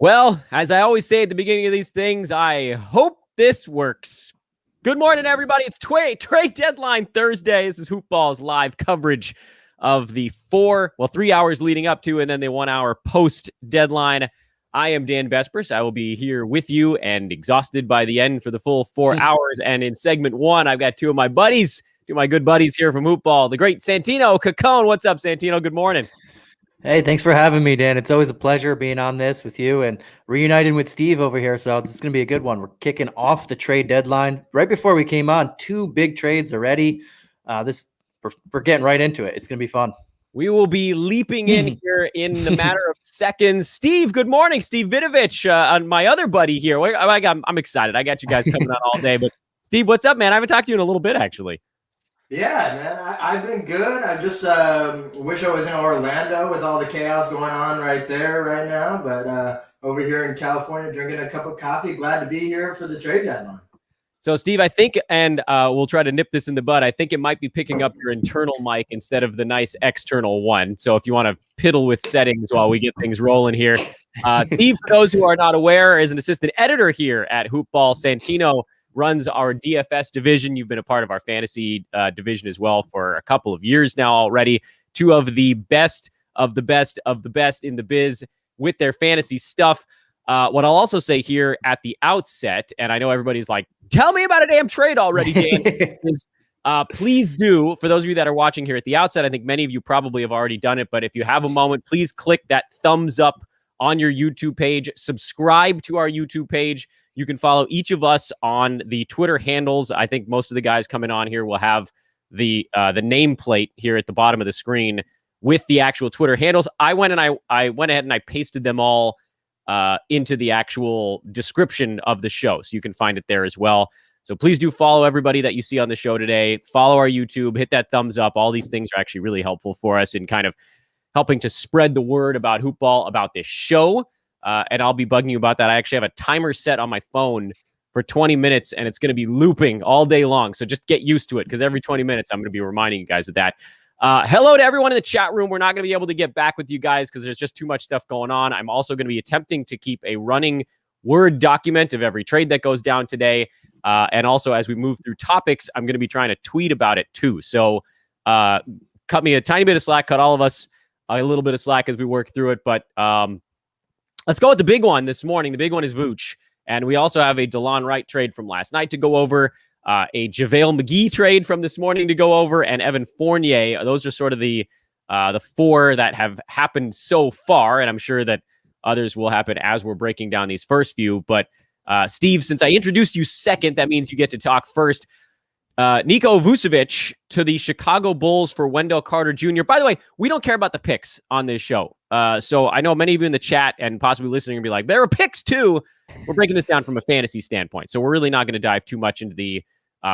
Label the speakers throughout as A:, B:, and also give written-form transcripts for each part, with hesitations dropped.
A: Well, as I always say at the beginning of these things, I hope this works. Good morning, everybody. It's trade deadline Thursday. This is HoopBall's live coverage of the 3 hours leading up to, and then the 1 hour post deadline. I am Dan Vespers. I will be here with you and exhausted by the end for the full 4 hours. And in segment one, I've got two of my good buddies here from HoopBall, the great Santino Cacone. What's up, Santino? Good morning.
B: Hey, thanks for having me, Dan. It's always a pleasure being on this with you and reuniting with Steve over here. So this is going to be a good one. We're kicking off the trade deadline. Right before we came on, 2 big trades already. We're getting right into it. It's going to be fun.
A: We will be leaping in here in a matter of seconds. Steve, good morning. Steve Vidovich, my other buddy here. I'm excited. I got you guys coming on all day. But Steve, what's up, man? I haven't talked to you in a little bit, actually.
C: Yeah, man, I've been good. I just wish I was in Orlando with all the chaos going on right there right now. But over here in California, drinking a cup of coffee. Glad to be here for the trade deadline.
A: So, Steve, I think, and we'll try to nip this in the bud, I think it might be picking up your internal mic instead of the nice external one. So if you want to piddle with settings while we get things rolling here. Steve, for those who are not aware, is an assistant editor here at HoopBall. Santino runs our DFS division. You've been a part of our fantasy division as well for a couple of years now already. 2 of the best of the best of the best in the biz with their fantasy stuff. What I'll also say here at the outset, and I know everybody's like, tell me about a damn trade already, Dan, is please do, for those of you that are watching here at the outset, I think many of you probably have already done it, but if you have a moment, please click that thumbs up on your YouTube page. Subscribe to our YouTube page. You can follow each of us on the Twitter handles. I think most of the guys coming on here will have the nameplate here at the bottom of the screen with the actual Twitter handles. I went ahead and I pasted them all into the actual description of the show, so you can find it there as well. So please do follow everybody that you see on the show today. Follow our YouTube, hit that thumbs up. All these things are actually really helpful for us in kind of helping to spread the word about HoopBall, about this show. And I'll be bugging you about that. I actually have a timer set on my phone for 20 minutes, and it's going to be looping all day long. So just get used to it, because every 20 minutes, I'm going to be reminding you guys of that. Hello to everyone in the chat room. We're not going to be able to get back with you guys because there's just too much stuff going on. I'm also going to be attempting to keep a running Word document of every trade that goes down today. And also, as we move through topics, I'm going to be trying to tweet about it too. So cut me a tiny bit of slack, cut all of us a little bit of slack as we work through it. But let's go with the big one this morning. The big one is Vooch. And we also have a Delon Wright trade from last night to go over, a JaVale McGee trade from this morning to go over, and Evan Fournier. Those are sort of the 4 that have happened so far, and I'm sure that others will happen as we're breaking down these first few. But Steve, since I introduced you second, that means you get to talk first. Nikola Vucevic to the Chicago Bulls for Wendell Carter Jr. By the way, we don't care about the picks on this show. So I know many of you in the chat and possibly listening will be like, there are picks too. We're breaking this down from a fantasy standpoint. So we're really not going to dive too much into the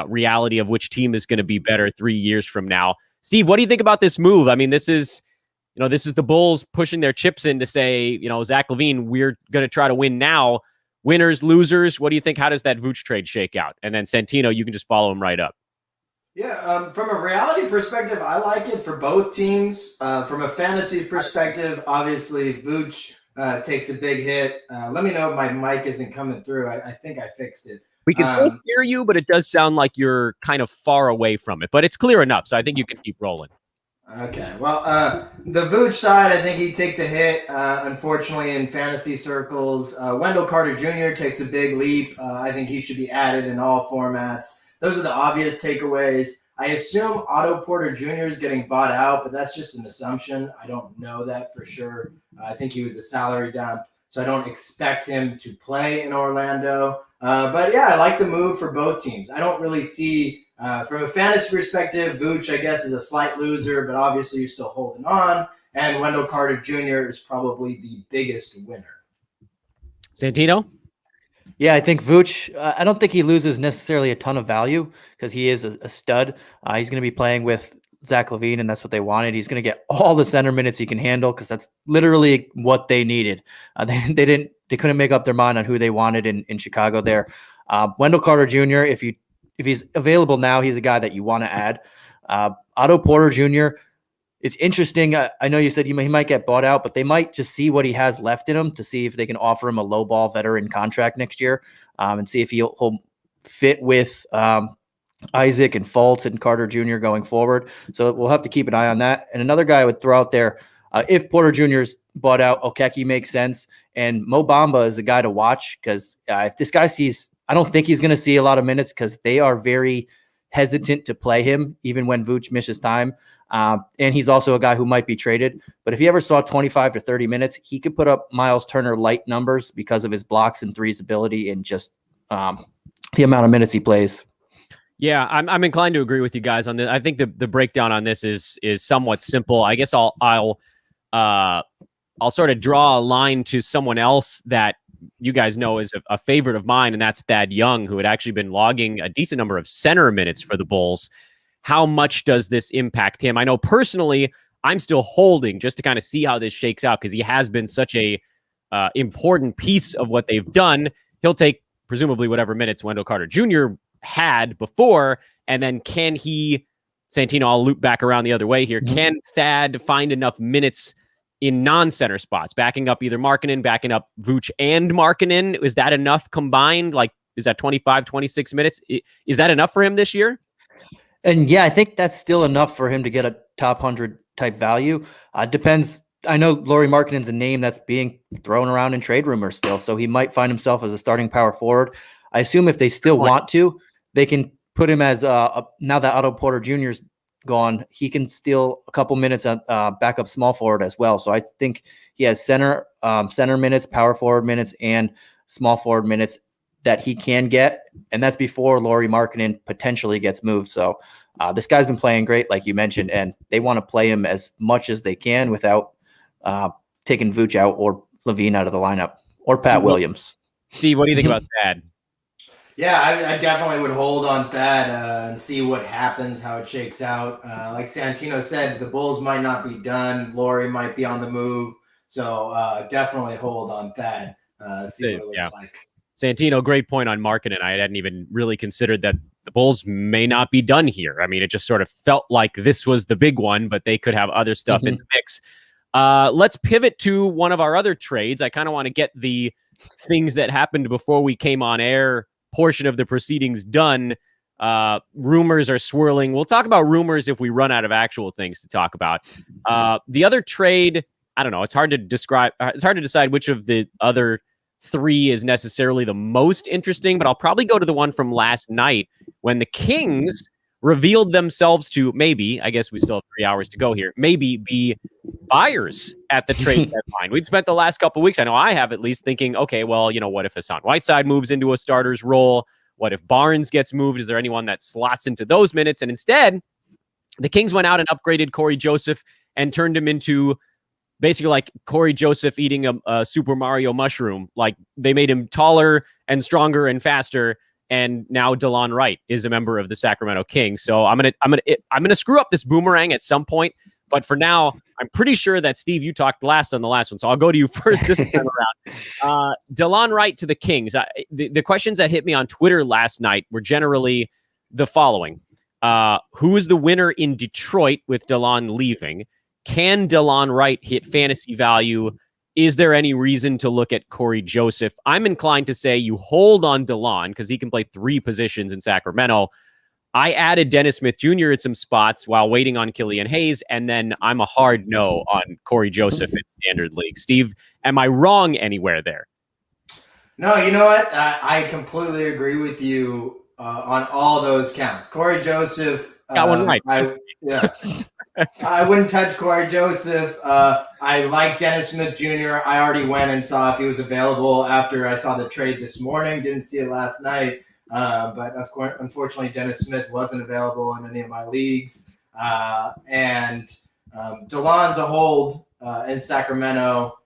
A: reality of which team is going to be better 3 years from now. Steve, what do you think about this move? I mean, this is the Bulls pushing their chips in to say, Zach LaVine, we're going to try to win now. Winners, losers. What do you think? How does that Vooch trade shake out? And then Santino, you can just follow him right up.
C: Yeah, from a reality perspective, I like it for both teams. From a fantasy perspective, obviously, Vooch takes a big hit. Let me know if my mic isn't coming through. I think I fixed it.
A: We can still hear you, but it does sound like you're kind of far away from it. But it's clear enough, so I think you can keep rolling.
C: Okay. Well, the Vooch side, I think he takes a hit, unfortunately, in fantasy circles. Wendell Carter Jr. takes a big leap. I think he should be added in all formats. Those are the obvious takeaways. I assume Otto Porter Jr. is getting bought out, but that's just an assumption. I don't know that for sure. I think he was a salary dump, so I don't expect him to play in Orlando. But yeah, I like the move for both teams. I don't really see, from a fantasy perspective, Vooch, I guess, is a slight loser, but obviously you're still holding on. And Wendell Carter Jr. is probably the biggest winner.
A: Santino?
B: Yeah, I think Vooch, I don't think he loses necessarily a ton of value because he is a stud. He's going to be playing with Zach LaVine, and that's what they wanted. He's going to get all the center minutes he can handle because that's literally what they needed. They couldn't make up their mind on who they wanted in Chicago there. Wendell Carter Jr., if he's available now, he's a guy that you want to add. Otto Porter Jr., it's interesting. I know you said he might get bought out, but they might just see what he has left in him to see if they can offer him a low ball veteran contract next year, and see if he'll fit with Isaac and Fultz and Carter Jr. going forward. So we'll have to keep an eye on that. And another guy I would throw out there, if Porter Jr. is bought out, Okeke makes sense. And Mo Bamba is a guy to watch because if this guy sees, I don't think he's going to see a lot of minutes because they are very hesitant to play him, even when Vooch misses time. And he's also a guy who might be traded. But if he ever saw 25 to 30 minutes, he could put up Miles Turner light numbers because of his blocks and threes ability and just the amount of minutes he plays.
A: Yeah, I'm inclined to agree with you guys on this. I think the breakdown on this is somewhat simple. I guess I'll sort of draw a line to someone else that you guys know is a favorite of mine, and that's Thad Young, who had actually been logging a decent number of center minutes for the Bulls. How much does this impact him? I know personally, I'm still holding just to kind of see how this shakes out because he has been such a important piece of what they've done. He'll take presumably whatever minutes Wendell Carter Jr. had before, and then can he, Santino, I'll loop back around the other way here. Can Thad find enough minutes in non-center spots, backing up either Markkanen, backing up Vooch and Markkanen? Is that enough combined? Like, is that 25, 26 minutes? Is that enough for him this year?
B: And yeah, I think that's still enough for him to get a top 100 type value. Depends. I know Lauri Markkanen's a name that's being thrown around in trade rumors still, so he might find himself as a starting power forward. I assume if they still want to, they can put him as now that Otto Porter Jr. is gone, he can steal a couple minutes at backup small forward as well. So I think he has center minutes, power forward minutes, and small forward minutes that he can get, and that's before Lauri Markkanen potentially gets moved. So this guy's been playing great, like you mentioned, and they want to play him as much as they can without taking Vooch out or Levine out of the lineup or Pat Williams.
A: Steve, what do you think about Thad?
C: Yeah, I definitely would hold on Thad and see what happens, how it shakes out. Like Santino said, the Bulls might not be done. Lauri might be on the move. So definitely hold on Thad, see what it looks like.
A: Santino, great point on Markkanen. I hadn't even really considered that the Bulls may not be done here. I mean, it just sort of felt like this was the big one, but they could have other stuff in the mix. Let's pivot to one of our other trades. I kind of want to get the things that happened before we came on air portion of the proceedings done. Rumors are swirling. We'll talk about rumors if we run out of actual things to talk about. The other trade, I don't know. It's hard to describe. It's hard to decide which of the other three is necessarily the most interesting, but I'll probably go to the one from last night when the Kings revealed themselves to maybe, I guess we still have 3 hours to go here, maybe be buyers at the trade deadline. We'd spent the last couple of weeks, I know I have at least, thinking, okay, well, you know, what if Hassan Whiteside moves into a starter's role? What if Barnes gets moved? Is there anyone that slots into those minutes? And instead, the Kings went out and upgraded Cory Joseph and turned him into basically like Cory Joseph eating a Super Mario mushroom. Like, they made him taller and stronger and faster. And now Delon Wright is a member of the Sacramento Kings. So I'm gonna screw up this boomerang at some point. But for now, I'm pretty sure that, Steve, you talked last on the last one. So I'll go to you first this time around. Delon Wright to the Kings. The questions that hit me on Twitter last night were generally the following. Who is the winner in Detroit with Delon leaving? Can Delon Wright hit fantasy value? Is there any reason to look at Cory Joseph? I'm inclined to say you hold on Delon because he can play 3 positions in Sacramento. I added Dennis Smith Jr. at some spots while waiting on Killian Hayes, and then I'm a hard no on Cory Joseph in Standard League. Steve, am I wrong anywhere there?
C: No, you know what? I completely agree with you on all those counts. Cory Joseph.
A: Got one right.
C: I wouldn't touch Cory Joseph. I like Dennis Smith Jr. I already went and saw if he was available after I saw the trade this morning. Didn't see it last night. But of course, unfortunately, Dennis Smith wasn't available in any of my leagues. And Delon's a hold in Sacramento.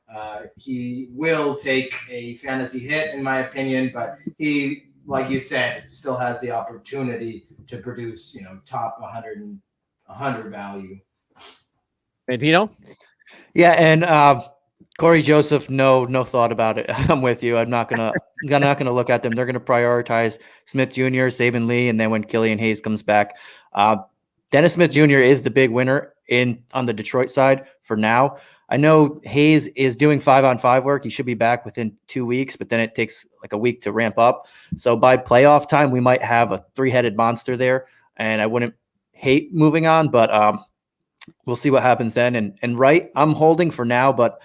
C: He will take a fantasy hit, in my opinion, but he, like you said, still has the opportunity to produce, top 100 value.
A: Santino?
B: Yeah, and Cory Joseph, no thought about it. I'm with you. I'm not gonna look at them. They're gonna prioritize Smith Jr., Saban Lee, and then when Killian Hayes comes back, Dennis Smith Jr. is the big winner on the Detroit side for now. I know Hayes is doing 5-on-5 work. He should be back within 2 weeks, but then it takes like a week to ramp up. So by playoff time, we might have a 3-headed monster there, and I wouldn't hate moving on, but we'll see what happens then. And Wright, I'm holding for now, but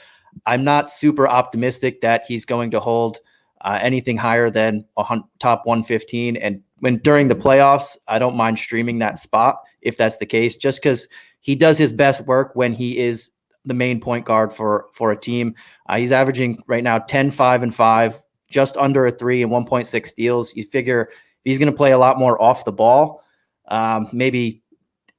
B: I'm not super optimistic that he's going to hold anything higher than top 115. And when during the playoffs, I don't mind streaming that spot if that's the case, just because he does his best work when he is the main point guard for a team. He's averaging right now 10, 5, and 5, just under a 3 and 1.6 steals. You figure if he's going to play a lot more off the ball, maybe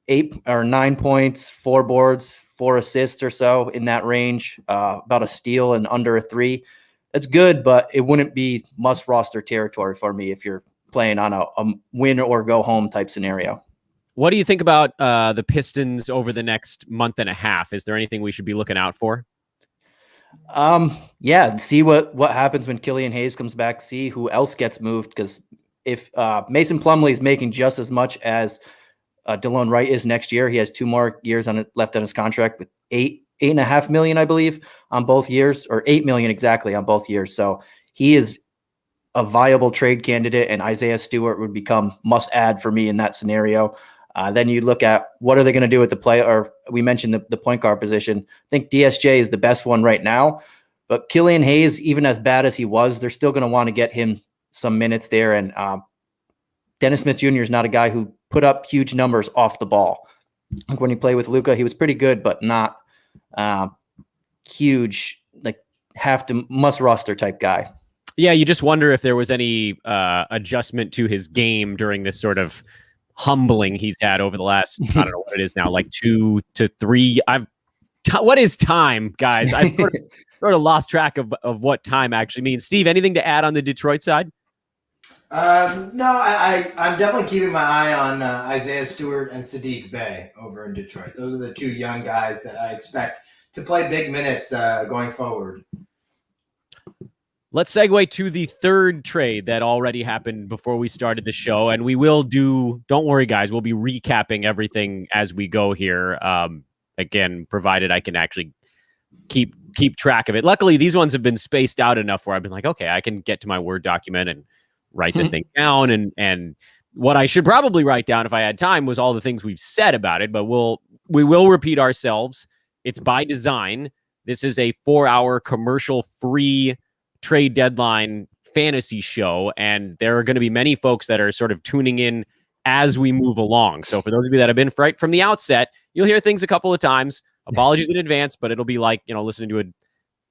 B: 8 or 9 points, 4 boards, 4 assists or so in that range, about a steal and under a 3. That's good, but it wouldn't be must roster territory for me if you're playing on a win or go home type scenario.
A: What do you think about the Pistons over the next month and a half? Is there anything we should be looking out for?
B: Yeah, see what happens when Killian Hayes comes back, see who else gets moved, because if Mason Plumlee is making just as much as Delon Wright is next year, he has 2 more years left on his contract with $8.5 million, I believe, on both years, or $8 million exactly on both years. So he is a viable trade candidate, and Isaiah Stewart would become must add for me in that scenario. Then you look at what are they going to do with the play, or we mentioned the point guard position. I think DSJ is the best one right now, but Killian Hayes, even as bad as he was, they're still going to want to get him some minutes there. And Dennis Smith Jr. is not a guy who put up huge numbers off the ball. Like when he played with Luka, he was pretty good, but not huge, like must roster type guy.
A: Yeah, you just wonder if there was any adjustment to his game during this sort of humbling he's had over the last, I don't know what it is now, like 2 to 3. What is time, guys? I sort of lost track of what time actually means. Steve, anything to add on the Detroit side?
C: No, I'm definitely keeping my eye on Isaiah Stewart and Sadiq Bey over in Detroit. Those are the 2 young guys that I expect to play big minutes going forward.
A: Let's segue to the third trade that already happened before we started the show. And we will don't worry, guys, we'll be recapping everything as we go here. Again, provided I can actually keep track of it. Luckily, these ones have been spaced out enough where I've been like, okay, I can get to my Word document and write the thing down. And what I should probably write down if I had time was all the things we've said about it, but we will repeat ourselves. It's by design. This is a 4-hour commercial-free trade deadline fantasy show, and there are going to be many folks that are sort of tuning in as we move along. So for those of you that have been right from the outset, you'll hear things a couple of times. Apologies in advance, but it'll be like, listening to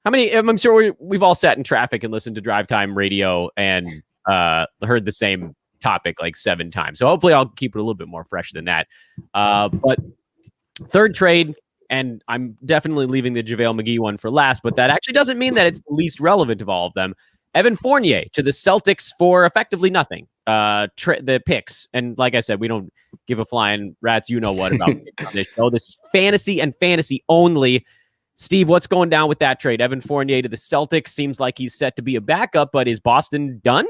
A: I'm sure we've all sat in traffic and listened to drive time radio and heard the same topic like 7 times. So hopefully I'll keep it a little bit more fresh than that. But third trade, and I'm definitely leaving the JaVale McGee one for last, but that actually doesn't mean that it's the least relevant of all of them. Evan Fournier to the Celtics for effectively nothing. The picks. And like I said, we don't give a flying rat's you know what about picks on this show. This is fantasy and fantasy only. Steve, what's going down with that trade? Evan Fournier to the Celtics seems like he's set to be a backup, but is Boston done?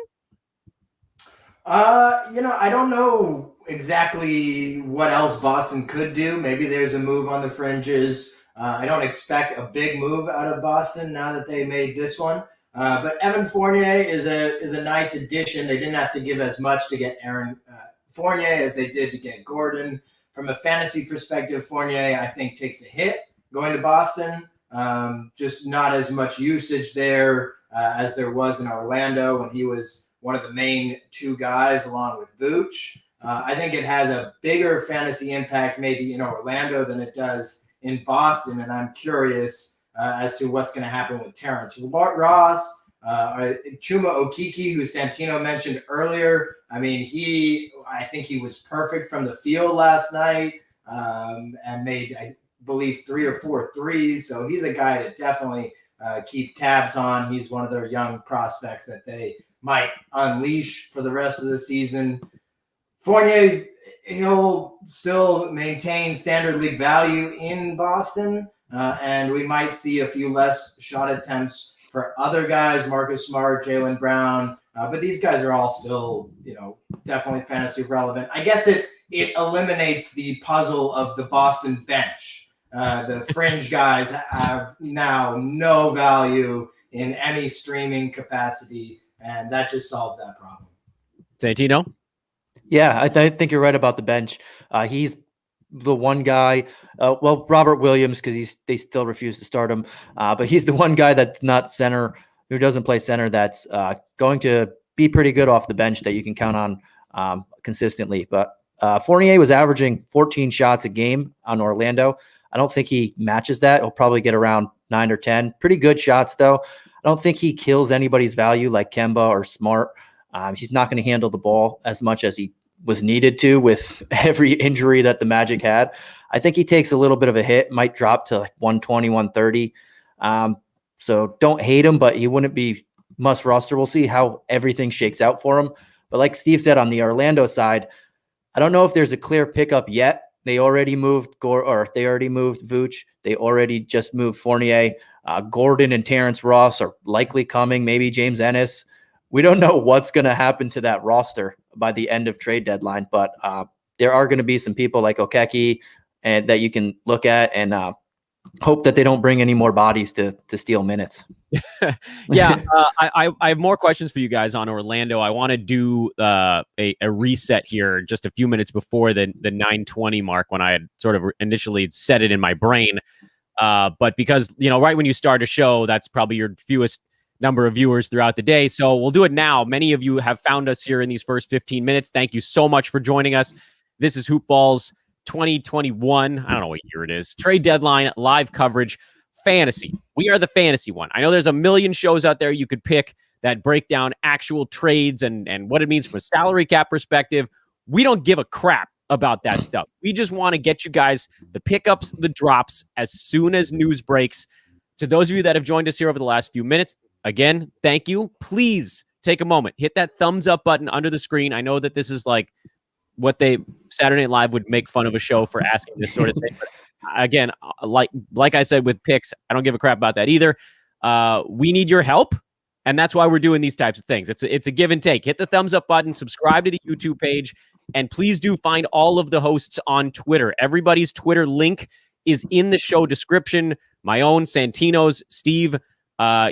C: I don't know exactly what else Boston could do. Maybe there's a move on the fringes. I don't expect a big move out of Boston now that they made this one. But Evan Fournier is a nice addition. They didn't have to give as much to get Aaron Fournier as they did to get Gordon. From a fantasy perspective, Fournier, I think, takes a hit going to Boston. Just not as much usage there as there was in Orlando when he was one of the main 2 guys along with Vooch. I think it has a bigger fantasy impact maybe in Orlando than it does in Boston, and I'm curious as to what's going to happen with Terrence Ross, Chuma Okeke, who Santino mentioned earlier. I mean, I think he was perfect from the field last night and made, I believe, 3 or 4 threes. So he's a guy to definitely keep tabs on. He's one of their young prospects that they might unleash for the rest of the season. Fournier, he'll still maintain standard league value in Boston, and we might see a few less shot attempts for other guys, Marcus Smart, Jaylen Brown, but these guys are all still, definitely fantasy relevant. I guess it it eliminates the puzzle of the Boston bench. The fringe guys have now no value in any streaming capacity, and that just solves that problem.
A: Santino?
B: Yeah, I think you're right about the bench. He's the one guy, Robert Williams, because they still refuse to start him, but he's the one guy that's not center, who doesn't play center, that's going to be pretty good off the bench that you can count on consistently. But Fournier was averaging 14 shots a game on Orlando. I don't think he matches that. He'll probably get around 9 or 10. Pretty good shots, though. I don't think he kills anybody's value like Kemba or Smart. He's not going to handle the ball as much as he was needed to with every injury that the Magic had. I think he takes a little bit of a hit, might drop to like 120, 130. So don't hate him, but he wouldn't be must roster. We'll see how everything shakes out for him. But like Steve said, on the Orlando side, I don't know if there's a clear pickup yet. They already moved they already moved Vooch. They already just moved Fournier. Gordon and Terrence Ross are likely coming, maybe James Ennis. We don't know what's going to happen to that roster by the end of trade deadline, but there are going to be some people like Okeke and that you can look at and hope that they don't bring any more bodies to steal minutes.
A: Yeah, I have more questions for you guys on Orlando. I want to do a reset here just a few minutes before the 9:20 mark when I had sort of initially set it in my brain. But because, right when you start a show, that's probably your fewest number of viewers throughout the day. So we'll do it now. Many of you have found us here in these first 15 minutes. Thank you so much for joining us. This is HoopBall's 2021, I don't know what year it is, trade deadline live coverage fantasy. We are the fantasy one. I know there's a million shows out there you could pick that break down actual trades and what it means from a salary cap perspective. We don't give a crap about that stuff. We just want to get you guys the pickups, the drops as soon as news breaks. To those of you that have joined us here over the last few minutes, again, thank you. Please take a moment, hit that thumbs up button under the screen. I know that this is like what Saturday Night Live would make fun of a show for asking this sort of thing. But again, like I said with picks, I don't give a crap about that either. We need your help, and that's why we're doing these types of things. It's a give and take. Hit the thumbs up button, subscribe to the YouTube page, and please do find all of the hosts on Twitter. Everybody's Twitter link is in the show description. My own, Santino's, Steve.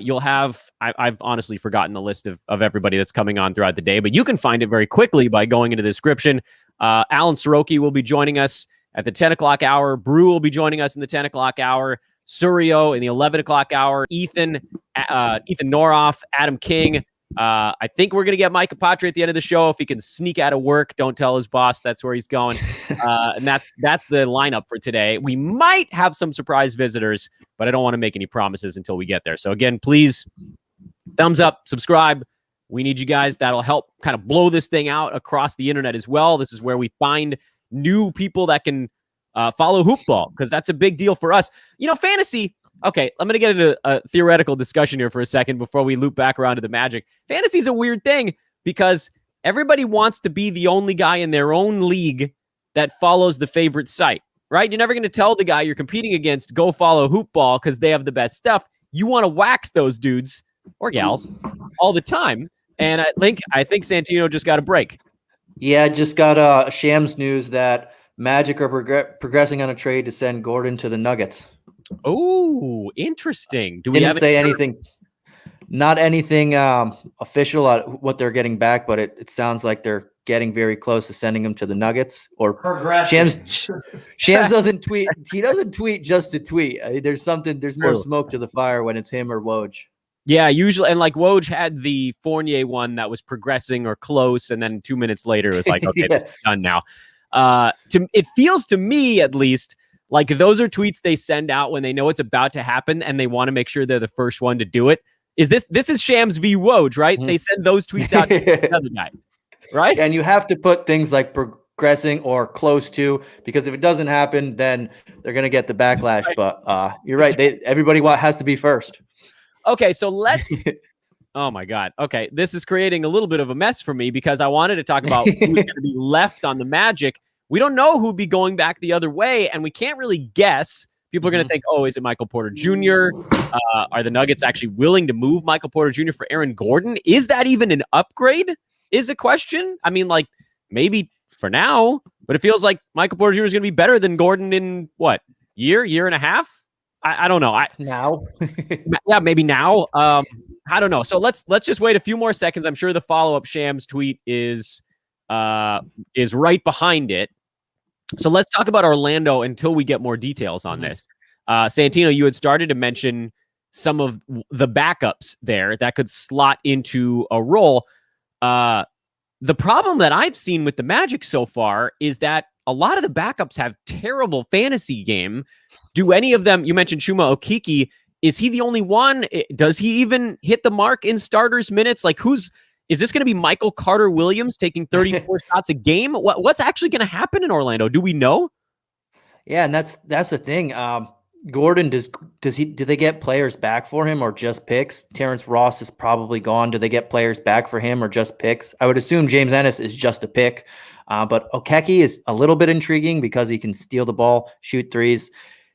A: You'll have, I've honestly forgotten the list of everybody that's coming on throughout the day, but you can find it very quickly by going into the description. Alan Soroki will be joining us at the 10 o'clock hour. Brew will be joining us in the 10 o'clock hour. Surio in the 11 o'clock hour. Ethan Noroff, Adam King. I think we're going to get Micah Patre at the end of the show if he can sneak out of work. Don't tell his boss that's where he's going. And that's the lineup for today. We might have some surprise visitors, but I don't want to make any promises until we get there. So again, please thumbs up, subscribe. We need you guys. That'll help kind of blow this thing out across the internet as well. This is where we find new people that can follow HoopBall, because that's a big deal for us. Fantasy. Okay, I'm going to get into a theoretical discussion here for a second before we loop back around to the Magic. Fantasy is a weird thing because everybody wants to be the only guy in their own league that follows the favorite site, right? You're never going to tell the guy you're competing against, go follow HoopBall because they have the best stuff. You want to wax those dudes or gals all the time. And I think Santino just got a break.
B: Yeah, just got Shams news that Magic are progressing on a trade to send Gordon to the Nuggets.
A: Oh, interesting.
B: Didn't say anything, not anything official on what they're getting back, but it sounds like they're getting very close to sending him to the Nuggets. Or Shams doesn't tweet. He doesn't tweet just to tweet. There's more smoke to the fire when it's him or Woj. Yeah,
A: usually. And like Woj had the Fournier one that was progressing or close. And then 2 minutes later, it was like, okay, this is done now. It feels to me, at least, like those are tweets they send out when they know it's about to happen and they want to make sure they're the first one to do it. This is Shams v. Woj, right? Mm-hmm. They send those tweets out to another guy, right? And
B: you have to put things like progressing or close to, because if it doesn't happen, then they're going to get the backlash. Right. But you're right. Everybody has to be first.
A: Okay, so let's oh my God. Okay, this is creating a little bit of a mess for me because I wanted to talk about who's going to be left on the Magic. We don't know who'd be going back the other way, and we can't really guess. People are going to think, oh, is it Michael Porter Jr.? Are the Nuggets actually willing to move Michael Porter Jr. for Aaron Gordon? Is that even an upgrade? Is a question. I mean, like, maybe for now, But it feels like Michael Porter Jr. is going to be better than Gordon in what, year and a half? I don't know.
B: Now,
A: yeah, maybe now. I don't know. So let's just wait a few more seconds. I'm sure the follow-up Shams tweet is right behind it. So let's talk about Orlando until we get more details on this. Santino, you had started to mention some of the backups there that could slot into a role. The problem that I've seen with the Magic so far is that a lot of the backups have terrible fantasy game. Do any of them, you mentioned Chuma Okeke, is he the only one? Does he even hit the mark in starters minutes? Like is this going to be Michael Carter Williams taking 34 shots a game? What's actually going to happen in Orlando? Do we know?
B: Yeah, and that's the thing. Gordon, do they get players back for him or just picks? Terrence Ross is probably gone. Do they get players back for him or just picks? I would assume James Ennis is just a pick. But Okeke is a little bit intriguing because he can steal the ball, shoot threes.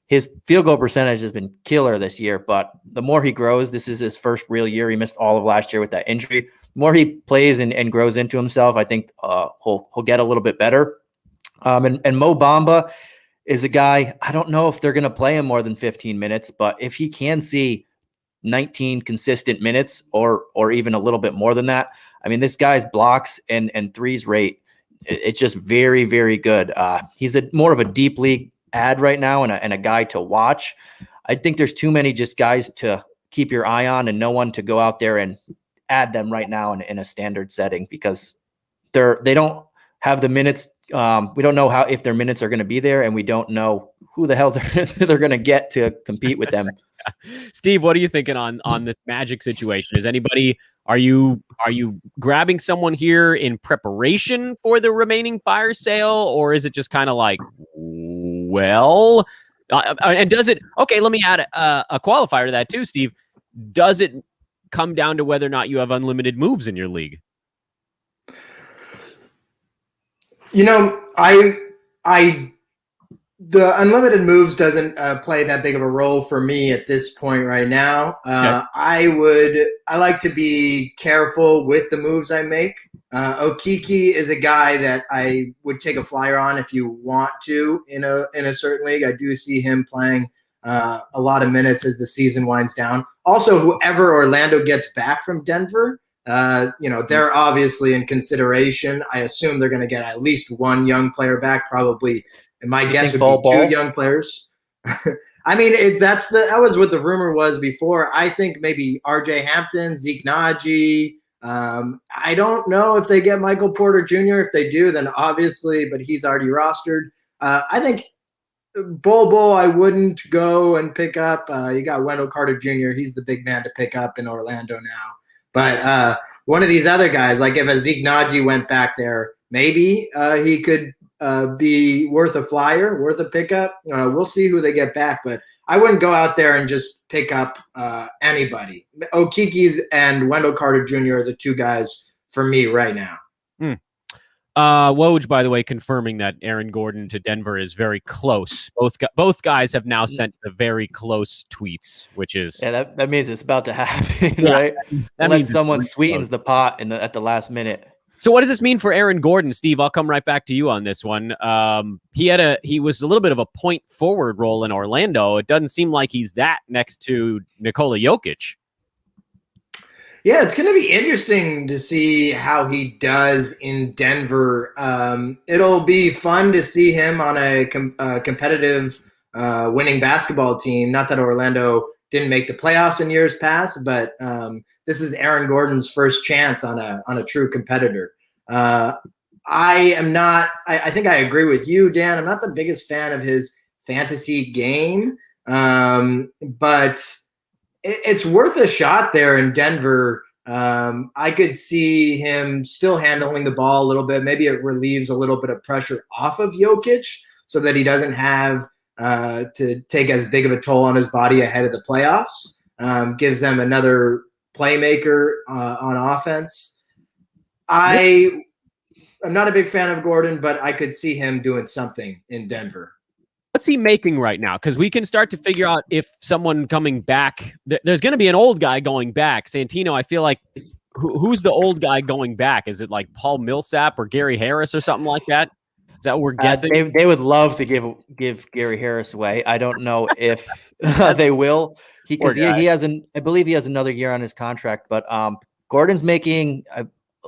B: His field goal percentage has been killer this year, but the more he grows, this is his first real year. He missed all of last year with that injury. The more he plays and grows into himself, I think he'll get a little bit better. And Mo Bamba is a guy, I don't know if they're going to play him more than 15 minutes, but if he can see 19 consistent minutes or even a little bit more than that, I mean, this guy's blocks and threes rate, it's just very, very good. He's more of a deep league ad right now and a guy to watch. I think there's too many just guys to keep your eye on and no one to go out there and add them right now in a standard setting because they don't have the minutes. We don't know if their minutes are going to be there, and we don't know who the hell they're going to get to compete with them.
A: Steve, what are you thinking on this Magic situation? Is anybody, are you grabbing someone here in preparation for the remaining fire sale, or is it just kind of like, well, and does it, okay, let me add a qualifier to that too, Steve. Does it come down to whether or not you have unlimited moves in your league?
C: You know, the unlimited moves doesn't play that big of a role for me at this point right now.
A: Okay.
C: I like to be careful with the moves I make. Okeke is a guy that I would take a flyer on if you want to in a certain league. I do see him playing a lot of minutes as the season winds down. Also, whoever Orlando gets back from Denver, they're obviously in consideration. I assume they're going to get at least one young player back, probably. And my guess would be two young players. I mean, that was what the rumor was before. I think maybe RJ Hampton, Zeke Naji. I don't know if they get Michael Porter Jr. If they do, then obviously, but he's already rostered. I think Bol I wouldn't go and pick up. You got Wendell Carter Jr. He's the big man to pick up in Orlando now. But one of these other guys, like if a Zeke Naji went back there, maybe he could be worth a flyer, worth a pickup. We'll see who they get back, but I wouldn't go out there and just pick up anybody. Okeke's and Wendell Carter Jr. are the two guys for me right now.
A: Woj, by the way, confirming that Aaron Gordon to Denver is very close. Both guys have now sent the very close tweets, which is
B: that means it's about to happen, right? Unless someone sweetens the pot at the last minute.
A: So what does this mean for Aaron Gordon, Steve? I'll come right back to you on this one. He was a little bit of a point forward role in Orlando. It doesn't seem like he's that next to Nikola Jokic.
C: Yeah, it's going to be interesting to see how he does in Denver. It'll be fun to see him on a competitive winning basketball team. Not that Orlando didn't make the playoffs in years past, but this is Aaron Gordon's first chance on a true competitor. I think I agree with you, Dan. I'm not the biggest fan of his fantasy game, but it's worth a shot there in Denver. I could see him still handling the ball a little bit. Maybe it relieves a little bit of pressure off of Jokic so that he doesn't have to take as big of a toll on his body ahead of the playoffs. Gives them another playmaker on offense. I'm not a big fan of Gordon, but I could see him doing something in Denver.
A: What's he making right now? Because we can start to figure out if someone coming back, there's going to be an old guy going back. Santino, I feel like, who's the old guy going back? Is it like Paul Millsap or Gary Harris or something like that? Is that what we're guessing?
B: They would love to give Gary Harris away. I don't know if they will. Because he has I believe he has another year on his contract. But Gordon's making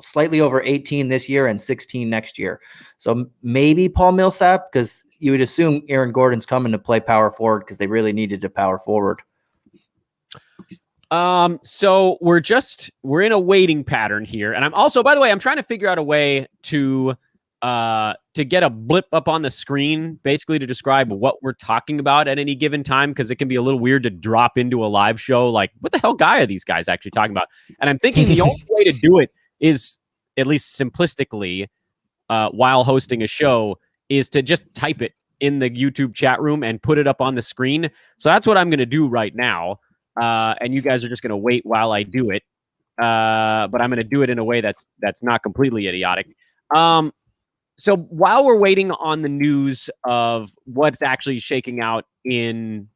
B: slightly over 18 this year and 16 next year. So maybe Paul Millsap, because you would assume Aaron Gordon's coming to play power forward because they really needed a power forward.
A: So we're in a waiting pattern here. And I'm also, by the way, I'm trying to figure out a way to get a blip up on the screen, basically to describe what we're talking about at any given time, because it can be a little weird to drop into a live show. Like, what the hell guy are these guys actually talking about? And I'm thinking the only way to do it is, at least simplistically, while hosting a show, is to just type it in the YouTube chat room and put it up on the screen. So that's what I'm going to do right now. And you guys are just going to wait while I do it. But I'm going to do it in a way that's not completely idiotic. So while we're waiting on the news of what's actually shaking out in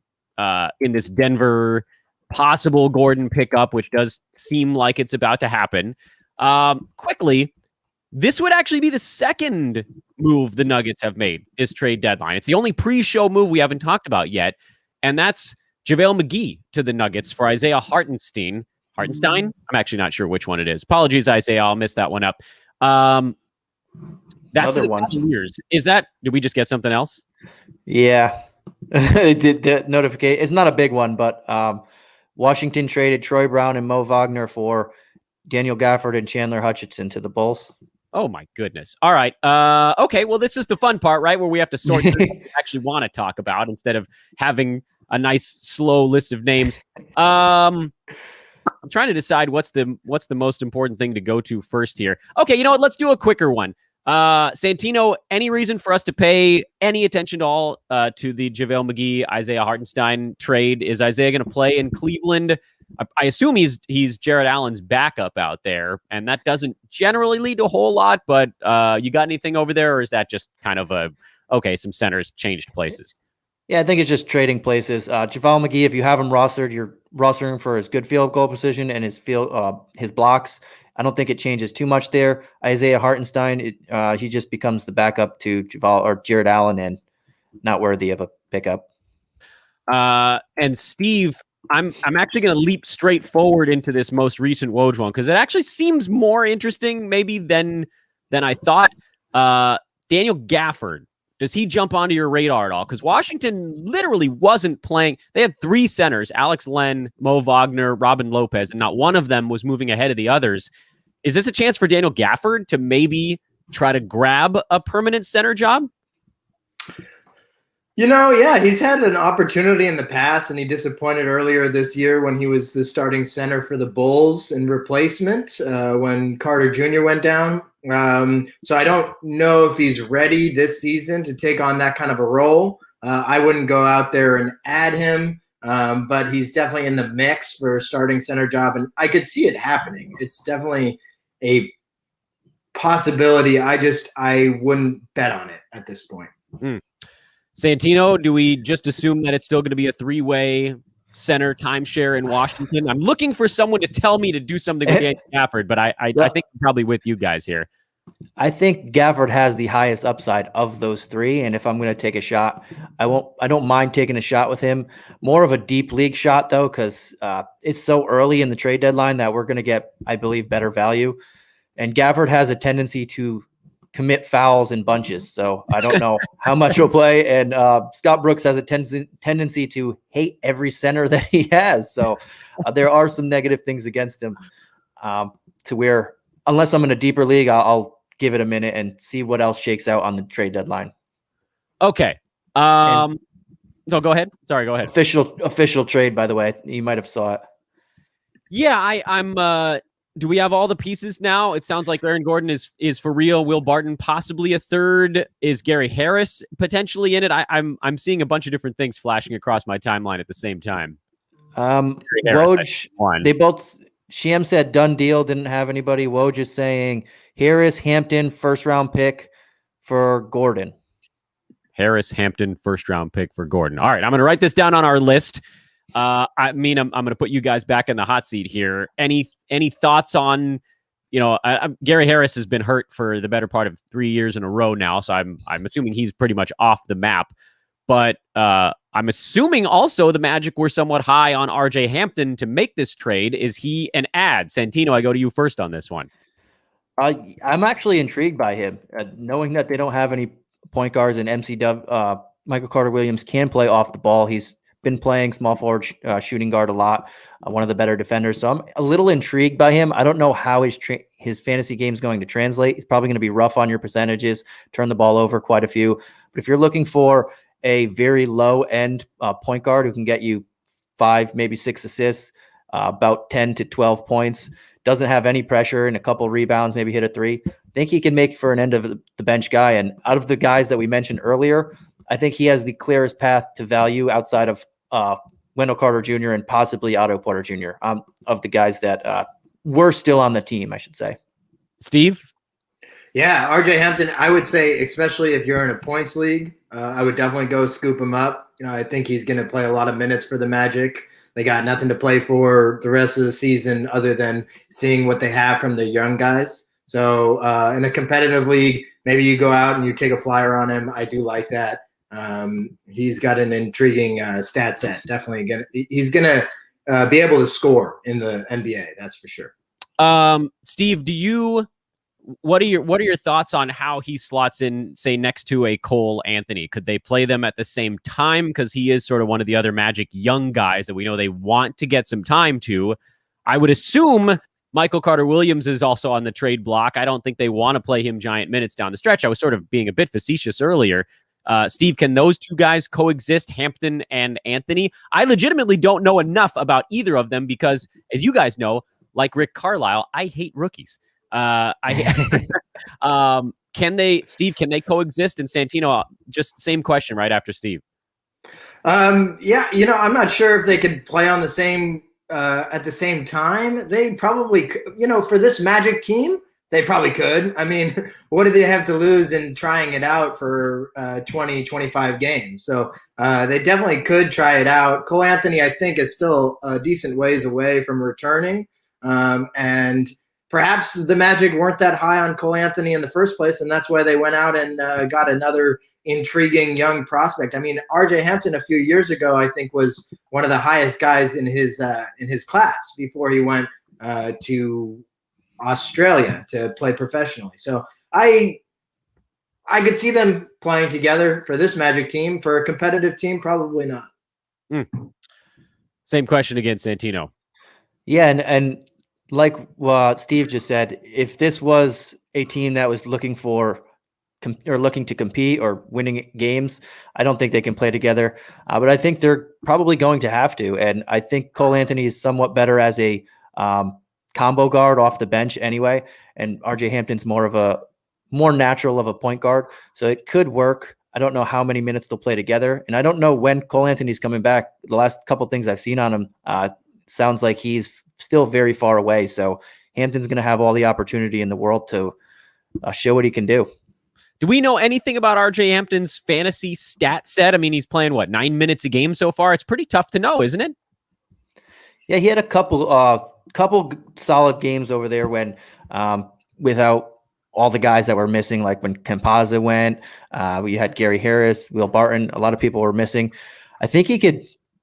A: this Denver possible Gordon pickup, which does seem like it's about to happen, quickly, this would actually be the second move the Nuggets have made this trade deadline. It's the only pre-show move we haven't talked about yet, and that's JaVale McGee to the Nuggets for Isaiah Hartenstein. I'm actually not sure which one it is. Apologies, Isaiah. I'll miss that one up. That's
B: another one.
A: Did we just get something else?
B: Yeah. The notification. It's not a big one, but Washington traded Troy Brown and Mo Wagner for Daniel Gafford and Chandler Hutchinson to the Bulls.
A: Oh my goodness. All right. Okay. Well, this is the fun part, right? Where we have to sort through what we actually want to talk about instead of having a nice slow list of names. I'm trying to decide what's the most important thing to go to first here. Okay, you know what? Let's do a quicker one. Santino, any reason for us to pay any attention at all to the JaVale McGee, Isaiah Hartenstein trade? Is Isaiah going to play in Cleveland? I assume he's Jared Allen's backup out there, and that doesn't generally lead to a whole lot, but you got anything over there, or is that just kind of some centers changed places?
B: Yeah, I think it's just trading places. JaVale McGee, if you have him rostered, you're rostering for his good field goal position and his blocks. I don't think it changes too much there. Isaiah Hartenstein, he just becomes the backup to Jared Allen and not worthy of a pickup.
A: And Steve, I'm actually going to leap straight forward into this most recent Woj one because it actually seems more interesting maybe than I thought. Daniel Gafford. Does he jump onto your radar at all? Because Washington literally wasn't playing. They had three centers, Alex Len, Mo Wagner, Robin Lopez, and not one of them was moving ahead of the others. Is this a chance for Daniel Gafford to maybe try to grab a permanent center job?
C: Yeah, he's had an opportunity in the past, and he disappointed earlier this year when he was the starting center for the Bulls in replacement when Carter Jr. went down. So I don't know if he's ready this season to take on that kind of a role. I wouldn't go out there and add him, but he's definitely in the mix for a starting center job, and I could see it happening. It's definitely a possibility. I wouldn't bet on it at this point.
A: Santino, do we just assume that it's still going to be a three-way center timeshare in Washington? I'm looking for someone to tell me to do something with Daniel Gafford, but I think I'm probably with you guys here.
B: I think Gafford has the highest upside of those three, and if I'm going to take a shot, I don't mind taking a shot with him. More of a deep league shot though, because it's so early in the trade deadline that we're going to get, I believe, better value. And Gafford has a tendency to commit fouls in bunches, so I don't know how much he'll play. And Scott Brooks has a tendency to hate every center that he has, so there are some negative things against him. To where, unless I'm in a deeper league, I'll give it a minute and see what else shakes out on the trade deadline.
A: Okay. So go ahead. Sorry, go ahead.
B: Official trade, by the way. You might have saw it.
A: Yeah, I'm. Do we have all the pieces now? It sounds like Aaron Gordon is for real. Will Barton possibly a third? Is Gary Harris potentially in it? I'm seeing a bunch of different things flashing across my timeline at the same time.
B: Woj, they both. Sham said done deal, didn't have anybody. Woj is saying Harris, Hampton, first round pick for Gordon.
A: Harris, Hampton, first round pick for Gordon. All right, I'm going to write this down on our list. I'm going to put you guys back in the hot seat here. Any thoughts on, Gary Harris has been hurt for the better part of 3 years in a row now, so I'm assuming he's pretty much off the map. But I'm assuming also the Magic were somewhat high on RJ Hampton to make this trade. Is he an ad? Santino, I go to you first on this one.
B: I'm actually intrigued by him, knowing that they don't have any point guards and MCW. Michael Carter-Williams can play off the ball. He's been playing small forward, shooting guard a lot, one of the better defenders. So I'm a little intrigued by him. I don't know how his fantasy game is going to translate. He's probably going to be rough on your percentages, turn the ball over quite a few. But if you're looking for a very low end point guard who can get you 5, maybe 6 assists, about 10 to 12 points, doesn't have any pressure and a couple rebounds, maybe hit a 3, I think he can make for an end of the bench guy. And out of the guys that we mentioned earlier, I think he has the clearest path to value outside of Wendell Carter Jr. and possibly Otto Porter Jr. Of the guys that were still on the team, I should say.
A: Steve?
C: Yeah, RJ Hampton, I would say, especially if you're in a points league, I would definitely go scoop him up. I think he's going to play a lot of minutes for the Magic. They got nothing to play for the rest of the season other than seeing what they have from the young guys. So in a competitive league, maybe you go out and you take a flyer on him. I do like that. He's got an intriguing stat set. Definitely he's gonna be able to score in the NBA. That's for sure.
A: Steve, what are your thoughts on how he slots in, say, next to a Cole Anthony? Could they play them at the same time? Because he is sort of one of the other Magic young guys that we know they want to get some time to. I would assume Michael Carter-Williams is also on the trade block. I don't think they want to play him giant minutes down the stretch. I was sort of being a bit facetious earlier. Steve, can those two guys coexist, Hampton and Anthony? I legitimately don't know enough about either of them because, as you guys know, like Rick Carlisle, I hate rookies. Can they coexist? And Santino, just same question right after Steve.
C: Yeah, I'm not sure if they could play on the same at the same time. They probably, for this Magic team, they probably could. I mean, what do they have to lose in trying it out for 20, 25 games? So they definitely could try it out. Cole Anthony, I think, is still a decent ways away from returning. And perhaps the Magic weren't that high on Cole Anthony in the first place, and that's why they went out and got another intriguing young prospect. I mean, RJ Hampton a few years ago, I think, was one of the highest guys in his class before he went to Australia to play professionally. So I could see them playing together for this Magic team. For a competitive team, probably not.
A: Same question again, Santino.
B: Yeah, and like what Steve just said, if this was a team that was looking to compete or winning games, I don't think they can play together. But I think they're probably going to have to. And I think Cole Anthony is somewhat better as a combo guard off the bench anyway. And RJ Hampton's more natural of a point guard. So it could work. I don't know how many minutes they'll play together. And I don't know when Cole Anthony's coming back. The last couple things I've seen on him, sounds like he's still very far away. So Hampton's going to have all the opportunity in the world to show what he can do.
A: Do we know anything about RJ Hampton's fantasy stat set? I mean, he's playing 9 minutes a game so far. It's pretty tough to know, isn't it?
B: Yeah, he had a couple solid games over there when without all the guys that were missing, like when Campazzo went, we had Gary Harris, Will Barton, a lot of people were missing. I think he could,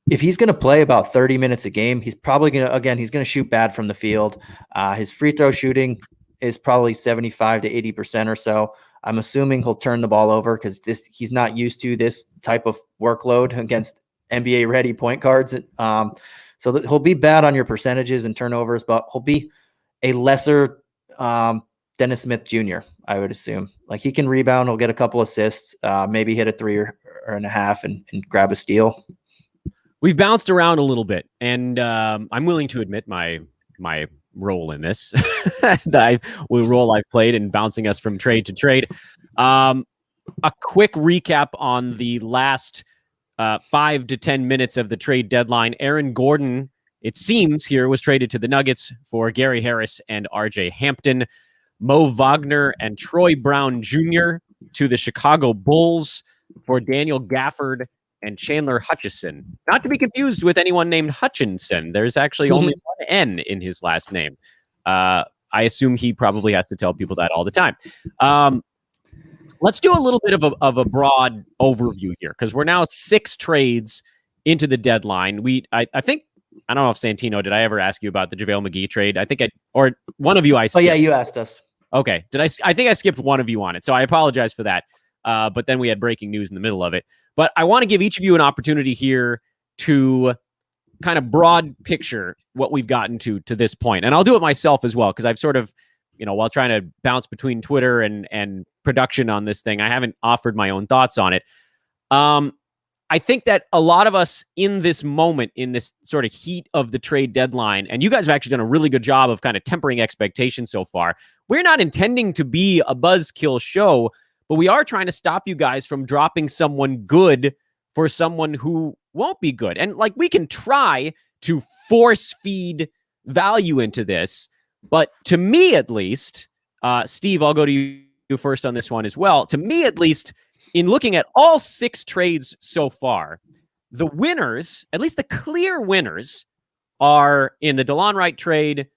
B: if he's going to play about 30 minutes a game, he's probably going to, he's going to shoot bad from the field. His free throw shooting is probably 75 to 80% or so. I'm assuming he'll turn the ball over because he's not used to this type of workload against NBA ready point guards. So he'll be bad on your percentages and turnovers, but he'll be a lesser Dennis Smith Jr., I would assume. Like, he can rebound, he'll get a couple assists, maybe hit a 3 or and a half and grab a steal.
A: We've bounced around a little bit, and I'm willing to admit my role in this. Role I've played in bouncing us from trade to trade. A quick recap on the last 5 to 10 minutes of the trade deadline. Aaron Gordon, it seems here, was traded to the Nuggets for Gary Harris and RJ Hampton. Mo Wagner and Troy Brown Jr. to the Chicago Bulls for Daniel Gafford and Chandler Hutchison. Not to be confused with anyone named Hutchinson. There's actually only one N in his last name. I assume he probably has to tell people that all the time. Let's do a little bit of a broad overview here, because we're now 6 trades into the deadline. I think, I don't know if Santino, did I ever ask you about the JaVale McGee trade? I think or one of you I skipped.
B: Oh yeah, you asked us.
A: Okay. I think I skipped one of you on it, so I apologize for that. But then we had breaking news in the middle of it. But I want to give each of you an opportunity here to kind of broad picture what we've gotten to this point. And I'll do it myself as well, because I've sort of, while trying to bounce between Twitter and production on this thing, I haven't offered my own thoughts on it. I think that a lot of us in this moment, in this sort of heat of the trade deadline, and you guys have actually done a really good job of kind of tempering expectations so far. We're not intending to be a buzzkill show, but we are trying to stop you guys from dropping someone good for someone who won't be good. And like, we can try to force feed value into this, but to me at least, Steve, I'll go to you first on this one as well. To me at least, in looking at all 6 trades so far, the winners, at least the clear winners, are in the Delon Wright trade.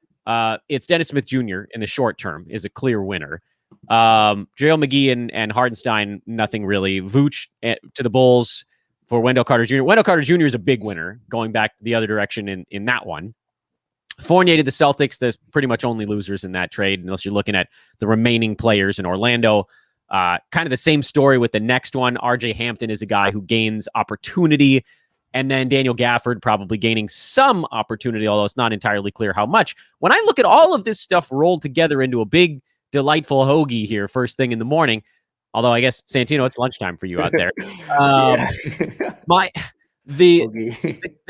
A: It's Dennis Smith Jr. in the short term is a clear winner. JaVale McGee and Hardenstein, nothing really. Vooch to the Bulls for Wendell Carter Jr. Wendell Carter Jr. is a big winner, going back the other direction in that one. Fournier to the Celtics, there's pretty much only losers in that trade, unless you're looking at the remaining players in Orlando. Kind of the same story with the next one. RJ Hampton is a guy who gains opportunity, and then Daniel Gafford probably gaining some opportunity, although it's not entirely clear how much. When I look at all of this stuff rolled together into a big, delightful hoagie here first thing in the morning, although I guess, Santino, it's lunchtime for you out there. The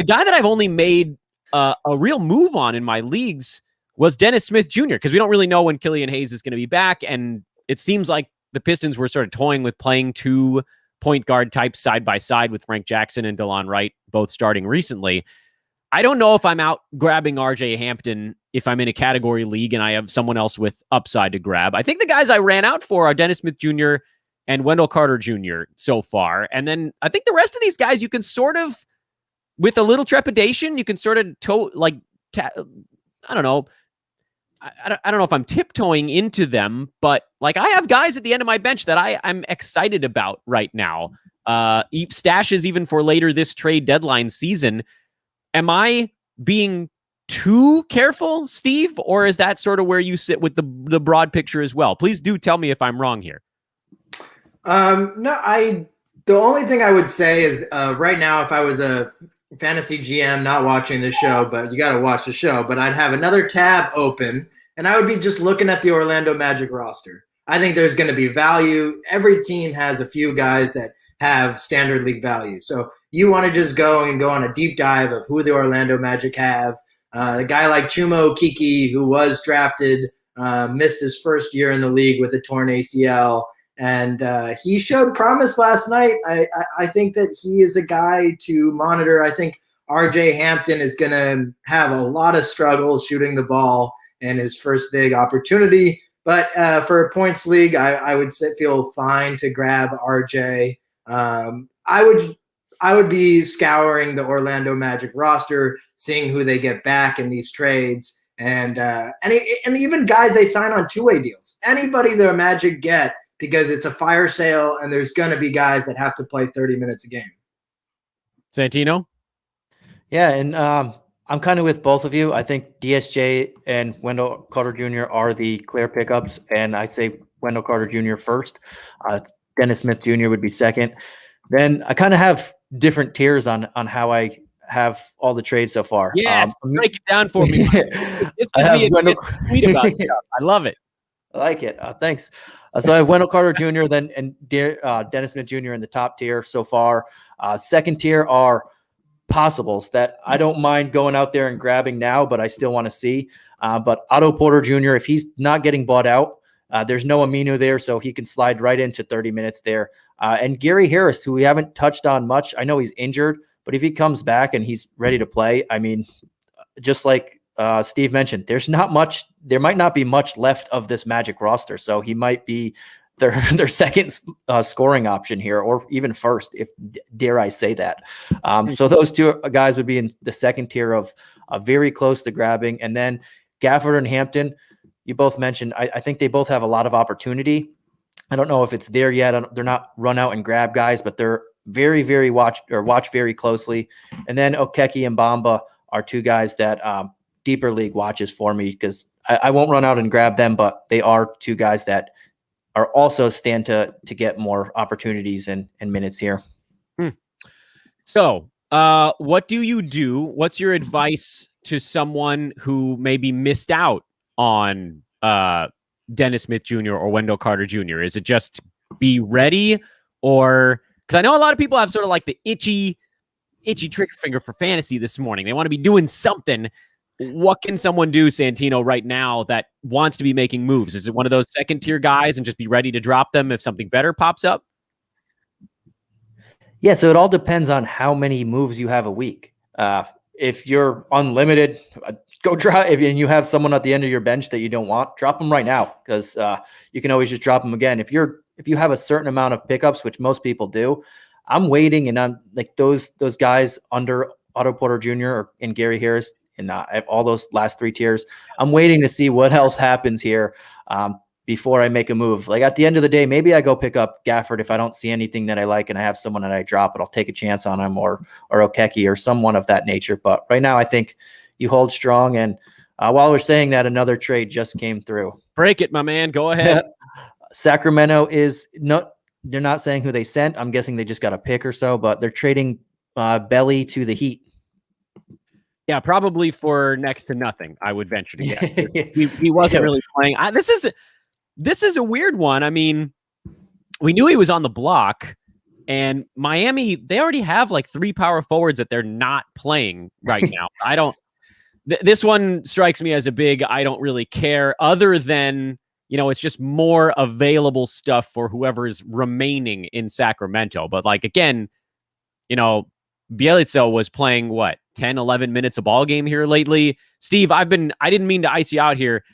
A: guy that I've only made a real move on in my leagues was Dennis Smith Jr., because we don't really know when Killian Hayes is going to be back, and it seems like the Pistons were sort of toying with playing 2 point guard types side by side with Frank Jackson and Delon Wright, both starting recently. I don't know if I'm out grabbing RJ Hampton if I'm in a category league and I have someone else with upside to grab. I think the guys I ran out for are Dennis Smith Jr. and Wendell Carter Jr. so far. And then I think the rest of these guys, you can sort of, with a little trepidation, you can sort of I don't know. I don't know if I'm tiptoeing into them, but like, I have guys at the end of my bench that I'm excited about right now. Stashes even for later this trade deadline season. Am I being too careful, Steve? Or is that sort of where you sit with the broad picture as well? Please do tell me if I'm wrong here.
C: No, the only thing I would say is right now, if I was a fantasy GM not watching the show, but you got to watch the show, but I'd have another tab open and I would be just looking at the Orlando Magic roster. I think there's going to be value. Every team has a few guys that have standard league value. So you want to just go on a deep dive of who the Orlando Magic have. A guy like Chumo Kiki, who was drafted, missed his first year in the league with a torn ACL. And he showed promise last night. I think that he is a guy to monitor. I think RJ Hampton is going to have a lot of struggles shooting the ball in his first big opportunity. But for a points league, I would feel fine to grab RJ. I would be scouring the Orlando Magic roster, seeing who they get back in these trades, and even guys they sign on 2-way deals. Anybody the Magic get, because it's a fire sale and there's going to be guys that have to play 30 minutes a game.
A: Santino?
B: Yeah, and I'm kind of with both of you. I think DSJ and Wendell Carter Jr. are the clear pickups, and I'd say Wendell Carter Jr. first. Dennis Smith Jr. would be second. Then I kind of have different tiers on how I have all the trades so far.
A: Yes, break it down for me. This gives me a tweet about it. I love it.
B: I like it. Thanks. So I have Wendell Carter Jr. and Dennis Smith Jr. in the top tier so far. Second tier are possibles that I don't mind going out there and grabbing now, but I still want to see. But Otto Porter Jr., if he's not getting bought out, there's no Aminu there, so he can slide right into 30 minutes there. And Gary Harris, who we haven't touched on much. I know he's injured, but if he comes back and he's ready to play, I mean, just like Steve mentioned, there might not be much left of this Magic roster. So he might be their second scoring option here, or even first, if dare I say that. So those two guys would be in the second tier of very close to grabbing. And then Gafford and Hampton, you both mentioned, I think they both have a lot of opportunity. I don't know if it's there yet. They're not run out and grab guys, but they're very, very watch very closely. And then Okeke and Bamba are two guys that deeper league watches for me, because I won't run out and grab them, but they are two guys that are also stand to get more opportunities and minutes here.
A: So what do you do? What's your advice to someone who maybe missed out on Dennis Smith Jr. or Wendell Carter Jr.? Is it just be ready? Or because I know a lot of people have sort of like the itchy trigger finger for fantasy this morning. They want to be doing something. What can someone do, Santino, right now that wants to be making moves? Is it one of those second tier guys and just be ready to drop them if something better pops up?
B: Yeah, so it all depends on how many moves you have a week. If you're unlimited, go drop. If you have someone at the end of your bench that you don't want, drop them right now, because you can always just drop them again. If you have a certain amount of pickups, which most people do, I'm waiting, and I'm like those guys under Otto Porter Jr. and Gary Harris and all those last three tiers. I'm waiting to see what else happens here before I make a move. Like at the end of the day, maybe I go pick up Gafford if I don't see anything that I like and I have someone that I drop, but I'll take a chance on him, or Okeke or someone of that nature. But right now, I think you hold strong. And while we're saying that, another trade just came through.
A: Break it, my man. Go ahead.
B: Sacramento is not. They're not saying who they sent. I'm guessing they just got a pick or so, but they're trading Belly to the Heat.
A: Yeah, probably for next to nothing, I would venture to guess. He wasn't really playing. This is a weird one. I mean, we knew he was on the block, and Miami, they already have like 3 power forwards that they're not playing right now. This one strikes me as a big, I don't really care, other than, it's just more available stuff for whoever's remaining in Sacramento. But like, again, Bjelica was playing 10, 11 minutes a ball game here lately. Steve, I didn't mean to ice you out here.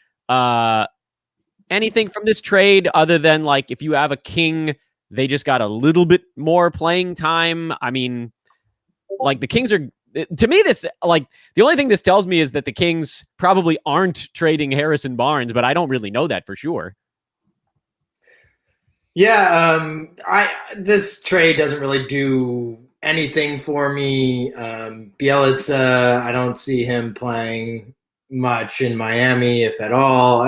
A: Anything from this trade other than like, if you have a king, they just got a little bit more playing time? I mean, like the Kings are, to me, this, like, the only thing this tells me is that the Kings probably aren't trading Harrison Barnes, but I don't really know that for sure.
C: Yeah, this trade doesn't really do anything for me. Bjelica, I don't see him playing much in Miami, if at all.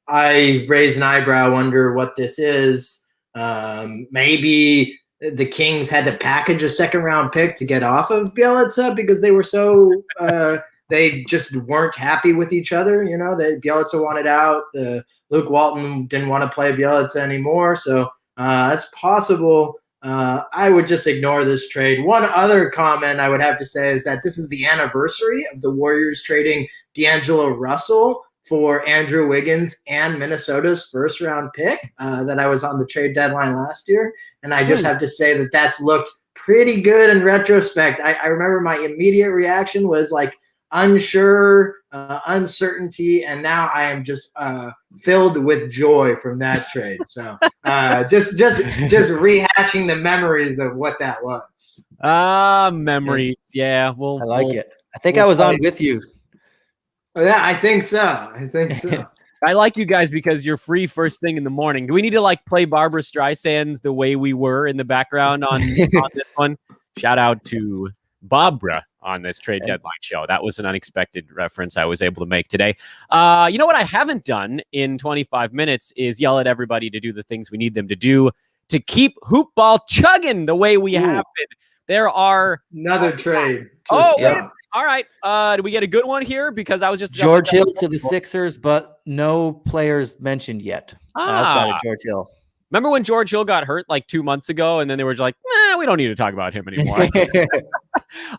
C: I raise an eyebrow, wonder what this is. Maybe the Kings had to package a second-round pick to get off of Bjelica because they were so they just weren't happy with each other. Bjelica wanted out. Luke Walton didn't want to play Bjelica anymore, so that's possible. I would just ignore this trade. One other comment I would have to say is that this is the anniversary of the Warriors trading D'Angelo Russell for Andrew Wiggins and Minnesota's first-round pick that I was on the trade deadline last year. And I just have to say that that's looked pretty good in retrospect. I remember my immediate reaction was like unsure, uncertainty, and now I am just filled with joy from that trade. So just rehashing the memories of what that was.
A: Memories. Yeah, well,
B: I like it. I think I was on with you.
C: Yeah, I think so.
A: I like you guys because you're free first thing in the morning. Do we need to like play Barbra Streisand's The Way We Were in the background on this one? Shout out to Barbara on this trade deadline show. That was an unexpected reference I was able to make today. You know what I haven't done in 25 minutes is yell at everybody to do the things we need them to do to keep HoopBall chugging the way we have been. There are
C: another trade.
A: All right. Do we get a good one here? Because I was just
B: George Hill to the Sixers, but no players mentioned yet outside of George Hill.
A: Remember when George Hill got hurt like 2 months ago, and then they were just like, we don't need to talk about him anymore.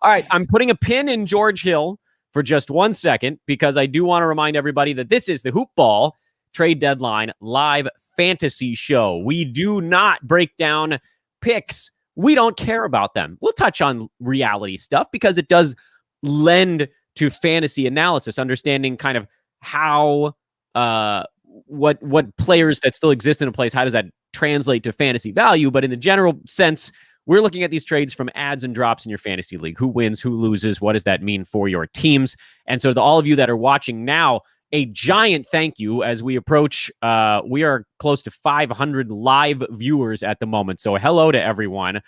A: All right. I'm putting a pin in George Hill for just 1 second because I do want to remind everybody that this is the HoopBall trade deadline live fantasy show. We do not break down picks. We don't care about them. We'll touch on reality stuff because it does lend to fantasy analysis, understanding kind of how what players that still exist in a place, how does that translate to fantasy value? But in the general sense, we're looking at these trades from adds and drops in your fantasy league. Who wins, who loses, what does that mean for your teams? And so to all of you that are watching now, a giant thank you as we approach. We are close to 500 live viewers at the moment. So hello to everyone.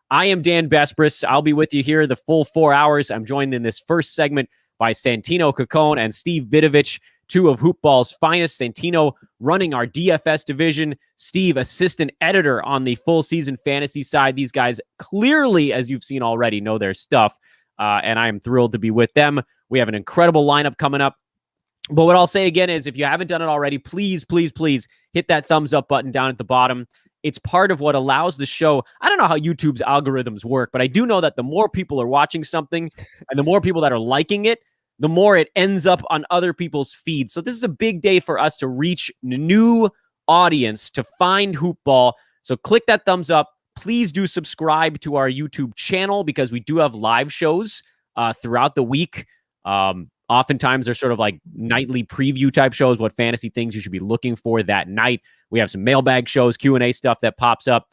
A: I am Dan Bespris. I'll be with you here the full 4 hours. I'm joined in this first segment by Santino Cacone and Steve Vidovich, two of HoopBall's finest. Santino running our DFS division. Steve, assistant editor on the full season fantasy side. These guys clearly, as you've seen already, know their stuff. And I am thrilled to be with them. We have an incredible lineup coming up. But what I'll say again is, if you haven't done it already, please, please, please hit that thumbs up button down at the bottom. It's part of what allows the show. I don't know how YouTube's algorithms work, but I do know that the more people are watching something and the more people that are liking it, the more it ends up on other people's feeds. So this is a big day for us to reach new audience, to find HoopBall. So click that thumbs up. Please do subscribe to our YouTube channel because we do have live shows throughout the week. Oftentimes they're sort of like nightly preview type shows, what fantasy things you should be looking for that night. We have some mailbag shows, Q&A stuff that pops up.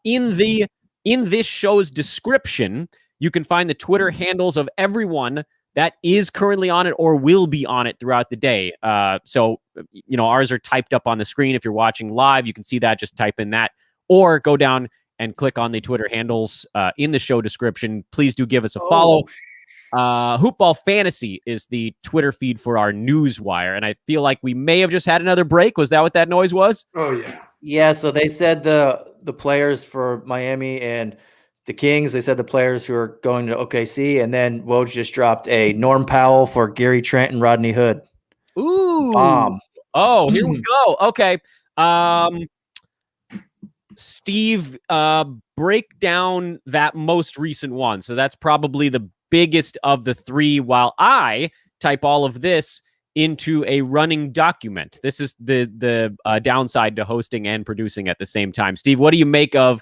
A: In this show's description, you can find the Twitter handles of everyone that is currently on it or will be on it throughout the day. So, ours are typed up on the screen. If you're watching live, you can see that. Just type in that or go down and click on the Twitter handles in the show description. Please do give us a follow. HoopBall Fantasy is the Twitter feed for our newswire. And I feel like we may have just had another break. Was that what that noise was?
C: Oh, yeah.
B: Yeah, so they said the players for Miami and the Kings, they said the players who are going to OKC, and then Woj just dropped a Norm Powell for Gary Trent and Rodney Hood.
A: Ooh.
B: Bomb.
A: Oh, here we go. Okay. Steve, break down that most recent one. So that's probably the biggest of the three, while I type all of this into a running document. This is the downside to hosting and producing at the same time. Steve, what do you make of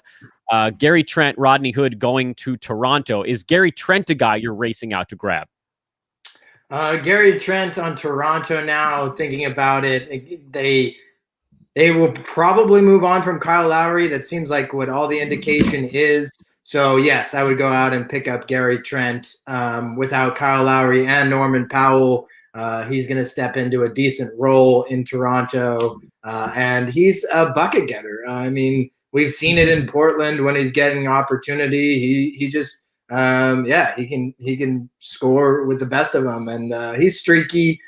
A: Gary Trent, Rodney Hood going to Toronto? Is Gary Trent a guy you're racing out to grab?
C: Gary Trent on Toronto now, thinking about it, they will probably move on from Kyle Lowry. That seems like what all the indication is. So, yes, I would go out and pick up Gary Trent without Kyle Lowry and Norman Powell. He's going to step into a decent role in Toronto, and he's a bucket getter. I mean, we've seen it in Portland when he's getting opportunity. He just he can score with the best of them, and he's streaky.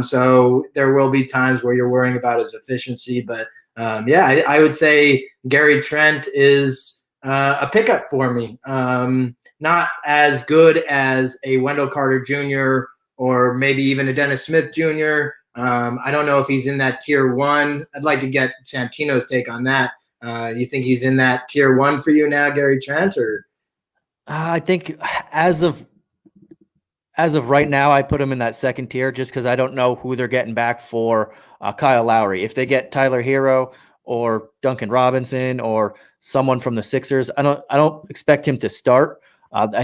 C: So there will be times where you're worrying about his efficiency, but I would say Gary Trent is a pickup for me. Not as good as a Wendell Carter Jr. or maybe even a Dennis Smith Jr. I don't know if he's in that tier one. I'd like to get Santino's take on that. You think he's in that tier one for you now, Gary Trent? Or
B: I think as of right now, I put him in that second tier just because I don't know who they're getting back for Kyle Lowry. If they get Tyler Hero or Duncan Robinson or someone from the Sixers, I don't expect him to start.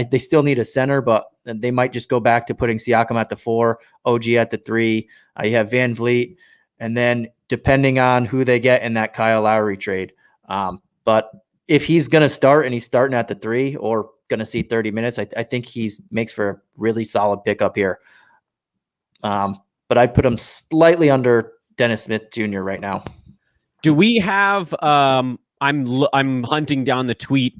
B: They still need a center, but they might just go back to putting Siakam at the 4, OG at the 3. You have Van Vliet, and then depending on who they get in that Kyle Lowry trade. But if he's going to start and he's starting at the 3 or going to see 30 minutes, I think makes for a really solid pickup here. But I'd put him slightly under Dennis Smith Jr. right now.
A: Do we have? I'm hunting down the tweet.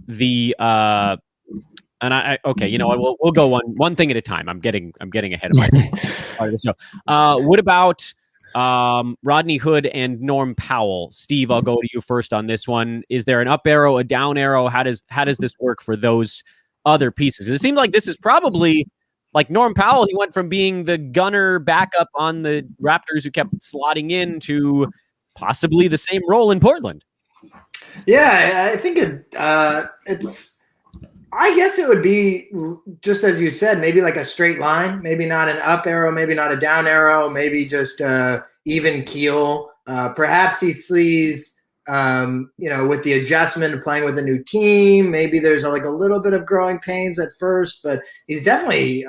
A: And okay, you know what? We'll go one thing at a time. I'm getting ahead of myself. What about Rodney Hood and Norm Powell? Steve, I'll go to you first on this one. Is there an up arrow, a down arrow? How does this work for those other pieces? It seems like this is probably like Norm Powell. He went from being the gunner backup on the Raptors who kept slotting in to possibly the same role in Portland.
C: Yeah, I think it's. I guess it would be just as you said, maybe like a straight line, maybe not an up arrow, maybe not a down arrow, maybe just even keel. Perhaps he sees, with the adjustment of playing with a new team, maybe there's a little bit of growing pains at first, but he's definitely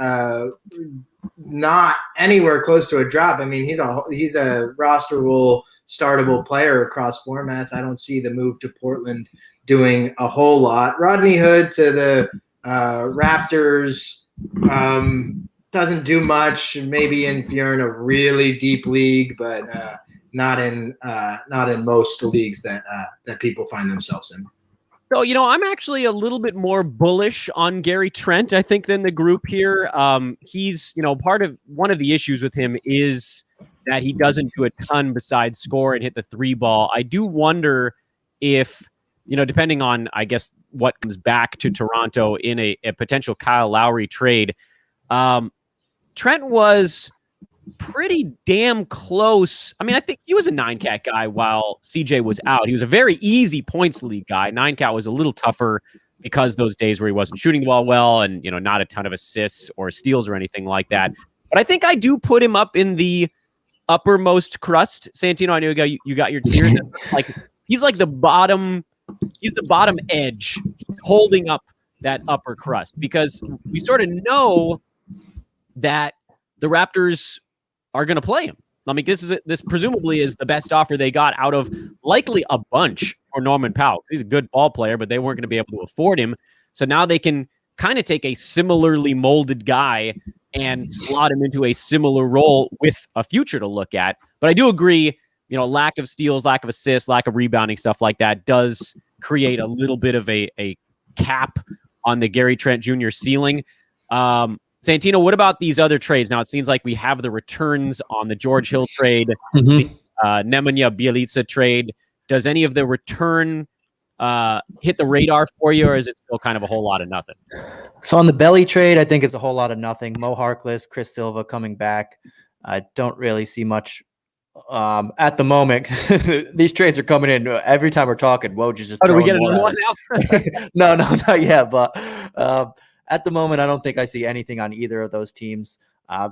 C: not anywhere close to a drop. I mean, he's a rosterable, startable player across formats. I don't see the move to Portland doing a whole lot. Rodney Hood to the Raptors. doesn't do much. Maybe if you're in a really deep league, but not in most leagues that people find themselves in.
A: So, I'm actually a little bit more bullish on Gary Trent, I think, than the group here. He's, one of the issues with him is that he doesn't do a ton besides score and hit the 3-ball. I do wonder if, depending on, I guess, what comes back to Toronto in a potential Kyle Lowry trade, Trent was pretty damn close. I mean, I think he was a 9-cat guy while CJ was out. He was a very easy points league guy. 9-cat was a little tougher because those days where he wasn't shooting the ball well and, not a ton of assists or steals or anything like that. But I think I do put him up in the uppermost crust. Santino, I know you got your tiers. He's like the bottom. He's the bottom edge. He's holding up that upper crust because we sort of know that the Raptors are going to play him. I mean, this presumably is the best offer they got out of likely a bunch for Norman Powell. He's a good ball player, but they weren't going to be able to afford him. So now they can kind of take a similarly molded guy and slot him into a similar role with a future to look at. But I do agree, lack of steals, lack of assists, lack of rebounding, stuff like that does create a little bit of a cap on the Gary Trent Jr. ceiling. Santino, what about these other trades? Now, it seems like we have the returns on the George Hill trade, the Nemanja Bjelica trade. Does any of the return hit the radar for you, or is it still kind of a whole lot of nothing?
B: So on the Belly trade, I think it's a whole lot of nothing. Mo Harkless, Chris Silva coming back. I don't really see much at the moment. These trades are coming in every time we're talking. Woj is just.
A: Oh, do we get another one
B: No,
A: now?
B: not yet. But at the moment, I don't think I see anything on either of those teams.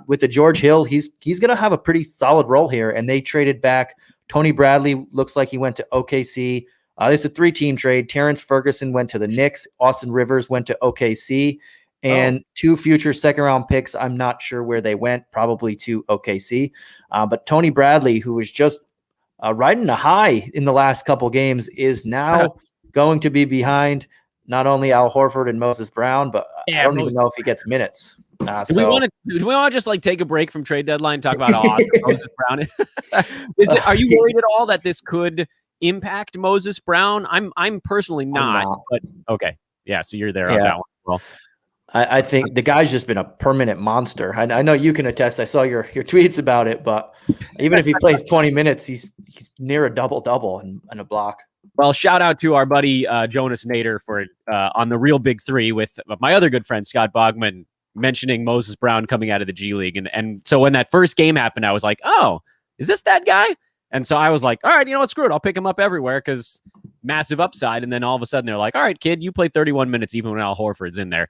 B: With the George Hill, he's going to have a pretty solid role here, and they traded back. Tony Bradley looks like he went to OKC. It's a 3-team trade. Terrence Ferguson went to the Knicks. Austin Rivers went to OKC. And 2 future second-round picks, I'm not sure where they went, probably to OKC. But Tony Bradley, who was just riding a high in the last couple games, is now going to be behind not only Al Horford and Moses Brown, but I don't even know if he gets minutes.
A: Do we want to just take a break from trade deadline and talk about how awesome Moses Brown is? Are you worried at all that this could impact Moses Brown? I'm personally not. But okay, yeah. So you're there on that one. Well,
B: I think the guy's just been a permanent monster. I know you can attest. I saw your tweets about it, but even if he plays 20 minutes, he's near a double-double and a block.
A: Well, shout out to our buddy Jonas Nader for on the Real Big Three with my other good friend Scott Bogman mentioning Moses Brown coming out of the G League. And so when that first game happened, I was like, oh, is this that guy? And so I was like, all right, you know what, screw it. I'll pick him up everywhere because massive upside. And then all of a sudden they're like, all right, kid, you played 31 minutes even when Al Horford's in there.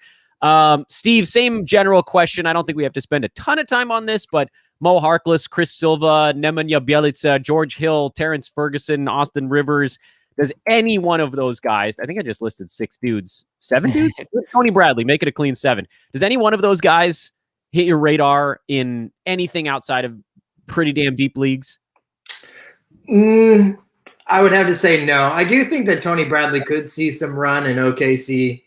A: Steve, same general question. I don't think we have to spend a ton of time on this, but Mo Harkless, Chris Silva, Nemanja Bjelica, George Hill, Terrence Ferguson, Austin Rivers. Does any one of those guys, I think I just listed 6 dudes, 7 dudes? Tony Bradley, make it a clean 7. Does any one of those guys hit your radar in anything outside of pretty damn deep leagues?
C: I would have to say no. I do think that Tony Bradley could see some run in OKC.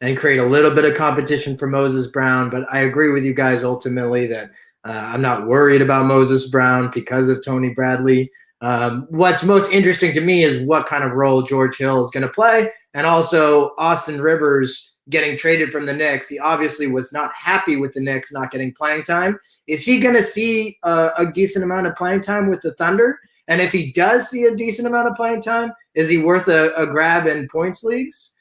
C: And create a little bit of competition for Moses Brown. But I agree with you guys ultimately that I'm not worried about Moses Brown because of Tony Bradley. What's most interesting to me is what kind of role George Hill is going to play. And also Austin Rivers getting traded from the Knicks. He obviously was not happy with the Knicks not getting playing time. Is he going to see a decent amount of playing time with the Thunder? And if he does see a decent amount of playing time, is he worth a grab in points leagues?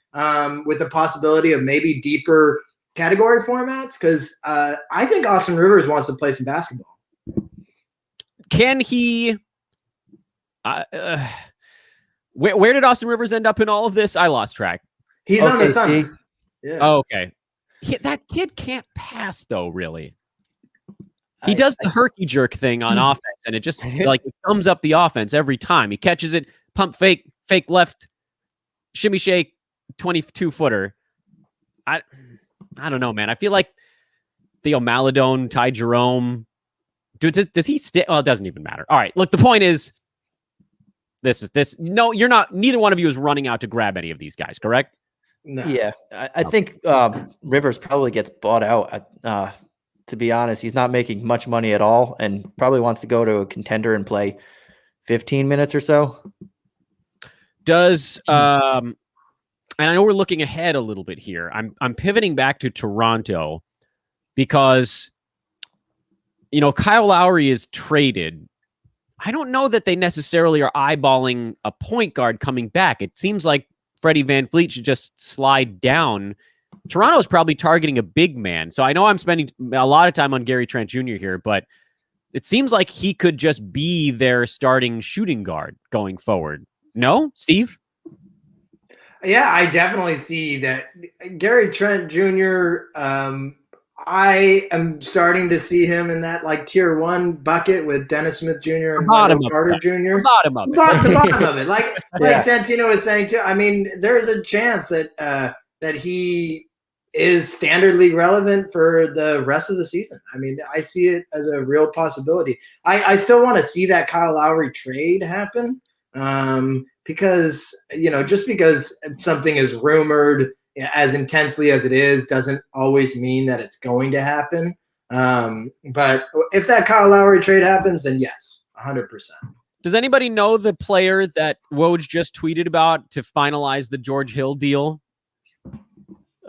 C: With the possibility of maybe deeper category formats, because I think Austin Rivers wants to play some basketball.
A: Can he? Where did Austin Rivers end up in all of this? I lost track.
C: He's on the Thunder.
A: Yeah. Oh, okay. That kid can't pass though. Really, he does the herky jerk thing on offense, and it just it thumbs up the offense every time. He catches it, pump fake left, shimmy shake. 22-footer. I don't know, man. I feel like Theo Maladone, Ty Jerome. Does he stay? Well, it doesn't even matter. All right. Look, the point is this. No, you're not. Neither one of you is running out to grab any of these guys, correct?
C: No.
B: Yeah, I think Rivers probably gets bought out. To be honest, he's not making much money at all, and probably wants to go to a contender and play 15 minutes or so.
A: Does and I know we're looking ahead a little bit here. I'm pivoting back to Toronto because Kyle Lowry is traded. I don't know that they necessarily are eyeballing a point guard coming back. It seems like Freddie VanVleet should just slide down. Toronto is probably targeting a big man. So I know I'm spending a lot of time on Gary Trent Jr. here, but it seems like he could just be their starting shooting guard going forward. No, Steve?
C: Yeah, I definitely see that. Gary Trent Jr., I am starting to see him in that like tier 1 bucket with Dennis Smith Jr. and Wendell Carter Jr.
A: The bottom of it.
C: The bottom of it. Like Santino was saying too. I mean, there's a chance that that he is standard league relevant for the rest of the season. I mean, I see it as a real possibility. I still want to see that Kyle Lowry trade happen because, just because something is rumored as intensely as it is doesn't always mean that it's going to happen. But if that Kyle Lowry trade happens, then yes, 100%.
A: Does anybody know the player that Woj just tweeted about to finalize the George Hill deal?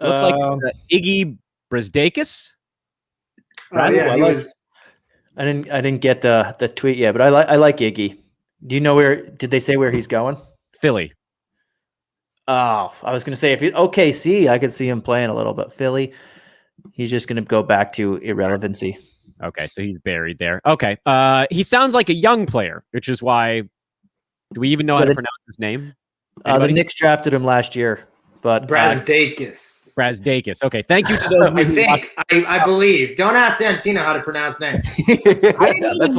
A: Looks like Iggy Brzdakis.
C: Oh, yeah,
B: I didn't get the tweet yet, but I like Iggy. Do you know did they say where he's going?
A: Philly.
B: Oh, I was going to say if OKC, I could see him playing a little bit. Philly, he's just going to go back to irrelevancy.
A: Okay, so he's buried there. Okay, he sounds like a young player, which is why. Do we even know how to pronounce his name?
B: The Knicks drafted him last year, but
C: Brzdakis.
A: Brzdakis. Okay, thank you to those.
C: I believe. Don't ask Santino how to pronounce names.
B: That's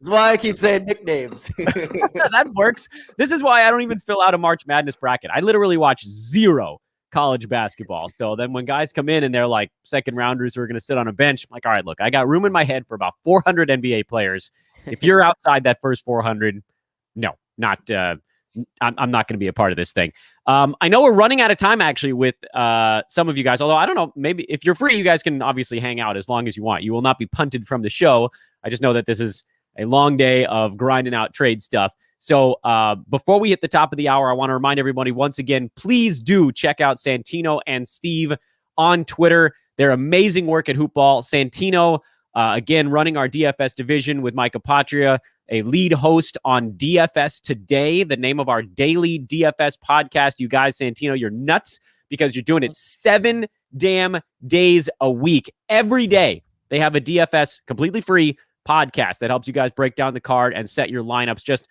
B: why I keep saying nicknames.
A: That works. This is why I don't even fill out a March Madness bracket. I literally watch zero college basketball. So then when guys come in and they're like second rounders who are going to sit on a bench, I'm like, all right, look, I got room in my head for about 400 NBA players. If you're outside that first 400, no, not. I'm not going to be a part of this thing. I know we're running out of time actually with some of you guys, although I don't know, maybe if you're free, you guys can obviously hang out as long as you want. You will not be punted from the show. I just know that this is a long day of grinding out trade stuff. So before we hit the top of the hour, I want to remind everybody once again, please do check out Santino and Steve on Twitter. Their amazing work at HoopBall. Santino, again, running our DFS division with Micah Patria, a lead host on DFS Today, the name of our daily DFS podcast. You guys, Santino, you're nuts because you're doing it 7 damn days a week. Every day, they have a DFS completely free podcast that helps you guys break down the card and set your lineups. Just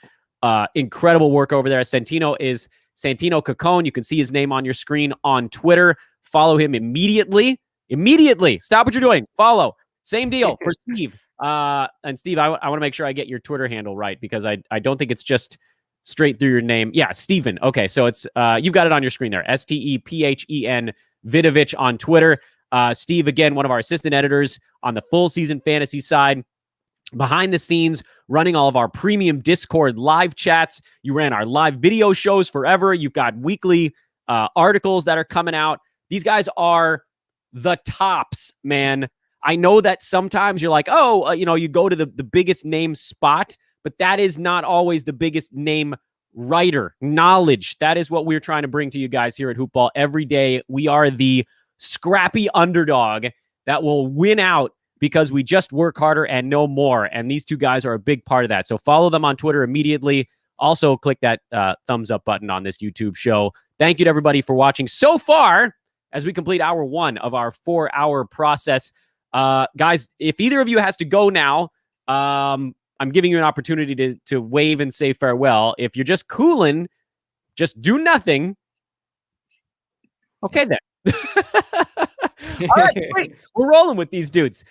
A: incredible work over there. Santino is Santino Cacone. You can see his name on your screen on Twitter. Follow him immediately. Immediately. Stop what you're doing. Follow. Same deal for Steve. And Steve, I want to make sure I get your Twitter handle right because I don't think it's just straight through your name. Yeah, Steven. Okay, so it's you've got it on your screen there. STEPHEN Vidovich on Twitter. Steve, again, one of our assistant editors on the full season fantasy side. Behind the scenes, running all of our premium Discord live chats. You ran our live video shows forever. You've got weekly articles that are coming out. These guys are the tops, man. I know that sometimes you're like, you go to the biggest name spot, but that is not always the biggest name writer. Knowledge. That is what we're trying to bring to you guys here at HoopBall every day. We are the scrappy underdog that will win out because we just work harder and know more. And these two guys are a big part of that. So follow them on Twitter immediately. Also, click that thumbs up button on this YouTube show. Thank you to everybody for watching so far as we complete hour 1 of our 4-hour process. Guys, if either of you has to go now, I'm giving you an opportunity to wave and say farewell. If you're just cooling, just do nothing. Okay, then. All right, great. We're rolling with these dudes.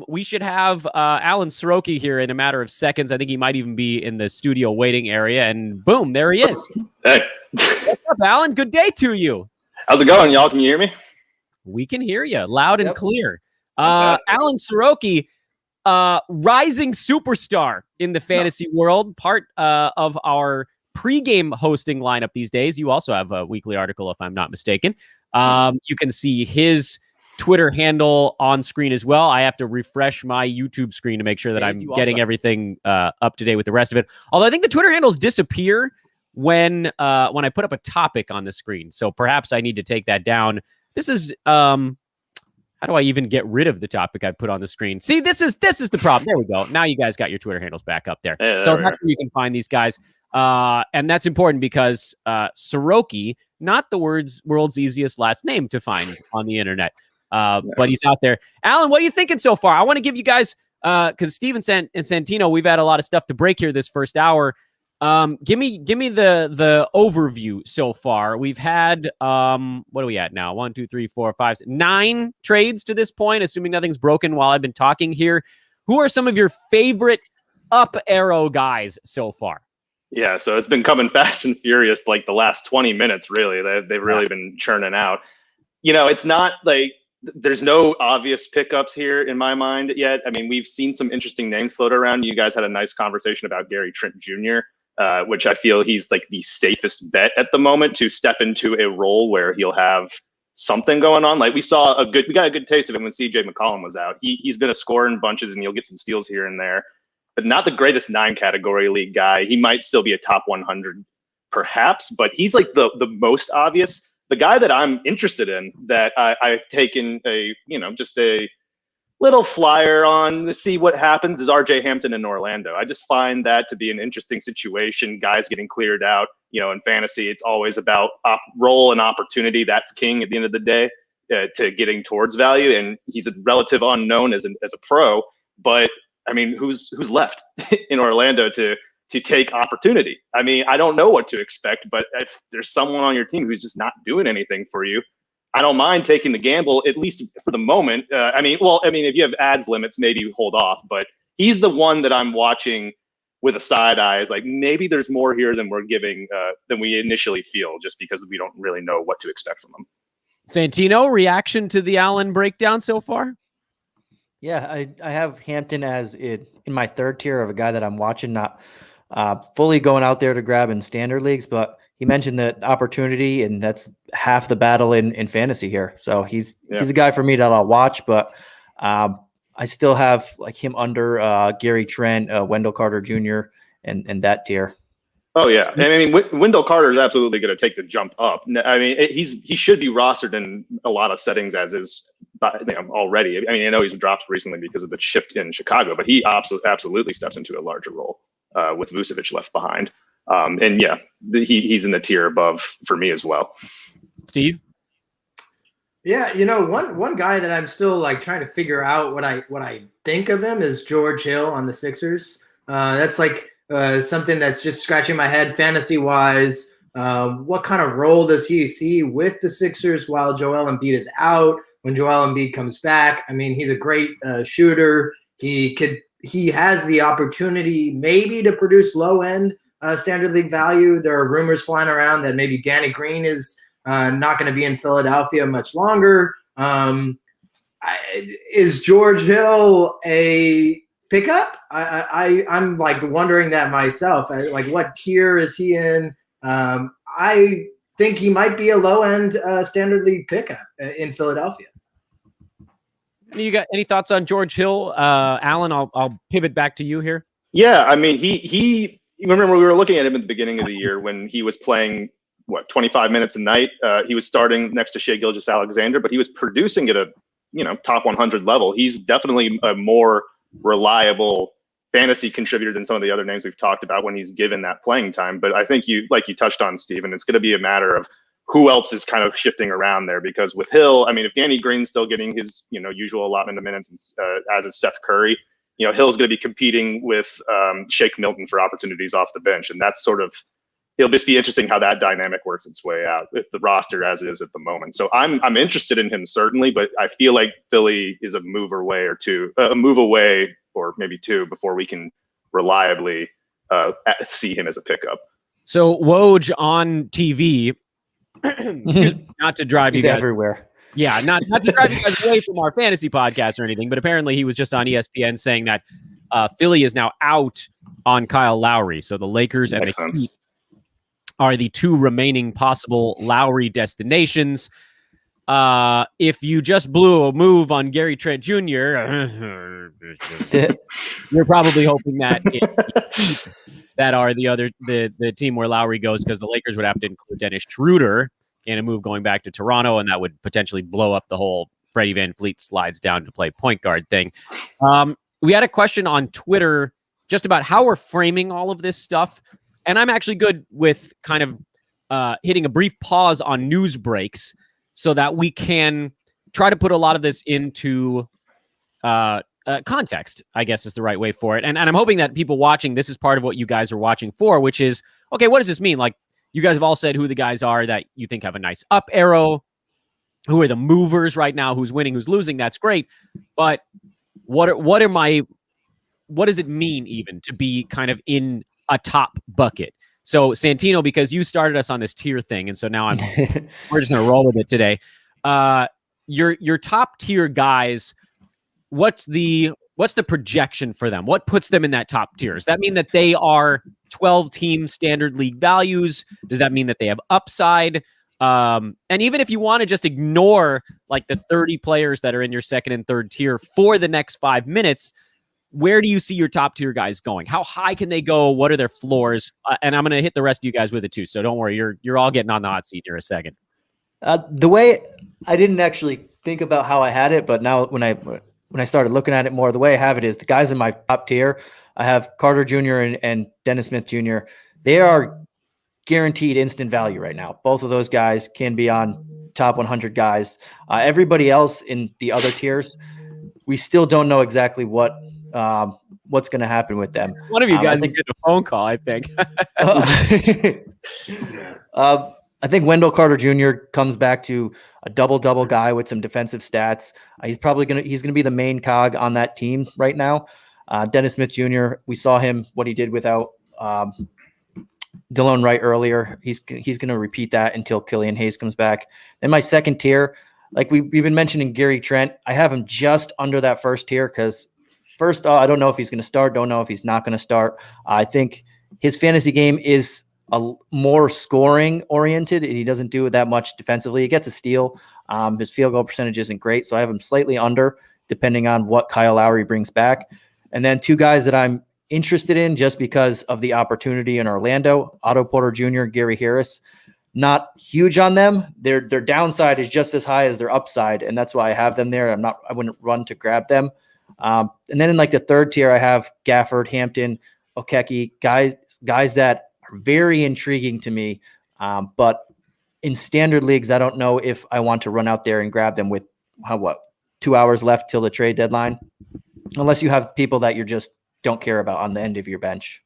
A: We should have Alan Soroki here in a matter of seconds. I think he might even be in the studio waiting area. And boom, there he is.
D: Hey.
A: What's up, Alan? Good day to you.
D: How's it going, y'all? Can you hear me?
A: We can hear you loud and clear. Alan Soroki, rising superstar in the fantasy world, part of our pregame hosting lineup these days. You also have a weekly article, if I'm not mistaken. You can see his Twitter handle on screen as well. I have to refresh my YouTube screen to make sure that I'm getting everything up to date with the rest of it. Although I think the Twitter handles disappear when I put up a topic on the screen. So perhaps I need to take that down. This is how do I even get rid of the topic I put on the screen? See, this is the problem. There we go. Now you guys got your Twitter handles back up there. So that's where you can find these guys. And that's important because Soroki, not the world's easiest last name to find on the internet. But he's out there. Alan, what are you thinking so far? I want to give you guys, because Steven and Santino, we've had a lot of stuff to break here this first hour. Give me the overview so far. We've had what are we at now? 1, 2, 3, 4, 5, 6, 9 trades to this point, assuming nothing's broken while I've been talking here. Who are some of your favorite up arrow guys so far?
D: Yeah, so it's been coming fast and furious like the last 20 minutes, really. They've really been churning out. It's not like there's no obvious pickups here in my mind yet. I mean, we've seen some interesting names float around. You guys had a nice conversation about Gary Trent Jr., which I feel he's like the safest bet at the moment to step into a role where he'll have something going on. Like we got a good taste of him when CJ McCollum was out. He's been a scorer in bunches and he'll get some steals here and there, but not the greatest 9 category league guy. He might still be a top 100 perhaps, but he's like the most obvious. The guy that I'm interested in, that I've taken just a little flyer on to see what happens, is RJ Hampton in Orlando. I just find that to be an interesting situation. Guys getting cleared out. In fantasy, it's always about role and opportunity. That's king at the end of the day to getting towards value. And he's a relative unknown as a pro. But I mean, who's left in Orlando to take opportunity? I mean, I don't know what to expect, but if there's someone on your team who's just not doing anything for you, I don't mind taking the gamble, at least for the moment. If you have ads limits, maybe you hold off, but he's the one that I'm watching with a side eye. Is like, maybe there's more here than we're giving, than we initially feel, just because we don't really know what to expect from him.
A: Santino, reaction to the Allen breakdown so far?
B: Yeah, I have Hampton as in my third tier of a guy that I'm watching, not fully going out there to grab in standard leagues, but he mentioned the opportunity, and that's half the battle in fantasy here. So he's a guy for me that I'll watch, but I still have like him under Gary Trent, Wendell Carter Jr. and that tier.
D: Oh yeah, and I mean Wendell Carter is absolutely going to take the jump up. I mean he should be rostered in a lot of settings as is already. I mean I know he's dropped recently because of the shift in Chicago, but he absolutely steps into a larger role with Vucevic left behind. And yeah, he's in the tier above for me as well.
A: Steve?
C: Yeah, one guy that I'm still like trying to figure out what I think of him is George Hill on the Sixers. That's like something that's just scratching my head fantasy wise. What kind of role does he see with the Sixers while Joel Embiid is out? When Joel Embiid comes back, I mean, he's a great shooter. He has the opportunity maybe to produce low end standard league value. There are rumors flying around that maybe Danny Green is not going to be in Philadelphia much longer. Is George Hill a pickup? I'm like wondering that myself. Like, what tier is he in? I think he might be a low end standard league pickup in Philadelphia.
A: You got any thoughts on George Hill? Alan, I'll pivot back to you here.
D: Yeah, I mean, he remember we were looking at him at the beginning of the year when he was playing 25 minutes a night. He was starting next to Shai Gilgeous-Alexander, but he was producing at a top 100 level. He's definitely a more reliable fantasy contributor than some of the other names we've talked about when he's given that playing time. But I think you touched on, Steven, it's going to be a matter of who else is kind of shifting around there, because with Hill, I mean, if Danny Green's still getting his usual allotment of minutes, as is Seth Curry, Hill's going to be competing with Shake Milton for opportunities off the bench, and that's it'll just be interesting how that dynamic works its way out with the roster as it is at the moment. So I'm interested in him certainly, but I feel like Philly is a move away or maybe two before we can reliably see him as a pickup.
A: So Woj on TV, not to drive
B: He's
A: you guys
B: everywhere.
A: Yeah, not to drive you guys away from our fantasy podcast or anything, but apparently he was just on ESPN saying that Philly is now out on Kyle Lowry. So the Lakers and the Heat are the two remaining possible Lowry destinations. If you just blew a move on Gary Trent Jr., you're probably hoping that that are the team where Lowry goes, because the Lakers would have to include Dennis Schroeder in a move going back to Toronto, and that would potentially blow up the whole Freddie VanVleet slides down to play point guard thing. We had a question on Twitter just about how we're framing all of this stuff, and I'm actually good with kind of hitting a brief pause on news breaks so that we can try to put a lot of this into context, I guess is the right way for it. And I'm hoping that people watching, this is part of what you guys are watching for, which is, okay, what does this mean? Like, you guys have all said who the guys are that you think have a nice up arrow, who are the movers right now, who's winning, who's losing. That's great. But what does it mean even to be kind of in a top bucket? So Santino, because you started us on this tier thing, and so now we're just going to roll with it today. Your top tier guys, what's the projection for them? What puts them in that top tier? Does that mean that they are 12-team standard league values? Does that mean that they have upside? And even if you want to just ignore like the 30 players that are in your second and third tier for the next 5 minutes, where do you see your top tier guys going? How high can they go? What are their floors? And I'm going to hit the rest of you guys with it too. So don't worry, you're all getting on the hot seat here a second.
B: The way I didn't actually think about how I had it, but now when I started looking at it more, the way I have it is the guys in my top tier, I have Carter Jr. and Dennis Smith Jr. They are guaranteed instant value right now. Both of those guys can be on top 100 guys. Everybody else in the other tiers, we still don't know exactly what's going to happen with them.
A: One of you guys will get a phone call, I think.
B: I think Wendell Carter Jr. comes back to a double-double guy with some defensive stats. He's gonna be the main cog on that team right now. Dennis Smith Jr., we saw him, what he did without Delon Wright earlier. He's gonna repeat that until Killian Hayes comes back. Then my second tier, like we've been mentioning Gary Trent, I have him just under that first tier because first, I don't know if he's gonna start, don't know if he's not gonna start. I think his fantasy game is a more scoring oriented, and he doesn't do it that much defensively. He gets a steal. His field goal percentage isn't great, so I have him slightly under, depending on what Kyle Lowry brings back. And then two guys that I'm interested in just because of the opportunity in Orlando: Otto Porter Jr., Gary Harris. Not huge on them. Their downside is just as high as their upside, and that's why I have them there. I wouldn't run to grab them. And then in like the third tier, I have Gafford, Hampton, Okeke, guys that very intriguing to me, but in standard leagues, I don't know if I want to run out there and grab them with 2 hours left till the trade deadline, unless you have people that you just don't care about on the end of your bench.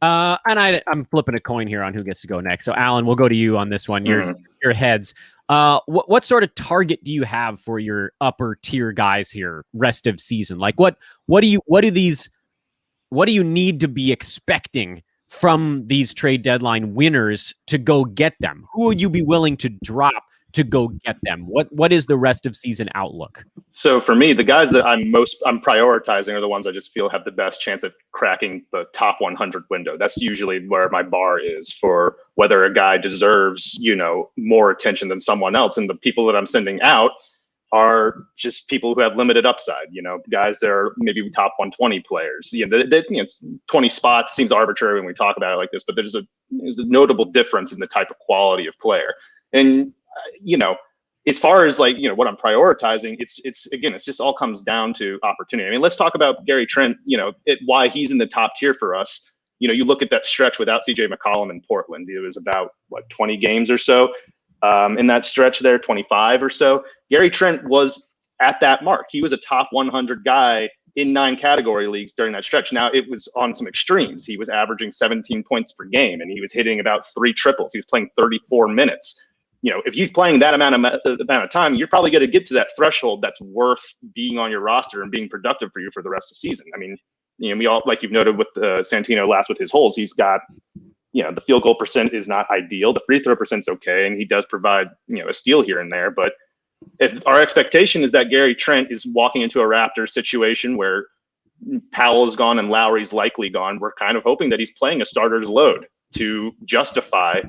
A: And I'm flipping a coin here on who gets to go next. So Alan, we'll go to you on this one. Your heads. What sort of target do you have for your upper tier guys here rest of season? Like what do you need to be expecting from these trade deadline winners to go get them? Who would you be willing to drop to go get them? What is the rest of season outlook? So
D: for me, the guys that I'm prioritizing are the ones I just feel have the best chance at cracking the top 100 window. That's usually where my bar is for whether a guy deserves, more attention than someone else. And the people that I'm sending out are just people who have limited upside, guys that are maybe top 120 players. 20 spots seems arbitrary when we talk about it like this, but there's a notable difference in the type of quality of player. And, as far as what I'm prioritizing, it's just all comes down to opportunity. I mean, let's talk about Gary Trent, why he's in the top tier for us. You look at that stretch without CJ McCollum in Portland. It was about 20 games or so. In that stretch there, 25 or so, Gary Trent was at that mark. He was a top 100 guy in 9 category leagues during that stretch. Now, it was on some extremes. He was averaging 17 points per game, and he was hitting about 3 triples. He was playing 34 minutes. If he's playing that amount of time, you're probably going to get to that threshold that's worth being on your roster and being productive for you for the rest of the season. I mean, we all, like you've noted with Santino last with his holes, he's got the field goal percent is not ideal. The free throw percent's okay, and he does provide, a steal here and there. But if our expectation is that Gary Trent is walking into a Raptors situation where Powell's gone and Lowry's likely gone, we're kind of hoping that he's playing a starter's load to justify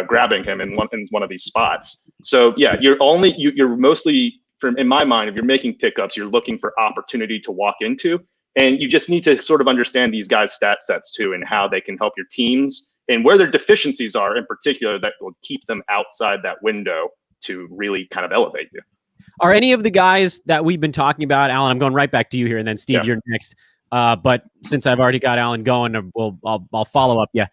D: grabbing him in one of these spots. So yeah, you're mostly, in my mind, if you're making pickups, you're looking for opportunity to walk into, and you just need to sort of understand these guys' stat sets too, and how they can help your teams and where their deficiencies are in particular that will keep them outside that window to really kind of elevate you.
A: Are any of the guys that we've been talking about, Alan, I'm going right back to you here, and then Steve, you're next. But since I've already got Alan going, I'll follow up. Yeah.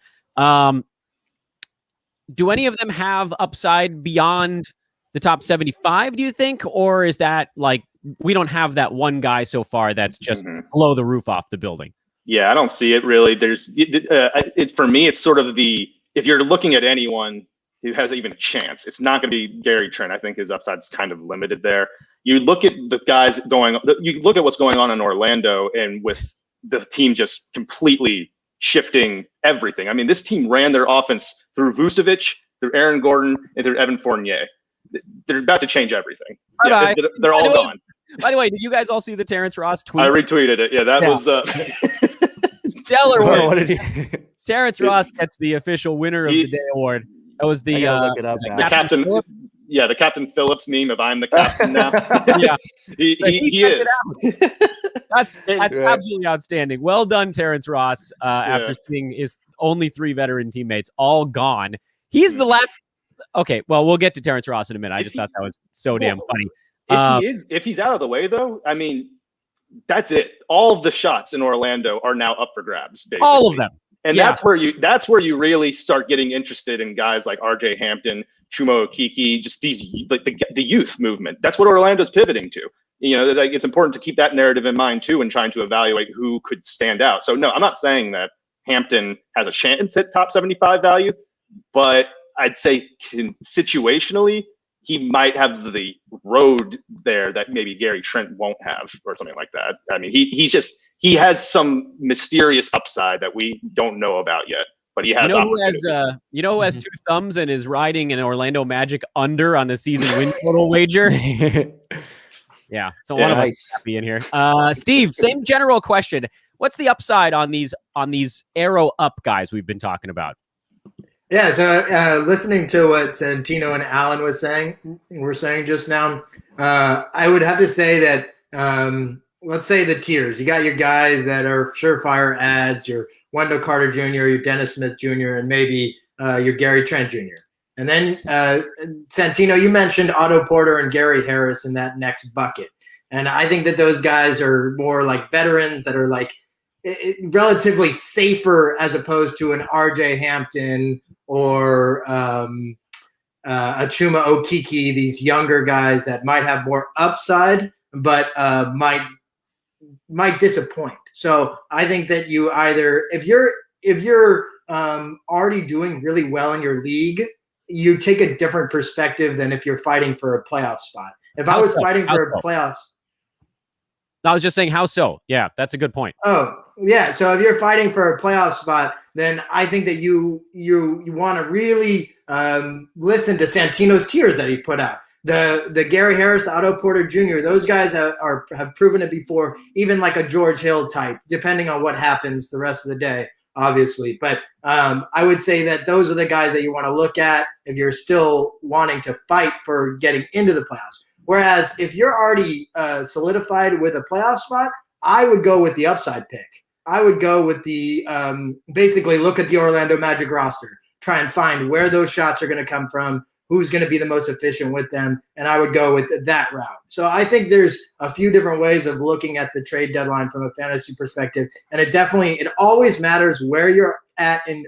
A: Do any of them have upside beyond the top 75, do you think? Or is that like, we don't have that one guy so far that's just blow the roof off the building?
D: Yeah, I don't see it really. It's for me, it's sort of if you're looking at anyone who has even a chance, it's not going to be Gary Trent. I think his upside's kind of limited there. You look at the guys you look at what's going on in Orlando, and with the team just completely shifting everything. I mean, this team ran their offense through Vucevic, through Aaron Gordon, and through Evan Fournier. They're about to change everything. Yeah, they're all gone.
A: By the way, did you guys all see the Terrence Ross tweet?
D: I retweeted it. Yeah, that was
A: stellar.
B: What did he?
A: Terrence Ross gets the official winner of the day award. That was the
D: captain. Yeah, the Captain Phillips meme of "I'm the captain now."
A: Yeah,
D: he is.
A: That's absolutely outstanding. Well done, Terrence Ross. After seeing his only 3 veteran teammates all gone, he's the last. Okay, well, we'll get to Terrence Ross in a minute. I just thought that was so damn funny.
D: If he's out of the way, though, I mean, that's it. All of the shots in Orlando are now up for grabs. Basically.
A: All of them.
D: And that's where you really start getting interested in guys like RJ Hampton, Chuma Okeke, just these like the youth movement. That's what Orlando's pivoting to. You know, like, it's important to keep that narrative in mind too, and trying to evaluate who could stand out. So no, I'm not saying that Hampton has a chance at top 75 value, but I'd say situationally he might have the road there that maybe Gary Trent won't have, or something like that. I mean, he has some mysterious upside that we don't know about yet, but he has.
A: Who has 2 thumbs and is riding an Orlando Magic under on the season win total wager? Yeah, so one of us is happy in here. Steve, same general question. What's the upside on these arrow up guys we've been talking about?
C: Yeah, so listening to what Santino and Alan were saying just now, I would have to say that let's say the tiers. You got your guys that are surefire ads, your Wendell Carter Jr., your Dennis Smith Jr., and maybe your Gary Trent Jr. And then Santino, you mentioned Otto Porter and Gary Harris in that next bucket. And I think that those guys are more like veterans that are like relatively safer as opposed to an RJ Hampton or a Chuma Okeke, these younger guys that might have more upside, but might disappoint. So I think that you either, if you're already doing really well in your league, you take a different perspective than if you're fighting for a playoff spot. If I was fighting for playoffs.
A: I was just saying, how so? Yeah, that's a good point.
C: Oh, yeah. So if you're fighting for a playoff spot, then I think that you want to really listen to Santino's tiers that he put out. The Gary Harris, the Otto Porter Jr., those guys have proven it before, even like a George Hill type, depending on what happens the rest of the day, obviously. But I would say that those are the guys that you want to look at if you're still wanting to fight for getting into the playoffs. Whereas if you're already solidified with a playoff spot, I would go with the upside pick. I would go with the basically look at the Orlando Magic roster, try and find where those shots are going to come from, who's going to be the most efficient with them, and I would go with that route. So I think there's a few different ways of looking at the trade deadline from a fantasy perspective, and it always matters where you're at in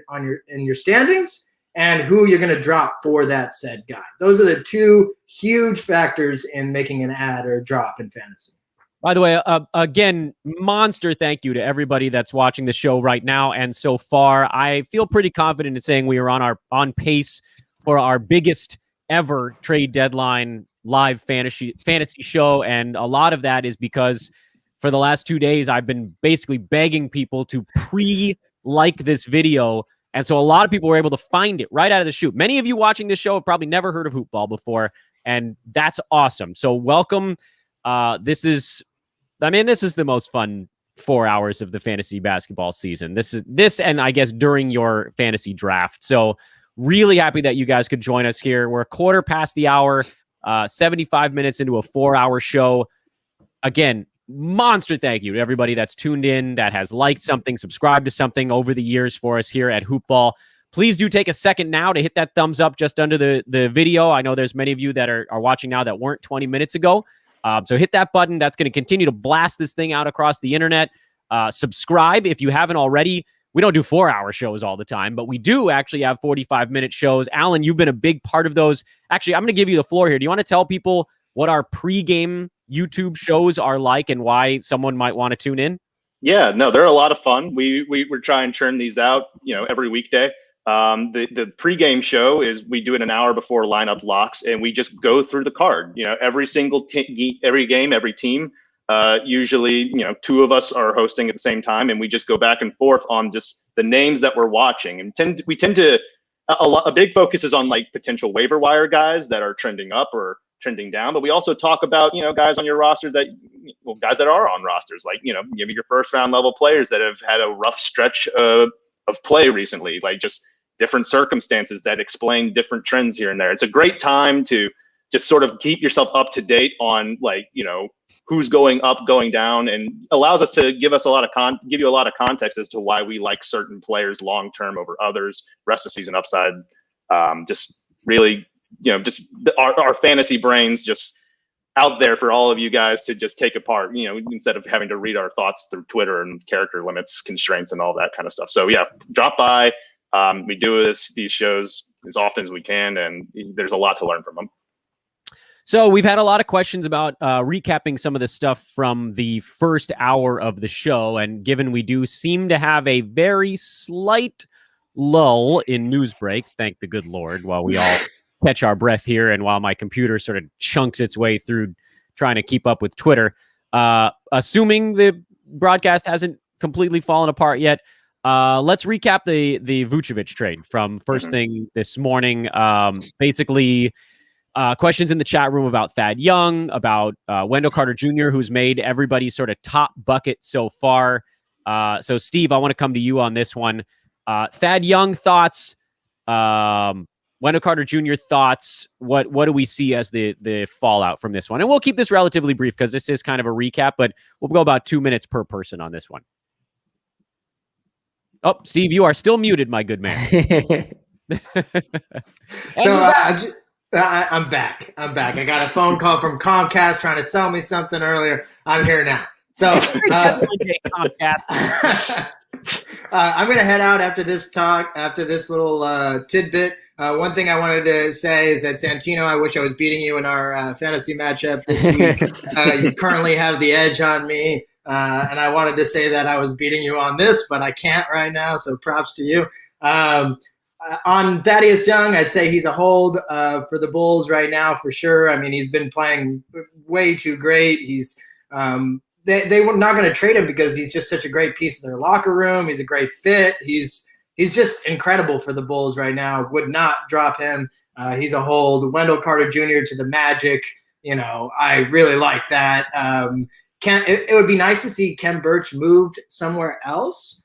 C: your standings and who you're going to drop for that said guy. Those are the 2 huge factors in making an add or drop in fantasy.
A: By the way, again, monster thank you to everybody that's watching the show right now and so far. I feel pretty confident in saying we are on pace for our biggest ever trade deadline live fantasy show, and a lot of that is because for the last 2 days I've been basically begging people to pre-like this video. And so a lot of people were able to find it right out of the chute. Many of you watching this show have probably never heard of HoopBall before, and that's awesome. So welcome. This is the most fun 4 hours of the fantasy basketball season. This and I guess during your fantasy draft. So really happy that you guys could join us here. We're a quarter past the hour, 75 minutes into a 4-hour show. Again, monster thank you to everybody that's tuned in, that has liked something, subscribed to something over the years for us here at HoopBall. Please do take a second now to hit that thumbs up just under the video. I know there's many of you that are watching now that weren't 20 minutes ago. So hit that button. That's going to continue to blast this thing out across the internet. Subscribe if you haven't already. We don't do 4-hour shows all the time, but we do actually have 45-minute shows. Alan, you've been a big part of those. Actually, I'm going to give you the floor here. Do you want to tell people what our pregame YouTube shows are like and why someone might want to tune in?
D: Yeah, no, they're a lot of fun. We're trying to churn these out, every weekday. The pregame show is we do it an hour before lineup locks, and we just go through the card. Every single every game, every team. Usually, 2 of us are hosting at the same time, and we just go back and forth on just the names that we're watching. And we tend to a big focus is on like potential waiver wire guys that are trending up or trending down. But we also talk about guys on your roster guys that are on rosters, like maybe your first round level players that have had a rough stretch of play recently, like just different circumstances that explain different trends here and there. It's a great time to just sort of keep yourself up to date on who's going up, going down, and allows us to give you a lot of context as to why we like certain players long term over others. Rest of season upside, just really, our fantasy brains just out there for all of you guys to just take apart. Instead of having to read our thoughts through Twitter and character limits, constraints, and all that kind of stuff. So yeah, drop by. We do these shows as often as we can, and there's a lot to learn from them.
A: So we've had a lot of questions about recapping some of the stuff from the first hour of the show. And given we do seem to have a very slight lull in news breaks, thank the good Lord, while we all catch our breath here and while my computer sort of chunks its way through trying to keep up with Twitter, assuming the broadcast hasn't completely fallen apart yet, let's recap the Vucevic trade from first thing this morning. Basically, questions in the chat room about Thad Young, about Wendell Carter Jr., who's made everybody's sort of top bucket so far. So, Steve, I want to come to you on this one. Thad Young thoughts, Wendell Carter Jr. thoughts. What do we see as the fallout from this one? And we'll keep this relatively brief because this is kind of a recap, but we'll go about 2 minutes per person on this one. Oh, Steve, you are still muted, my good man.
C: So I'm back. I got a phone call from Comcast trying to sell me something earlier. I'm here now. So
A: Comcast.
C: I'm going to head out after this little tidbit. One thing I wanted to say is that Santino, I wish I was beating you in our fantasy matchup this week. You currently have the edge on me. And I wanted to say that I was beating you on this, but I can't right now. So props to you. On Thaddeus Young, I'd say he's a hold for the Bulls right now for sure. I mean, he's been playing way too great. He's they were not going to trade him because he's just such a great piece of their locker room. He's a great fit. He's just incredible for the Bulls right now. Would not drop him. He's a hold. Wendell Carter Jr. to the Magic. I really like that. It would be nice to see Kem Birch moved somewhere else,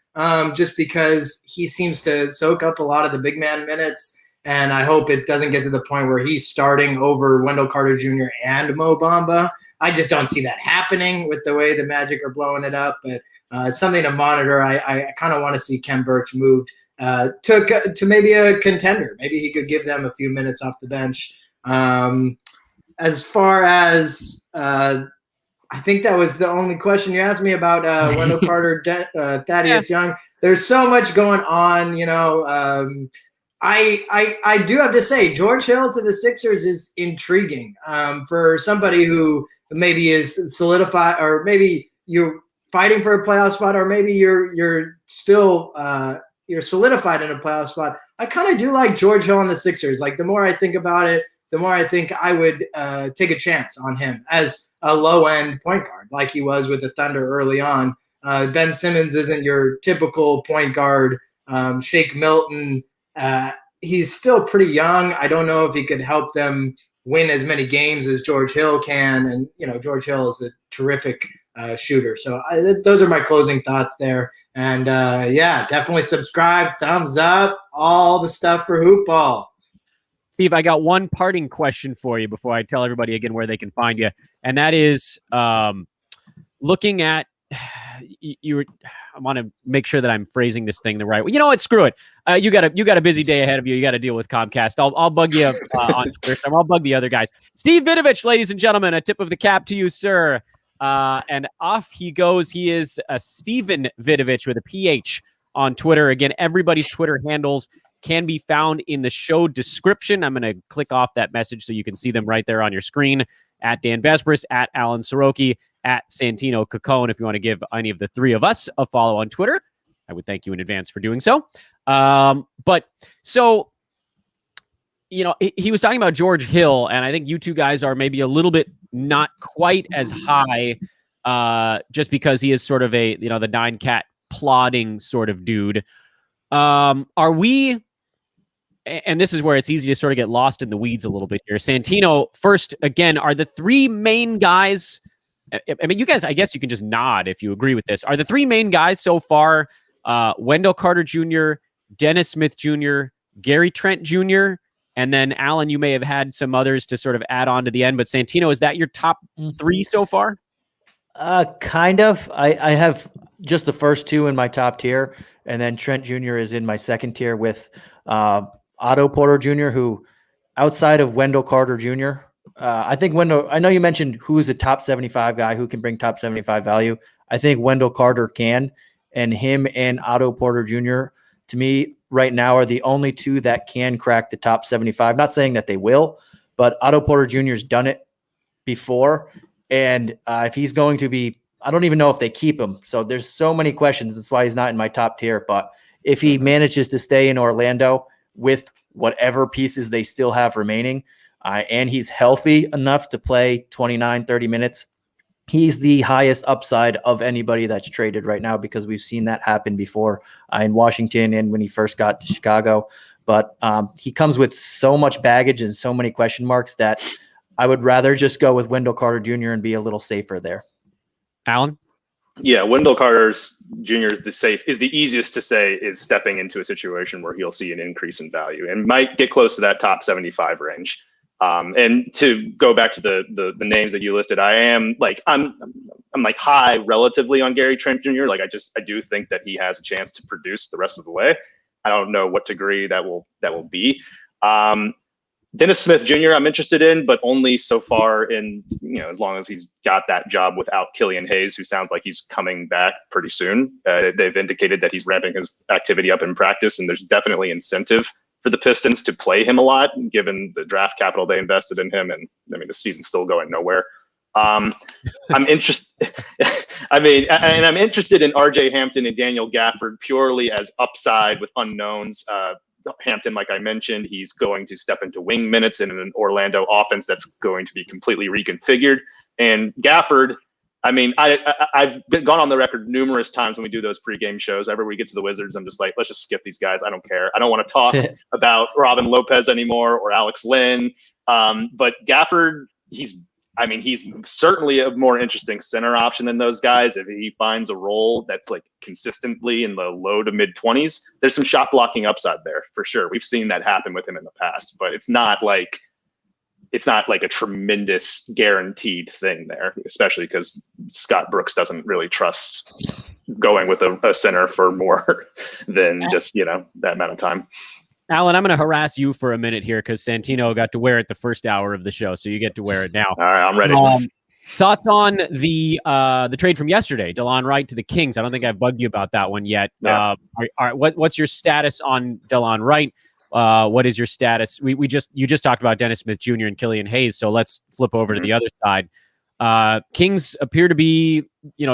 C: just because he seems to soak up a lot of the big man minutes. And I hope it doesn't get to the point where he's starting over Wendell Carter Jr. and Mo Bamba. I just don't see that happening with the way the Magic are blowing it up. But it's something to monitor. I kind of want to see Kem Birch moved to maybe a contender. Maybe he could give them a few minutes off the bench. As far as I think that was the only question you asked me about Wendell Carter, Thaddeus Young. There's so much going on, I do have to say George Hill to the Sixers is intriguing for somebody who maybe is solidified, or maybe you're fighting for a playoff spot, or maybe you're still you're solidified in a playoff spot. I kind of do like George Hill on the Sixers. Like, the more I think about it, the more I think I would take a chance on him as a low-end point guard like he was with the Thunder early on. Ben Simmons isn't your typical point guard. Shake Milton, he's still pretty young. I don't know if he could help them win as many games as George Hill can. And, George Hill is a terrific shooter. So those are my closing thoughts there. And definitely subscribe, thumbs up, all the stuff for HoopBall.
A: Steve, I got one parting question for you before I tell everybody again where they can find you. And that is looking at I want to make sure that I'm phrasing this thing the right way. You know what? Screw it. You got a busy day ahead of you. You got to deal with Comcast. I'll bug you on Twitter. I'll bug the other guys. Steve Vidovich, ladies and gentlemen, a tip of the cap to you, sir. And off he goes. He is Steven Vidovich with a PH on Twitter. Again, everybody's Twitter handles can be found in the show description. I'm going to click off that message so you can see them right there on your screen. At Dan Vespris, at Alan Soroki, at Santino Cacone. If you want to give any of the three of us a follow on Twitter, I would thank you in advance for doing so. He was talking about George Hill, and I think you two guys are maybe a little bit not quite as high just because he is sort of the 9-cat plodding sort of dude. Are we... And this is where it's easy to sort of get lost in the weeds a little bit here. Santino, first, again, are the three main guys... I mean, you guys, I guess you can just nod if you agree with this. Are the three main guys so far Wendell Carter Jr., Dennis Smith Jr., Gary Trent Jr., and then, Alan, you may have had some others to sort of add on to the end, but Santino, is that your top three so far?
B: Kind of. I have just the first two in my top tier, and then Trent Jr. is in my second tier with Otto Porter Jr., who, outside of Wendell Carter Jr., I think Wendell, I know you mentioned who's a top 75 guy who can bring top 75 value. I think Wendell Carter can, and him and Otto Porter Jr., to me, right now are the only two that can crack the top 75. Not saying that they will, but Otto Porter Jr. has done it before. And if he's going to be, I don't even know if they keep him. So there's so many questions. That's why he's not in my top tier. But if he manages to stay in Orlando with whatever pieces they still have remaining, and he's healthy enough to play 29, 30 minutes, he's the highest upside of anybody that's traded right now, because we've seen that happen before in Washington and when he first got to Chicago. But he comes with so much baggage and so many question marks that I would rather just go with Wendell Carter Jr. and be a little safer there.
A: Alan?
D: Yeah, Wendell Carter Jr. is the easiest to say is stepping into a situation where he'll see an increase in value and might get close to that top 75 range. And to go back to the names that you listed, I'm like high relatively on Gary Trent Jr. Like I do think that he has a chance to produce the rest of the way. I don't know what degree that will be. Dennis Smith Jr. I'm interested in, but only so far in, as long as he's got that job without Killian Hayes, who sounds like he's coming back pretty soon. They've indicated that he's ramping his activity up in practice, and there's definitely incentive for the Pistons to play him a lot, given the draft capital they invested in him. And I mean, the season's still going nowhere. I'm interested. I'm interested in RJ Hampton and Daniel Gafford purely as upside with unknowns. Hampton, like I mentioned, he's going to step into wing minutes in an Orlando offense that's going to be completely reconfigured. And Gafford, I mean, I've gone on the record numerous times when we do those pregame shows. Whenever we get to the Wizards, I'm just like, let's just skip these guys. I don't care. I don't want to talk about Robin Lopez anymore or Alex Lynn. But Gafford, he's certainly a more interesting center option than those guys. If he finds a role that's like consistently in the low to mid 20s, there's some shot blocking upside there for sure. We've seen that happen with him in the past, but it's not like a tremendous guaranteed thing there, especially because Scott Brooks doesn't really trust going with a center for more than just, that amount of time.
A: Alan, I'm going to harass you for a minute here because Santino got to wear it the first hour of the show, so you get to wear it now.
D: All right, I'm ready.
A: Thoughts on the trade from yesterday, Delon Wright to the Kings? I don't think I've bugged you about that one yet.
D: Yeah.
A: What's your status on Delon Wright? What is your status? You just talked about Dennis Smith Jr. and Killian Hayes, so let's flip over to the other side. Kings appear to be,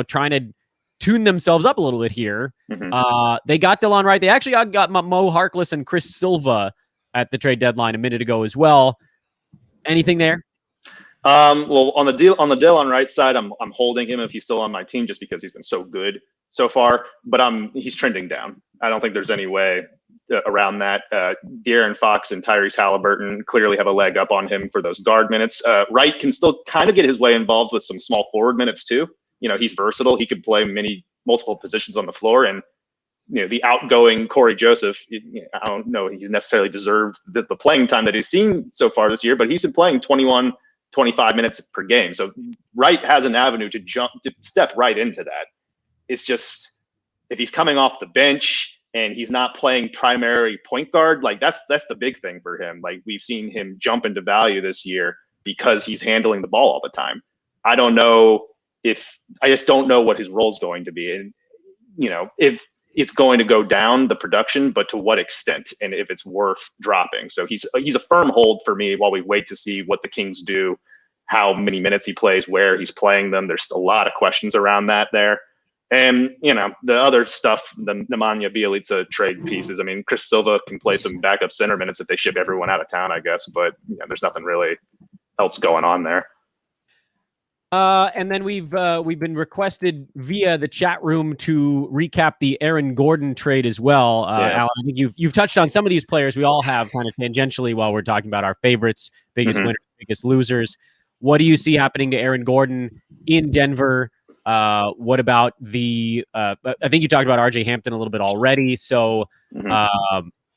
A: trying to tune themselves up a little bit here. They got Delon Wright. They actually got Mo Harkless and Chris Silva at the trade deadline a minute ago as well. Anything there?
D: Well, on the Delon Wright side, I'm holding him if he's still on my team just because he's been so good so far. But he's trending down. I don't think there's any way around that. De'Aaron Fox and Tyrese Halliburton clearly have a leg up on him for those guard minutes. Wright can still kind of get his way involved with some small forward minutes too. he's versatile. He could play multiple positions on the floor, and the outgoing Cory Joseph, I don't know he's necessarily deserved the playing time that he's seen so far this year, but he's been playing 21, 25 minutes per game. So Wright has an avenue to step right into that. It's just, if he's coming off the bench and he's not playing primary point guard, like that's the big thing for him. Like, we've seen him jump into value this year because he's handling the ball all the time. I just don't know what his role is going to be. And, if it's going to go down the production, but to what extent, and if it's worth dropping. So he's a firm hold for me while we wait to see what the Kings do, how many minutes he plays, where he's playing them. There's a lot of questions around that there. And, the other stuff, the Nemanja Bjelica trade pieces. I mean, Chris Silva can play some backup center minutes if they ship everyone out of town, I guess. But there's nothing really else going on there.
A: And then we've been requested via the chat room to recap the Aaron Gordon trade as well. Alan, I think you've touched on some of these players. We all have kind of tangentially while we're talking about our favorites, biggest winners, biggest losers. What do you see happening to Aaron Gordon in Denver? What about I think you talked about RJ Hampton a little bit already. So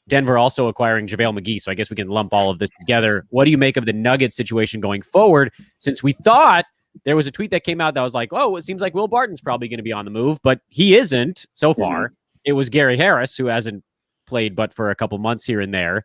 A: Denver also acquiring JaVale McGee. So I guess we can lump all of this together. What do you make of the Nuggets situation going forward? Since we thought there was a tweet that came out that was like, oh, it seems like Will Barton's probably going to be on the move, but he isn't so far. It was Gary Harris, who hasn't played but for a couple months here and there.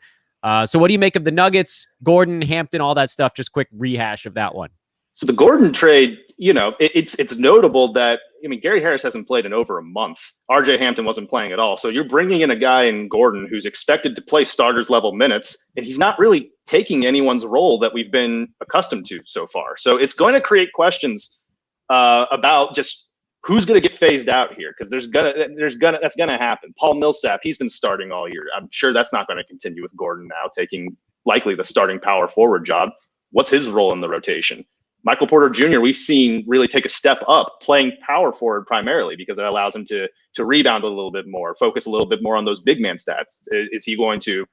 A: So what do you make of the Nuggets, Gordon, Hampton, all that stuff? Just quick rehash of that one.
D: So the Gordon trade, it's notable that, Gary Harris hasn't played in over a month. RJ Hampton wasn't playing at all. So you're bringing in a guy in Gordon who's expected to play starters level minutes, and he's not really taking anyone's role that we've been accustomed to so far. So it's going to create questions about just who's going to get phased out here, because that's going to happen. Paul Millsap, he's been starting all year. I'm sure that's not going to continue with Gordon now taking likely the starting power forward job. What's his role in the rotation? Michael Porter Jr., we've seen really take a step up playing power forward primarily because it allows him to rebound a little bit more, focus a little bit more on those big man stats. Is he going to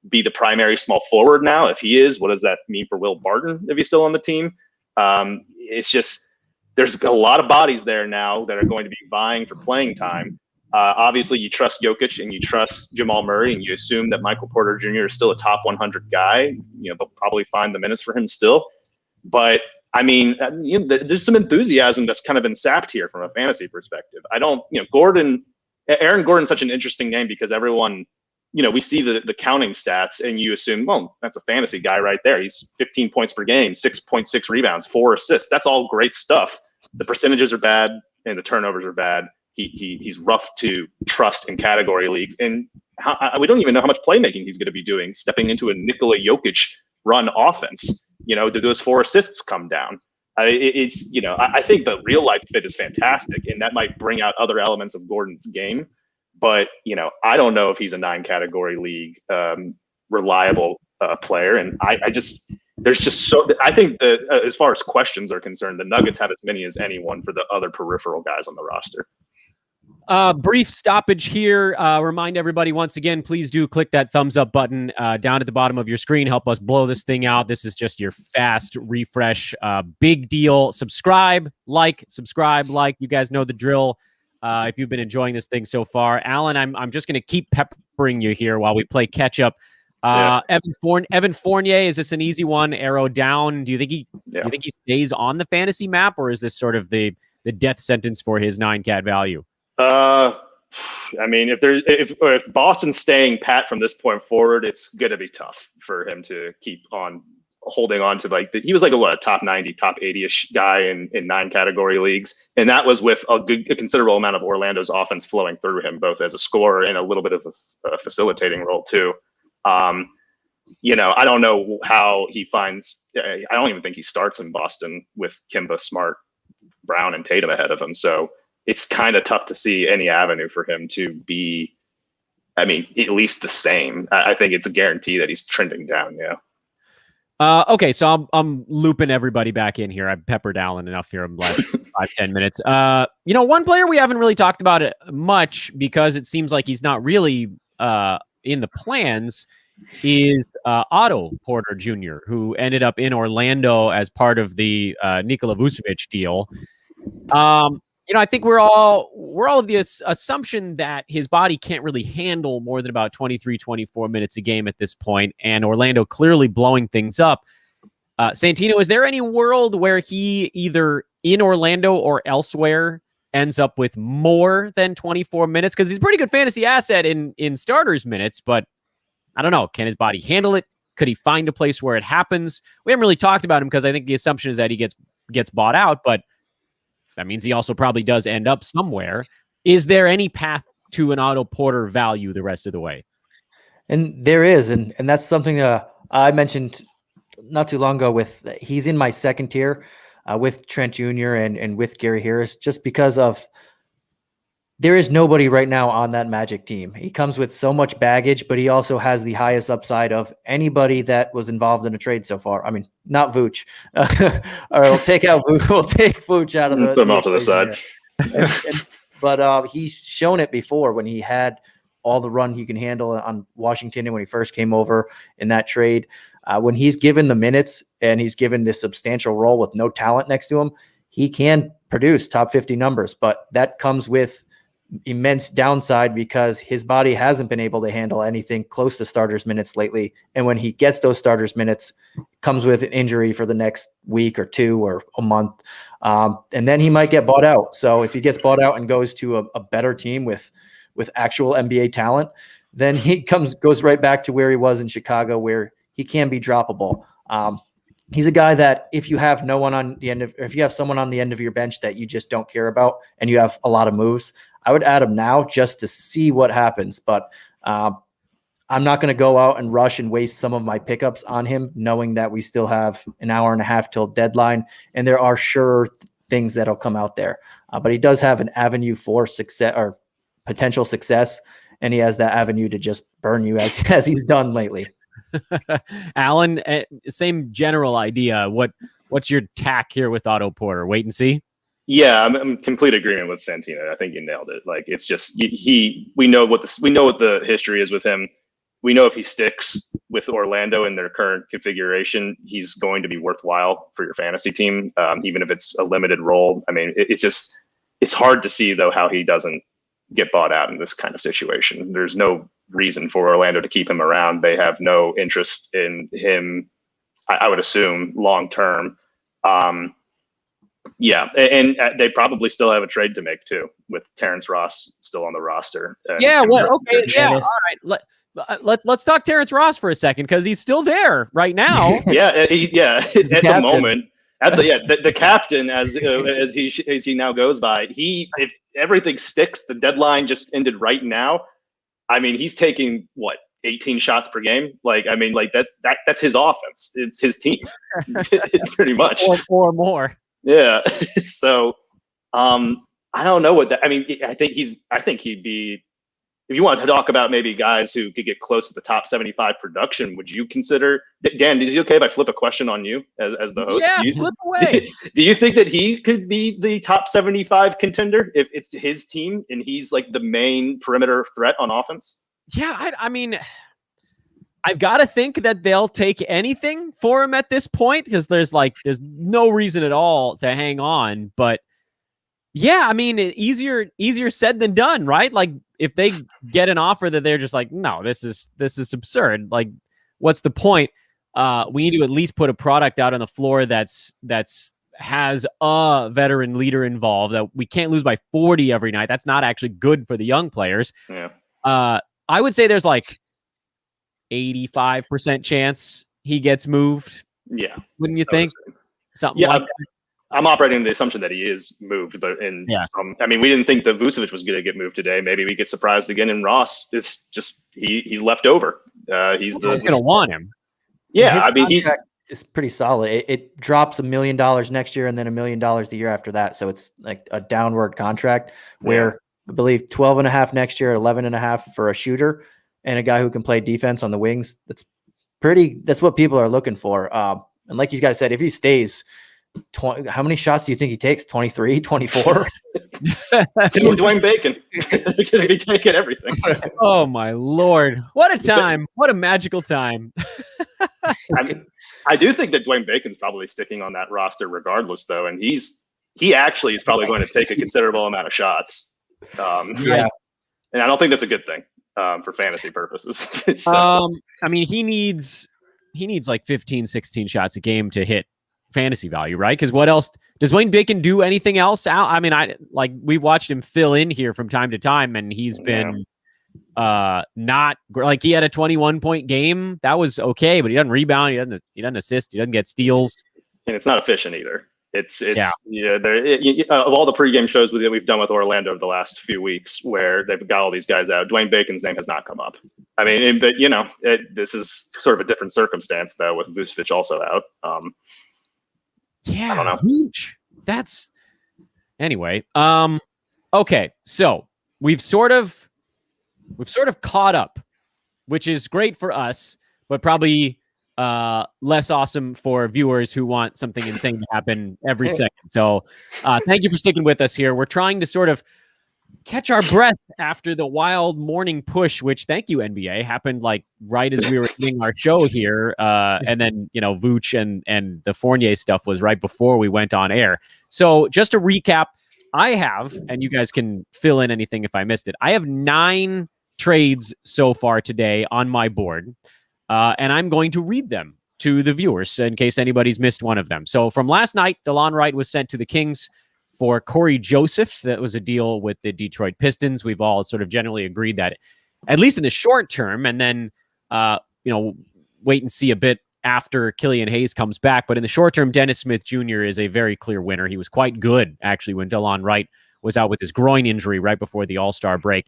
D: be the primary small forward now? If he is, what does that mean for Will Barton if he's still on the team? It's just, there's a lot of bodies there now that are going to be vying for playing time. Obviously, you trust Jokic and you trust Jamal Murray, and you assume that Michael Porter Jr. is still a top 100 guy. They'll probably find the minutes for him still. But there's some enthusiasm that's kind of been sapped here from a fantasy perspective. Aaron Gordon's such an interesting name because everyone, we see the counting stats and you assume, well, that's a fantasy guy right there. He's 15 points per game, 6.6 rebounds, 4 assists. That's all great stuff. The percentages are bad and the turnovers are bad. He's rough to trust in category leagues. And we don't even know how much playmaking he's going to be doing, stepping into a Nikola Jokic run offense. Do those 4 assists come down? I think the real life fit is fantastic, and that might bring out other elements of Gordon's game. But I don't know if he's a 9 category league reliable player. And I think that as far as questions are concerned, the Nuggets have as many as anyone for the other peripheral guys on the roster.
A: Brief stoppage here. Remind everybody once again, please do click that thumbs up button down at the bottom of your screen. Help us blow this thing out. This is just your fast refresh. Big deal. Subscribe, like. You guys know the drill. If you've been enjoying this thing so far, Alan, I'm just going to keep peppering you here while we play catch up. Evan Fournier, is this an easy one? Arrow down. Do you think he stays on the fantasy map, or is this sort of the death sentence for his 9 cat value?
D: If Boston's staying pat from this point forward, it's gonna be tough for him to keep on holding on to he was a top 90, top 80-ish guy in 9 category leagues, and that was with a considerable amount of Orlando's offense flowing through him, both as a scorer and a little bit of a facilitating role too. I don't know how he finds. I don't even think he starts in Boston with Kimba, Smart, Brown, and Tatum ahead of him. So it's kind of tough to see any avenue for him to be, at least the same. I think it's a guarantee that he's trending down. Yeah.
A: Okay, so I'm looping everybody back in here. I've peppered Alan enough here in the last 5-10 minutes. One player we haven't really talked about it much because it seems like he's not really in the plans is Otto Porter Jr., who ended up in Orlando as part of the Nikola Vucevic deal. I think we're all of the assumption that his body can't really handle more than about 23, 24 minutes a game at this point, and Orlando clearly blowing things up. Santino, is there any world where he either in Orlando or elsewhere ends up with more than 24 minutes? Because he's a pretty good fantasy asset in starters minutes, but I don't know. Can his body handle it? Could he find a place where it happens? We haven't really talked about him because I think the assumption is that he gets bought out, but that means he also probably does end up somewhere. Is there any path to an Otto Porter value the rest of the way?
B: And there is, and that's something I mentioned not too long ago. With he's in my second tier with Trent Jr. and with Gary Harris, just because of there is nobody right now on that Magic team. He comes with so much baggage, but he also has the highest upside of anybody that was involved in a trade so far. I mean, not Vooch. All right, we'll take Vooch out of the.
D: Put him off to the side.
B: But he's shown it before when he had all the run he can handle on Washington and when he first came over in that trade. When he's given the minutes and he's given this substantial role with no talent next to him, he can produce top 50 numbers, but that comes with immense downside because his body hasn't been able to handle anything close to starters minutes lately. And when he gets those starters minutes, it comes with an injury for the next week or two or a month. And then he might get bought out. So if he gets bought out and goes to a better team with actual NBA talent, then he goes right back to where he was in Chicago, where he can be droppable. He's a guy that if you have no one on the end of, or if you have someone on the end of your bench that you just don't care about and you have a lot of moves, I would add him now just to see what happens. But I'm not going to go out and rush and waste some of my pickups on him, knowing that we still have an hour and a half till deadline, and there are sure things that'll come out there. But he does have an avenue for success or potential success, and he has that avenue to just burn you as he's done lately.
A: Alan, same general idea. What's your tack here with Otto Porter? Wait and see.
D: Yeah, I'm in complete agreement with Santino. I think you nailed it. Like, it's just we know what the history is with him. We know if he sticks with Orlando in their current configuration, he's going to be worthwhile for your fantasy team, even if it's a limited role. I mean, it's hard to see though how he doesn't get bought out in this kind of situation. There's no reason for Orlando to keep him around. They have no interest in him, I would assume, long term. Yeah, and they probably still have a trade to make too, with Terrence Ross still on the roster.
A: Yeah, well, okay, yeah, all right. Let's talk Terrence Ross for a second because he's still there right now.
D: Yeah, at the moment, the captain, as he now goes by. If everything sticks, the deadline just ended right now. I mean, he's taking 18 shots per game. Like, I mean, like that's his offense. It's his team, pretty much,
A: or more.
D: Yeah. So, I don't know what that. I mean, I think he'd be. If you want to talk about maybe guys who could get close to the top 75 production, would you consider Dan? Is it okay if I flip a question on you as the host?
A: Yeah, flip away.
D: Do you think that he could be the top 75 contender if it's his team and he's like the main perimeter threat on offense?
A: Yeah, I mean, I've got to think that they'll take anything for him at this point because there's no reason at all to hang on. But yeah, I mean, easier said than done, right? Like, if they get an offer that they're just like, no, this is absurd. Like, what's the point? We need to at least put a product out on the floor that's has a veteran leader involved. That we can't lose by 40 every night. That's not actually good for the young players.
D: Yeah.
A: I would say there's like 85% chance he gets moved.
D: Yeah.
A: Wouldn't you think? Something like that.
D: I'm operating on the assumption that he is moved, but I mean, we didn't think that Vucevic was going to get moved today. Maybe we get surprised again, and Ross is just he's left over. He's going
A: to want him.
B: Yeah, I mean, he is pretty solid. It drops $1 million next year, and then $1 million the year after that. So it's like a downward contract where I believe 12.5 next year, 11.5 for a shooter, and a guy who can play defense on the wings. That's what people are looking for. And like you guys said, if he stays. How many shots do you think he takes? 23, 24?
D: Dwayne Bacon. They're going to be taking everything.
A: Oh, my Lord. What a time. What a magical time.
D: I do think that Dwayne Bacon's probably sticking on that roster regardless, though. And he's he actually is probably going to take a considerable amount of shots.
B: Yeah.
D: And I don't think that's a good thing for fantasy purposes.
A: I mean, he needs like 15, 16 shots a game to hit fantasy value, right? Because what else does Wayne Bacon do? Anything else? I mean, we've watched him fill in here from time to time, and he's been not like he had a 21-point game. That was okay, but he doesn't rebound, he doesn't assist, he doesn't get steals,
D: and it's not efficient either. It's of all the pregame shows that we've done with Orlando over the last few weeks, where they've got all these guys out, Dwayne Bacon's name has not come up. I mean, but this is sort of a different circumstance though, with Vucevic also out. I don't know.
A: Huge. That's anyway. Okay, so we've sort of caught up, which is great for us, but probably less awesome for viewers who want something insane to happen every second. So thank you for sticking with us here. We're trying to sort of catch our breath after the wild morning push, which, thank you, NBA, happened like right as we were ending our show here. And then, Vooch and the Fournier stuff was right before we went on air. So just to recap, I have, and you guys can fill in anything if I missed it, I have 9 trades so far today on my board. And I'm going to read them to the viewers in case anybody's missed one of them. So from last night, Delon Wright was sent to the Kings for Cory Joseph. That was a deal with the Detroit Pistons. We've all sort of generally agreed that, at least in the short term, and then, wait and see a bit after Killian Hayes comes back. But in the short term, Dennis Smith Jr. is a very clear winner. He was quite good, actually, when Delon Wright was out with his groin injury right before the All-Star break.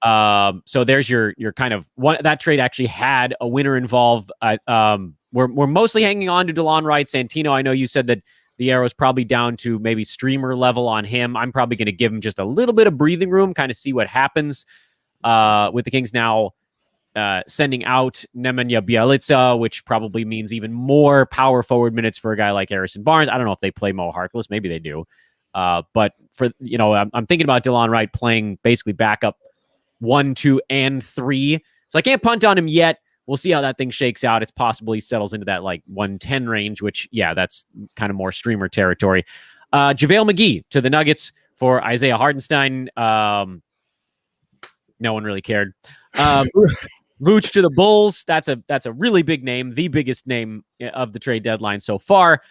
A: So there's your kind of one. That trade actually had a winner involved. We're mostly hanging on to Delon Wright. Santino, I know you said that the arrow's probably down to maybe streamer level on him. I'm probably going to give him just a little bit of breathing room, kind of see what happens with the Kings now sending out Nemanja Bjelica, which probably means even more power forward minutes for a guy like Harrison Barnes. I don't know if they play Mo Harkless. Maybe they do. But for, I'm thinking about Delon Wright playing basically backup 1, 2, and 3. So I can't punt on him yet. We'll see how that thing shakes out. It's possible he settles into that like 110 range, which, that's kind of more streamer territory. JaVale McGee to the Nuggets for Isaiah Hartenstein. No one really cared. Vooch to the Bulls. That's a really big name, the biggest name of the trade deadline so far.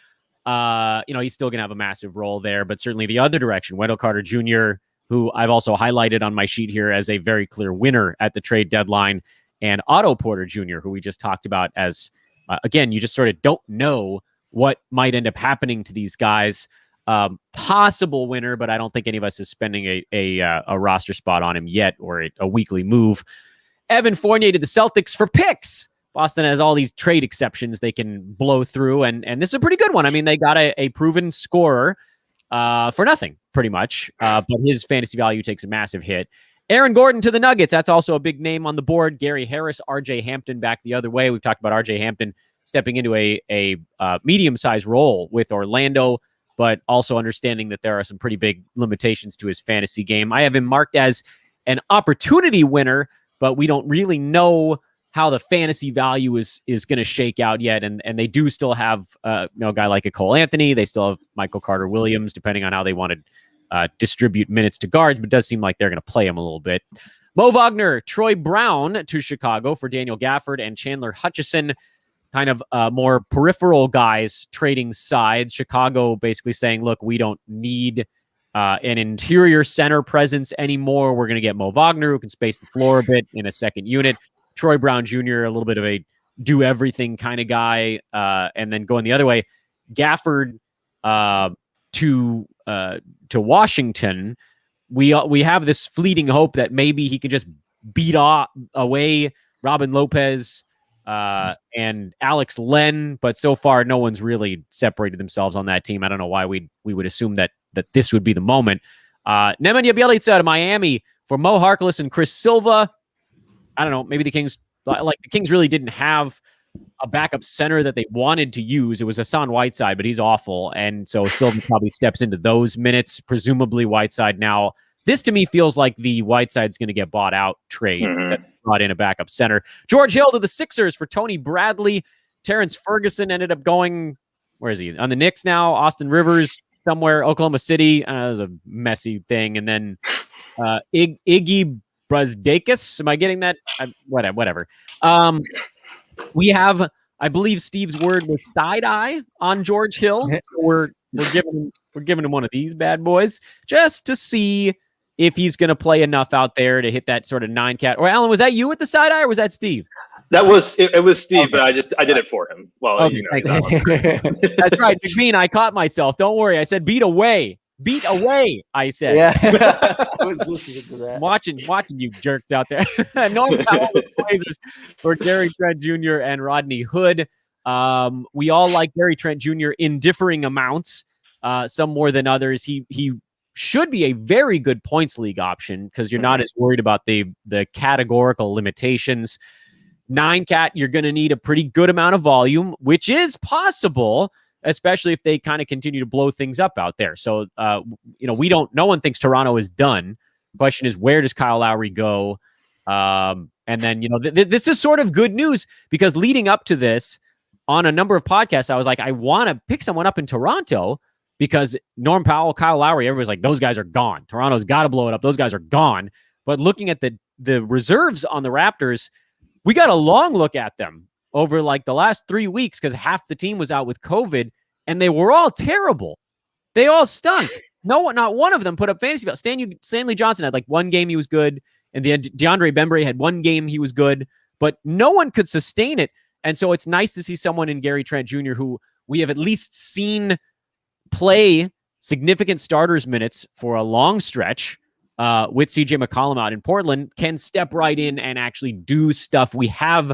A: He's still going to have a massive role there, but certainly the other direction, Wendell Carter Jr., who I've also highlighted on my sheet here as a very clear winner at the trade deadline, and Otto Porter Jr., who we just talked about as, again, you just sort of don't know what might end up happening to these guys. Possible winner, but I don't think any of us is spending a roster spot on him yet, or a weekly move. Evan Fournier to the Celtics for picks. Boston has all these trade exceptions they can blow through, and this is a pretty good one. I mean, they got a proven scorer for nothing, pretty much, but his fantasy value takes a massive hit. Aaron Gordon to the Nuggets. That's also a big name on the board. Gary Harris, RJ Hampton back the other way. We've talked about RJ Hampton stepping into a medium-sized role with Orlando, but also understanding that there are some pretty big limitations to his fantasy game. I have him marked as an opportunity winner, but we don't really know how the fantasy value is going to shake out yet. And they do still have a guy like a Cole Anthony. They still have Michael Carter-Williams, depending on how they want to distribute minutes to guards, but it does seem like they're going to play him a little bit. Mo Wagner, Troy Brown to Chicago for Daniel Gafford and Chandler Hutchison, kind of more peripheral guys trading sides. Chicago basically saying, look, we don't need an interior center presence anymore. We're going to get Mo Wagner, who can space the floor a bit in a second unit. Troy Brown Jr., a little bit of a do everything kind of guy. And then going the other way, Gafford to Washington. We have this fleeting hope that maybe he can just beat away Robin Lopez and Alex Len, but so far no one's really separated themselves on that team. I don't know why we would assume that this would be the moment. Nemanja Bjelica out of Miami for Mo Harkless and Chris Silva. I don't know, maybe the Kings really didn't have a backup center that they wanted to use. It was Hassan Whiteside, but he's awful. And so Silva probably steps into those minutes, presumably Whiteside now. This to me feels like the Whiteside's going to get bought out trade that brought in a backup center. George Hill to the Sixers for Tony Bradley. Terrence Ferguson ended up going, where is he? On the Knicks now. Austin Rivers somewhere. Oklahoma City, that was a messy thing. And then Iggy Brazdakis. Am I getting that? Whatever. We have, I believe Steve's word was side eye on George Hill. So we're giving him one of these bad boys just to see if he's going to play enough out there to hit that sort of 9-cat. Or Alan, was that you with the side eye, or was that Steve?
D: That was it was Steve,
A: Okay.
D: but I did it for him. Well,
A: Okay, that's right. McBean, I caught myself. Don't worry. I said beat away. Beat away, I said.
B: Yeah. I was listening to that.
A: Watching you jerks out there. Norm Powell, the Blazers for Gary Trent Jr. and Rodney Hood. We all like Gary Trent Jr. in differing amounts, some more than others. He should be a very good points league option because you're not as worried about the categorical limitations. 9-cat, you're going to need a pretty good amount of volume, which is possible, especially if they kind of continue to blow things up out there. So, no one thinks Toronto is done. The question is, where does Kyle Lowry go? And then, this is sort of good news because leading up to this, on a number of podcasts, I was like, I want to pick someone up in Toronto because Norm Powell, Kyle Lowry, everybody's like, those guys are gone. Toronto's got to blow it up. Those guys are gone. But looking at the reserves on the Raptors, we got a long look at them over like the last 3 weeks because half the team was out with COVID and they were all terrible. They all stunk. Not one of them put up fantasy value. Stanley Johnson had like one game he was good, and the DeAndre Bembry had one game he was good, but no one could sustain it. And so it's nice to see someone in Gary Trent Jr. who we have at least seen play significant starters minutes for a long stretch with CJ McCollum out in Portland, can step right in and actually do stuff. We have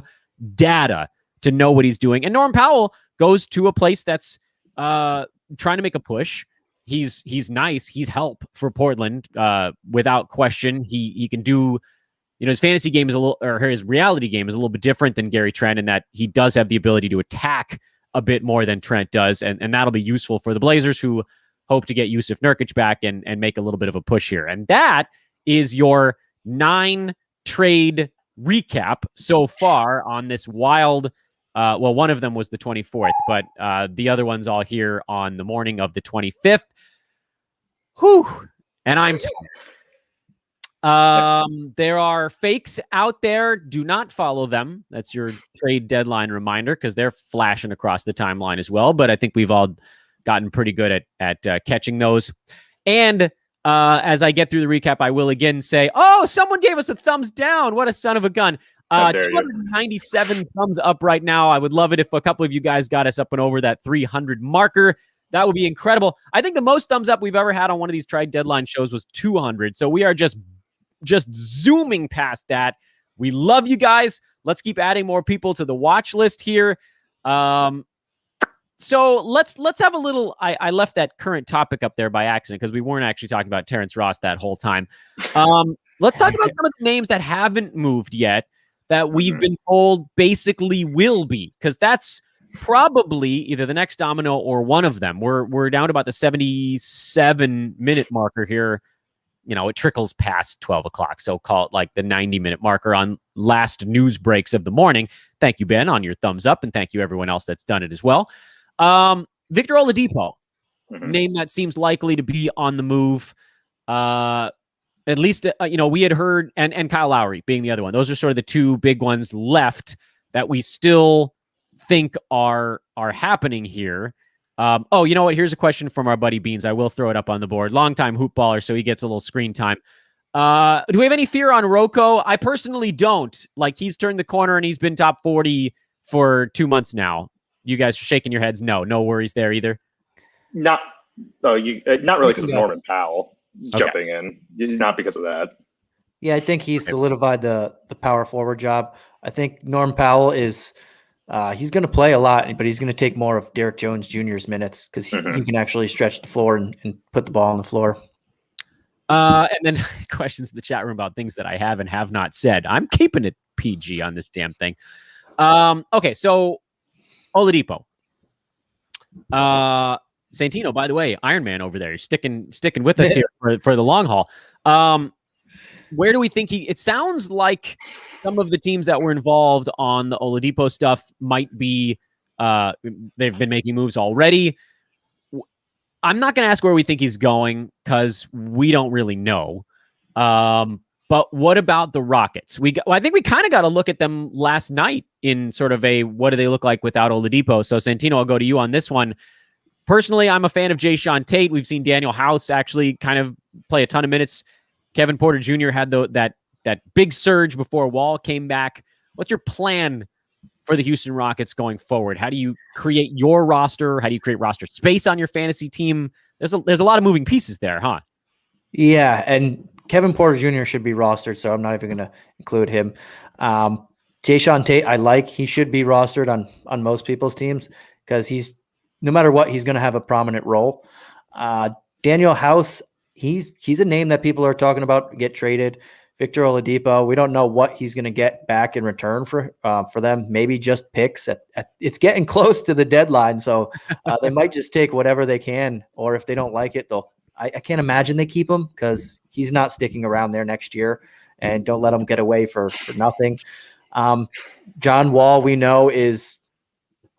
A: data to know what he's doing. And Norm Powell goes to a place that's trying to make a push. He's nice. He's help for Portland without question. He can do, his fantasy game is his reality game is a little bit different than Gary Trent in that he does have the ability to attack a bit more than Trent does. And that'll be useful for the Blazers who hope to get Yusuf Nurkic back and make a little bit of a push here. And that is your 9-trade recap so far on this wild. One of them was the 24th, but the other one's all here on the morning of the 25th. Whew. And I'm there are fakes out there. Do not follow them. That's your trade deadline reminder because they're flashing across the timeline as well. But I think we've all gotten pretty good at catching those. And as I get through the recap, I will again say, someone gave us a thumbs down. What a son of a gun. 297 thumbs up right now. I would love it if a couple of you guys got us up and over that 300 marker. That would be incredible. I think the most thumbs up we've ever had on one of these trade deadline shows was 200. So we are just zooming past that. We love you guys. Let's keep adding more people to the watch list here. So let's have a little. I left that current topic up there by accident because we weren't actually talking about Terrence Ross that whole time. Let's talk about some of the names that haven't moved yet that we've been told basically will be, because that's probably either the next domino or one of them. We're down to about the 77-minute marker here. It trickles past 12 o'clock, so call it like the 90-minute marker on last news breaks of the morning. Thank you, Ben, on your thumbs up, and thank you everyone else that's done it as well. Victor Oladipo, name that seems likely to be on the move. At least, we had heard, and Kyle Lowry being the other one. Those are sort of the two big ones left that we still think are happening here. You know what? Here's a question from our buddy Beans. I will throw it up on the board. Longtime HoopBaller, so he gets a little screen time. Do we have any fear on Rocco? I personally don't. Like, he's turned the corner and he's been top 40 for 2 months now. You guys are shaking your heads. No worries there either.
D: Not really because of Norman Powell jumping in. Not because of that.
B: Yeah, I think he's solidified the power forward job. I think Norm Powell is he's going to play a lot, but he's going to take more of Derek Jones Jr.'s minutes because he can actually stretch the floor and put the ball on the floor.
A: And then questions in the chat room about things that I have and have not said. I'm keeping it PG on this damn thing. Okay, so Oladipo. Santino, by the way, Iron Man over there, sticking with us here for the long haul. Where do we think it sounds like some of the teams that were involved on the Oladipo stuff might be, they've been making moves already. I'm not going to ask where we think he's going because we don't really know. But what about the Rockets? I think we kind of got to look at them last night in sort of a what do they look like without Oladipo. So Santino, I'll go to you on this one. Personally, I'm a fan of Jayshawn Tate. We've seen Daniel House actually kind of play a ton of minutes. Kevin Porter Jr. had that big surge before Wall came back. What's your plan for the Houston Rockets going forward? How do you create your roster? How do you create roster space on your fantasy team? There's a lot of moving pieces there, huh?
B: Yeah, and Kevin Porter Jr. should be rostered, so I'm not even going to include him. Jayshawn Tate, he should be rostered on most people's teams because no matter what, he's going to have a prominent role. Daniel House, he's a name that people are talking about get traded. Victor Oladipo, we don't know what he's going to get back in return for them. Maybe just picks. It's getting close to the deadline, so they might just take whatever they can, or if they don't like it, I can't imagine they keep him because he's not sticking around there next year, and don't let him get away for nothing. John Wall, we know, is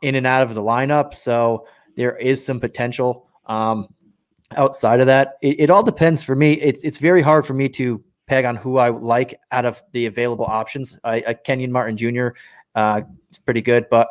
B: in and out of the lineup, so there is some potential outside of that. It all depends for me. It's very hard for me to peg on who I like out of the available options. Kenyon Martin Jr. Is pretty good, but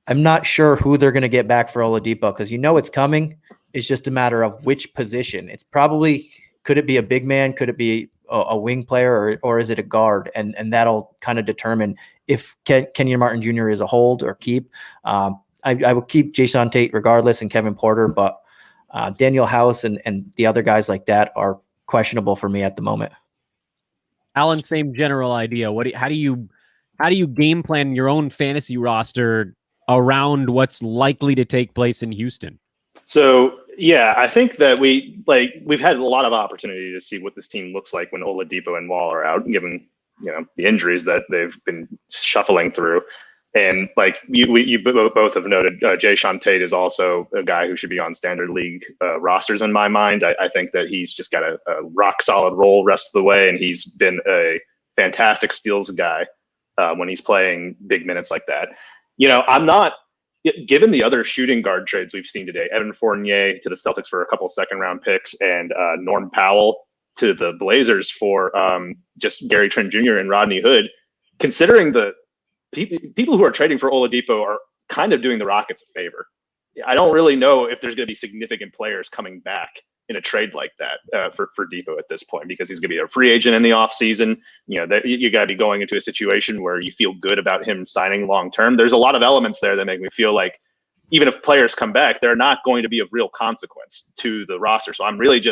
B: I'm not sure who they're going to get back for Oladipo because it's coming. It's just a matter of which position. It's probably, could it be a big man? Could it be a wing player or is it a guard? And that'll kind of determine if Kenyon Martin Jr. is a hold or keep. I will keep Jayshawn Tate regardless and Kevin Porter, but Daniel House and the other guys like that are questionable for me at the moment.
A: Alan, same general idea. How do you game plan your own fantasy roster around what's likely to take place in Houston?
D: So yeah, I think that we've had a lot of opportunity to see what this team looks like when Oladipo and Wall are out, given the injuries that they've been shuffling through. And you both have noted, Jayshawn Tate is also a guy who should be on standard league rosters in my mind. I think that he's just got a rock solid role rest of the way, and he's been a fantastic steals guy when he's playing big minutes like that. I'm not, given the other shooting guard trades we've seen today, Evan Fournier to the Celtics for a couple second round picks, and Norm Powell to the Blazers for just Gary Trent Jr. and Rodney Hood, considering the people who are trading for Oladipo are kind of doing the Rockets a favor. I don't really know if there's going to be significant players coming back in a trade like that for Depot at this point, because he's going to be a free agent in the offseason. You got to be going into a situation where you feel good about him signing long term. There's a lot of elements there that make me feel like even if players come back, they're not going to be of real consequence to the roster. So I'm really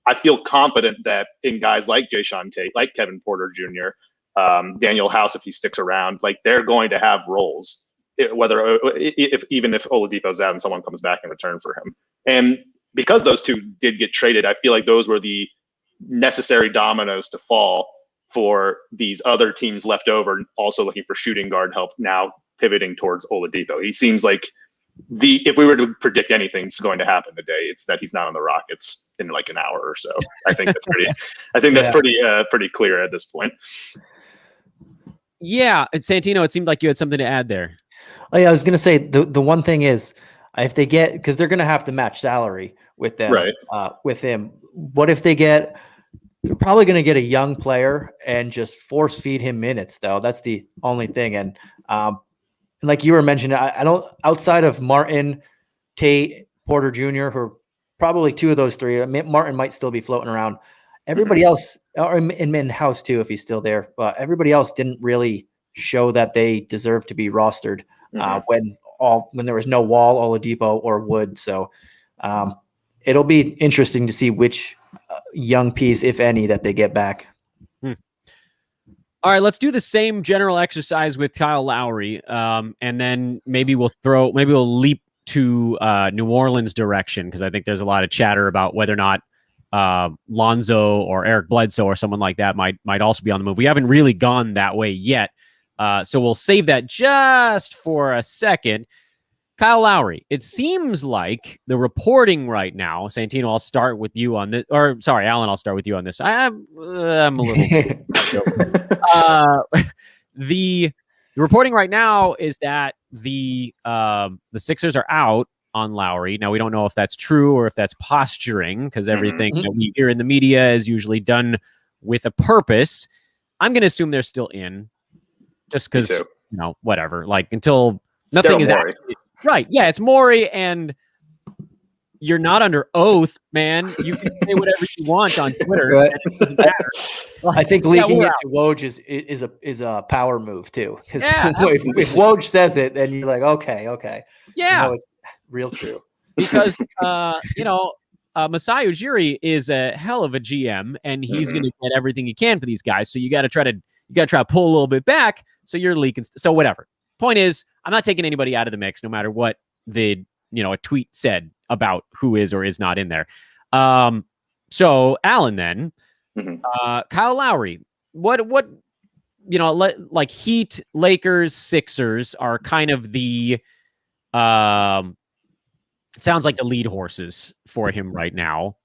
D: I feel confident that in guys like Jayshawn Tate, like Kevin Porter Jr., Daniel House, if he sticks around, they're going to have roles, even if Oladipo's out and someone comes back in return for him. And because those two did get traded, I feel like those were the necessary dominoes to fall for these other teams left over, also looking for shooting guard help, now pivoting towards Oladipo. He seems like if we were to predict anything's going to happen today, it's that he's not on the Rockets in an hour or so. I think that's pretty clear at this point.
A: Yeah, and Santino, it seemed like you had something to add there.
B: Oh yeah, I was going to say the one thing is if they get, because they're going to have to match salary with them,
D: right?
B: With him, what if they're probably going to get a young player and just force feed him minutes though. That's the only thing. And like you were mentioning, I don't, outside of Martin, Tate, Porter Jr., who are probably two of those three. Martin might still be floating around. Everybody else, or in House too, if he's still there, but everybody else didn't really show that they deserve to be rostered when there was no Wall, Oladipo, or Wood. So it'll be interesting to see which young piece, if any, that they get back.
A: All right, let's do the same general exercise with Kyle Lowry, and then maybe we'll leap to New Orleans direction, because I think there's a lot of chatter about whether or not Lonzo or Eric Bledsoe or someone like that might also be on the move. We haven't really gone that way yet, so we'll save that just for a second. Kyle Lowry, it seems like the reporting right now, Santino, I'll start with you on this, or sorry, Alan, I'll start with you on this. I'm a little the reporting right now is that the Sixers are out on Lowry. Now, we don't know if that's true or if that's posturing, because everything that we hear in the media is usually done with a purpose. I'm going to assume they're still in, just because, whatever. Like, until nothing is actually, right. Yeah, it's Morey, and you're not under oath, man. You can say whatever you want on Twitter.
B: Right.
A: And it doesn't matter.
B: I think leaking it to Woj is a power move too. Because if Woj says it, then you're like, okay.
A: Yeah,
B: it's real true.
A: Because Masai Ujiri is a hell of a GM, and he's going to get everything he can for these guys. So you got to try to pull a little bit back. So you're leaking. So whatever. Point is, I'm not taking anybody out of the mix, no matter what a tweet said about who is or is not in there. So Alan, then, Kyle Lowry, what like Heat, Lakers, Sixers are kind of the it sounds like the lead horses for him right now.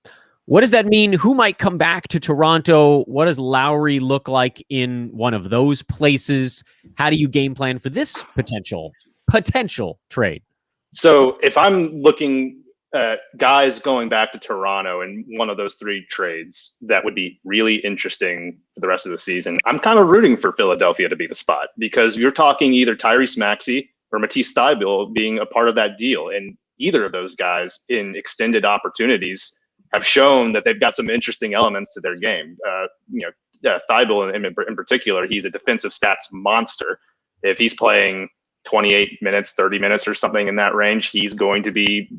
A: What does that mean? Who might come back to Toronto? What does Lowry look like in one of those places? How do you game plan for this potential trade?
D: So if I'm looking at guys going back to Toronto in one of those three trades, that would be really interesting for the rest of the season. I'm kind of rooting for Philadelphia to be the spot, because you're talking either Tyrese Maxey or Matisse Thybulle being a part of that deal. And either of those guys in extended opportunities have shown that they've got some interesting elements to their game. Thybulle in particular, he's a defensive stats monster. If he's playing 28 minutes, 30 minutes or something in that range, he's going to be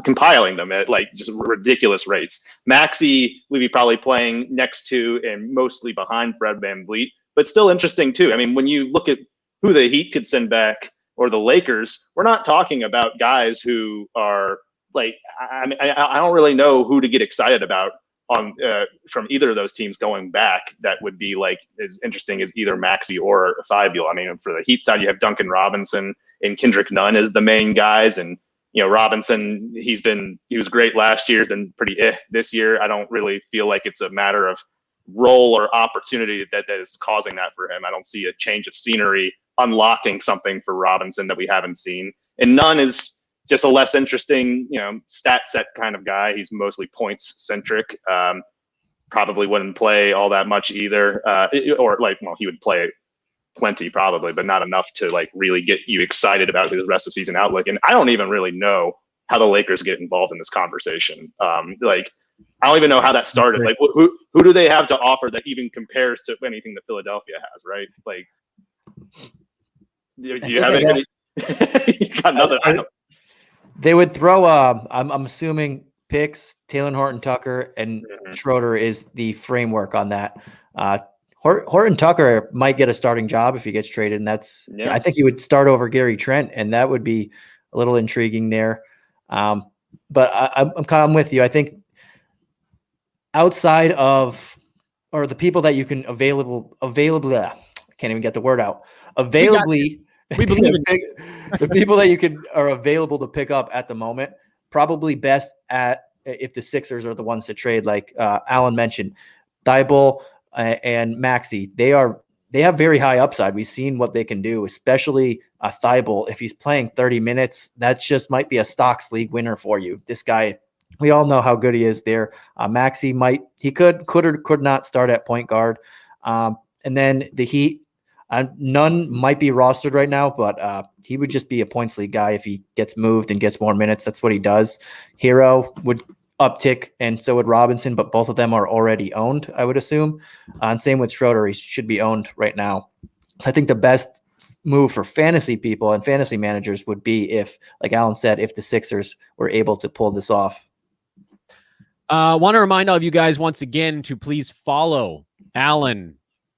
D: compiling them at like just ridiculous rates. Maxey would be probably playing next to and mostly behind Fred VanVleet, but still interesting too. I mean, when you look at who the Heat could send back or the Lakers, we're not talking about guys who are like, I don't really know who to get excited about on from either of those teams going back that would be like as interesting as either Maxey or Thybulle. I mean, for the Heat side, you have Duncan Robinson and Kendrick Nunn as the main guys, and Robinson, he was great last year, been pretty this year. I don't really feel like it's a matter of role or opportunity that is causing that for him. I don't see a change of scenery unlocking something for Robinson that we haven't seen. And Nunn is just a less interesting, stat set kind of guy. He's mostly points centric. Probably wouldn't play all that much either. He would play plenty probably, but not enough to like really get you excited about the rest of season outlook. And I don't even really know how the Lakers get involved in this conversation. I don't even know how that started. Like, who do they have to offer that even compares to anything that Philadelphia has, right? Like, do you have any? You got another.
B: They would throw. I'm assuming picks. Taylor Horton-Tucker and Schroeder is the framework on that. Horton-Tucker might get a starting job if he gets traded, and I think he would start over Gary Trent, and that would be a little intriguing there. But I'm with you. I think outside of, or the people that you can available, I can't even get the word out. We believe in the people that are available to pick up at the moment. Probably best if the Sixers are the ones to trade, like Alan mentioned, Thybulle and Maxey. They have very high upside. We've seen what they can do, especially Thybulle. If he's playing 30 minutes, that just might be a stocks league winner for you. This guy, we all know how good he is there. Maxey could or could not start at point guard. And then the Heat, none might be rostered right now, but he would just be a points league guy if he gets moved and gets more minutes. That's what he does. Hero would uptick, and so would Robinson, but both of them are already owned, I would assume. And same with Schroeder. He should be owned right now. So I think the best move for fantasy people and fantasy managers would be if, like Alan said, if the Sixers were able to pull this off.
A: Want to remind all of you guys once again to please follow Alan,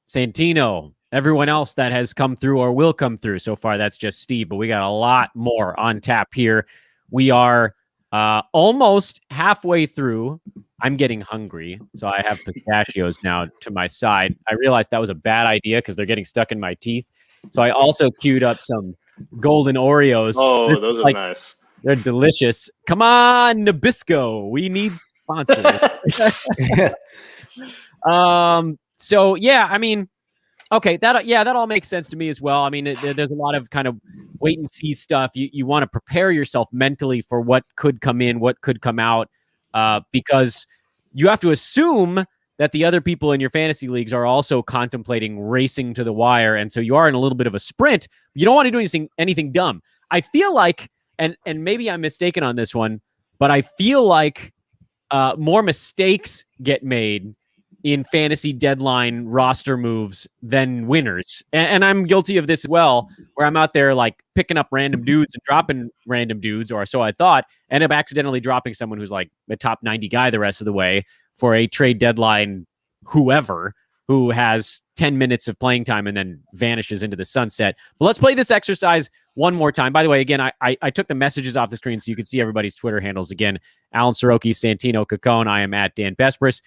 A: Santino, everyone else that has come through or will come through. So far, that's just Steve, but we got a lot more on tap here. We are almost halfway through. I'm getting hungry, so I have pistachios now to my side. I realized that was a bad idea because they're getting stuck in my teeth. So I also queued up some golden Oreos.
D: Oh, those are nice.
A: They're delicious. Come on, Nabisco. We need sponsors. So, yeah, I mean, Okay, that all makes sense to me as well. I mean, there's a lot of kind of wait and see stuff. You want to prepare yourself mentally for what could come in, what could come out, because you have to assume that the other people in your fantasy leagues are also contemplating racing to the wire, and so you are in a little bit of a sprint. You don't want to do anything dumb. I feel like, and maybe I'm mistaken on this one, but I feel like more mistakes get made in fantasy deadline roster moves than winners. And I'm guilty of this as well, where I'm out there like picking up random dudes and dropping random dudes, or so I thought, end up accidentally dropping someone who's like a top 90 guy the rest of the way for a trade deadline whoever who has 10 minutes of playing time and then vanishes into the sunset. But let's play this exercise one more time. By the way, again, I took the messages off the screen so you can see everybody's Twitter handles again. Alan Soroki, Santino Cacone. I am at Dan Bespris.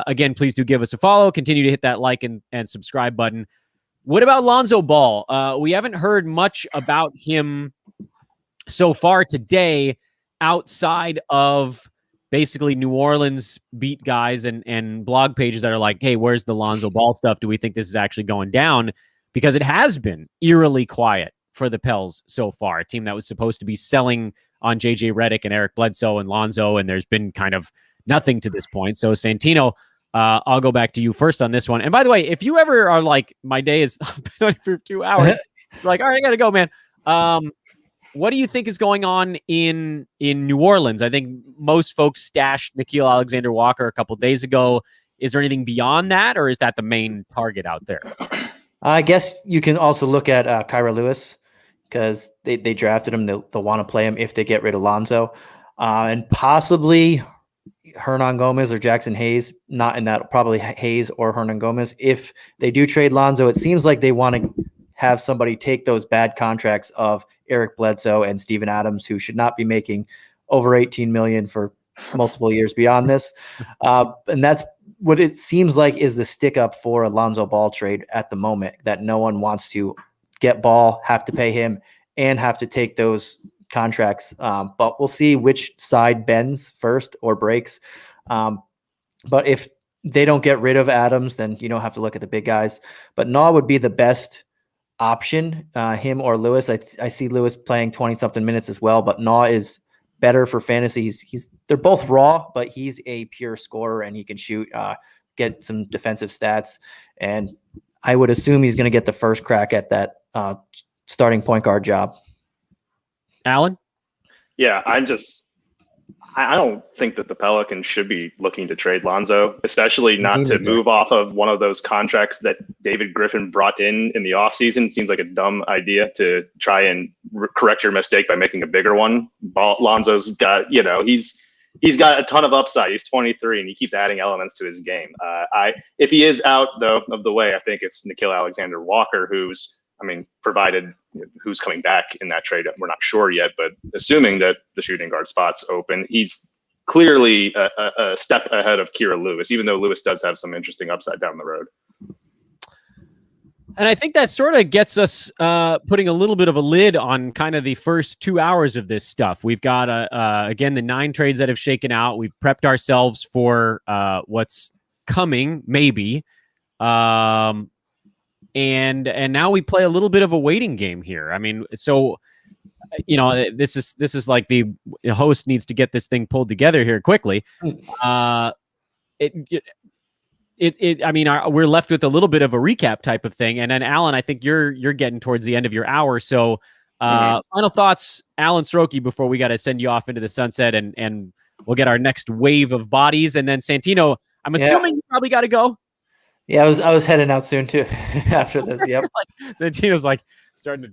A: Again, please do give us a follow. Continue to hit that like and subscribe button. What about Lonzo Ball? We haven't heard much about him so far today outside of basically New Orleans beat guys and blog pages that are like, hey, where's the Lonzo Ball stuff? Do we think this is actually going down? Because it has been eerily quiet for the Pels so far, a team that was supposed to be selling on JJ Redick and Eric Bledsoe and Lonzo, and there's been kind of nothing to this point. So Santino, I'll go back to you first on this one. And by the way, if you ever are like, my day is for 2 hours, like, all right, I gotta go, man. What do you think is going on in New Orleans? I think most folks stashed Nickeil Alexander-Walker a couple days ago. Is there anything beyond that, or is that the main target out there?
B: I guess you can also look at Kyra Lewis, because they drafted him. They'll want to play him if they get rid of Lonzo. And possibly Hernan Gomez or Jackson Hayes, not in that, probably Hayes or Hernan Gomez. If they do trade Lonzo, it seems like they want to have somebody take those bad contracts of Eric Bledsoe and Steven Adams, who should not be making over $18 million for multiple years beyond this. And that's what it seems like is the stick up for a Lonzo Ball trade at the moment, that no one wants to get Ball, have to pay him, and have to take those contracts. But we'll see which side bends first or breaks. But if they don't get rid of Adams, then you don't have to look at the big guys. But Naw would be the best option, him or Lewis. I see Lewis playing 20-something minutes as well, but Naw is better for fantasy. They're both raw, but he's a pure scorer and he can shoot, get some defensive stats. And I would assume he's going to get the first crack at that starting point guard job.
A: Alan?
D: Yeah, I don't think that the Pelicans should be looking to trade Lonzo, especially not to move off of one of those contracts that David Griffin brought in the offseason. Seems like a dumb idea to try and correct your mistake by making a bigger one. Lonzo's got, he's got a ton of upside. He's 23 and he keeps adding elements to his game. If he is out though of the way, I think it's Nickeil Alexander-Walker, provided who's coming back in that trade, we're not sure yet, but assuming that the shooting guard spot's open, he's clearly a step ahead of Kira Lewis, even though Lewis does have some interesting upside down the road.
A: And I think that sort of gets us putting a little bit of a lid on kind of the first 2 hours of this stuff. We've got, again, the 9 trades that have shaken out. We've prepped ourselves for what's coming, maybe. And now we play a little bit of a waiting game here. I mean, so, this is like the host needs to get this thing pulled together here quickly. We're left with a little bit of a recap type of thing. And then Alan, I think you're getting towards the end of your hour. So final thoughts, Alan Soroki, before we got to send you off into the sunset and we'll get our next wave of bodies. And then Santino, I'm assuming you probably got to go.
B: Yeah, I was heading out soon too after this. Yep.
A: Santino's like starting to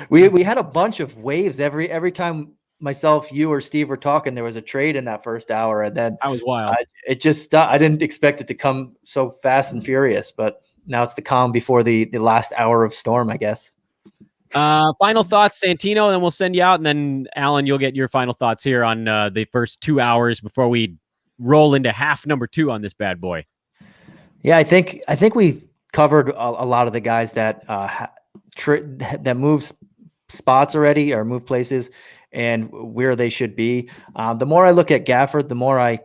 B: we had a bunch of waves every time myself, you or Steve were talking, there was a trade in that first hour, and then
A: that was wild.
B: It just stopped. I didn't expect it to come so fast and furious, but now it's the calm before the last hour of storm, I guess.
A: Final thoughts, Santino, and then we'll send you out, and then Alan, you'll get your final thoughts here on the first 2 hours before we roll into half number 2 on this bad boy.
B: Yeah, I think we covered a lot of the guys that that moves spots already or move places and where they should be. The more I look at Gafford, the more I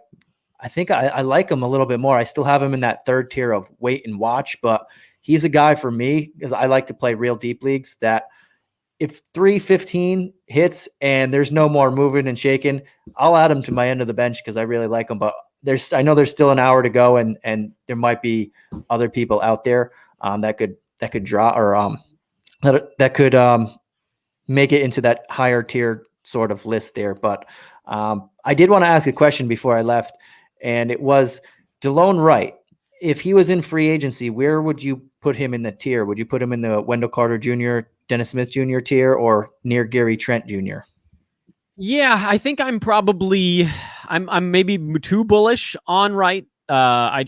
B: I think I like him a little bit more. I still have him in that third tier of wait and watch, but he's a guy for me because I like to play real deep leagues that if 315 hits and there's no more moving and shaking, I'll add him to my end of the bench because I really like him. But I know there's still an hour to go, and there might be other people out there that could draw or that could make it into that higher tier sort of list there. But I did want to ask a question before I left, and it was Delon Wright. If he was in free agency, where would you put him in the tier? Would you put him in the Wendell Carter Jr., Dennis Smith Jr. tier, or near Gary Trent Jr.?
A: Yeah, I think I'm maybe too bullish on Wright. I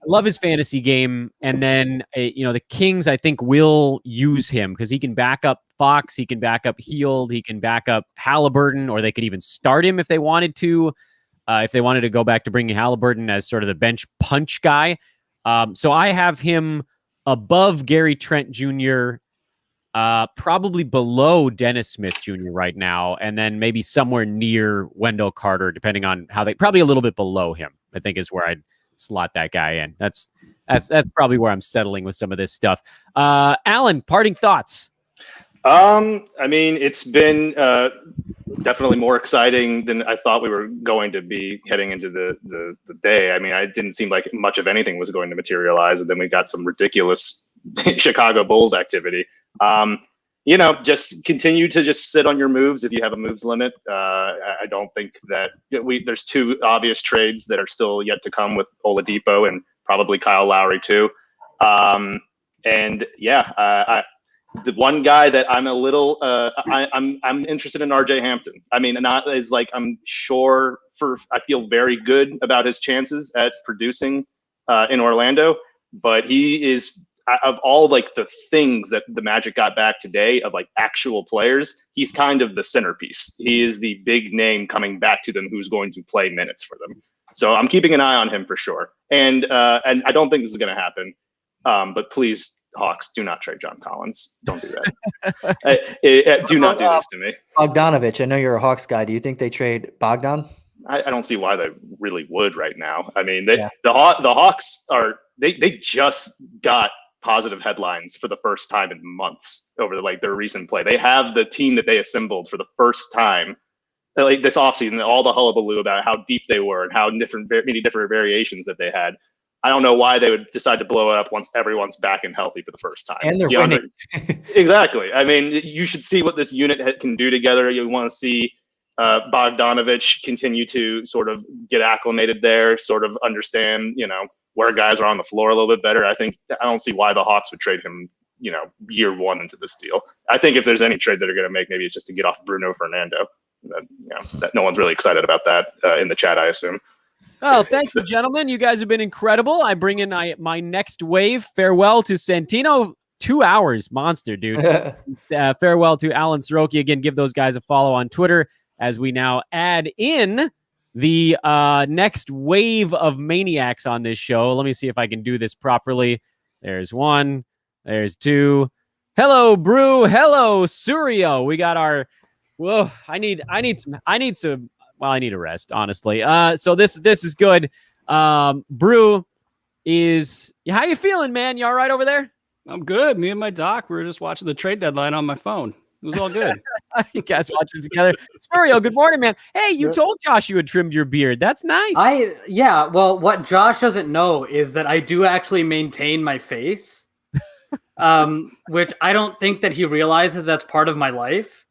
A: love his fantasy game, and then the Kings I think will use him because he can back up Fox, he can back up Hield, he can back up Halliburton, or they could even start him if they wanted to. If they wanted to go back to bringing Halliburton as sort of the bench punch guy. So I have him above Gary Trent Jr., probably below Dennis Smith Jr. right now, and then maybe somewhere near Wendell Carter, depending on how probably a little bit below him, I think is where I'd slot that guy in. That's probably where I'm settling with some of this stuff. Alan, parting thoughts?
D: I mean, it's been definitely more exciting than I thought we were going to be heading into the day. I mean, it didn't seem like much of anything was going to materialize, and then we got some ridiculous Chicago Bulls activity. Just continue to just sit on your moves if you have a moves limit. I don't think that there's two obvious trades that are still yet to come with Oladipo and probably Kyle Lowry too. The one guy that I'm a little, I'm interested in RJ Hampton. I mean, not as like I feel very good about his chances at producing in Orlando, but he is, of all like the things that the Magic got back today of like actual players, he's kind of the centerpiece. He is the big name coming back to them who's going to play minutes for them. So I'm keeping an eye on him for sure. And I don't think this is going to happen. But please, Hawks, do not trade John Collins. Don't do that. Do not do this to me.
B: Bogdanovich, I know you're a Hawks guy. Do you think they trade Bogdan?
D: I don't see why they really would right now. I mean, the Hawks they just got positive headlines for the first time in months over their recent play. They have the team that they assembled for the first time like this offseason, all the hullabaloo about how deep they were and how many different variations that they had. I don't know why they would decide to blow it up once everyone's back and healthy for the first time.
B: And they're winning.
D: Exactly. I mean, you should see what this unit can do together. You want to see Bogdanovich continue to sort of get acclimated there, sort of understand, where guys are on the floor a little bit better. I don't see why the Hawks would trade him, year one into this deal. I think if there's any trade that are going to make, maybe it's just to get off Bruno Fernando. That no one's really excited about that in the chat, I assume.
A: Oh, thank you, gentlemen. You guys have been incredible. I bring in my next wave. Farewell to Santino. 2 hours. Monster, dude. Farewell to Alan Soroki. Again, give those guys a follow on Twitter as we now add in the next wave of maniacs on this show. Let me see if I can do this properly. There's one. There's two. Hello, Brew. Hello, Suryo. We got our... Whoa, I need some... Well, I need a rest, honestly. So this is good. Brew is... How you feeling, man? You all right over there?
E: I'm good. Me and my doc, we were just watching the trade deadline on my phone. It was all good.
A: You guys watching together. Suryo, good morning, man. Hey, you told Josh you had trimmed your beard. That's nice.
F: Well, what Josh doesn't know is that I do actually maintain my face, which I don't think that he realizes that's part of my life.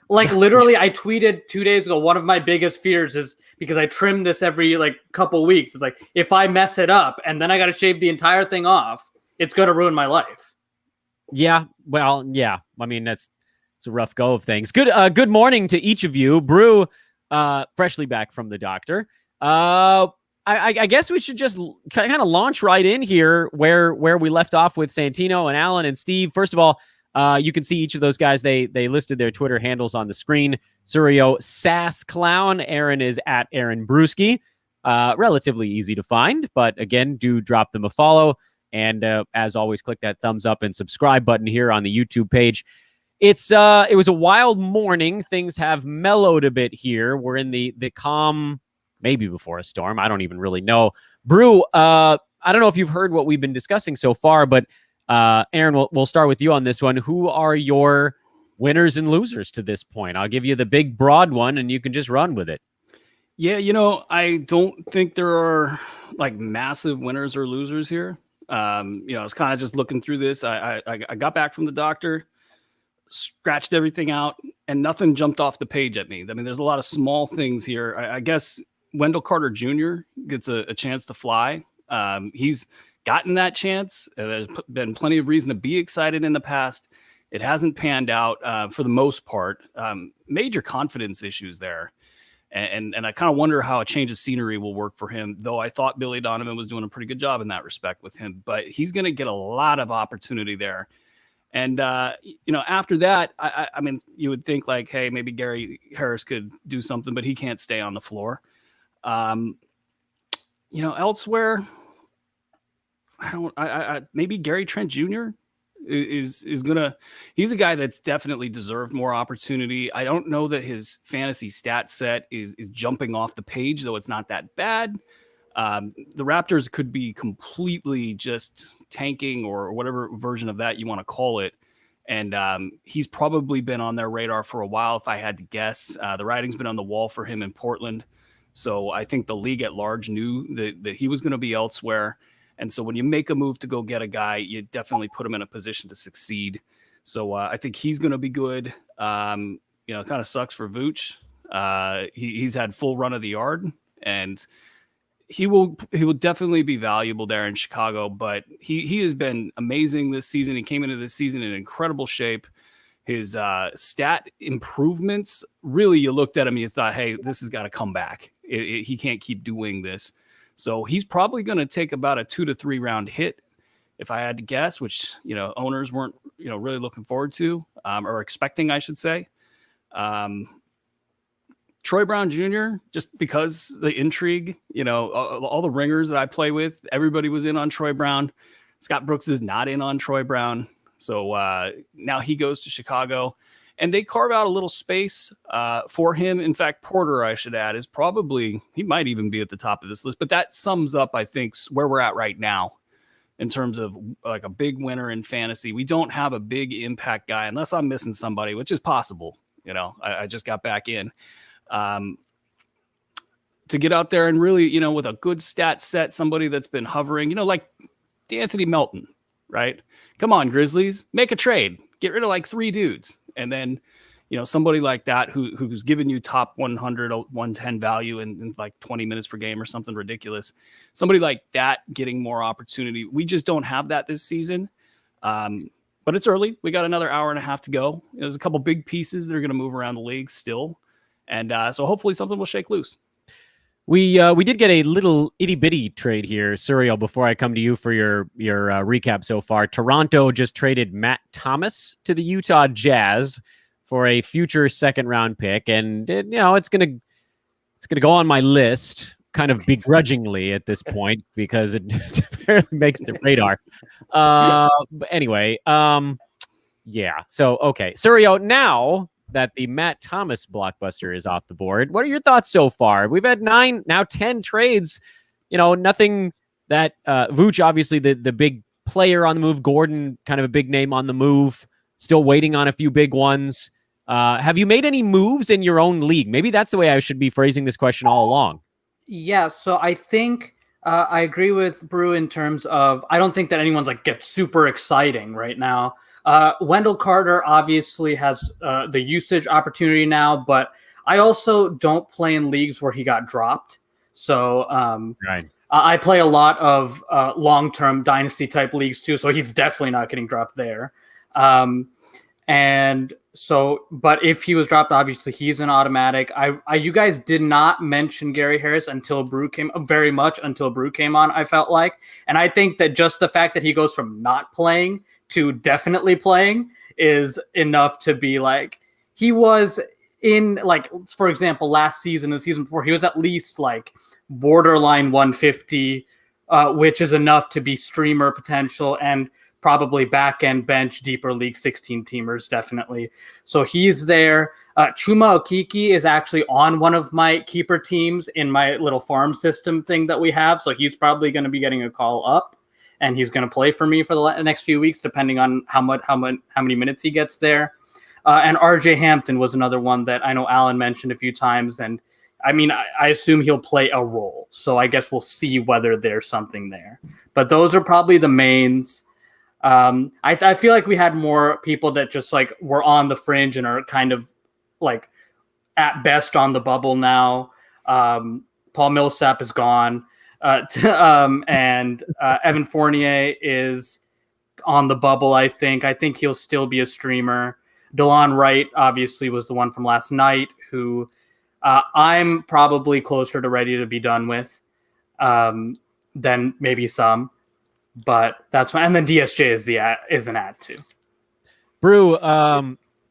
F: Like literally, I tweeted 2 days ago, one of my biggest fears is because I trim this every couple weeks. It's like, if I mess it up and then I got to shave the entire thing off, it's going to ruin my life.
A: Yeah. Well, yeah. I mean, it's a rough go of things. Good morning to each of you. Brew, freshly back from the doctor. I guess we should just kind of launch right in here where we left off with Santino and Alan and Steve. First of all, you can see each of those guys. They listed their Twitter handles on the screen. Suryo, Sass Clown. Aaron is at Aaron Brewski. Relatively easy to find, but again, do drop them a follow. And as always, click that thumbs up and subscribe button here on the YouTube page. It was a wild morning. Things have mellowed a bit here. We're in the calm maybe before a storm. I don't even really know. Brew, I don't know if you've heard what we've been discussing so far, but Aaron, we'll start with you on this one. Who are your winners and losers to this point? I'll give you the big broad one and you can just run with it.
E: Yeah, I don't think there are like massive winners or losers here. I was kind of just looking through this. I got back from the doctor, scratched everything out, and nothing jumped off the page at me. I mean, there's a lot of small things here. I guess Wendell Carter Jr. gets a chance to fly. He's gotten that chance. There's been plenty of reason to be excited in the past. It hasn't panned out for the most part. Major confidence issues there. And I kind of wonder how a change of scenery will work for him, though I thought Billy Donovan was doing a pretty good job in that respect with him. But he's going to get a lot of opportunity there. And, after that, I mean, you would think like, hey, maybe Gary Harris could do something, but he can't stay on the floor. Elsewhere, maybe Gary Trent Jr. is he's a guy that's definitely deserved more opportunity. I don't know that his fantasy stat set is jumping off the page, though it's not that bad. The Raptors could be completely just tanking or whatever version of that you want to call it. And he's probably been on their radar for a while, if I had to guess. The writing's been on the wall for him in Portland. So I think the league at large knew that he was going to be elsewhere. And so when you make a move to go get a guy, you definitely put him in a position to succeed. So I think he's going to be good. It kind of sucks for Vooch. He's had full run of the yard, and he will definitely be valuable there in Chicago. But he has been amazing this season. He came into this season in incredible shape. His stat improvements, really, you looked at him and you thought, hey, this has got to come back. He can't keep doing this. So he's probably going to take about a 2 to 3 round hit, if I had to guess, which, owners weren't, really looking forward to or expecting, I should say. Troy Brown Jr., just because the intrigue, all the ringers that I play with, everybody was in on Troy Brown. Scott Brooks is not in on Troy Brown. So now he goes to Chicago. And they carve out a little space for him. In fact, Porter, I should add, he might even be at the top of this list. But that sums up, I think, where we're at right now in terms of like a big winner in fantasy. We don't have a big impact guy unless I'm missing somebody, which is possible. I just got back in to get out there and really, with a good stat set, somebody that's been hovering, like D'Anthony Melton, right? Come on, Grizzlies, make a trade. Get rid of like 3 dudes. And then, somebody like that who's giving you top 100, 110 value in like 20 minutes per game or something ridiculous. Somebody like that getting more opportunity. We just don't have that this season. But it's early. We got another hour and a half to go. There's a couple big pieces that are going to move around the league still. And so hopefully something will shake loose.
A: We did get a little itty bitty trade here, Suriel, before I come to you for your recap so far. Toronto just traded Matt Thomas to the Utah Jazz for a future 2nd round pick. And it's going to go on my list kind of begrudgingly at this point because it barely makes the radar. But anyway, yeah. So, okay. Suriel, now that the Matt Thomas blockbuster is off the board, what are your thoughts so far? We've had 9, now 10 trades. Nothing that Vooch, obviously the big player on the move. Gordon, kind of a big name on the move. Still waiting on a few big ones. Have you made any moves in your own league? Maybe that's the way I should be phrasing this question all along.
F: Yeah, so I think I agree with Brew in terms of I don't think that anyone's gets super exciting right now. Wendell Carter obviously has the usage opportunity now, but I also don't play in leagues where he got dropped. So
A: right.
F: I play a lot of long-term dynasty type leagues too, so he's definitely not getting dropped there. And so, but if he was dropped, obviously he's an automatic. You guys did not mention Gary Harris until Brew came on, I felt like. And I think that just the fact that he goes from not playing to definitely playing is enough to be like, he was in for example, last season, the season before, he was at least borderline 150, which is enough to be streamer potential. And probably back end bench, deeper league 16 teamers, definitely. So he's there. Chuma Okiki is actually on one of my keeper teams in my little farm system thing that we have. So he's probably going to be getting a call up, and he's going to play for me for the next few weeks, depending on how many minutes he gets there. And RJ Hampton was another one that I know Alan mentioned a few times, and I mean, I assume he'll play a role. So I guess we'll see whether there's something there. But those are probably the mains. I feel like we had more people that just like were on the fringe and are kind of like at best on the bubble now. Paul Millsap is gone. And Evan Fournier is on the bubble, I think. I think he'll still be a streamer. Delon Wright obviously was the one from last night who I'm probably closer to ready to be done with than maybe some. But that's fine. And then DSJ is an ad too.
A: Brew,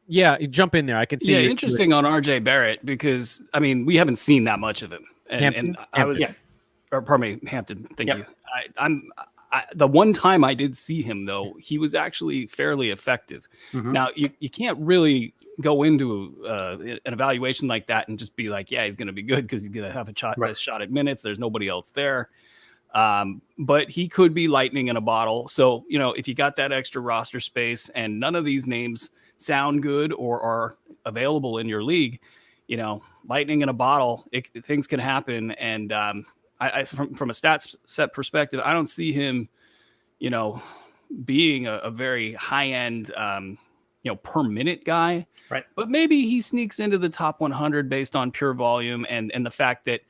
A: yeah, jump in there. I can see.
E: Yeah, interesting on RJ Barrett because I mean we haven't seen that much of him. And I was, or pardon me, Hampton. Thank you. The one time I did see him though, he was actually fairly effective. Mm-hmm. Now you can't really go into an evaluation like that and just be like, yeah, he's going to be good because he's going to have a shot at minutes. There's nobody else there. But he could be lightning in a bottle. So, you know, if you got that extra roster space and none of these names sound good or are available in your league, you know, lightning in a bottle, things can happen. And I from a stats set perspective, I don't see him, you know, being a very high end, you know, per minute guy.
F: Right.
E: But maybe he sneaks into the top 100 based on pure volume and the fact that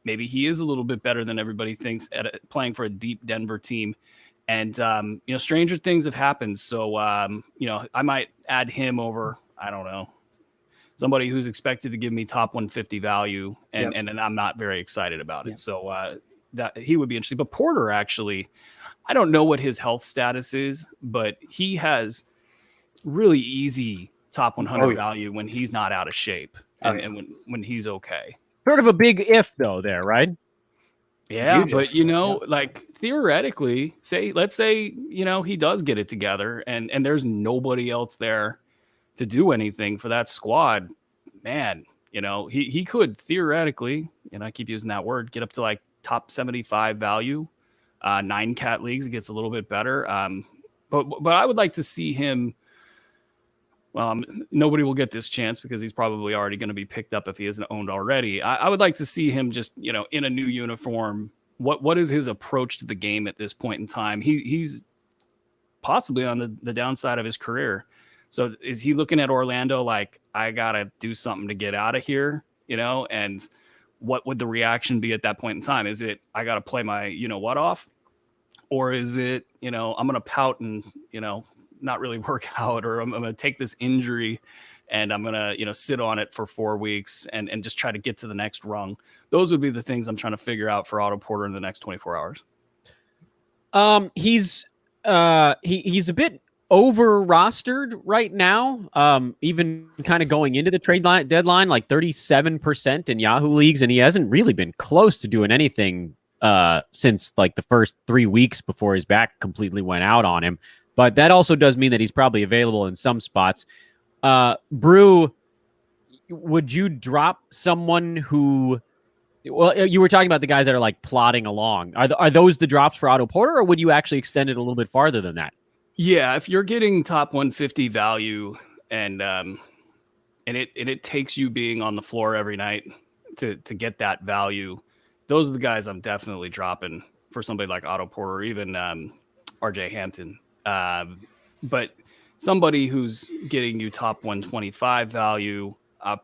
E: maybe he is a little bit better than everybody thinks at playing for a deep Denver team. And, you know, stranger things have happened. So, you know, I might add him over, I don't know, somebody who's expected to give me top 150 value. And I'm not very excited about it. So that he would be interesting. But Porter, actually, I don't know what his health status is, but he has really easy top 100 value when he's not out of shape and when he's okay.
A: Sort of a big if though there, right?
E: Yeah, but you know, like theoretically, let's say, you know, he does get it together and there's nobody else there to do anything for that squad. Man, you know, he could theoretically, and I keep using that word, get up to like top 75 value. 9 cat leagues, it gets a little bit better. But I would like to see him. Well, nobody will get this chance because he's probably already going to be picked up if he isn't owned already. I would like to see him just, you know, in a new uniform. What is his approach to the game at this point in time? He's possibly on the downside of his career. So is he looking at Orlando like, I got to do something to get out of here, you know? And what would the reaction be at that point in time? Is it, I got to play my, you know what off? Or is it, you know, I'm going to pout and, you know, not really work out, or I'm going to take this injury and I'm going to, you know, sit on it for 4 weeks and just try to get to the next rung. Those would be the things I'm trying to figure out for Otto Porter in the next 24 hours.
A: He's a bit over rostered right now. Even kind of going into the trade deadline, like 37% in Yahoo leagues. And he hasn't really been close to doing anything since like the first 3 weeks before his back completely went out on him. But that also does mean that he's probably available in some spots. Brew, would you drop someone who? Well, you were talking about the guys that are like plodding along. Are those the drops for Otto Porter, or would you actually extend it a little bit farther than that?
E: Yeah, if you're getting top 150 value and it takes you being on the floor every night to get that value, those are the guys I'm definitely dropping for somebody like Otto Porter or even RJ Hampton. But somebody who's getting you top 125 value,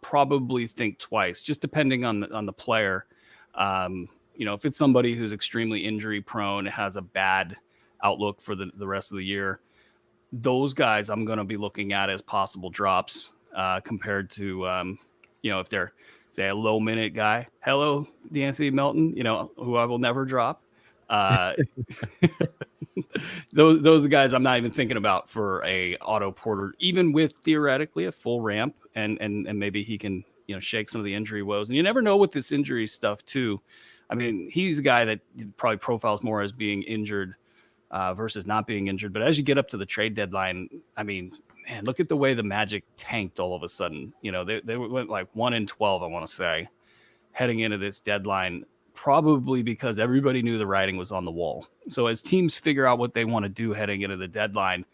E: probably think twice, just depending on the player. You know, if it's somebody who's extremely injury prone, has a bad outlook for the rest of the year, those guys I'm going to be looking at as possible drops compared to, you know, if they're, say, a low minute guy. Hello, DeAnthony Melton, you know, who I will never drop. Those are the guys I'm not even thinking about for a Otto Porter, even with theoretically a full ramp and maybe he can, you know, shake some of the injury woes. And you never know with this injury stuff too. I mean, he's a guy that probably profiles more as being injured versus not being injured. But as you get up to the trade deadline, I mean, man, look at the way the Magic tanked all of a sudden. You know, they went like 1-12, I want to say, heading into this deadline, probably because everybody knew the writing was on the wall. So as teams figure out what they want to do heading into the deadline,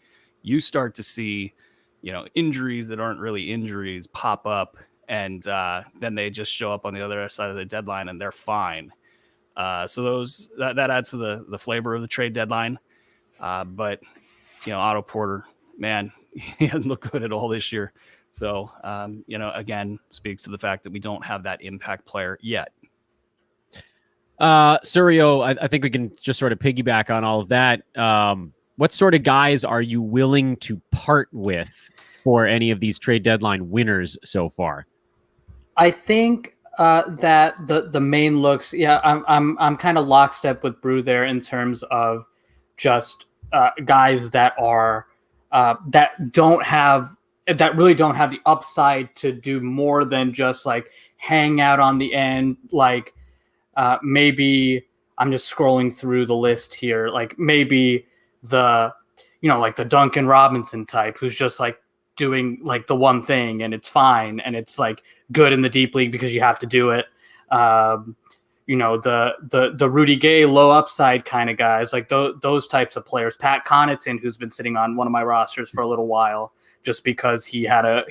E: you start to see, you know, injuries that aren't really injuries pop up, and then they just show up on the other side of the deadline and they're fine. So that adds to the flavor of the trade deadline. But, you know, Otto Porter, man, he hasn't looked good at all this year. So, you know, again, speaks to the fact that we don't have that impact player yet.
A: Surio, I think we can just sort of piggyback on all of that. What sort of guys are you willing to part with for any of these trade deadline winners so far?
F: I think that the main looks, I'm kind of lockstep with Brew there in terms of just guys that are that really don't have the upside to do more than just like hang out on the end. Like maybe I'm just scrolling through the list here. Like maybe like the Duncan Robinson type, who's just like doing like the one thing and it's fine and it's like good in the deep league because you have to do it. The Rudy Gay low upside kind of guys, like those types of players. Pat Connaughton, who's been sitting on one of my rosters for a little while just because he had a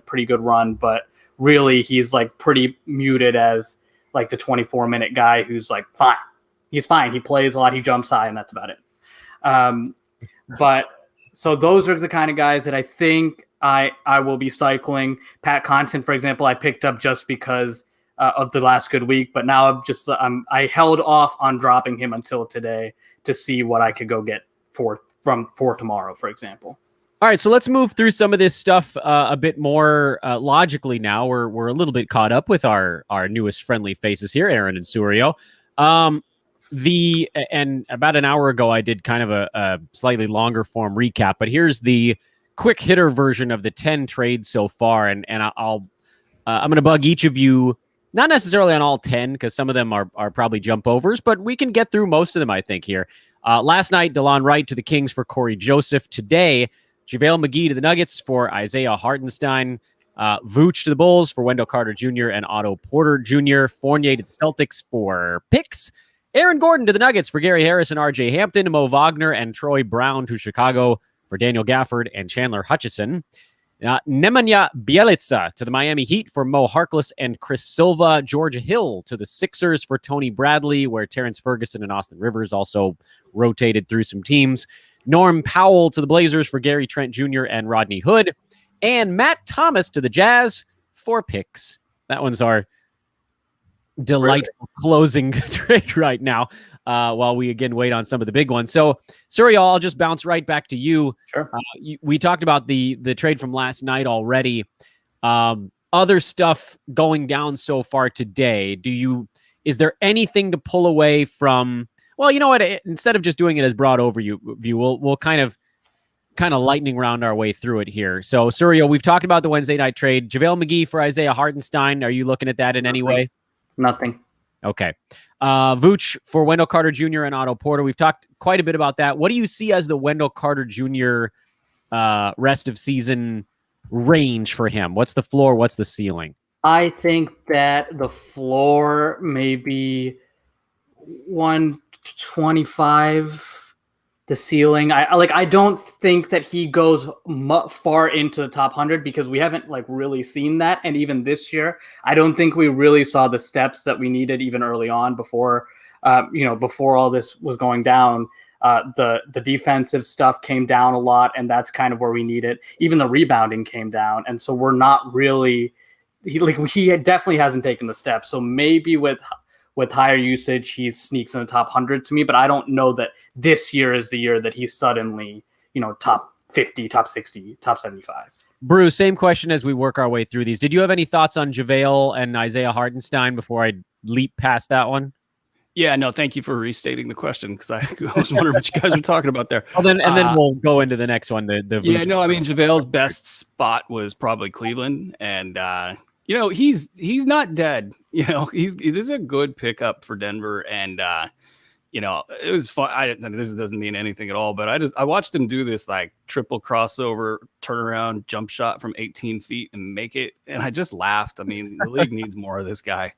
F: pretty good run, but really he's like pretty muted as like the 24-minute guy who's like fine. He's fine. He plays a lot. He jumps high, and that's about it. But so those are the kind of guys that I think I will be cycling. Pat Connaughton, for example, I picked up just because of the last good week, but now I held off on dropping him until today to see what I could go get for tomorrow, for example.
A: All right, so let's move through some of this stuff a bit more logically now. We're a little bit caught up with our newest friendly faces here, Aaron and Surio. And about an hour ago, I did kind of a slightly longer form recap, but here's the quick hitter version of the 10 trades so far. And I'm going to bug each of you, not necessarily on all 10, because some of them are probably jump overs, but we can get through most of them, I think, here. Last night, Delon Wright to the Kings for Cory Joseph. Today, JaVale McGee to the Nuggets for Isaiah Hartenstein. Vooch to the Bulls for Wendell Carter Jr. and Otto Porter Jr. Fournier to the Celtics for picks. Aaron Gordon to the Nuggets for Gary Harris and RJ Hampton. Mo Wagner and Troy Brown to Chicago for Daniel Gafford and Chandler Hutchison. Nemanja Bjelica to the Miami Heat for Mo Harkless and Chris Silva. George Hill to the Sixers for Tony Bradley, where Terrence Ferguson and Austin Rivers also rotated through some teams. Norm Powell to the Blazers for Gary Trent Jr. and Rodney Hood. And Matt Thomas to the Jazz for picks. That one's our delightful closing trade right now, while we again wait on some of the big ones. So, Surio, I'll just bounce right back to you.
F: Sure.
A: We talked about the trade from last night already. Other stuff going down so far today. Is there anything to pull away from? Well, you know what? Instead of just doing it as broad overview, we'll kind of lightning round our way through it here. So, Surio, we've talked about the Wednesday night trade. JaVale McGee for Isaiah Hartenstein. Are you looking at that in any way?
F: Nothing.
A: Okay. Vooch for Wendell Carter Jr. and Otto Porter. We've talked quite a bit about that. What do you see as the Wendell Carter Jr. Rest of season range for him? What's the floor? What's the ceiling?
F: I think that the floor may be 125. The ceiling, I don't think that he goes far into the top 100 because we haven't like really seen that. And even this year, I don't think we really saw the steps that we needed even early on before all this was going down. The defensive stuff came down a lot, and that's kind of where we need it. Even the rebounding came down, and so we're not really. He definitely hasn't taken the steps. So maybe with higher usage, he sneaks in the top 100 to me, but I don't know that this year is the year that he's suddenly, top 50, top 60, top 75.
A: Bruce, same question as we work our way through these. Did you have any thoughts on JaVale and Isaiah Hartenstein before I leap past that one?
E: Yeah, no, thank you for restating the question because I was wondering what you guys were talking about there.
A: Well, then we'll go into the next one.
E: JaVale's best spot was probably Cleveland, and he's not dead. This is a good pickup for Denver, and it was fun. This doesn't mean anything at all, but I watched him do this like triple crossover, turnaround jump shot from 18 feet and make it. And I just laughed. I mean, the league needs more of this guy.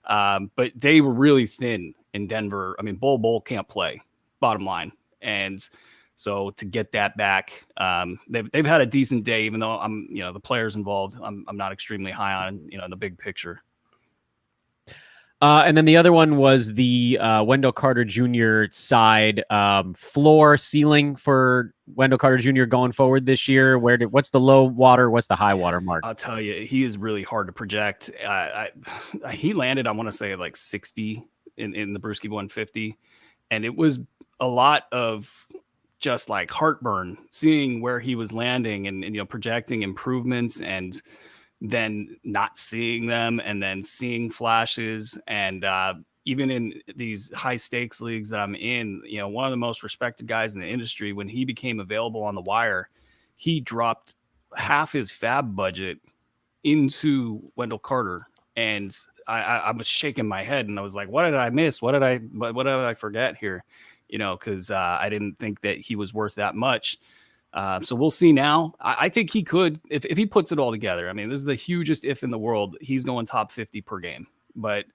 E: But they were really thin in Denver. I mean, Bol can't play, bottom line. And so to get that back, they've had a decent day, even though the players involved, I'm not extremely high on, the big picture.
A: And then the other one was the Wendell Carter Jr. side, floor ceiling for Wendell Carter Jr. going forward this year. What's the low water? What's the high water mark?
E: I'll tell you, he is really hard to project. He landed, I want to say, like 60 in the Brewski 150. And it was a lot of just like heartburn seeing where he was landing and projecting improvements and then not seeing them and then seeing flashes. And even in these high stakes leagues that I'm in, one of the most respected guys in the industry, when he became available on the wire, he dropped half his fab budget into Wendell Carter. And I was shaking my head and I was like, what did I miss? What did I forget here? Because I didn't think that he was worth that much. So we'll see now. I think he could, if he puts it all together. I mean, this is the hugest if in the world. He's going top 50 per game, but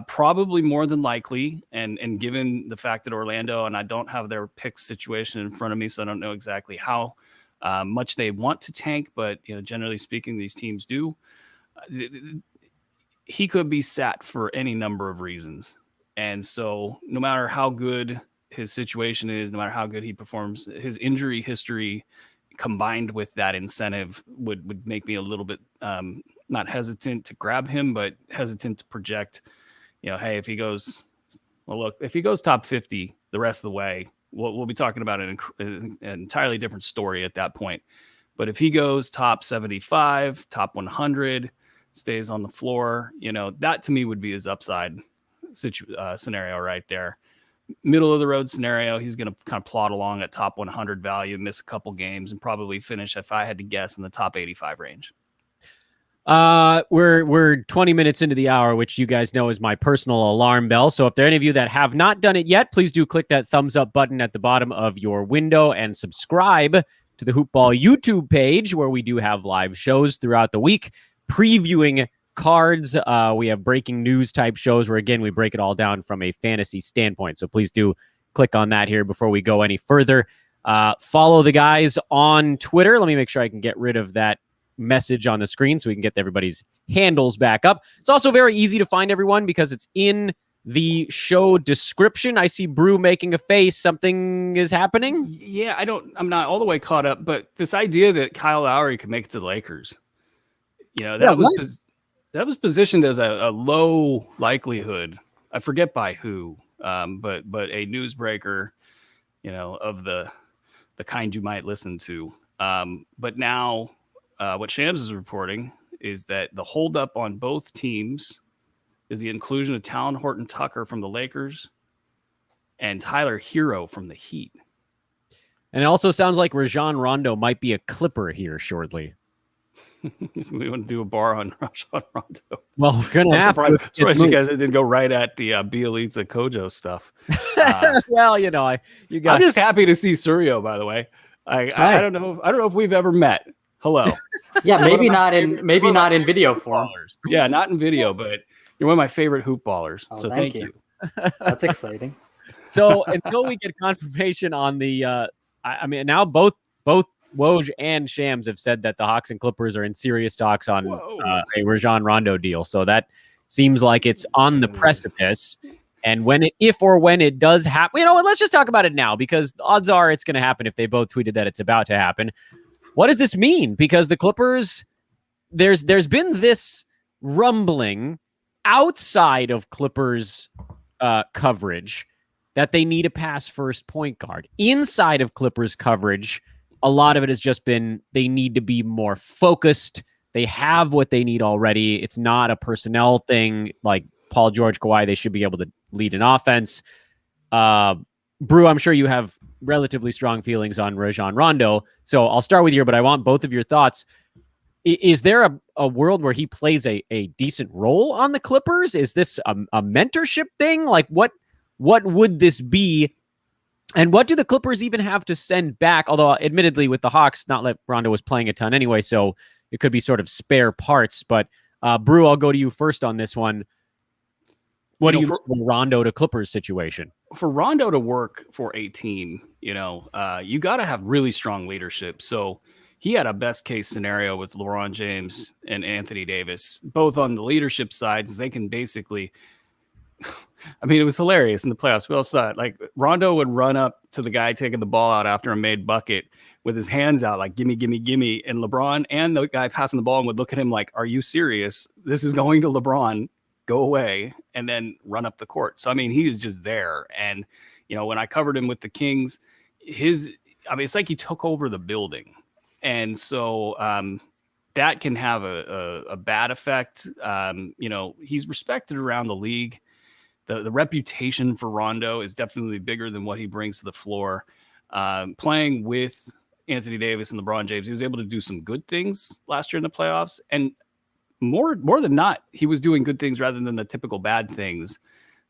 E: probably more than likely. And given the fact that Orlando, and I don't have their pick situation in front of me, so I don't know exactly how much they want to tank, but generally speaking, these teams do. He could be sat for any number of reasons. And so no matter how good his situation is, no matter how good he performs, his injury history combined with that incentive would make me a little bit not hesitant to grab him, but hesitant to project, hey, if he goes top 50 the rest of the way, we'll be talking about an entirely different story at that point. But if he goes top 75, top 100, stays on the floor, that to me would be his upside scenario right there. Middle of the road scenario, he's going to kind of plod along at top 100 value, miss a couple games, and probably finish, if I had to guess, in the top 85 range.
A: We're 20 minutes into the hour, which you guys know is my personal alarm bell. So if there are any of you that have not done it yet, please do click that thumbs up button at the bottom of your window and subscribe to the HoopBall YouTube page, where we do have live shows throughout the week previewing cards. We have breaking news type shows where, again, we break it all down from a fantasy standpoint. So please do click on that here before we go any further. Follow the guys on Twitter. Let me make sure I can get rid of that message on the screen so we can get everybody's handles back up. It's also very easy to find everyone because it's in the show description. I see Brew making a face. Something is happening.
E: Yeah, I'm not all the way caught up, but this idea that Kyle Lowry could make it to the Lakers, that was positioned as a low likelihood. I forget by who, but a newsbreaker, of the kind you might listen to. But now what Shams is reporting is that the holdup on both teams is the inclusion of Talon Horton-Tucker from the Lakers and Tyler Hero from the Heat.
A: And it also sounds like Rajon Rondo might be a Clipper here shortly.
E: We want to do a bar on Rajon Rondo.
A: Well, we're going to have to.
E: Surprised you guys didn't go right at the Bielitsa Kojo stuff.
A: Well,
E: I'm just happy to see Suryo, by the way. I don't know if we've ever met. Hello.
F: Yeah, maybe not in video form.
E: Yeah, not in video, but you're one of my favorite hoop ballers.
F: Oh,
E: so thank you.
F: That's exciting.
A: So until we get confirmation on the, now both Woj and Shams have said that the Hawks and Clippers are in serious talks on a Rajon Rondo deal. So that seems like it's on the precipice. And if or when it does happen, let's just talk about it now, because the odds are it's going to happen if they both tweeted that it's about to happen. What does this mean? Because the Clippers, there's been this rumbling outside of Clippers coverage that they need a pass first point guard. Inside of Clippers coverage, a lot of it has just been they need to be more focused. They have what they need already. It's not a personnel thing like Paul George, Kawhi. They should be able to lead an offense. Brew, I'm sure you have relatively strong feelings on Rajon Rondo. So I'll start with you, but I want both of your thoughts. Is there a world where he plays a decent role on the Clippers? Is this a mentorship thing? Like what what would this be? And what do the Clippers even have to send back? Although, admittedly, with the Hawks, not that Rondo was playing a ton anyway, so it could be sort of spare parts. But, Brew, I'll go to you first on this one. What do you think of the Rondo to Clippers situation?
E: For Rondo to work for a team, you got to have really strong leadership. So he had a best case scenario with LeBron James and Anthony Davis, both on the leadership sides. They can basically, I mean, it was hilarious in the playoffs. We all saw it. Like Rondo would run up to the guy taking the ball out after a made bucket with his hands out, like, gimme, gimme, gimme. And LeBron and the guy passing the ball would look at him like, are you serious? This is going to LeBron. Go away, and then run up the court. So, I mean, he is just there. And, when I covered him with the Kings, it's like he took over the building. And so that can have a bad effect. He's respected around the league. The reputation for Rondo is definitely bigger than what he brings to the floor. Playing with Anthony Davis and LeBron James, he was able to do some good things last year in the playoffs. And more than not, he was doing good things rather than the typical bad things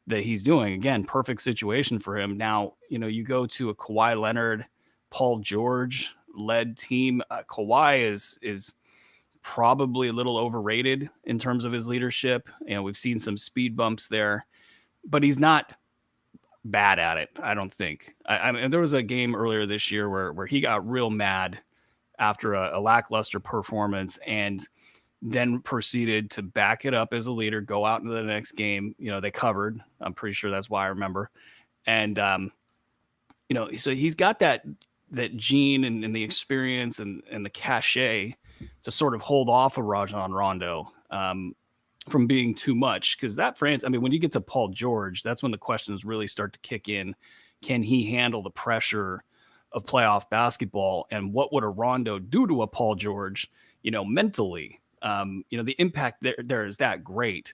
E: that he's doing. Again, perfect situation for him. Now, you go to a Kawhi Leonard, Paul George led team. Kawhi is probably a little overrated in terms of his leadership. We've seen some speed bumps there, but he's not bad at it, I don't think. I mean, there was a game earlier this year where he got real mad after a lackluster performance and then proceeded to back it up as a leader, go out into the next game. They covered. I'm pretty sure that's why I remember. And, so he's got that gene and the experience and the cachet to sort of hold off of Rajon Rondo from being too much. Because that franchise, I mean, when you get to Paul George, that's when the questions really start to kick in. Can he handle the pressure of playoff basketball? And what would a Rondo do to a Paul George, mentally? The impact there is that great.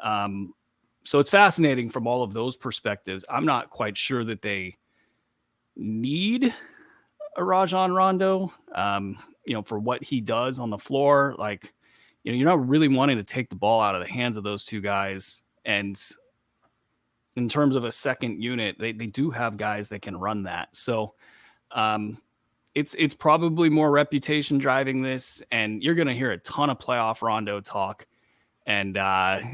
E: So it's fascinating from all of those perspectives. I'm not quite sure that they need a Rajon Rondo, for what he does on the floor. Like, you're not really wanting to take the ball out of the hands of those two guys. And in terms of a second unit, they do have guys that can run that. So, it's probably more reputation driving this, and you're going to hear a ton of playoff Rondo talk, and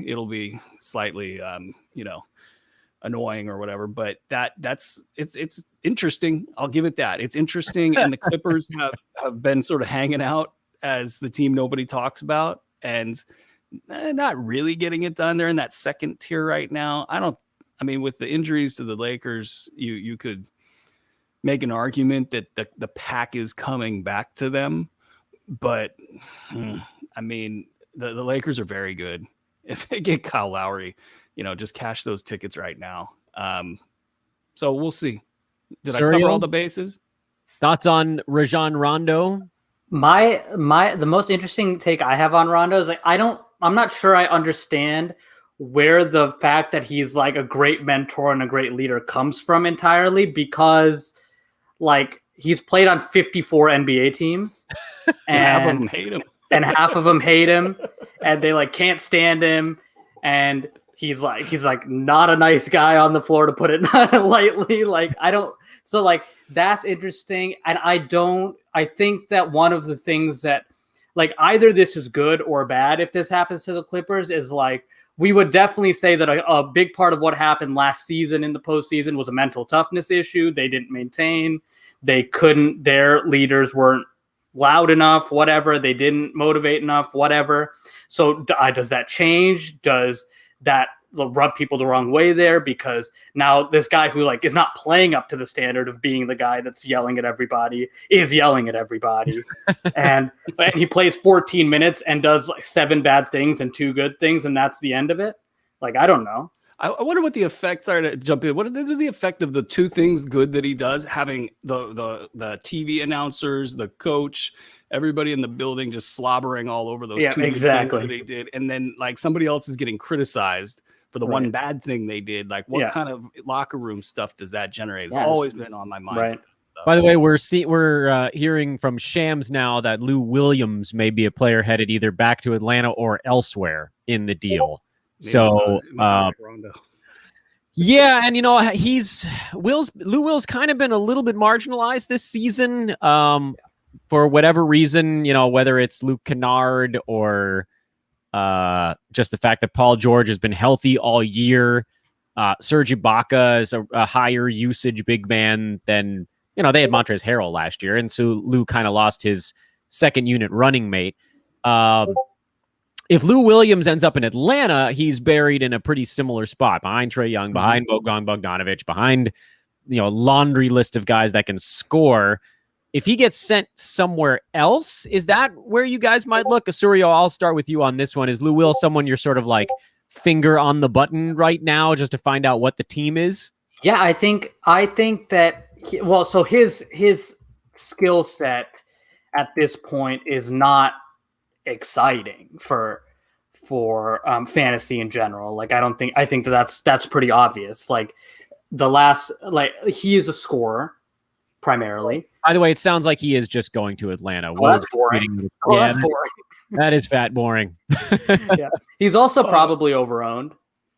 E: it'll be slightly, annoying or whatever. But it's interesting. I'll give it that. It's interesting, and the Clippers have been sort of hanging out as the team nobody talks about, and not really getting it done. They're in that second tier right now. With the injuries to the Lakers, you could make an argument that the pack is coming back to them. But, the Lakers are very good. If they get Kyle Lowry, just cash those tickets right now. So we'll see. Did I cover all the bases?
A: Thoughts on Rajon Rondo?
F: The most interesting take I have on Rondo is I'm not sure I understand where the fact that he's like a great mentor and a great leader comes from entirely, because he's played on 54 NBA teams and
E: half of them hate him.
F: And half of them hate him, and they can't stand him. And he's not a nice guy on the floor, to put it lightly. That's interesting. And I think that one of the things that either this is good or bad, if this happens to the Clippers, is we would definitely say that a big part of what happened last season in the postseason was a mental toughness issue. They didn't maintain. Their leaders weren't loud enough, whatever. They didn't motivate enough, whatever. So does that change? Does that rub people the wrong way there? Because now this guy who is not playing up to the standard of being the guy that's yelling at everybody is yelling at everybody. and he plays 14 minutes and does 7 bad things and 2 good things, and that's the end of it. I don't know.
E: I wonder what the effects are, to jump in. What is the effect of the 2 things good that he does, having the TV announcers, the coach, everybody in the building just slobbering all over those 2
F: exactly
E: things that he did, and then somebody else is getting criticized for the one bad thing they did. What kind of locker room stuff does that generate? It's always been on my mind.
F: Right.
A: By the way, we're hearing from Shams now that Lou Williams may be a player headed either back to Atlanta or elsewhere in the deal.
E: Maybe
A: so Yeah, and Lou Will's kind of been a little bit marginalized this season. For whatever reason, whether it's Luke Kennard or just the fact that Paul George has been healthy all year. Serge Ibaka is a higher usage big man than, they had Montrezl Harrell last year, and so Lou kind of lost his second unit running mate. If Lou Williams ends up in Atlanta, he's buried in a pretty similar spot behind Trae Young, behind Bogdan Bogdanovic, behind a laundry list of guys that can score. If he gets sent somewhere else, is that where you guys might look? Asurio, I'll start with you on this one. Is Lou Will someone you're sort of like finger on the button right now just to find out what the team is?
F: Yeah, I think that so his skill set at this point is not exciting for fantasy in general. Like I think that's pretty obvious. Like he is a scorer primarily.
A: By the way, it sounds like he is just going to Atlanta.
F: That's boring. That's boring.
A: That is fat boring.
F: Yeah, he's also probably overowned.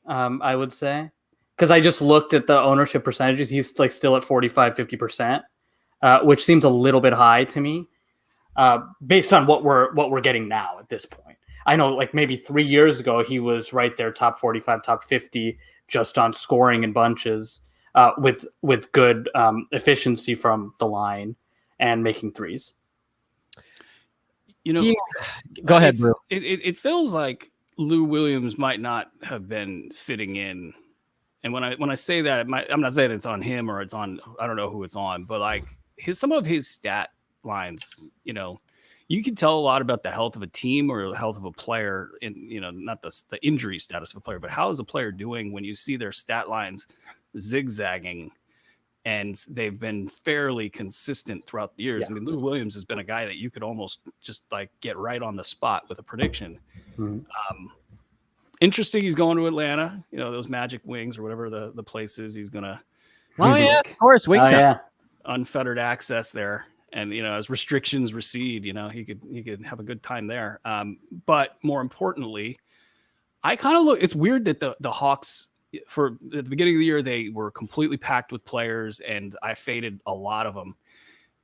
F: I would say, because I just looked at the ownership percentages. He's like still at 45-50%, which seems a little bit high to me. Based on what we're getting now at this point. I know like maybe 3 years ago he was right there, top 45, top 50, just on scoring in bunches, with good efficiency from the line and making threes.
A: Go ahead, Brew.
E: It feels like Lou Williams might not have been fitting in. And when I say that, I'm not saying it's on him or it's on, I don't know who it's on, but like some of his stat lines, you can tell a lot about the health of a team or the health of a player in, not the injury status of a player, but how is a player doing when you see their stat lines zigzagging and they've been fairly consistent throughout the years. Yeah. I mean, Lou Williams has been a guy that you could almost just like get right on the spot with a prediction. Mm-hmm. Interesting. He's going to Atlanta, those Magic Wings or whatever the place is. He's going to,
A: of course, wing time.
F: Yeah.
E: Unfettered access there. And, as restrictions recede, he could have a good time there. But more importantly, I kind of it's weird that the Hawks, at the beginning of the year, they were completely packed with players, and I faded a lot of them,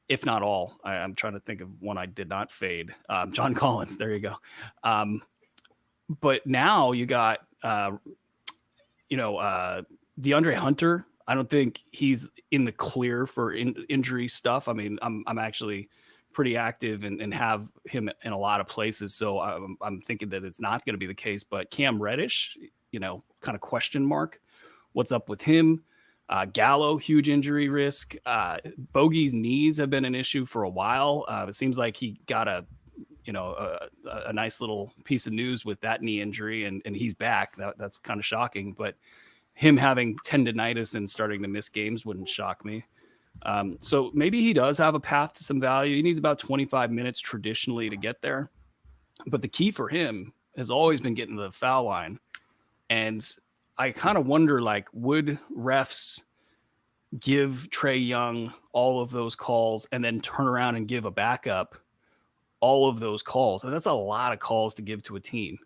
E: if not all. I'm trying to think of one I did not fade. John Collins, there you go. But now you got, DeAndre Hunter. I don't think he's in the clear for injury stuff. I mean, I'm actually pretty active and have him in a lot of places. So I'm thinking that it's not going to be the case. But Cam Reddish, kind of question mark. What's up with him? Gallo, huge injury risk. Bogey's knees have been an issue for a while. It seems like he got a nice little piece of news with that knee injury, and he's back. That's kind of shocking. But him having tendinitis and starting to miss games wouldn't shock me. So maybe he does have a path to some value. He needs about 25 minutes traditionally to get there. But the key for him has always been getting to the foul line. And I kind of wonder, would refs give Trae Young all of those calls and then turn around and give a backup all of those calls? And that's a lot of calls to give to a team.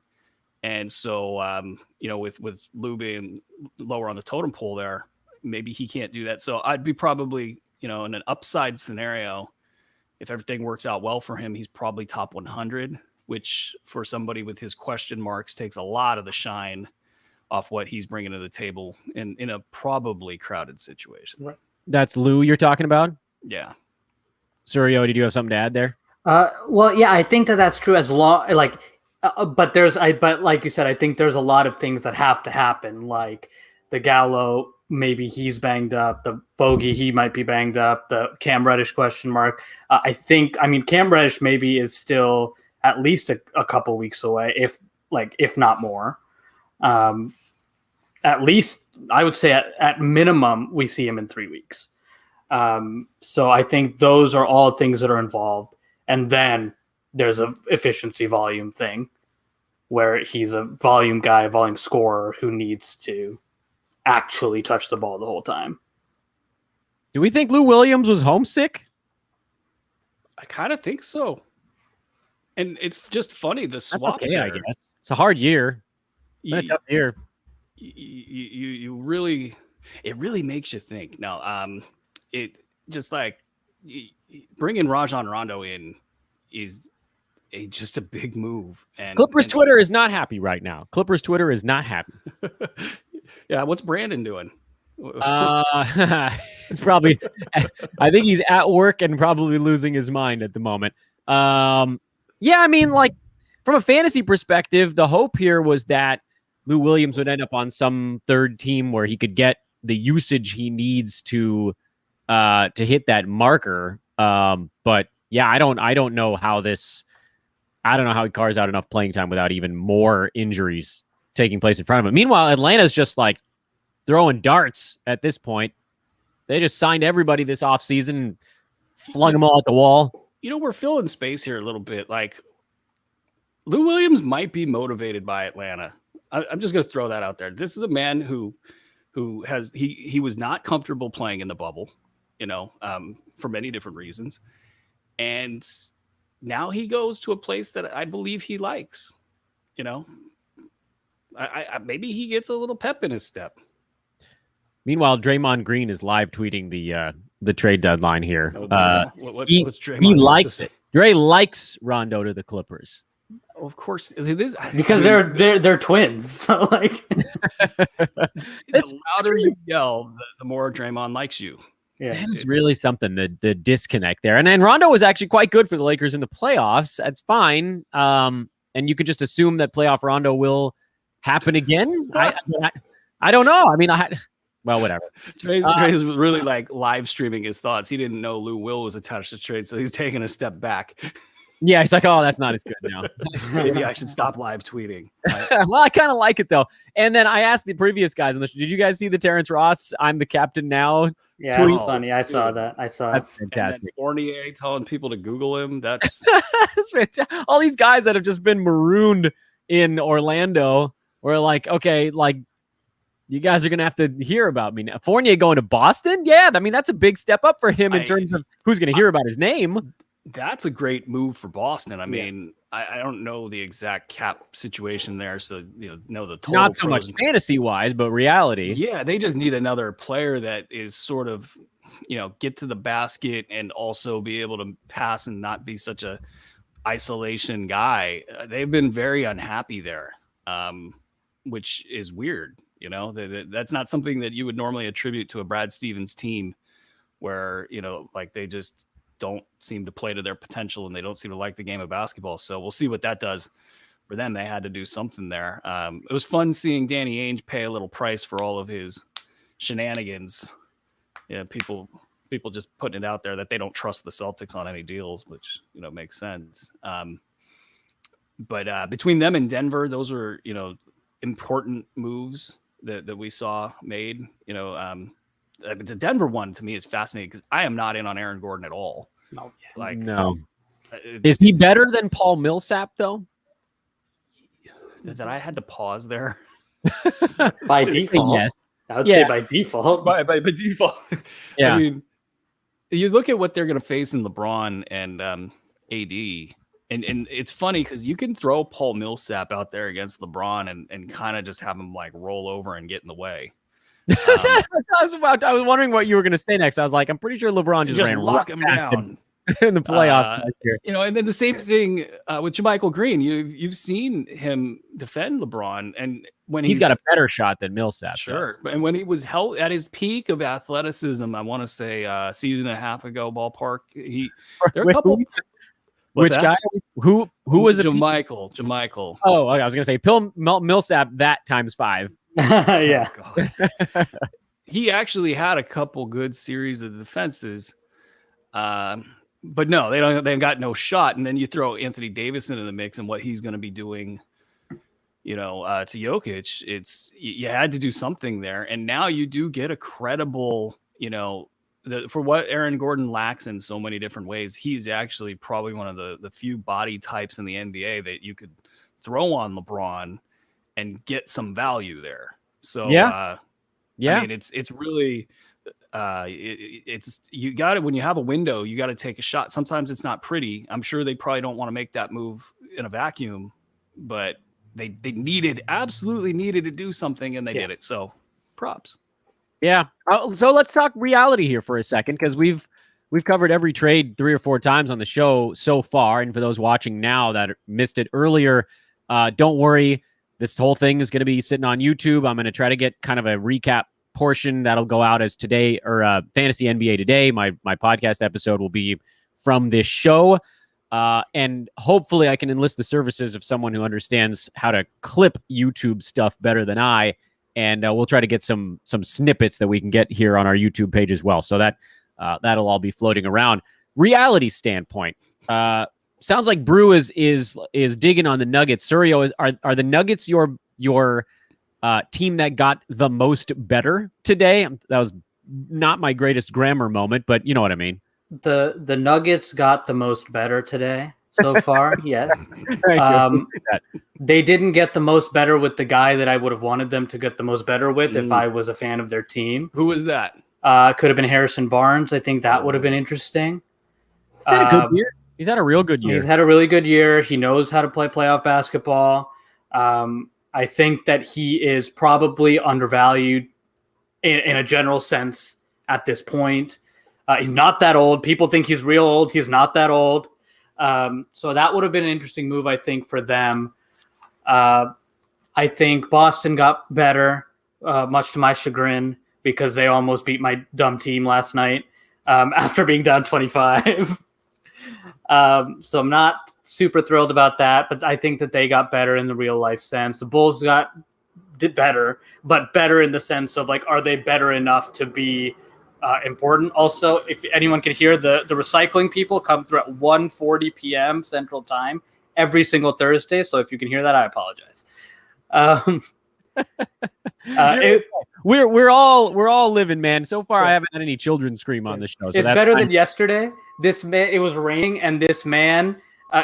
E: And so, with Lou being lower on the totem pole there, maybe he can't do that. So I'd be probably, in an upside scenario, if everything works out well for him, he's probably top 100, which for somebody with his question marks takes a lot of the shine off what he's bringing to the table in a probably crowded situation.
A: Right. That's Lou you're talking about?
E: Yeah.
A: Surio, did you have something to add there?
F: Well, yeah, I think that's true as long, but like you said, I think there's a lot of things that have to happen. Like the Gallo, maybe he's banged up. The Bogey, he might be banged up. The Cam Reddish question mark. Cam Reddish maybe is still at least a couple weeks away, if not more. At least I would say at minimum, we see him in 3 weeks. So I think those are all things that are involved. And then there's a efficiency volume thing where he's a volume guy, a volume scorer who needs to actually touch the ball the whole time.
A: Do we think Lou Williams was homesick?
E: I kind of think so. And it's just funny, the swap.
A: Okay, I guess. It's a hard year. It's been a tough year.
E: you really, it really makes you think. Now, it just like bringing Rajon Rondo in is just a big move. And
A: Clippers Twitter is not happy right now. Clippers Twitter is not happy.
E: Yeah, what's Brandon doing?
A: It's probably, I think he's at work and probably losing his mind at the moment. Yeah, I mean, like from a fantasy perspective, the hope here was that Lou Williams would end up on some third team where he could get the usage he needs to hit that marker. But yeah, I don't know how he carves out enough playing time without even more injuries taking place in front of him. Meanwhile, Atlanta's just like throwing darts at this point. They just signed everybody this offseason and flung them all at the wall.
E: You know, we're filling space here a little bit. Like Lou Williams might be motivated by Atlanta. I'm just going to throw that out there. This is a man who he was not comfortable playing in the bubble, you know, for many different reasons. And now he goes to a place that I believe he likes, you know. I maybe he gets a little pep in his step.
A: Meanwhile, Draymond Green is live tweeting the trade deadline here.
E: What's Draymond
A: he likes it. Dre likes Rondo to the Clippers.
E: Of course,
F: because they're twins. So like,
E: the louder you yell, the more Draymond likes you.
F: Yeah,
A: that is really something. The disconnect there, and then Rondo was actually quite good for the Lakers in the playoffs. That's fine. And you could just assume that playoff Rondo will happen again. I don't know. I mean, well, whatever.
E: Dre's really like live streaming his thoughts. He didn't know Lou Will was attached to trade, so he's taking a step back.
A: Yeah, he's like, oh, that's not as good now.
E: Maybe I should stop live tweeting.
A: Well, I kind of like it though. And then I asked the previous guys on the show, did you guys see the Terrence Ross "I'm the captain now"
F: yeah,
A: tweet?
F: that's funny. I saw that.
A: That's
F: it.
A: fantastic.
E: Fournier telling people to Google him. That's
A: That's fantastic. All these guys that have just been marooned in Orlando were like, okay, like you guys are gonna have to hear about me now. Fournier going to Boston? Yeah, I mean that's a big step up for him in terms of who's gonna hear about his name.
E: That's a great move for Boston. I mean, I don't know the exact cap situation there, so know the total.
A: Not so much fantasy wise, but reality.
E: Yeah, they just need another player that is sort of, get to the basket and also be able to pass and not be such a isolation guy. They've been very unhappy there, which is weird. That's not something that you would normally attribute to a Brad Stevens team, where like they just don't seem to play to their potential and they don't seem to like the game of basketball. So we'll see what that does for them. They had to do something there. It was fun seeing Danny Ainge pay a little price for all of his shenanigans. Yeah, people just putting it out there that they don't trust the Celtics on any deals, which makes sense. But between them and Denver, those were important moves that we saw made. The Denver one to me is fascinating because I am not in on Aaron Gordon at all.
A: No. Is he better than Paul Millsap though?
E: That I had to pause there.
F: By default,
A: yes.
F: I would say by default.
E: By default.
A: Yeah.
E: I mean, you look at what they're going to face in LeBron and AD, and it's funny because you can throw Paul Millsap out there against LeBron and kind of just have him like roll over and get in the way.
A: I was wondering what you were going to say next. I was like, I'm pretty sure LeBron just ran
E: lock him down
A: in the playoffs last year.
E: And then the same thing with JaMychal Green. You've seen him defend LeBron, and when
A: he's got a better shot than Millsap.
E: Sure,
A: does.
E: and when he was held at his peak of athleticism, I want to say season and a half ago, ballpark. There are a couple.
A: Which guy? Who was it?
E: JaMychal.
A: Oh, okay, I was going to say Millsap that times 5.
F: Yeah.
E: Oh, he actually had a couple good series of defenses, but no, they got no shot. And then you throw Anthony Davis into the mix and what he's going to be doing, to Jokic. You had to do something there, and now you do get a credible, for what Aaron Gordon lacks in so many different ways. He's actually probably one of the few body types in the NBA that you could throw on LeBron and get some value there. So I mean, it's really it's you got it when you have a window, you got to take a shot. Sometimes it's not pretty. I'm sure they probably don't want to make that move in a vacuum, but they absolutely needed to do something, and they did it. So props.
A: Yeah. So let's talk reality here for a second, because we've covered every trade 3 or 4 times on the show so far. And for those watching now that missed it earlier, don't worry. This whole thing is going to be sitting on YouTube. I'm going to try to get kind of a recap portion that'll go out as today, or Fantasy NBA Today. My podcast episode will be from this show. And hopefully I can enlist the services of someone who understands how to clip YouTube stuff better than I. And we'll try to get some snippets that we can get here on our YouTube page as well. So that that'll all be floating around. Reality standpoint, sounds like Brew is digging on the Nuggets. Surio, are the Nuggets your team that got the most better today? That was not my greatest grammar moment, but you know what I mean.
F: The Nuggets got the most better today so far. Yes. They didn't get the most better with the guy that I would have wanted them to get the most better with if I was a fan of their team.
E: Who was that?
F: Could have been Harrison Barnes. I think that would have been interesting.
A: He's had a good year. He's had a real good year.
F: He's had a really good year. He knows how to play playoff basketball. I think that he is probably undervalued in a general sense at this point. He's not that old. People think he's real old. He's not that old. So that would have been an interesting move, I think, for them. I think Boston got better, much to my chagrin, because they almost beat my dumb team last night after being down 25. So I'm not super thrilled about that, but I think that they got better in the real life sense. The Bulls did better, but better in the sense of, like, are they better enough to be important? Also, if anyone can hear, the recycling people come through at 1:40 p.m. Central Time every single Thursday. So if you can hear that, I apologize.
A: We're all living, man. So far, I haven't had any children scream on the show. So
F: it's better than yesterday. It was raining, and this man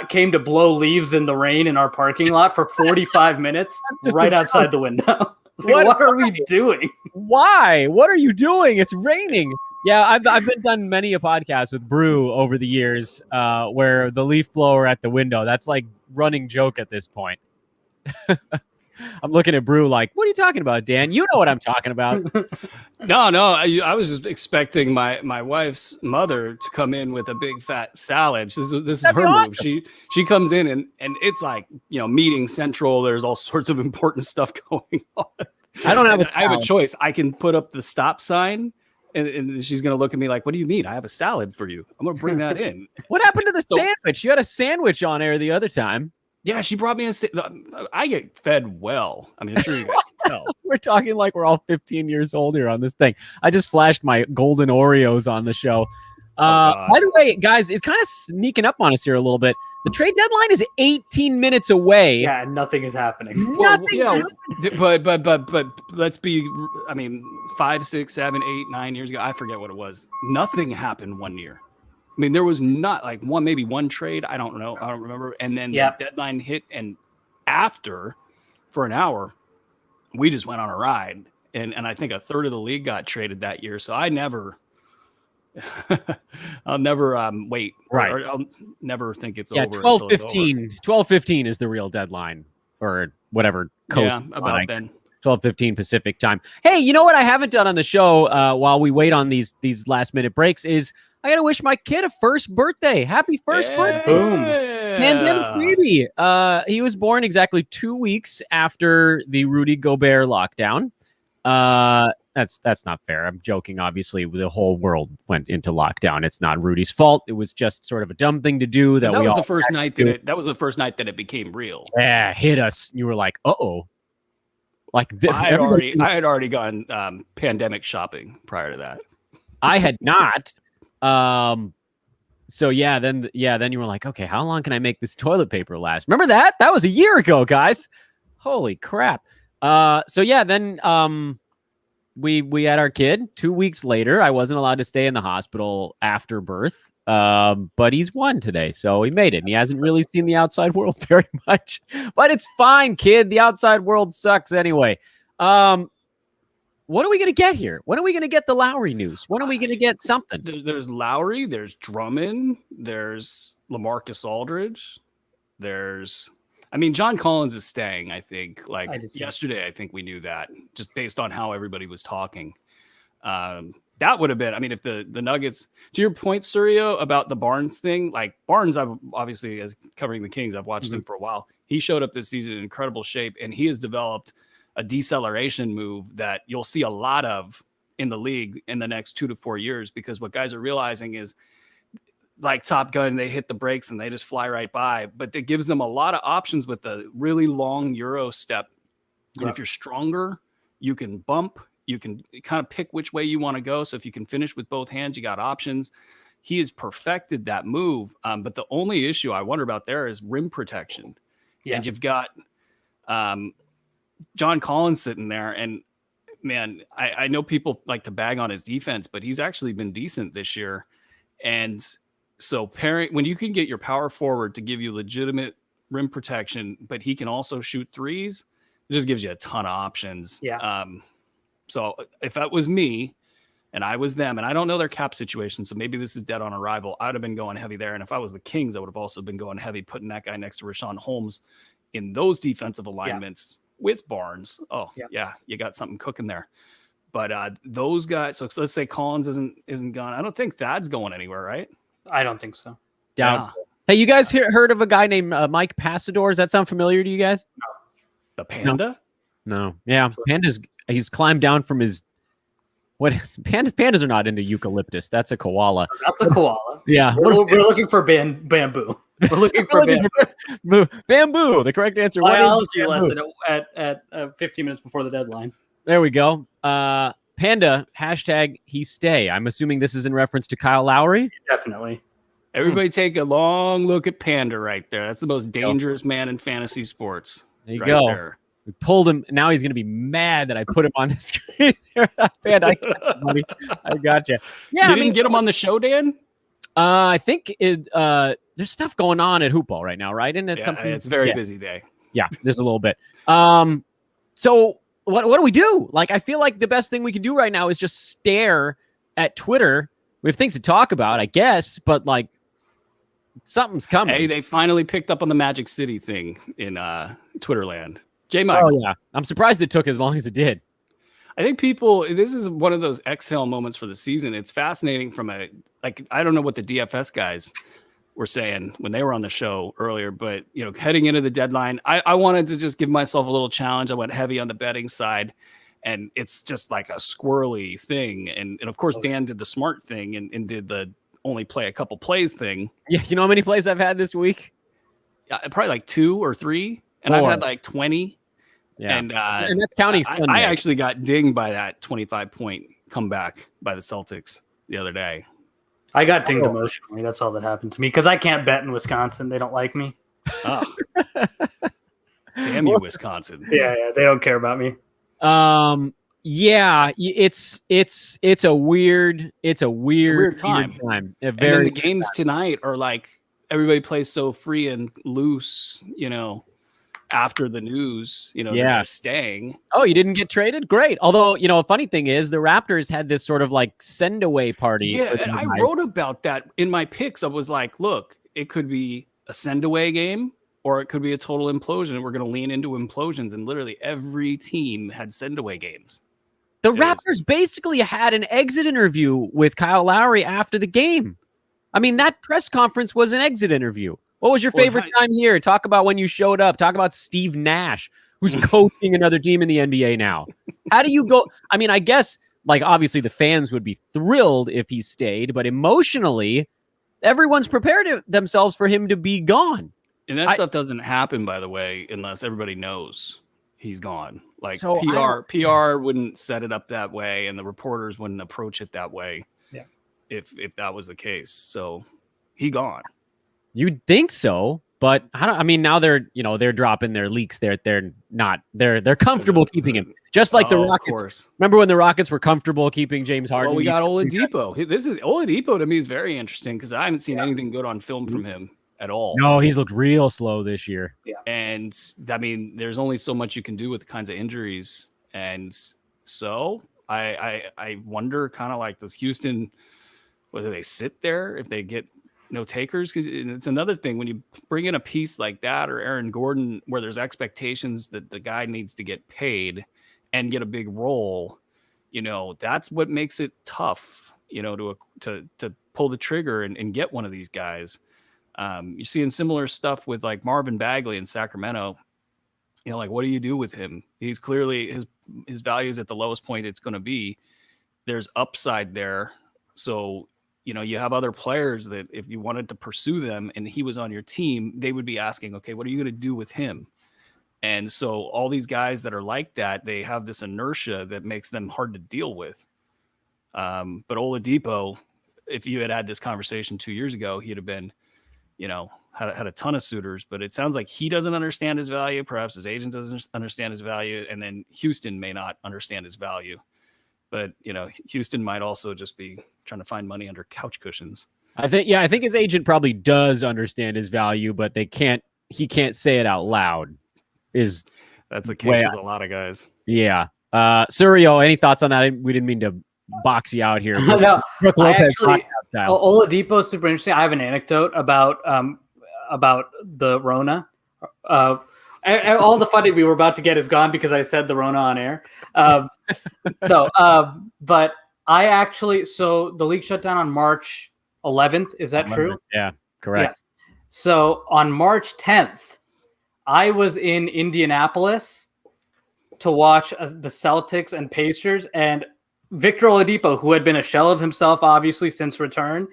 F: came to blow leaves in the rain in our parking lot for 45 minutes right outside the window. What are we doing?
A: Why? What are you doing? It's raining. Yeah, I've been done many a podcast with Brew over the years where the leaf blower at the window, that's like running joke at this point. I'm looking at Brew like, what are you talking about, Dan? You know what I'm talking about.
E: No, I was just expecting my wife's mother to come in with a big fat salad. This is her
A: awesome
E: move. She comes in and it's like, meeting central. There's all sorts of important stuff going on.
A: I don't have
E: I have a choice. I can put up the stop sign and she's going to look at me like, what do you mean? I have a salad for you. I'm going to bring that in.
A: What happened to the sandwich? You had a sandwich on air the other time.
E: Yeah, she brought me I get fed well. I mean, I'm sure you guys can tell.
A: We're talking like we're all 15 years old here on this thing. I just flashed my golden Oreos on the show. By the way, guys, it's kind of sneaking up on us here a little bit. The trade deadline is 18 minutes away.
F: Yeah, nothing is happening.
E: But let's be, 5, 6, 7, 8, 9 years ago, I forget what it was. Nothing happened 1 year. I mean, there was not like maybe one trade. I don't know. I don't remember. And then the deadline hit, and after, for an hour, we just went on a ride. And I think a third of the league got traded that year. So I'll never wait.
A: Right.
E: Or I'll never think it's
A: over. 12:15 is the real deadline, or whatever.
E: Yeah, about then.
A: 12:15 Pacific time. Hey, you know what I haven't done on the show while we wait on these last minute breaks is I got to wish my kid a first birthday. Happy first birthday.
F: Boom.
A: Pandemic baby. He was born exactly 2 weeks after the Rudy Gobert lockdown. That's not fair. I'm joking. Obviously, the whole world went into lockdown. It's not Rudy's fault. It was just sort of a dumb thing to do. That was
E: the first night that was the first night that it became real.
A: Yeah, hit us. You were like, uh-oh. Like
E: I had already gone pandemic shopping prior to that.
A: I had not. So then you were like, okay, how long can I make this toilet paper last? Remember that? That was a year ago, guys. Holy crap. Then we had our kid 2 weeks later. I wasn't allowed to stay in the hospital after birth. But he's won today, so he made it. And he hasn't really seen the outside world very much. But it's fine, kid. The outside world sucks anyway. What are we going to get here? When are we going to get the Lowry news? When are we going to get something?
E: There's Lowry. There's Drummond. There's LaMarcus Aldridge. There's I mean, John Collins is staying, I think. Like
F: I
E: yesterday, I think we knew that just based on how everybody was talking. That would have been, I mean, if the Nuggets, to your point, Suryo, about the Barnes thing, like Barnes, I've obviously, as covering the Kings, I've watched him for a while. He showed up this season in incredible shape, and he has developed a deceleration move that you'll see a lot of in the league in the next 2 to 4 years, because what guys are realizing is, like Top Gun, they hit the brakes and they just fly right by, but it gives them a lot of options with the really long Euro step. And if you're stronger, you can bump, you can kind of pick which way you want to go. So if you can finish with both hands, you got options. He has perfected that move. But the only issue I wonder about there is rim protection. Yeah. And you've got John Collins sitting there, and man, I know people like to bag on his defense, but he's actually been decent this year. And so when you can get your power forward to give you legitimate rim protection, but he can also shoot threes, it just gives you a ton of options.
F: Yeah.
E: So if that was me and I was them, and I don't know their cap situation, so maybe this is dead on arrival, I would have been going heavy there. And if I was the Kings, I would have also been going heavy, putting that guy next to Rashawn Holmes in those defensive alignments with Barnes. Oh, yeah, you got something cooking there. But those guys, so let's say Collins isn't gone. I don't think Thad's going anywhere, right?
F: I don't think so.
A: Doubt. Yeah. Hey, you guys heard of a guy named Mike Passador? Does that sound familiar to you guys?
F: No.
E: The Panda?
A: No. Yeah, he's climbed down from his. What pandas are not into eucalyptus. That's a koala.
F: That's a koala.
A: Yeah,
F: we're looking for bamboo. We're looking for bamboo.
A: Bamboo. The correct answer.
F: Biology lesson at 15 minutes before the deadline.
A: There we go. Panda hashtag he stay. I'm assuming this is in reference to Kyle Lowry.
F: Definitely.
E: Everybody take a long look at Panda right there. That's the most dangerous man in fantasy sports.
A: There you go. There. We pulled him. Now he's going to be mad that I put him on the screen. Panda, I got you. Yeah,
E: you didn't get him on the show, Dan?
A: I think there's stuff going on at HoopBall right now, right? And it's something.
E: It's a very busy day.
A: Yeah, there's a little bit. So what do we do? Like, I feel like the best thing we can do right now is just stare at Twitter. We have things to talk about, I guess, but like something's coming.
E: Hey, they finally picked up on the Magic City thing in Twitter land. J-Michael.
A: Oh, yeah. I'm surprised it took as long as it did.
E: I think this is one of those exhale moments for the season. It's fascinating from I don't know what the DFS guys were saying when they were on the show earlier, but heading into the deadline, I wanted to just give myself a little challenge. I went heavy on the betting side, and it's just like a squirrely thing. And of course, Dan did the smart thing and did the only play a couple plays thing.
A: Yeah. You know how many plays I've had this week?
E: Yeah, probably like 2 or 3. And I've had like 20. Yeah. And
A: that's counting Sunday.
E: I actually got dinged by that 25-point comeback by the Celtics the other day.
F: I got dinged emotionally. That's all that happened to me because I can't bet in Wisconsin. They don't like me.
E: Oh. Damn you, Wisconsin.
F: Yeah, they don't care about me.
A: Yeah, it's a weird
E: time.
A: And
E: then the games tonight are like everybody plays so free and loose, after the news, that they're staying.
A: Oh, you didn't get traded? Great. Although, a funny thing is the Raptors had this sort of like send away party.
E: Yeah, and I wrote about that in my picks. I was like, look, it could be a send away game or it could be a total implosion. And we're going to lean into implosions. And literally every team had send away games.
A: The Raptors basically had an exit interview with Kyle Lowry after the game. I mean, that press conference was an exit interview. What was your favorite time here? Talk about when you showed up. Talk about Steve Nash, who's coaching another team in the NBA now. How do you go? I mean, I guess, like, obviously the fans would be thrilled if he stayed, but emotionally, everyone's prepared themselves for him to be gone.
E: And that stuff doesn't happen, by the way, unless everybody knows he's gone. Like,
A: so
E: PR wouldn't set it up that way, and the reporters wouldn't approach it that way.
F: Yeah,
E: if that was the case. So he gone.
A: You'd think so, but now they're dropping their leaks. They're comfortable keeping him. Just like the Rockets. Remember when the Rockets were comfortable keeping James Harden?
E: Well, we got Oladipo. Oladipo to me is very interesting because I haven't seen anything good on film from him at all.
A: No, he's looked real slow this year.
F: Yeah.
E: And I mean, there's only so much you can do with the kinds of injuries. And so I wonder kind of like, does Houston, whether they sit there if they get no takers. Because it's another thing when you bring in a piece like that or Aaron Gordon, where there's expectations that the guy needs to get paid and get a big role. That's what makes it tough. To pull the trigger and get one of these guys. You're seeing similar stuff with like Marvin Bagley in Sacramento. Like, what do you do with him? He's clearly his value is at the lowest point it's going to be. There's upside there. So, you have other players that if you wanted to pursue them and he was on your team, they would be asking, okay, what are you going to do with him? And so all these guys that are like that, they have this inertia that makes them hard to deal with. But Oladipo, if you had this conversation 2 years ago, he'd have been, had a ton of suitors, but it sounds like he doesn't understand his value. Perhaps his agent doesn't understand his value. And then Houston may not understand his value, but Houston might also just be trying to find money under couch cushions.
A: I think his agent probably does understand his value, but he can't say it out loud. That's
E: the case with a lot of guys.
A: Yeah. Suryo, any thoughts on that? We didn't mean to box you out here.
F: No,
A: Brooke Lopez style.
F: Oladipo is super interesting. I have an anecdote about the Rona. All the fun we were about to get is gone because I said the Rona on air. But I actually, so the league shut down on March 11th. Is that true?
A: Yeah, correct.
F: Yes. So on March 10th, I was in Indianapolis to watch the Celtics and Pacers, and Victor Oladipo, who had been a shell of himself, obviously, since return,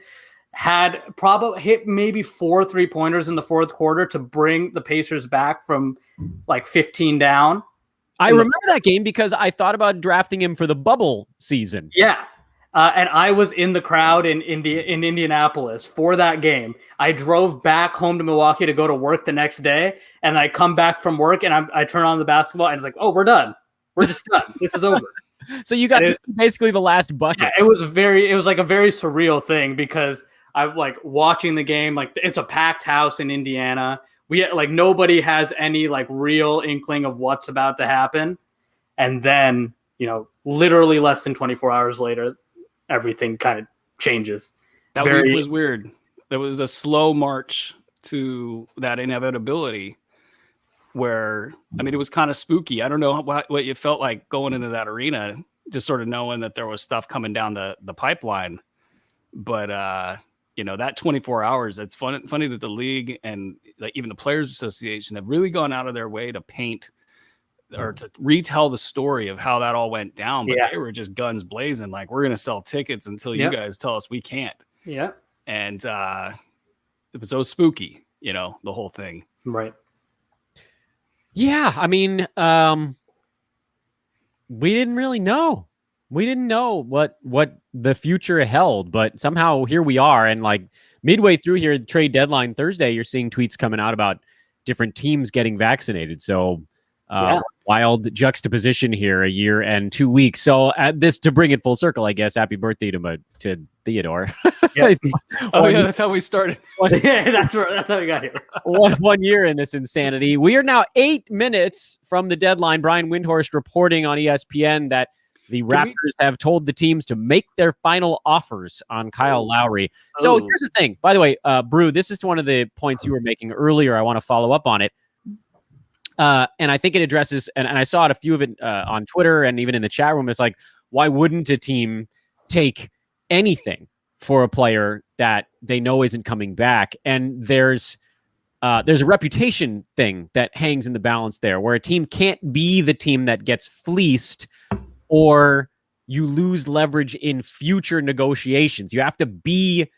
F: had probably hit maybe 4 3-pointers in the fourth quarter to bring the Pacers back from like 15 down.
A: I remember that game because I thought about drafting him for the bubble season.
F: Yeah. And I was in the crowd in Indianapolis for that game. I drove back home to Milwaukee to go to work the next day, and I come back from work and I turn on the basketball and it's like, oh, we're done. We're just done. This is over.
A: So you got basically the last bucket.
F: Yeah, it was like a very surreal thing because I'm like watching the game. Like, it's a packed house in Indiana. Nobody has any like real inkling of what's about to happen. And then, literally less than 24 hours later, everything kind of changes.
E: That week was weird. There was a slow march to that inevitability where, it was kind of spooky. I don't know what you felt like going into that arena, just sort of knowing that there was stuff coming down the pipeline. But, that 24 hours, it's funny that the league and even the Players Association have really gone out of their way to paint or to retell the story of how that all went down. But they were just guns blazing. Like, we're going to sell tickets until you guys tell us we can't.
F: Yeah.
E: And it was so spooky, the whole thing.
F: Right.
A: Yeah. We didn't really know. We didn't know what the future held, but somehow here we are. And like midway through here, trade deadline Thursday, you're seeing tweets coming out about different teams getting vaccinated. So wild juxtaposition here, a year and 2 weeks. So to bring it full circle, I guess, happy birthday to Theodore.
E: Yep. That's how we started.
F: That's how we got here.
A: 1 year in this insanity. We are now 8 minutes from the deadline. Brian Windhorst reporting on ESPN that the Raptors have told the teams to make their final offers on Kyle Lowry. So here's the thing. By the way, Brew, this is one of the points you were making earlier. I want to follow up on it. And I think it addresses, and I saw it, a few of it on Twitter and even in the chat room. It's like, why wouldn't a team take anything for a player that they know isn't coming back? And there's a reputation thing that hangs in the balance there, where a team can't be the team that gets fleeced or you lose leverage in future negotiations. You have to be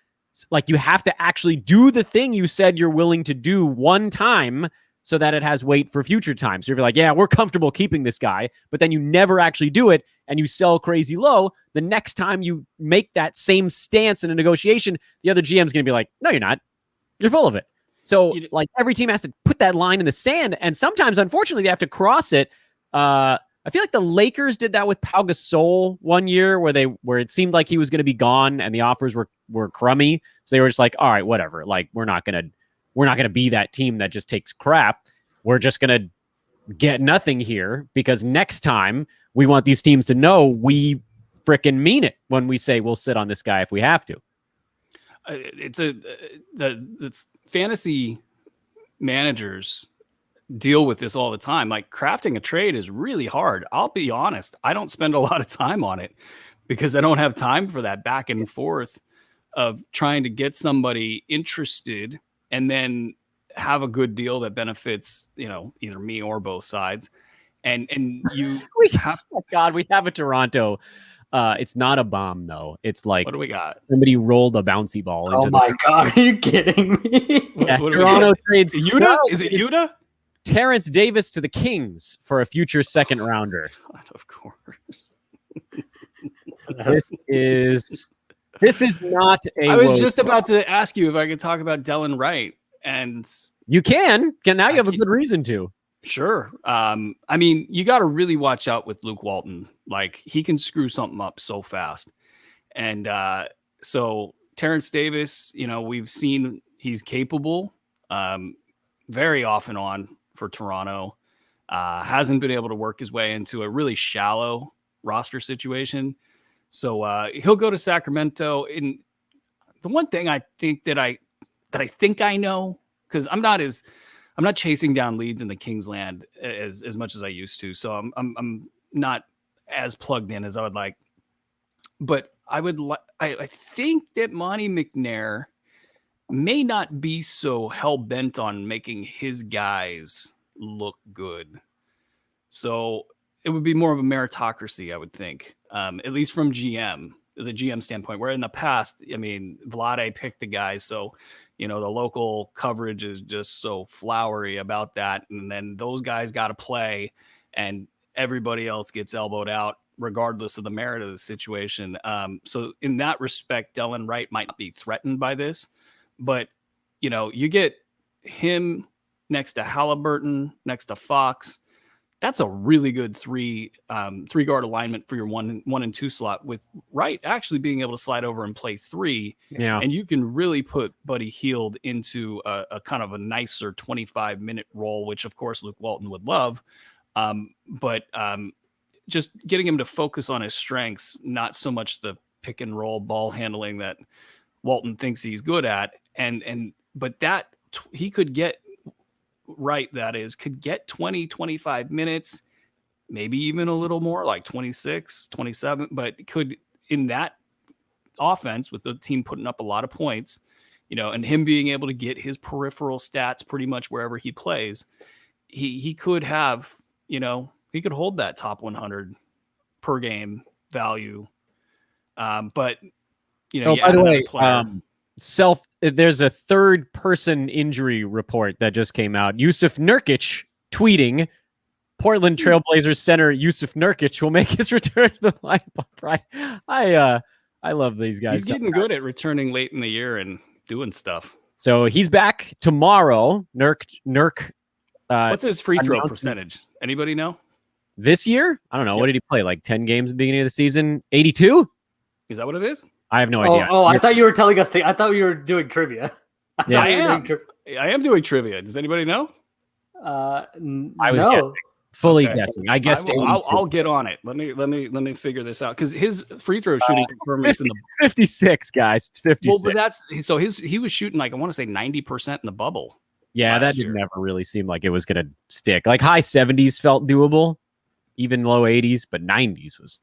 A: like, you have to actually do the thing you said you're willing to do one time so that it has weight for future times. So if you're like, yeah, we're comfortable keeping this guy, but then you never actually do it and you sell crazy low, the next time you make that same stance in a negotiation, the other GM is going to be like, no, you're not. You're full of it. So like every team has to put that line in the sand. And sometimes, unfortunately, they have to cross it. I feel like the Lakers did that with Pau Gasol 1 year where it seemed like he was going to be gone and the offers were crummy. So they were just like, all right, whatever. Like, we're not going to be that team that just takes crap. We're just going to get nothing here because next time we want these teams to know we frickin' mean it when we say we'll sit on this guy if we have to.
E: it's the fantasy managers deal with this all the time. Like crafting a trade is really hard. I'll be honest. I don't spend a lot of time on it because I don't have time for that back and forth of trying to get somebody interested and then have a good deal that benefits, either me or both sides. And you have to,
A: God, we have a Toronto. It's not a bomb though. It's like,
E: what do we got?
A: Somebody rolled a bouncy ball.
F: Oh my God, are you kidding me?
A: Yeah,
E: What
A: Toronto trades
E: Yuta? Is it Yuta?
A: Terrence Davis to the Kings for a future second rounder.
E: God, of course.
A: This is not a.
E: I was just about to ask you if I could talk about Delon Wright, and
A: you can. Now you have a good reason to.
E: Sure. I mean, you got to really watch out with Luke Walton. Like he can screw something up so fast. And so Terrence Davis, we've seen he's capable very off and on for Toronto. Hasn't been able to work his way into a really shallow roster situation. So he'll go to Sacramento. And the one thing I think that I think I know, because I'm not chasing down leads in the Kings land as much as I used to. So I'm not as plugged in as I would like. But I think that Monty McNair may not be so hell bent on making his guys look good. So it would be more of a meritocracy, I would think, at least from the GM standpoint, where in the past, I mean, Vlade picked the guys. So, the local coverage is just so flowery about that. And then those guys got to play and everybody else gets elbowed out regardless of the merit of the situation. So in that respect, Delon Wright might not be threatened by this, but you get him next to Halliburton, next to Fox. That's a really good three guard alignment for your one and two slot, with Wright actually being able to slide over and play three.
A: Yeah. And
E: you can really put Buddy Hield into a kind of a nicer 25-minute role, which of course Luke Walton would love. But just getting him to focus on his strengths, not so much the pick and roll ball handling that Walton thinks he's good at. But that he could get Wright, could get 20, 25 minutes, maybe even a little more, like 26, 27, but could, in that offense with the team putting up a lot of points, and him being able to get his peripheral stats pretty much wherever he plays, he could have, he could hold that top 100 per game value. But,
A: by the way, there's a third person injury report that just came out. Yusuf Nurkic tweeting, Portland Trailblazers center Yusuf Nurkic will make his return to the lineup. Right? I love these guys.
E: He's getting good at returning late in the year and doing stuff.
A: So he's back tomorrow. Nurk.
E: What's his free throw percentage? Anybody know?
A: This year? I don't know. Yep. What did he play? Like 10 games at the beginning of the season? 82?
E: Is that what it is?
A: I have no idea.
F: Oh, I thought you were telling us. I thought you were doing trivia.
E: Yeah, I am doing trivia. Does anybody know?
A: I was guessing. Fully guessing. I guessed.
E: I'll get on it. Let me figure this out, because his free throw shooting performance in the
A: 56, guys. It's 56.
E: Well, but so he was shooting like, I want to say 90% in the bubble.
A: Yeah, that did never really seem like it was going to stick. Like high 70s felt doable, even low 80s, but 90s was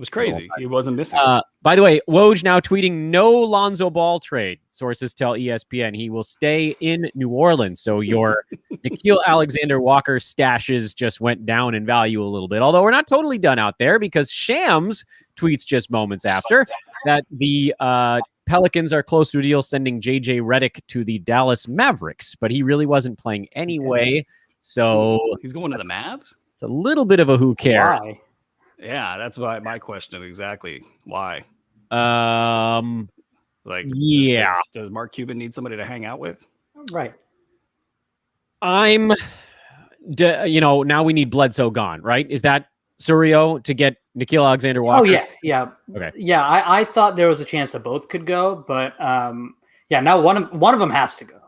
E: crazy. He wasn't missing.
A: By the way, Woj now tweeting no Lonzo Ball trade. Sources tell ESPN he will stay in New Orleans. So your Nickeil Alexander-Walker stashes just went down in value a little bit. Although we're not totally done out there, because Shams tweets just moments after that the Pelicans are close to a deal sending JJ Redick to the Dallas Mavericks, but he really wasn't playing anyway. So
E: he's going to the Mavs?
A: It's a little bit of a who cares.
F: Why?
E: Yeah, that's my question exactly. Why?
A: Yeah.
E: Does Mark Cuban need somebody to hang out with?
F: Right.
A: Now we need Bledsoe gone, right? Is that Surio to get Nickeil Alexander-Walker?
F: Oh yeah.
A: Okay.
F: Yeah, I thought there was a chance that both could go, but now one of them has to go.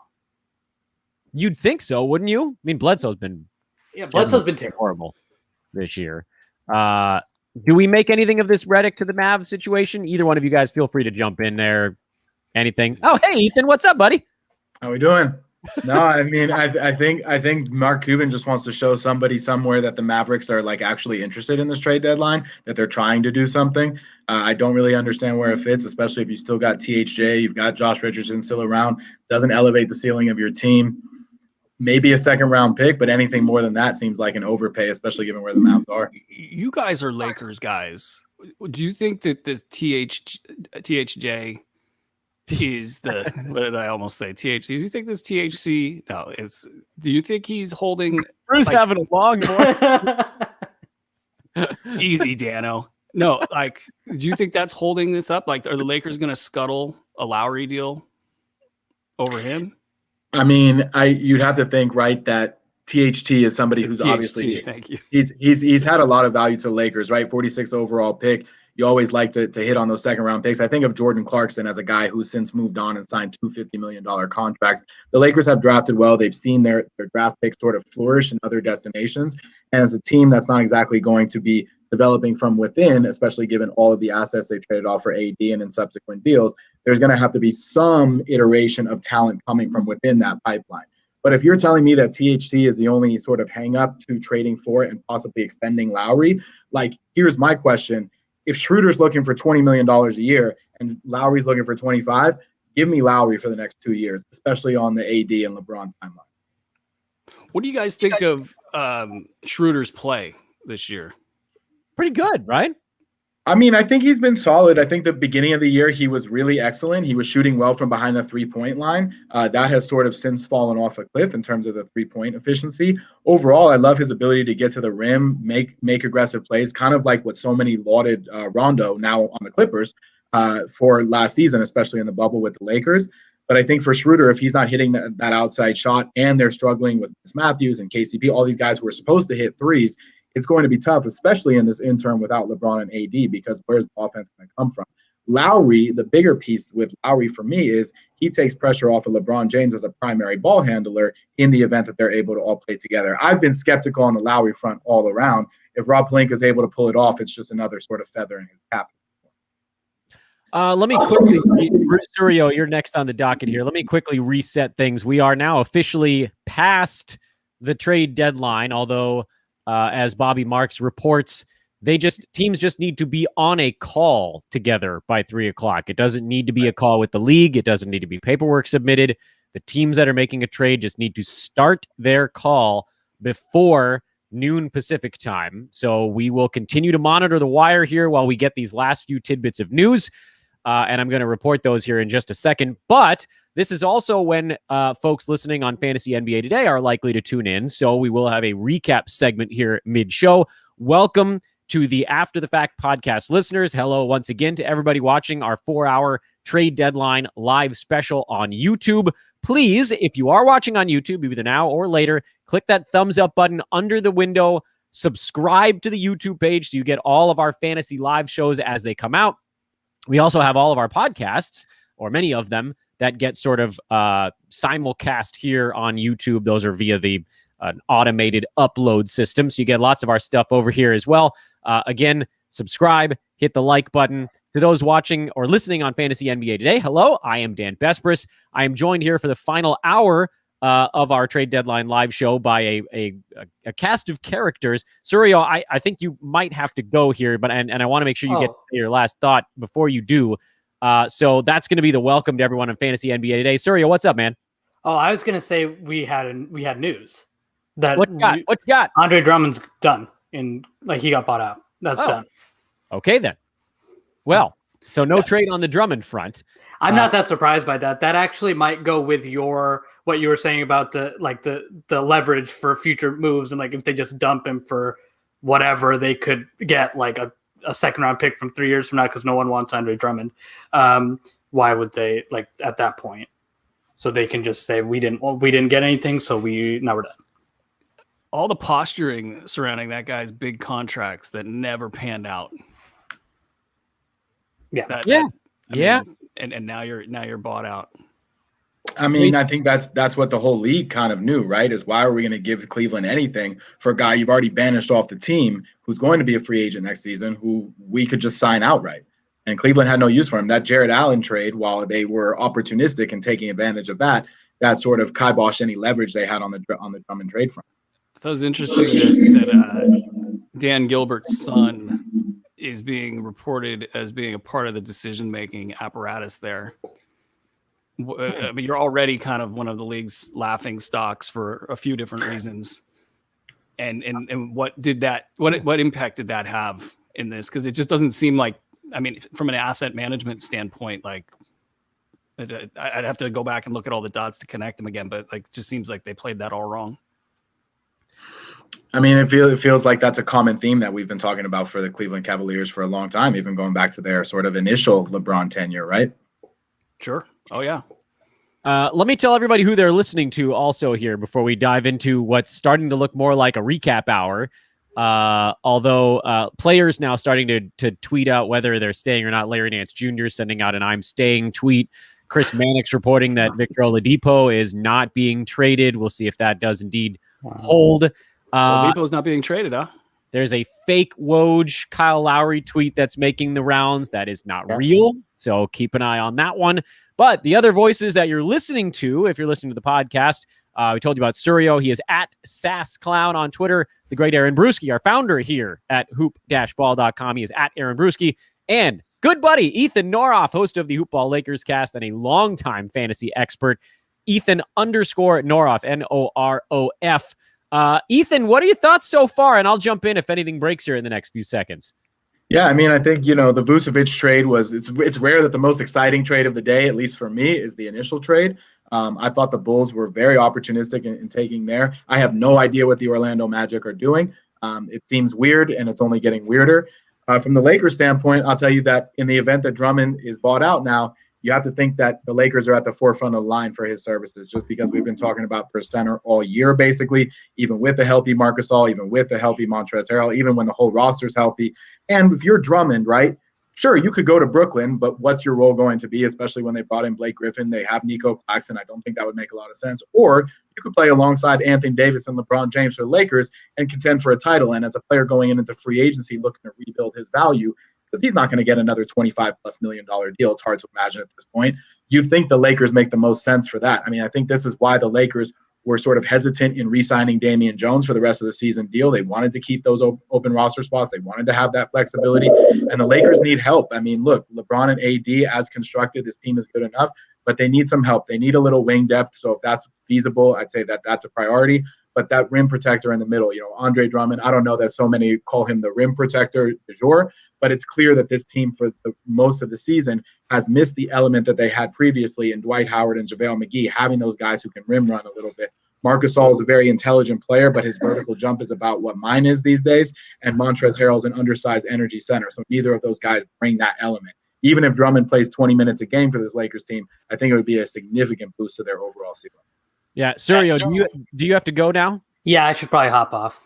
A: You'd think so, wouldn't you? I mean, Bledsoe's been
F: terrible.
A: Horrible this year. Do we make anything of this Redick to the Mavs situation? Either one of you guys feel free to jump in there. anything. Oh, hey, Ethan, what's up, buddy?
G: How we doing? No, I mean, I think Mark Cuban just wants to show somebody somewhere that the Mavericks are like actually interested in this trade deadline, that they're trying to do something. I don't really understand where it fits, especially if you still got THJ, you've got Josh Richardson still around. Doesn't elevate the ceiling of your team. Maybe a second round pick, but anything more than that seems like an overpay, especially given where the Mavs are.
E: You guys are Lakers guys. Do you think that the THJ is the what did I almost say? THC. Do you think this THC? No, it's. Do you think he's holding?
A: Drew's having a long morning.
E: Easy, Dano. No, like, do you think that's holding this up? Like, are the Lakers going to scuttle a Lowry deal over him?
G: I mean, you'd have to think, right, that THT is somebody who's
E: THT,
G: obviously
E: thank you.
G: He's had a lot of value to the Lakers, right? 46 overall pick. You always like to hit on those second round picks. I think of Jordan Clarkson as a guy who's since moved on and signed two $50 million contracts. The Lakers have drafted well. They've seen their draft picks sort of flourish in other destinations. And as a team that's not exactly going to be developing from within, especially given all of the assets they traded off for AD and in subsequent deals, there's going to have to be some iteration of talent coming from within that pipeline. But if you're telling me that THT is the only sort of hang up to trading for and possibly extending Lowry, like, here's my question. If Schroeder's looking for $20 million a year and Lowry's looking for 25, give me Lowry for the next 2 years, especially on the AD and LeBron timeline.
E: What do you guys think of Schroeder's play this year?
A: Pretty good, right?
G: I mean, I think he's been solid. I think the beginning of the year, he was really excellent. He was shooting well from behind the three-point line. That has sort of since fallen off a cliff in terms of the three-point efficiency. Overall, I love his ability to get to the rim, make aggressive plays, kind of like what so many lauded Rondo now on the Clippers for last season, especially in the bubble with the Lakers. But I think for Schroeder, if he's not hitting that outside shot and they're struggling with Matthews and KCP, all these guys who are supposed to hit threes, it's going to be tough, especially in this interim without LeBron and AD, because where's the offense going to come from? Lowry, the bigger piece with Lowry for me is he takes pressure off of LeBron James as a primary ball handler in the event that they're able to all play together. I've been skeptical on the Lowry front all around. If Rob Pelinka is able to pull it off, it's just another sort of feather in his cap.
A: Let me quickly, Surio, you're next on the docket here. Let me quickly reset things. We are now officially past the trade deadline, although as Bobby Marks reports, teams just need to be on a call together by 3:00. It doesn't need to be a call with the league. It doesn't need to be paperwork submitted. The teams that are making a trade just need to start their call before noon Pacific time. So we will continue to monitor the wire here while we get these last few tidbits of news. And I'm going to report those here in just a second. But this is also when folks listening on Fantasy NBA Today are likely to tune in. So we will have a recap segment here mid-show. Welcome to the After the Fact podcast listeners. Hello once again to everybody watching our 4-hour trade deadline live special on YouTube. Please, if you are watching on YouTube, either now or later, click that thumbs up button under the window. Subscribe to the YouTube page so you get all of our fantasy live shows as they come out. We also have all of our podcasts, or many of them, that get sort of simulcast here on YouTube. Those are via the automated upload system. So you get lots of our stuff over here as well. Again, subscribe, hit the like button. To those watching or listening on Fantasy NBA Today, hello, I am Dan Bespris. I am joined here for the final hour of our trade deadline live show by a cast of characters. Surio, I think you might have to go here, but and I want to make sure you get to say your last thought before you do. So that's going to be the welcome to everyone on Fantasy NBA Today. Surio, what's up, man?
F: Oh, I was going to say we had news that
A: what you got?
F: Andre Drummond's done he got bought out. That's done.
A: Okay then. Well, so no trade on the Drummond front.
F: I'm not that surprised by that. That actually might go with what you were saying about the leverage for future moves, and like if they just dump him for whatever, they could get like a second round pick from 3 years from now because no one wants Andre Drummond. Why would they at that point? So they can just say we didn't get anything, so now we're done.
E: All the posturing surrounding that guy's big contracts that never panned out.
F: Yeah.
E: And now you're bought out.
G: I mean, I think that's what the whole league kind of knew, right? Is why are we going to give Cleveland anything for a guy you've already banished off the team who's going to be a free agent next season, who we could just sign outright? and Cleveland had no use for him. That Jared Allen trade, while they were opportunistic in taking advantage of that sort of kiboshed any leverage they had on the Drummond trade front.
E: I thought it was interesting that Dan Gilbert's son is being reported as being a part of the decision-making apparatus there. I mean, you're already kind of one of the league's laughing stocks for a few different reasons. And what impact did that have in this? Because it just doesn't seem like, I mean, from an asset management standpoint, like I'd have to go back and look at all the dots to connect them again, but like, just seems like they played that all wrong.
G: I mean, it feels like that's a common theme that we've been talking about for the Cleveland Cavaliers for a long time, even going back to their sort of initial LeBron tenure, right?
E: Sure. Oh, yeah.
A: Let me tell everybody who they're listening to also here before we dive into what's starting to look more like a recap hour. Although players now starting to tweet out whether they're staying or not. Larry Nance Jr. sending out an "I'm staying" tweet. Chris Mannix reporting that Victor Oladipo is not being traded. We'll see if that does indeed hold.
E: Oladipo's not being traded, huh?
A: There's a fake Woj Kyle Lowry tweet that's making the rounds. That is not real. So keep an eye on that one. But the other voices that you're listening to, if you're listening to the podcast, we told you about Surio. He is at SassClown on Twitter. The great Aaron Bruski, our founder here at hoop-ball.com. He is at Aaron Bruski. And good buddy, Ethan Noroff, host of the HoopBall Lakers cast and a longtime fantasy expert. Ethan_Noroff, Norof. Ethan, what are your thoughts so far? And I'll jump in if anything breaks here in the next few seconds.
G: Yeah, I mean, I think, the Vucevic trade it's rare that the most exciting trade of the day, at least for me, is the initial trade. I thought the Bulls were very opportunistic in taking there. I have no idea what the Orlando Magic are doing. It seems weird, and it's only getting weirder. From the Lakers standpoint, I'll tell you that in the event that Drummond is bought out now, you have to think that the Lakers are at the forefront of the line for his services, just because we've been talking about for center all year, basically, even with a healthy Marc Gasol, even with a healthy Montrezl Harrell, even when the whole roster's healthy. And if you're Drummond, right, sure, you could go to Brooklyn, but what's your role going to be, especially when they brought in Blake Griffin? They have Nico Claxton. I don't think that would make a lot of sense. Or you could play alongside Anthony Davis and LeBron James for the Lakers and contend for a title. And as a player going into free agency looking to rebuild his value, because he's not going to get another $25+ million deal. It's hard to imagine at this point. You'd think the Lakers make the most sense for that. I mean, I think this is why the Lakers were sort of hesitant in re-signing Damian Jones for the rest of the season deal. They wanted to keep those open roster spots. They wanted to have that flexibility. And the Lakers need help. I mean, look, LeBron and AD, as constructed, this team is good enough, but they need some help. They need a little wing depth. So if that's feasible, I'd say that that's a priority. But that rim protector in the middle, Andre Drummond, I don't know that so many call him the rim protector du jour, but it's clear that this team for most of the season has missed the element that they had previously in Dwight Howard and JaVale McGee, having those guys who can rim run a little bit. Marc Gasol is a very intelligent player, but his vertical jump is about what mine is these days, and Montrezl Harrell is an undersized energy center, so neither of those guys bring that element. Even if Drummond plays 20 minutes a game for this Lakers team, I think it would be a significant boost to their overall ceiling.
A: Yeah, Surio, do you have to go now?
F: Yeah, I should probably hop off.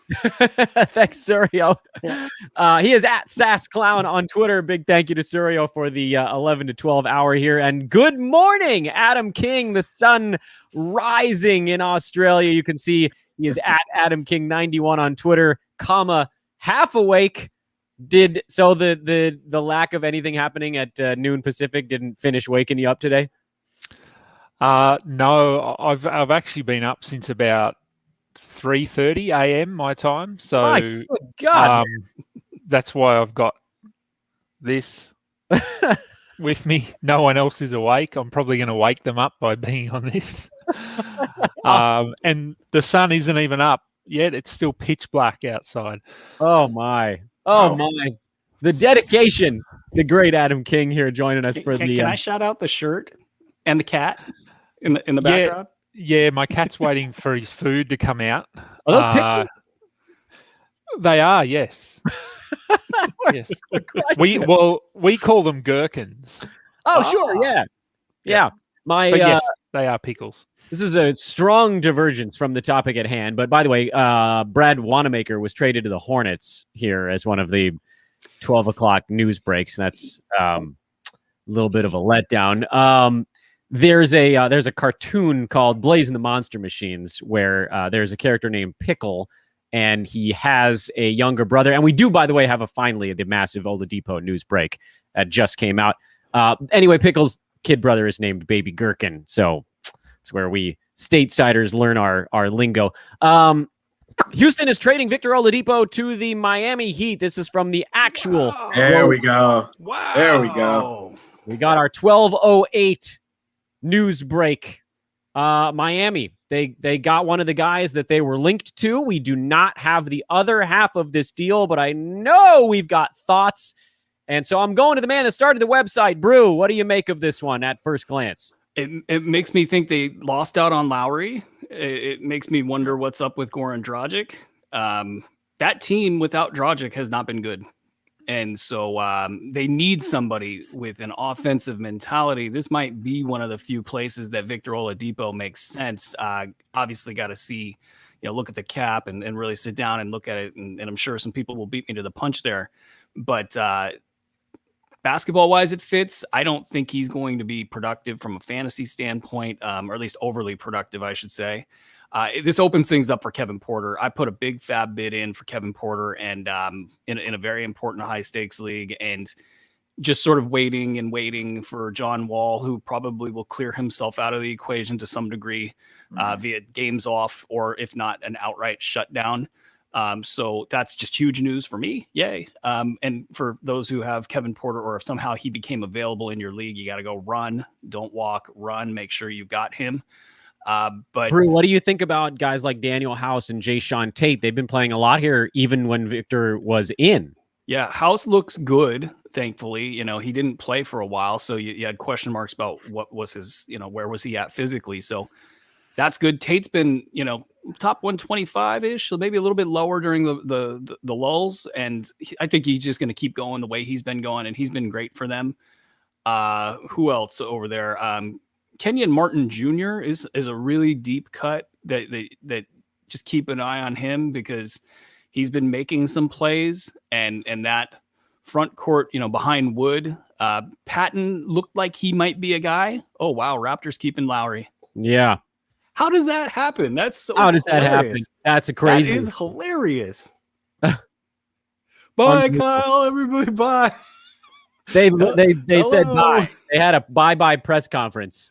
A: Thanks, Surio.
F: Yeah.
A: He is at SassClown on Twitter. Big thank you to Surio for the 11 to 12 hour here. And good morning, Adam King, the sun rising in Australia. You can see he is at Adam King 91 on Twitter, half awake. So the lack of anything happening at noon Pacific didn't finish waking you up today?
H: No, I've actually been up since about 3:30 a.m. my time. So
A: my good God,
H: that's why I've got this with me. No one else is awake. I'm probably going to wake them up by being on this.
A: Awesome.
H: And the sun isn't even up yet. It's still pitch black outside.
A: Oh my. The dedication. The great Adam King here joining us for
E: Can I shout out the shirt and the cat in the background?
H: Yeah, my cat's waiting for his food to come out.
A: Are those pickles?
H: They are, yes. Yes. We call them gherkins.
A: Oh, sure, yeah.
H: Yes, they are pickles.
A: This is a strong divergence from the topic at hand. But by the way, Brad Wanamaker was traded to the Hornets here as one of the 12 o'clock news breaks. That's a little bit of a letdown. There's a cartoon called Blazing the Monster Machines where there's a character named Pickle, and he has a younger brother. And we do, by the way, have the massive Oladipo news break that just came out. Anyway, Pickles' kid brother is named Baby Gherkin, so it's where we stateside learn our lingo. Houston is trading Victor Oladipo to the Miami Heat. This is from the actual.
E: Wow.
G: There we go.
E: Wow.
G: There we go.
A: We got our 12:08 news break. Miami, they got one of the guys that they were linked to. We do not have the other half of this deal, but I know we've got thoughts. And so I'm going to the man that started the website. Brew, what do you make of this one at first glance?
E: It makes me think they lost out on Lowry. It makes me wonder what's up with Goran Dragic. That team without Dragic has not been good. And so they need somebody with an offensive mentality. This might be one of the few places that Victor Oladipo makes sense. Obviously got to see, look at the cap and really sit down and look at it. And I'm sure some people will beat me to the punch there. But basketball-wise, it fits. I don't think he's going to be productive from a fantasy standpoint, or at least overly productive, I should say. This opens things up for Kevin Porter. I put a big fab bid in for Kevin Porter and in a very important high-stakes league, and just sort of waiting for John Wall, who probably will clear himself out of the equation to some degree via games off, or if not, an outright shutdown. So that's just huge news for me. Yay. And for those who have Kevin Porter, or if somehow he became available in your league, you got to go run, don't walk, run, make sure you've got him. But
A: Brew, what do you think about guys like Daniel House and Jayshawn Tate? They've been playing a lot here, even when Victor was in.
E: Yeah, House looks good, thankfully. He didn't play for a while, so you had question marks about what was his, where was he at physically. So that's good. Tate's been, top 125-ish, so maybe a little bit lower during the lulls. And I think he's just going to keep going the way he's been going, and he's been great for them. Who else over there? Kenyon Martin Jr. is a really deep cut that just keep an eye on him, because he's been making some plays, and that front court, behind Wood, Patton looked like he might be a guy. Oh, wow. Raptors keeping Lowry.
A: Yeah.
E: How does that happen? That's so
A: How does
E: hilarious.
A: that happen? That's a crazy.
E: That is hilarious. Bye, Kyle. Everybody, bye.
A: They said
E: Hello.
A: bye. They had a bye press conference.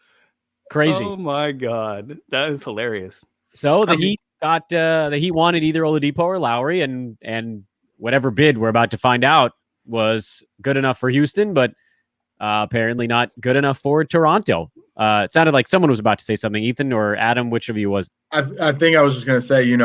A: Crazy.
E: Oh my God, that is hilarious.
A: So the Heat wanted either Oladipo or Lowry, and whatever bid we're about to find out was good enough for Houston, but apparently not good enough for Toronto. It sounded like someone was about to say something. Ethan or Adam, which of you was?
G: I think I was just going to say,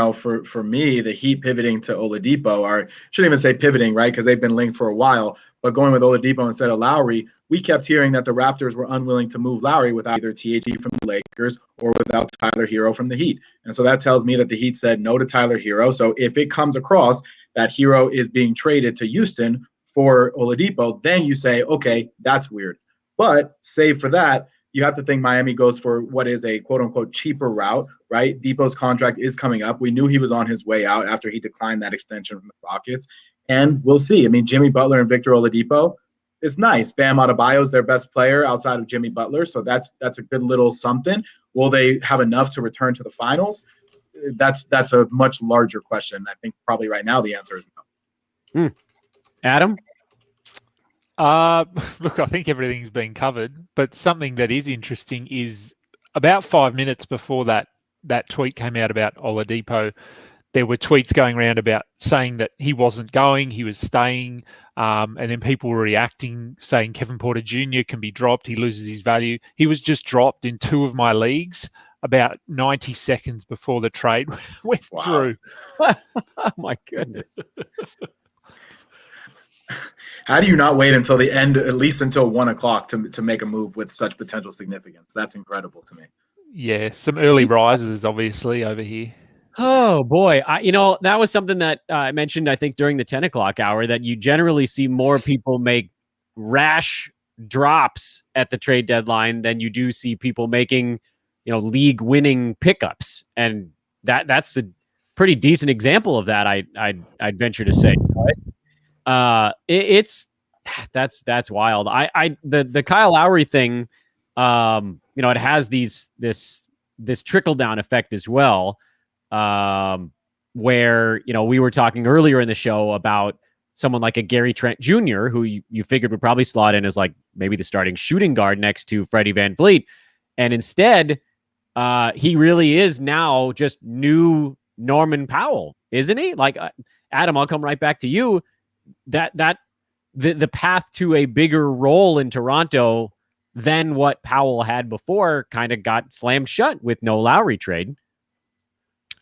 G: for me, the Heat pivoting to Oladipo, or shouldn't even say pivoting, right? Because they've been linked for a while, but going with Oladipo instead of Lowry, we kept hearing that the Raptors were unwilling to move Lowry without either THT from the Lakers or without Tyler Hero from the Heat. And so that tells me that the Heat said no to Tyler Hero. So if it comes across that Hero is being traded to Houston for Oladipo, then you say, okay, that's weird. But save for that, you have to think Miami goes for what is a quote-unquote cheaper route, right? Depot's contract is coming up. We knew he was on his way out after he declined that extension from the Rockets. And we'll see. I mean, Jimmy Butler and Victor Oladipo, it's nice. Bam Adebayo is their best player outside of Jimmy Butler, so that's a good little something. Will they have enough to return to the finals? That's a much larger question. I think probably right now the answer is no.
A: Adam?
H: Look, I think everything's been covered, but something that is interesting is about 5 minutes before that tweet came out about Oladipo, there were tweets going around about saying that he wasn't going, he was staying, and then people were reacting, saying Kevin Porter Jr. can be dropped, he loses his value. He was just dropped in 2 of my leagues about 90 seconds before the trade went through.
A: Oh, my goodness.
G: How do you not wait until the end, at least until 1 o'clock, to make a move with such potential significance? That's incredible to me.
H: Yeah, some early risers, obviously, over here.
A: Oh, boy. That was something that I mentioned, I think, during the 10 o'clock hour, that you generally see more people make rash drops at the trade deadline than you do see people making, league-winning pickups. And that's a pretty decent example of that, I'd venture to say. That's wild. The Kyle Lowry thing, it has this trickle down effect as well, where we were talking earlier in the show about someone like a Gary Trent Jr., who you figured would probably slot in as like maybe the starting shooting guard next to Freddie VanVleet. And instead, he really is now just new Norman Powell, isn't he? Like, Adam, I'll come right back to you. The path to a bigger role in Toronto than what Powell had before kind of got slammed shut with no Lowry trade.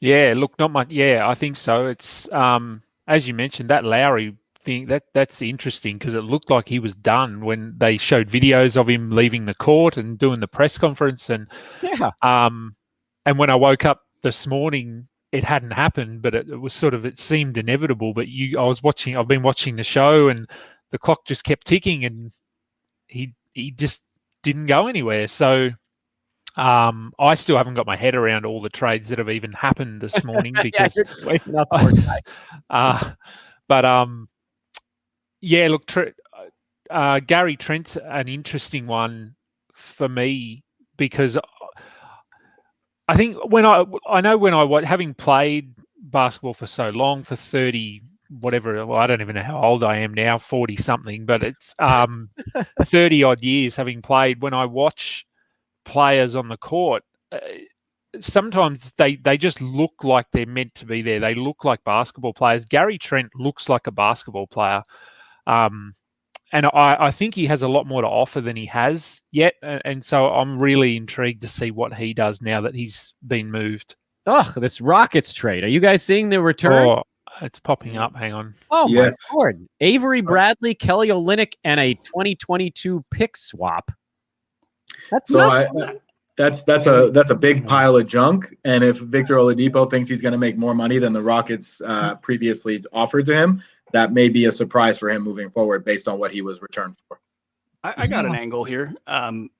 H: Yeah, look, not much. Yeah, I think so. It's as you mentioned, that Lowry thing, that's interesting because it looked like he was done when they showed videos of him leaving the court and doing the press conference. And and when I woke up this morning, it hadn't happened, but it was sort of, it seemed inevitable. But I've been watching the show, and the clock just kept ticking, and he just didn't go anywhere. So I still haven't got my head around all the trades that have even happened this morning because yeah, look, Gary Trent's an interesting one for me because I think having played basketball for so long, for 30 whatever, well, I don't even know how old I am now, 40 something, but it's 30 odd years having played. When I watch players on the court, sometimes they just look like they're meant to be there. They look like basketball players. Gary Trent looks like a basketball player. And I think he has a lot more to offer than he has yet. And so I'm really intrigued to see what he does now that he's been moved.
A: Oh, this Rockets trade. Are you guys seeing the return?
H: Oh, it's popping up. Hang on.
A: Oh,
G: Yes.
A: my Lord. Avery Bradley, Kelly Olynyk, and a 2022 pick swap. That's
G: that's a big pile of junk. And if Victor Oladipo thinks he's going to make more money than the Rockets previously offered to him, that may be a surprise for him moving forward based on what he was returned for.
E: I got an angle here. I'm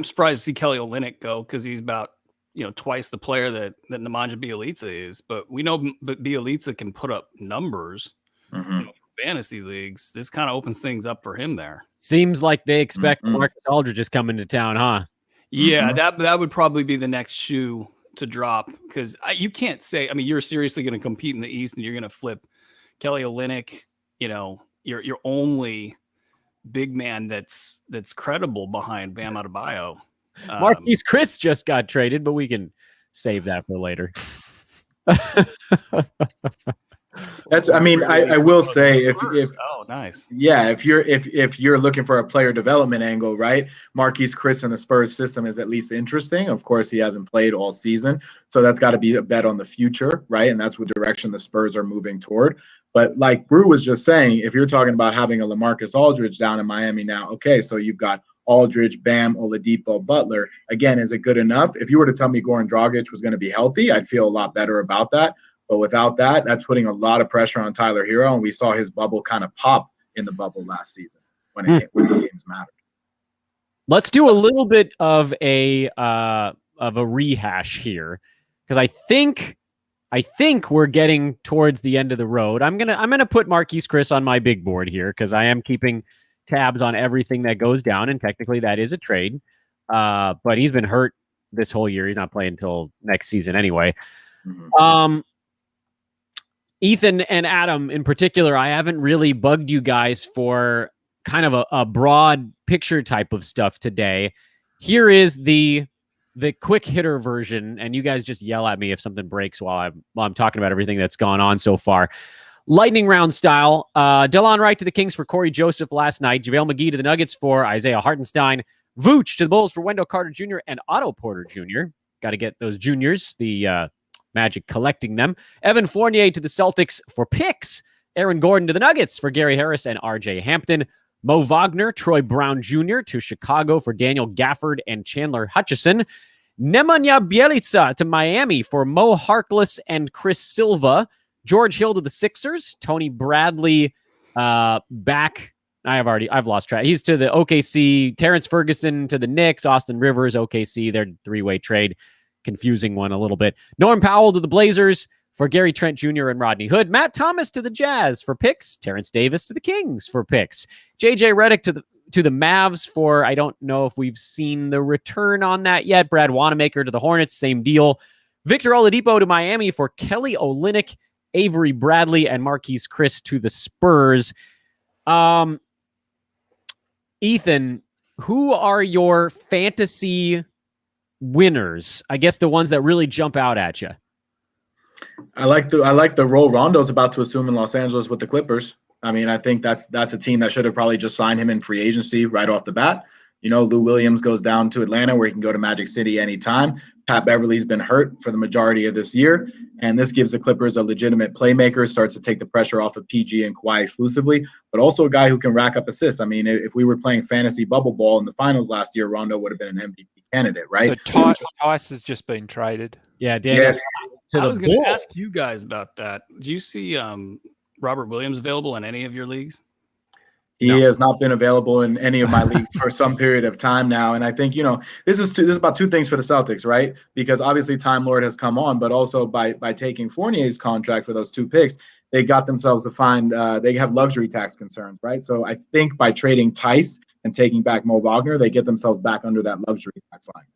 E: surprised to see Kelly Olynyk go because he's about twice the player that Nemanja Bjelica is. But we know Bjelica can put up numbers for fantasy leagues. This kind of opens things up for him there.
A: Seems like they expect Marcus Aldridge is coming to town, huh?
E: Yeah, that would probably be the next shoe to drop because you can't say. I mean, you're seriously going to compete in the East and you're going to flip Kelly Olynyk. Your only big man that's credible behind Bam Adebayo.
A: Marquise Chris just got traded, but we can save that for later.
G: I will say if
E: nice.
G: Yeah, if you're looking for a player development angle, right? Marquise Chris in the Spurs system is at least interesting. Of course, he hasn't played all season, so that's got to be a bet on the future, right? And that's what direction the Spurs are moving toward. But like Brew was just saying, if you're talking about having a LaMarcus Aldridge down in Miami now, okay, so you've got Aldridge, Bam, Oladipo, Butler. Again, is it good enough? If you were to tell me Goran Dragic was going to be healthy, I'd feel a lot better about that. But without that, that's putting a lot of pressure on Tyler Hero, and we saw his bubble kind of pop in the bubble last season when the games mattered.
A: Let's do a little bit of a rehash here because I think we're getting towards the end of the road. I'm gonna put Marquise Chris on my big board here because I am keeping tabs on everything that goes down, and technically that is a trade. But he's been hurt this whole year. He's not playing until next season anyway. Ethan and Adam in particular, I haven't really bugged you guys for kind of a broad picture type of stuff today. Here is the quick hitter version, and you guys just yell at me if something breaks while I'm talking about everything that's gone on so far. Lightning round style. Delon Wright to the Kings for Corey Joseph last night. JaVale McGee to the Nuggets for Isaiah Hartenstein. Vooch to the Bulls for Wendell Carter Jr. and Otto Porter Jr. Got to get those juniors. The Magic collecting them. Evan Fournier to the Celtics for picks. Aaron Gordon to the Nuggets for Gary Harris and RJ Hampton. Mo Wagner, Troy Brown Jr. to Chicago for Daniel Gafford and Chandler Hutchison. Nemanja Bjelica to Miami for Mo Harkless and Chris Silva. George Hill to the Sixers. Tony Bradley back. I've lost track. He's to the OKC. Terrence Ferguson to the Knicks. Austin Rivers, OKC. Their three-way trade. Confusing one a little bit. Norm Powell to the Blazers for Gary Trent Jr. and Rodney Hood. Matt Thomas to the Jazz for picks. Terrence Davis to the Kings for picks. JJ Redick to the Mavs for, I don't know if we've seen the return on that yet. Brad Wanamaker to the Hornets, same deal. Victor Oladipo to Miami for Kelly Olynyk Avery Bradley and Marquise Chris to the Spurs. Ethan, who are your fantasy winners? I guess the ones that really jump out at you.
G: I like the role Rondo's about to assume in Los Angeles with the Clippers. I mean, I think that's a team that should have probably just signed him in free agency right off the bat. You know, Lou Williams goes down to Atlanta where he can go to Magic City anytime. Pat Beverly's been hurt for the majority of this year, and this gives the Clippers a legitimate playmaker, starts to take the pressure off of PG and Kawhi exclusively, but also a guy who can rack up assists. I mean, if we were playing fantasy bubble ball in the finals last year, Rondo would have been an MVP candidate, right?
H: So Tice has just been traded.
A: Yeah, Daniel.
G: Yes.
E: I was going to ask you guys about that. Do you see Robert Williams available in any of your leagues?
G: He has not been available in any of my leagues for some period of time now. And I think, you know, this is about two things for the Celtics, right? Because obviously Time Lord has come on, but also by taking Fournier's contract for those 2 picks, they got themselves to find they have luxury tax concerns, right? So I think by trading Tice and taking back Mo Wagner, they get themselves back under that luxury tax line.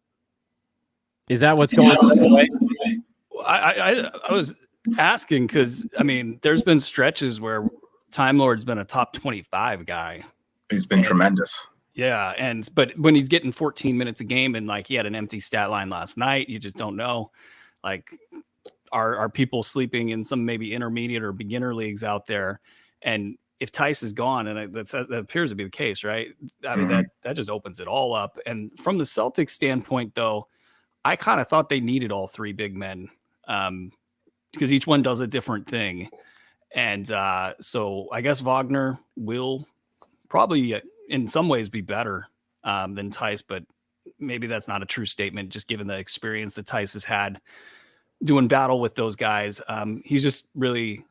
A: Is that what's going on?
E: I was asking because, I mean, there's been stretches where Time Lord's been a top 25 guy.
G: He's been tremendous.
E: Yeah, but when he's getting 14 minutes a game and like he had an empty stat line last night, you just don't know. Like, are people sleeping in some maybe intermediate or beginner leagues out there? And if Tice is gone, and that appears to be the case, right? I mean, that just opens it all up. And from the Celtics standpoint, though, I kind of thought they needed all 3 big men because each one does a different thing. And so I guess Wagner will probably in some ways be better than Tice, but maybe that's not a true statement, just given the experience that Tice has had doing battle with those guys. He's just really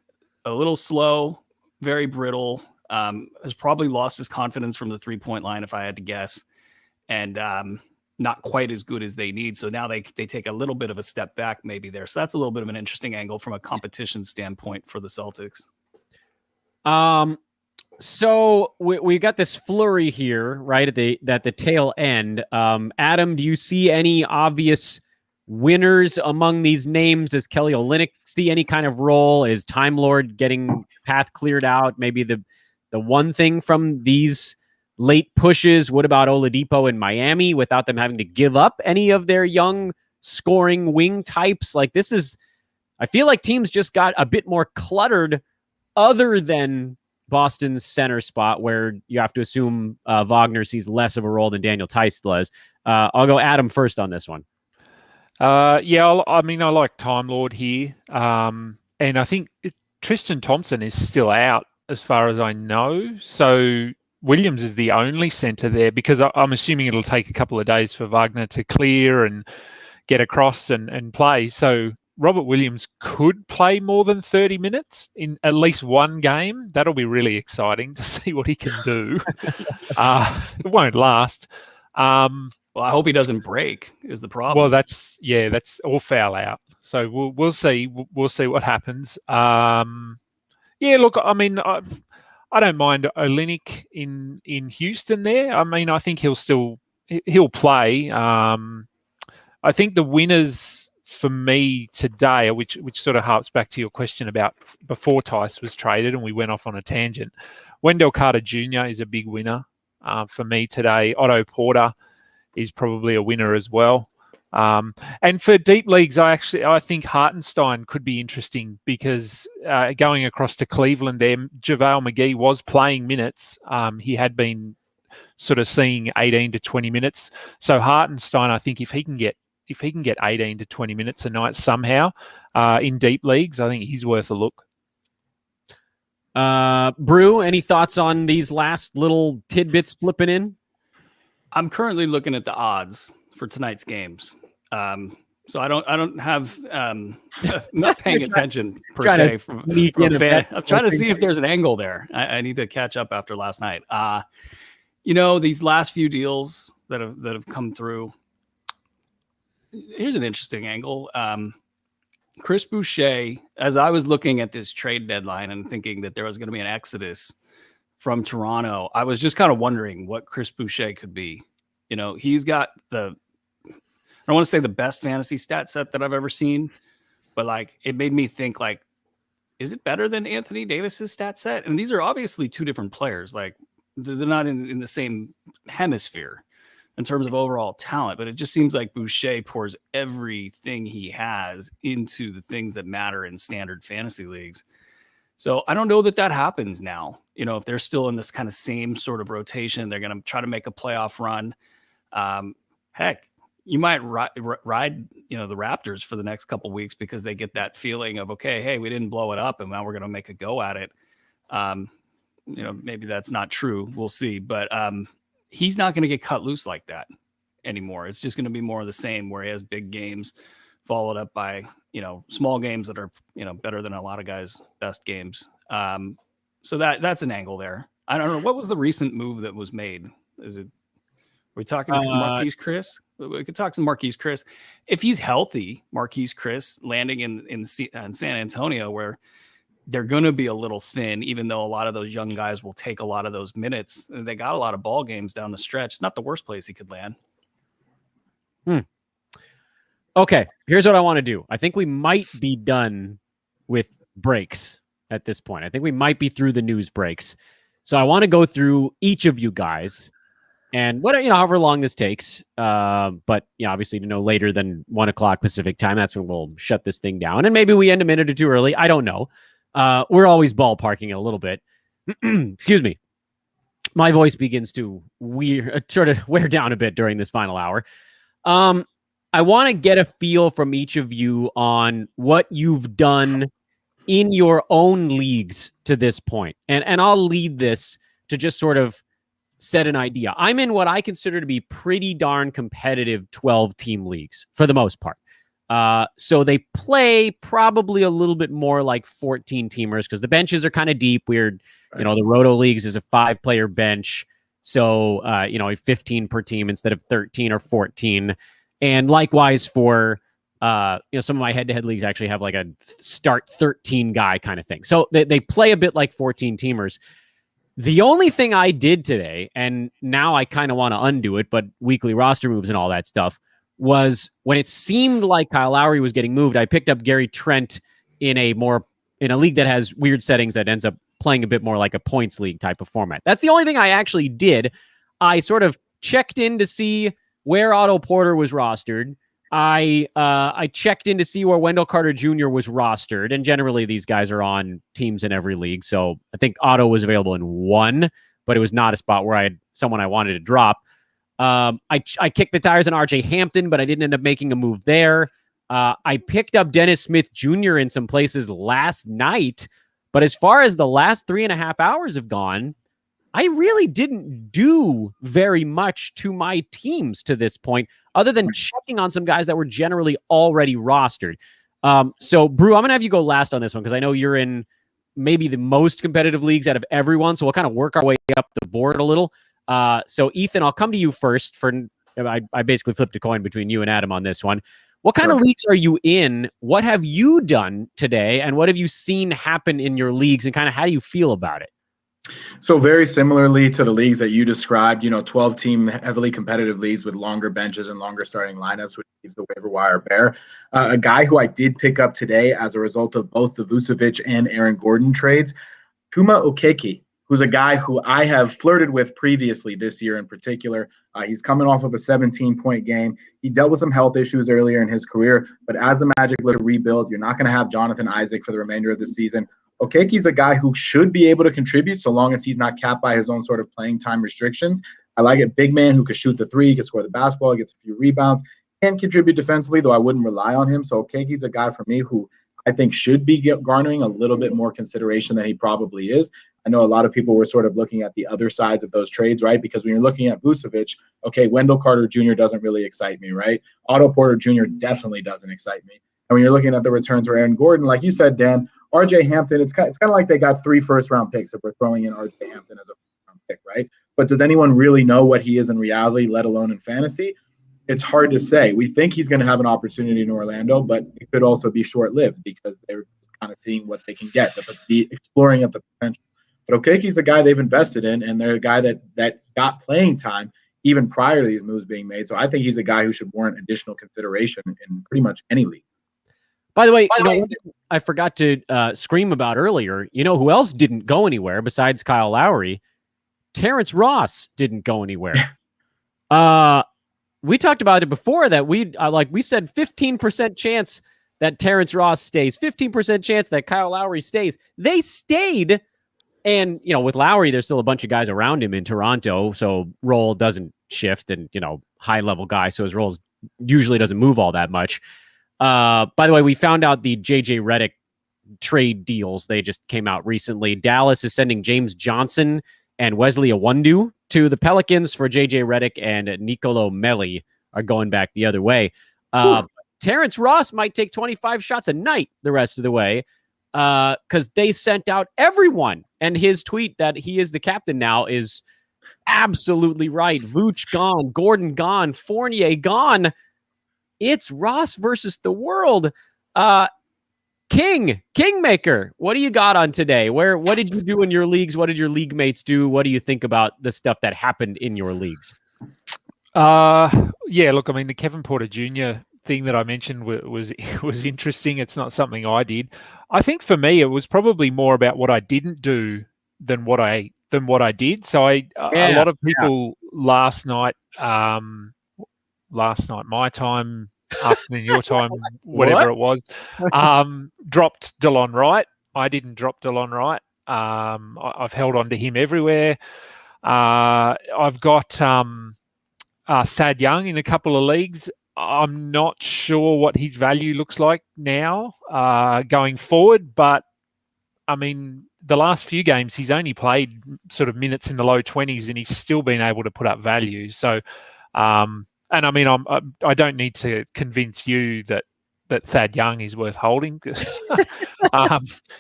E: a little slow, very brittle, has probably lost his confidence from the 3-point line, if I had to guess, and not quite as good as they need. So now they take a little bit of a step back maybe there. So that's a little bit of an interesting angle from a competition standpoint for the Celtics.
A: So we got this flurry here, right, at the tail end. Adam, do you see any obvious winners among these names? Does Kelly Olynyk see any kind of role? Is Time Lord getting path cleared out? Maybe the one thing from these late pushes. What about Oladipo in Miami without them having to give up any of their young scoring wing types? Like, this is, I feel like teams just got a bit more cluttered other than Boston's center spot, where you have to assume Wagner sees less of a role than Daniel Tice does. I'll go Adam first on this one.
H: Yeah, I mean, I like Time Lord here. And I think Tristan Thompson is still out as far as I know. So Williams is the only center there, because I'm assuming it'll take a couple of days for Wagner to clear and get across and play. So Robert Williams could play more than 30 minutes in at least one game. That'll be really exciting to see what he can do. It won't last.
E: Well, I hope he doesn't break is the problem.
H: Well, that's all foul out. So we'll see. We'll see what happens. Yeah, look, I mean, I don't mind Olynyk in Houston there. I mean, I think he'll play. I think the winners for me today, which sort of harps back to your question about before Tice was traded and we went off on a tangent. Wendell Carter Jr. is a big winner for me today. Otto Porter is probably a winner as well. And for deep leagues, I think Hartenstein could be interesting because going across to Cleveland there, JaVale McGee was playing minutes. He had been sort of seeing 18 to 20 minutes. So Hartenstein, I think if he can get 18 to 20 minutes a night somehow in deep leagues, I think he's worth a look.
A: Brew, any thoughts on these last little tidbits flipping in?
E: I'm currently looking at the odds for tonight's games. So I don't have I'm not paying attention per se. I'm trying to see if there's an angle there. I need to catch up after last night. These last few deals that have come through. Here's an interesting angle. Chris Boucher, as I was looking at this trade deadline and thinking that there was going to be an exodus from Toronto, I was just kind of wondering what Chris Boucher could be. He's got I don't want to say the best fantasy stat set that I've ever seen, but like it made me think like is it better than Anthony Davis's stat set? And these are obviously two different players. Like they're not in the same hemisphere in terms of overall talent, but it just seems like Boucher pours everything he has into the things that matter in standard fantasy leagues. So I don't know that happens now. If they're still in this kind of same sort of rotation, they're going to try to make a playoff run. Heck, you might ride, the Raptors for the next couple of weeks because they get that feeling of, okay, hey, we didn't blow it up and now we're going to make a go at it. Maybe that's not true. We'll see. But he's not going to get cut loose like that anymore. It's just going to be more of the same where he has big games followed up by, small games that are, better than a lot of guys' best games. So that's an angle there. I don't know. What was the recent move that was made? Are we talking Marquise Chris? We could talk some Marquise Chris. If he's healthy, Marquise Chris landing in San Antonio, where they're going to be a little thin, even though a lot of those young guys will take a lot of those minutes. They got a lot of ball games down the stretch. It's not the worst place he could land.
A: Okay, here's what I want to do. I think we might be done with breaks at this point. I think we might be through the news breaks. So I want to go through each of you guys and however long this takes. But obviously no later than 1 o'clock Pacific time. That's when we'll shut this thing down. And maybe we end a minute or two early. I don't know. We're always ballparking a little bit. Excuse me. My voice begins to sort of wear down a bit during this final hour. I want to get a feel from each of you on what you've done in your own leagues to this point. And I'll lead this to just sort of set an idea. I'm in what I consider to be pretty darn competitive 12-team leagues for the most part. So they play probably a little bit more like 14-teamers because the benches are kind of deep. Weird, the Roto leagues is a 5-player bench. So, 15 per team instead of 13 or 14. And likewise for, some of my head-to-head leagues actually have like a start 13 guy kind of thing. So they play a bit like 14-teamers. The only thing I did today, and now I kind of want to undo it, but weekly roster moves and all that stuff, was when it seemed like Kyle Lowry was getting moved, I picked up Gary Trent in a league that has weird settings that ends up playing a bit more like a points league type of format. That's the only thing I actually did. I sort of checked in to see where Otto Porter was rostered. I checked in to see where Wendell Carter Jr. was rostered, and generally these guys are on teams in every league. So I think Otto was available in one, but it was not a spot where I had someone I wanted to drop. I kicked the tires on RJ Hampton, but I didn't end up making a move there. I picked up Dennis Smith Jr. in some places last night, but as far as the last 3.5 hours have gone, I really didn't do very much to my teams to this point, other than checking on some guys that were generally already rostered. So, Brew, I'm going to have you go last on this one because I know you're in maybe the most competitive leagues out of everyone, so we'll kind of work our way up the board a little. So, Ethan, I'll come to you first. I basically flipped a coin between you and Adam on this one. What kind of leagues are you in? What have you done today, and what have you seen happen in your leagues, and kind of how do you feel about it?
G: So very similarly to the leagues that you described, 12-team heavily competitive leagues with longer benches and longer starting lineups, which leaves the waiver wire bare. A guy who I did pick up today as a result of both the Vucevic and Aaron Gordon trades, Chuma Okeke, who's a guy who I have flirted with previously this year in particular. He's coming off of a 17-point game. He dealt with some health issues earlier in his career, but as the Magic look to rebuild, you're not going to have Jonathan Isaac for the remainder of the season. Okeke's a guy who should be able to contribute so long as he's not capped by his own sort of playing time restrictions. I like it. Big man who can shoot the three, can score the basketball, gets a few rebounds, can contribute defensively, though I wouldn't rely on him. So Okeke's a guy for me who I think should be garnering a little bit more consideration than he probably is. I know a lot of people were sort of looking at the other sides of those trades, right? Because when you're looking at Vucevic, okay, Wendell Carter Jr. doesn't really excite me, right? Otto Porter Jr. definitely doesn't excite me. And when you're looking at the returns for Aaron Gordon, like you said, Dan, RJ Hampton, it's kind of like they got 3 first-round picks if we're throwing in RJ Hampton as a first-round pick, right? But does anyone really know what he is in reality, let alone in fantasy? It's hard to say. We think he's going to have an opportunity in Orlando, but it could also be short-lived because they're just kind of seeing what they can get, the exploring of the potential. But Okeke's a guy they've invested in, and they're a guy that got playing time even prior to these moves being made. So I think he's a guy who should warrant additional consideration in pretty much any league.
A: By the way, I forgot to scream about earlier. You know who else didn't go anywhere besides Kyle Lowry? Terrence Ross didn't go anywhere. We talked about it before that we said 15% chance that Terrence Ross stays, 15% chance that Kyle Lowry stays. They stayed. And, with Lowry, there's still a bunch of guys around him in Toronto, so role doesn't shift and, high-level guy, so his role usually doesn't move all that much. By the way, we found out the J.J. Redick trade deals. They just came out recently. Dallas is sending James Johnson and Wesley Iwundu to the Pelicans for J.J. Redick, and Nikola Melli are going back the other way. Terrence Ross might take 25 shots a night the rest of the way because they sent out everyone. And his tweet that he is the captain now is absolutely right. Vooch gone, Gordon gone, Fournier gone. It's Ross versus the world. Kingmaker, what do you got on today? What did you do in your leagues? What did your league mates do? What do you think about the stuff that happened in your leagues?
H: Yeah, look, I mean, the Kevin Porter Jr. thing that I mentioned was interesting. It's not something I did. I think for me, it was probably more about what I didn't do than what I did. So a lot of people last night my time, afternoon your time, whatever it was, dropped Delon Wright. I didn't drop Delon Wright. I've held on to him everywhere. I've got Thad Young in a couple of leagues. I'm not sure what his value looks like now going forward, but I mean, the last few games he's only played sort of minutes in the low 20s, and he's still been able to put up value. So, and I mean, I don't need to convince you that Thad Young is worth holding.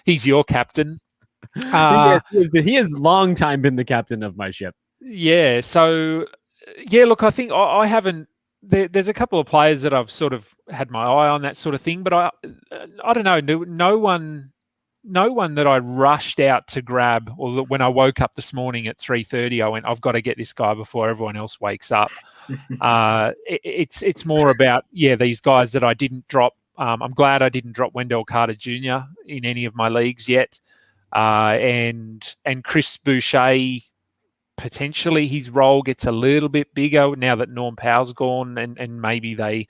H: He's your captain.
A: He has long time been the captain of my ship.
H: Yeah. So, yeah. Look, I think I haven't. There's a couple of players that I've sort of had my eye on, that sort of thing, but I don't know. No one that I rushed out to grab, or when I woke up this morning at 3:30, I went, I've got to get this guy before everyone else wakes up. It's more about these guys that I didn't drop. I'm glad I didn't drop Wendell Carter Jr. in any of my leagues yet, and Chris Boucher. Potentially his role gets a little bit bigger now that Norm Powell's gone, and maybe they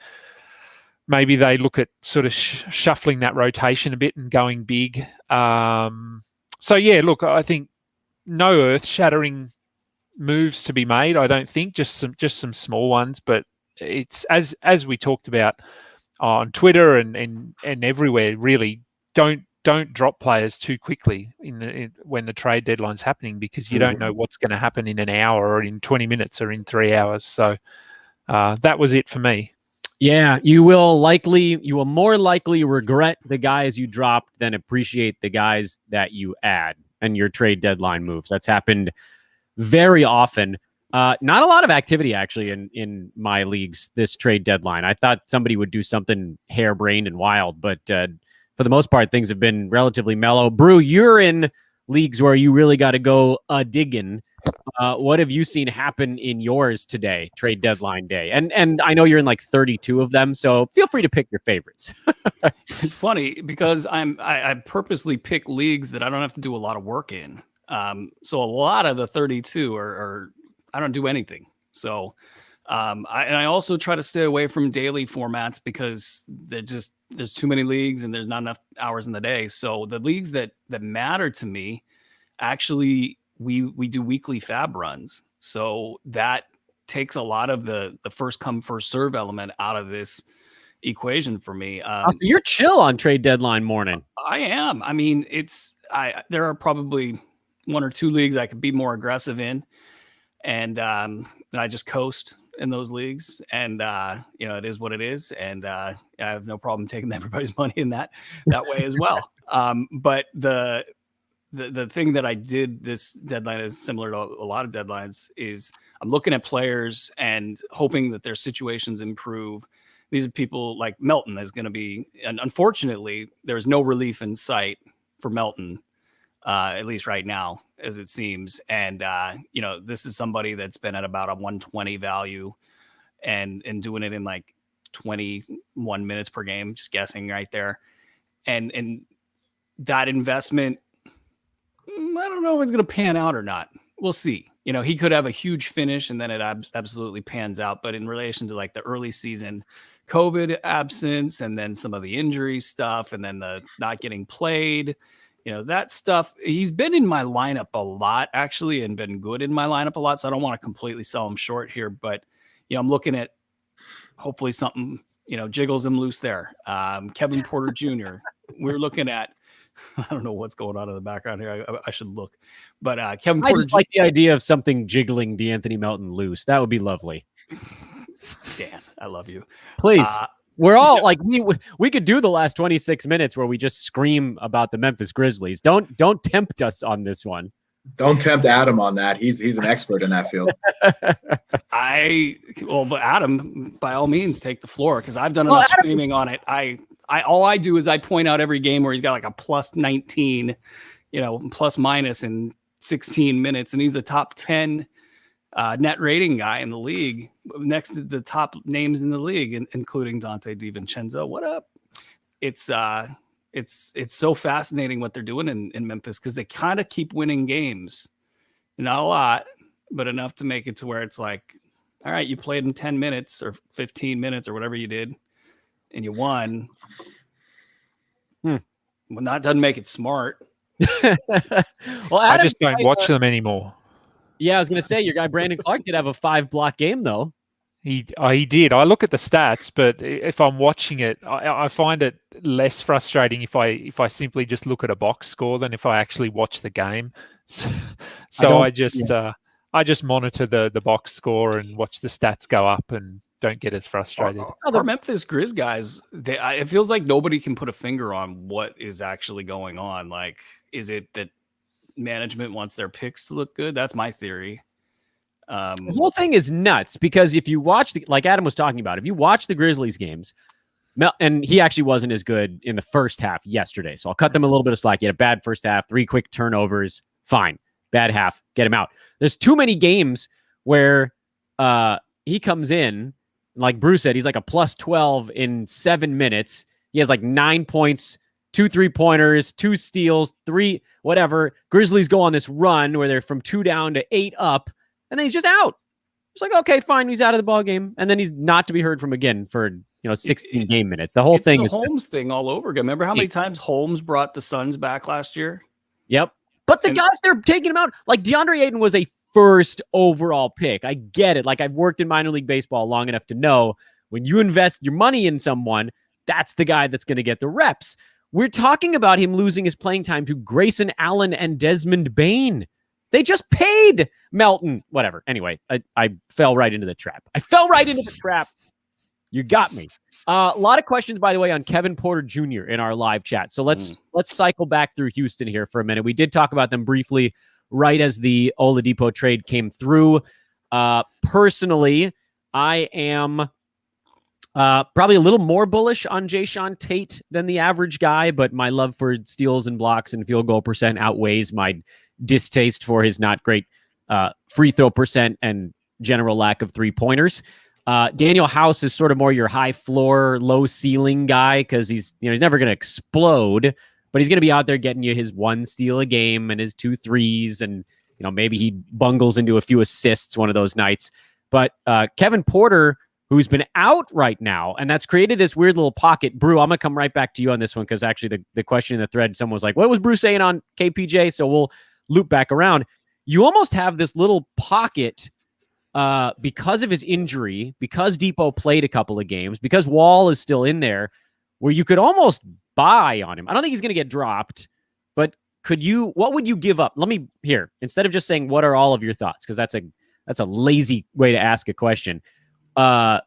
H: look at sort of shuffling that rotation a bit and going big. So yeah, look, I think no earth-shattering moves to be made. I don't think, just some small ones, but it's as we talked about on Twitter and everywhere. Really, don't drop players too quickly when the trade deadline's happening, because you don't know what's going to happen in an hour or in 20 minutes or in 3 hours. So that was it for me.
A: Yeah, you will more likely regret the guys you dropped than appreciate the guys that you add and your trade deadline moves. That's happened very often. Not a lot of activity actually in my leagues this trade deadline. I thought somebody would do something harebrained and wild, but for the most part, things have been relatively mellow. Brew, you're in leagues where you really got to go digging. What have you seen happen in yours today, trade deadline day? And I know you're in like 32 of them, so feel free to pick your favorites.
E: It's funny because I purposely pick leagues that I don't have to do a lot of work in. So a lot of the 32 are I don't do anything. So I also try to stay away from daily formats because there's too many leagues and there's not enough hours in the day. So the leagues that matter to me, actually, we do weekly fab runs. So that takes a lot of the first come, first serve element out of this equation for me.
A: So you're chill on trade deadline morning.
E: I am. I mean, there are probably one or two leagues I could be more aggressive in. And I just coast in those leagues, and it is what it is, and I have no problem taking everybody's money in that way as well. But the thing that I did this deadline is similar to a lot of deadlines. Is I'm looking at players and hoping that their situations improve. These are people like Melton is going to be, and unfortunately, there's no relief in sight for Melton. At least right now, as it seems. And, this is somebody that's been at about a 120 value and doing it in like 21 minutes per game, just guessing right there. And that investment, I don't know if it's going to pan out or not. We'll see. You know, he could have a huge finish and then it absolutely pans out. But in relation to like the early season COVID absence and then some of the injury stuff and then the not getting played, you know, that stuff, he's been in my lineup a lot actually and been good in my lineup a lot. So I don't want to completely sell him short here, but, you know, I'm looking at hopefully something, you know, jiggles him loose there. Kevin Porter Jr. We're looking at, I don't know what's going on in the background here. I should look, but Kevin Porter.
A: I just like the idea of something jiggling DeAnthony Melton loose. That would be lovely.
E: Dan, I love you.
A: Please. We're all like we could do the last 26 minutes where we just scream about the Memphis Grizzlies. Don't tempt us on this one.
G: Don't tempt Adam on that. He's an expert in that field.
E: But Adam, by all means, take the floor because I've done enough screaming on it. All I do is I point out every game where he's got like a plus 19, you know, plus minus in 16 minutes, and he's the top 10 net rating guy in the league, next to the top names in the league, including Dante DiVincenzo. What up? It's so fascinating what they're doing in Memphis because they kind of keep winning games. Not a lot, but enough to make it to where it's like, all right, you played in 10 minutes or 15 minutes or whatever you did, and you won. Well, that doesn't make it smart.
A: Well,
H: I just don't watch them anymore.
A: Yeah, I was going to say, your guy Brandon Clark did have a 5-block game, though.
H: He did. I look at the stats, but if I'm watching it, I find it less frustrating if I simply just look at a box score than if I actually watch the game. So I just monitor the box score and watch the stats go up and don't get as frustrated.
E: Our Memphis Grizz guys, it feels like nobody can put a finger on what is actually going on. Like, is it that management wants their picks to look good? That's my theory.
A: The whole thing is nuts because if you watch, like Adam was talking about, if you watch the Grizzlies games, and he actually wasn't as good in the first half yesterday, so I'll cut them a little bit of slack. He had a bad first half, 3 quick turnovers, fine. Bad half, get him out. There's too many games where he comes in, like Bruce said, he's like a plus 12 in 7 minutes. He has like 9 points, 2 3-pointers, 2 steals, 3 whatever. Grizzlies go on this run where they're from 2 down to 8 up, and then he's just out. It's like, okay, fine, he's out of the ball game, and then he's not to be heard from again for 16 game minutes. The whole thing is
E: Holmes thing all over again. Remember how many times Holmes brought the Suns back last year?
A: Yep. But the guys they're taking him out, like DeAndre Ayton was a first overall pick. I get it. Like I've worked in minor league baseball long enough to know when you invest your money in someone, that's the guy that's going to get the reps. We're talking about him losing his playing time to Grayson Allen and Desmond Bane. They just paid Melton. Whatever. Anyway, I fell right into the trap. You got me. A lot of questions, by the way, on Kevin Porter Jr. in our live chat. So let's cycle back through Houston here for a minute. We did talk about them briefly right as the Oladipo trade came through. Personally, I am probably a little more bullish on Jayshawn Tate than the average guy, but my love for steals and blocks and field goal percent outweighs my distaste for his not great free throw percent and general lack of 3-pointers. Daniel House is sort of more your high floor, low ceiling guy because he's never going to explode, but he's going to be out there getting you his 1 steal a game and his 2 threes, and maybe he bungles into a few assists one of those nights. But Kevin Porter, who's been out right now, and that's created this weird little pocket. Brew, I'm going to come right back to you on this one because actually the question in the thread, someone was like, what was Brew saying on KPJ? So we'll loop back around. You almost have this little pocket because of his injury, because Depot played a couple of games, because Wall is still in there, where you could almost buy on him. I don't think he's going to get dropped, but what would you give up? Let me here, instead of just saying, what are all of your thoughts? Because that's a lazy way to ask a question. What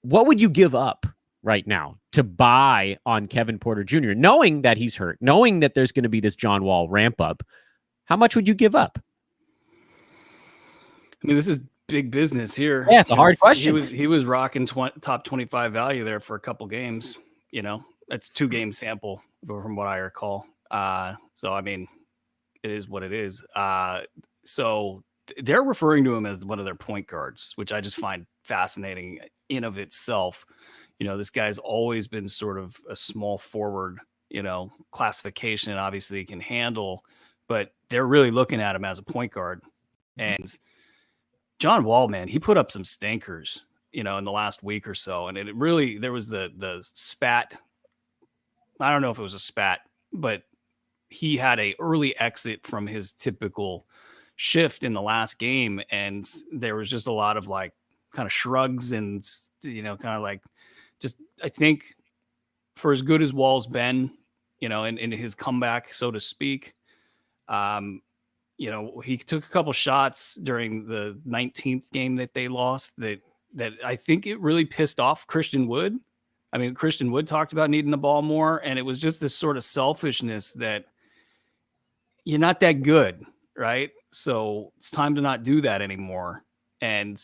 A: would you give up right now to buy on Kevin Porter Jr., knowing that he's hurt, knowing that there's going to be this John Wall ramp up? How much would you give up?
E: I mean, this is big business here.
A: Yeah, it's a hard question.
E: He was rocking top 25 value there for a couple games. That's 2-game sample from what I recall. So I mean, it is what it is. So they're referring to him as one of their point guards, which I just find fascinating in of itself. This guy's always been sort of a small forward classification obviously can handle, but they're really looking at him as a point guard. And John Wall, man, he put up some stinkers, in the last week or so. And it really, there was the spat. I don't know if it was a spat, but he had a early exit from his typical shift in the last game. And there was just a lot of like kind of shrugs and, kind of like just, I think for as good as Wall's been, in his comeback, so to speak, he took a couple shots during the 19th game that they lost that I think it really pissed off Christian Wood. I mean, Christian Wood talked about needing the ball more, and it was just this sort of selfishness that you're not that good, right? So it's time to not do that anymore. And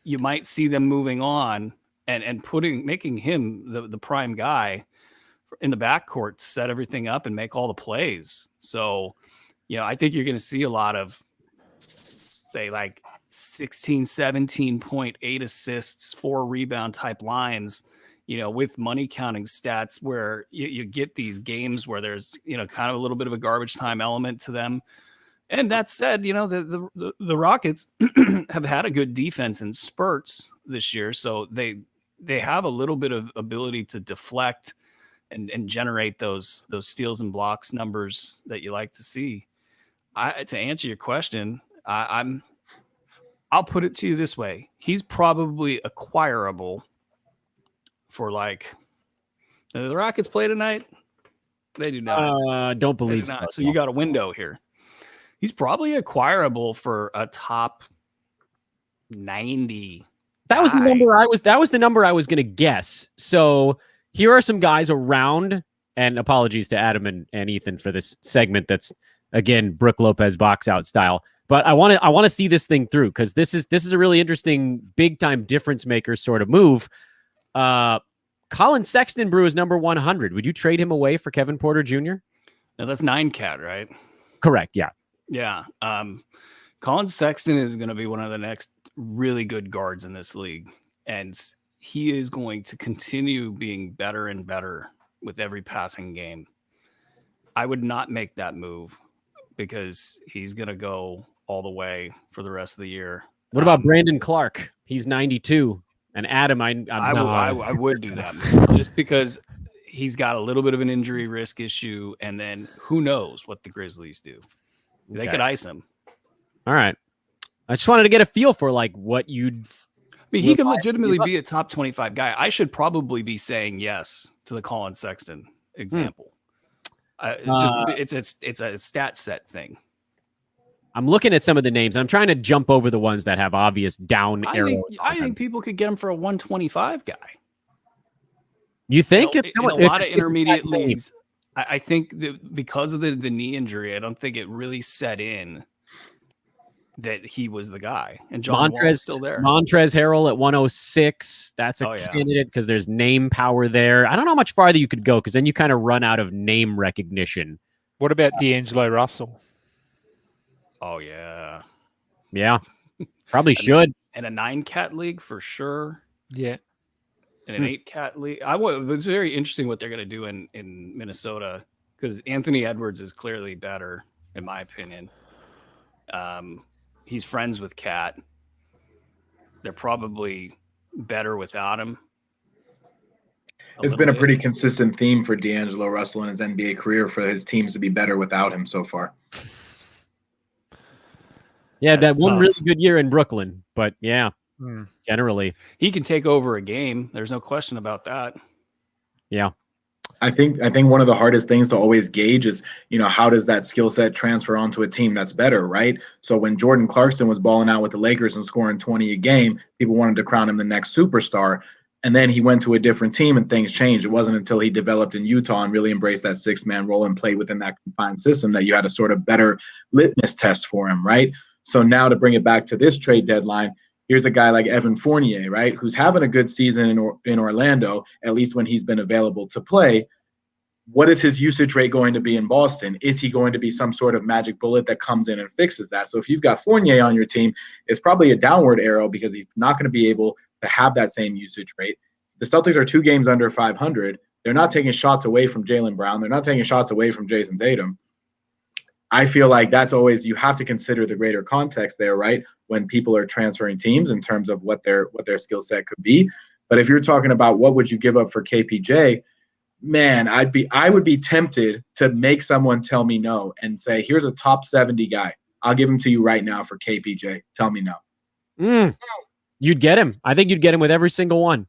E: you might see them moving on and making him the prime guy in the backcourt to set everything up and make all the plays. So, I think you're going to see a lot of, say, like 16, 17.8 assists, 4 rebound type lines, with money counting stats where you get these games where there's, kind of a little bit of a garbage time element to them. And that said, the Rockets have had a good defense in spurts this year. So they have a little bit of ability to deflect and generate those steals and blocks numbers that you like to see. To answer your question, I'll put it to you this way. He's probably acquirable for like, do the Rockets play tonight? They do not.
A: Don't believe so.
E: So you got a window here. He's probably acquirable for a top 90.
A: That was the number I was going to guess. So here are some guys around, and apologies to Adam and Ethan for this segment that's, again, Brooke Lopez box out style. But I want to see this thing through, because this is a really interesting big time difference maker sort of move. Colin Sexton Brew is number 100. Would you trade him away for Kevin Porter Jr.?
E: No, that's 9 cat, right?
A: Correct. Yeah.
E: Yeah. Colin Sexton is going to be one of the next really good guards in this league. And he is going to continue being better and better with every passing game. I would not make that move because he's going to go all the way for the rest of the year.
A: What about Brandon Clark? He's 92. And Adam,
E: I would do that just because he's got a little bit of an injury risk issue. And then who knows what the Grizzlies do. They could ice him.
A: All right. I just wanted to get a feel for like what you'd.
E: I mean, he could legitimately be a top 25 guy. I should probably be saying yes to the Colin Sexton example. It's a stat set thing.
A: I'm looking at some of the names. I'm trying to jump over the ones that have obvious down arrows.
E: I think people could get him for a 125 guy.
A: You think?
E: In a lot of intermediate leagues, I think that because of the knee injury, I don't think it really set in that he was the guy. And John Wall is still there.
A: Montrezl Harrell at 106. That's a candidate because there's name power there. I don't know how much farther you could go because then you kind of run out of name recognition.
H: What about D'Angelo Russell?
E: Oh, yeah.
A: Yeah. Probably should.
E: In a 9-cat league for sure.
H: Yeah.
E: In an 8-cat league. It was very interesting what they're going to do in Minnesota because Anthony Edwards is clearly better, in my opinion. He's friends with Cat. They're probably better without him.
G: It's been a pretty consistent theme for D'Angelo Russell in his NBA career for his teams to be better without him so far.
A: Yeah, that one really good year in Brooklyn, but yeah, generally.
E: He can take over a game. There's no question about that.
A: Yeah.
G: I think one of the hardest things to always gauge is, how does that skill set transfer onto a team that's better, right? So when Jordan Clarkson was balling out with the Lakers and scoring 20 a game, people wanted to crown him the next superstar. And then he went to a different team and things changed. It wasn't until he developed in Utah and really embraced that 6-man role and played within that confined system that you had a sort of better litmus test for him, right? So now to bring it back to this trade deadline, here's a guy like Evan Fournier, right, who's having a good season in Orlando, at least when he's been available to play. What is his usage rate going to be in Boston? Is he going to be some sort of magic bullet that comes in and fixes that? So if you've got Fournier on your team, it's probably a downward arrow because he's not going to be able to have that same usage rate. The Celtics are 2 games under 500. They're not taking shots away from Jaylen Brown. They're not taking shots away from Jason Tatum. I feel like that's always, you have to consider the greater context there, right? When people are transferring teams in terms of what their skill set could be. But if you're talking about what would you give up for KPJ, man, I would be tempted to make someone tell me no and say, here's a top 70 guy. I'll give him to you right now for KPJ. Tell me no.
A: You'd get him. I think you'd get him with every single one.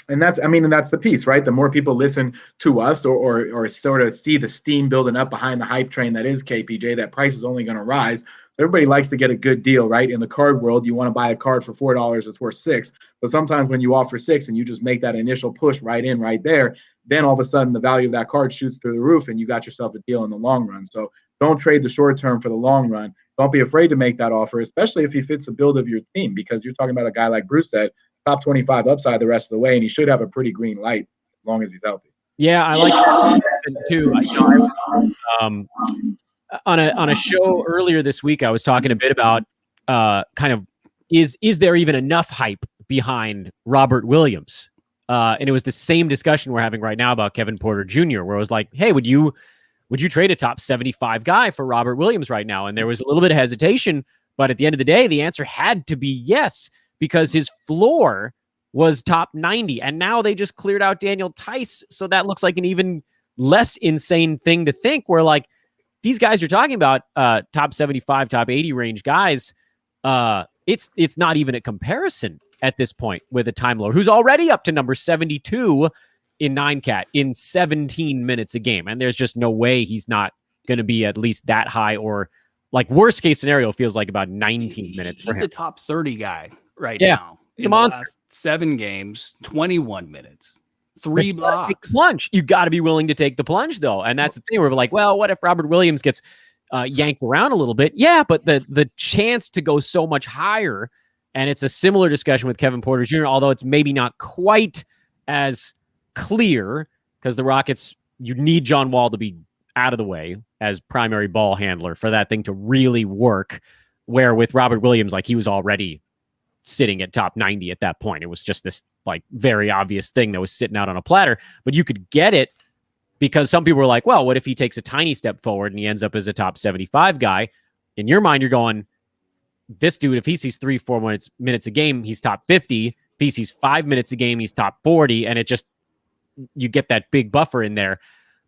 G: And that's the piece, right? The more people listen to us or sort of see the steam building up behind the hype train that is KPJ, that price is only going to rise. So everybody likes to get a good deal, right? In the card world, you want to buy a card for $4, it's worth $6. But sometimes when you offer $6 and you just make that initial push right there, then all of a sudden the value of that card shoots through the roof and you got yourself a deal in the long run. So don't trade the short term for the long run. Don't be afraid to make that offer, especially if he fits the build of your team, because you're talking about a guy like Bruce said, top 25 upside the rest of the way, and he should have a pretty green light as long as he's healthy.
A: Yeah, I like that too. I was, on a show earlier this week, I was talking a bit about kind of is there even enough hype behind Robert Williams? And it was the same discussion we're having right now about Kevin Porter Jr., where it was like, hey, would you trade a top 75 guy for Robert Williams right now? And there was a little bit of hesitation, but at the end of the day, the answer had to be yes, because his floor was top 90. And now they just cleared out Daniel Tice. So that looks like an even less insane thing to think, where like these guys you're talking about, top 75, top 80 range guys, it's not even a comparison at this point with a Time Lord who's already up to number 72 in 9-cat in 17 minutes a game. And there's just no way he's not going to be at least that high, or like worst case scenario feels like about 19 minutes for him.
E: He's a top 30 guy now.
A: He's a monster.
E: 7 games, 21 minutes, 3 blocks.
A: Plunge. You got to be willing to take the plunge, though. And that's the thing. We're like, well, what if Robert Williams gets yanked around a little bit? Yeah, but the chance to go so much higher, and it's a similar discussion with Kevin Porter Jr., although it's maybe not quite as clear, because the Rockets, you need John Wall to be out of the way as primary ball handler for that thing to really work, where with Robert Williams, like he was already sitting at top 90 at that point. It was just this like very obvious thing that was sitting out on a platter, but you could get it because some people were like, well, what if he takes a tiny step forward and he ends up as a top 75 guy? In your mind, you're going, this dude, if he sees 3-4 minutes a game, he's top 50. If he sees 5 minutes a game, he's top 40. And it just, you get that big buffer in there.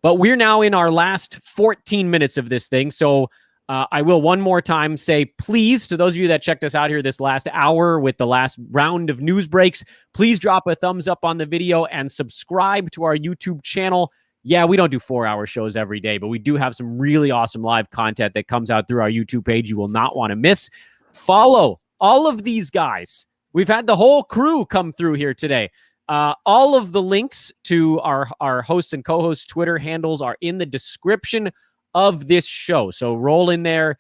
A: But we're now in our last 14 minutes of this thing. So I will one more time say, please, to those of you that checked us out here this last hour with the last round of news breaks, please drop a thumbs up on the video and subscribe to our YouTube channel. Yeah, we don't do 4-hour shows every day, but we do have some really awesome live content that comes out through our YouTube page you will not want to miss. Follow all of these guys. We've had the whole crew come through here today. All of the links to our hosts and co-hosts Twitter handles are in the description of this show. So roll in there.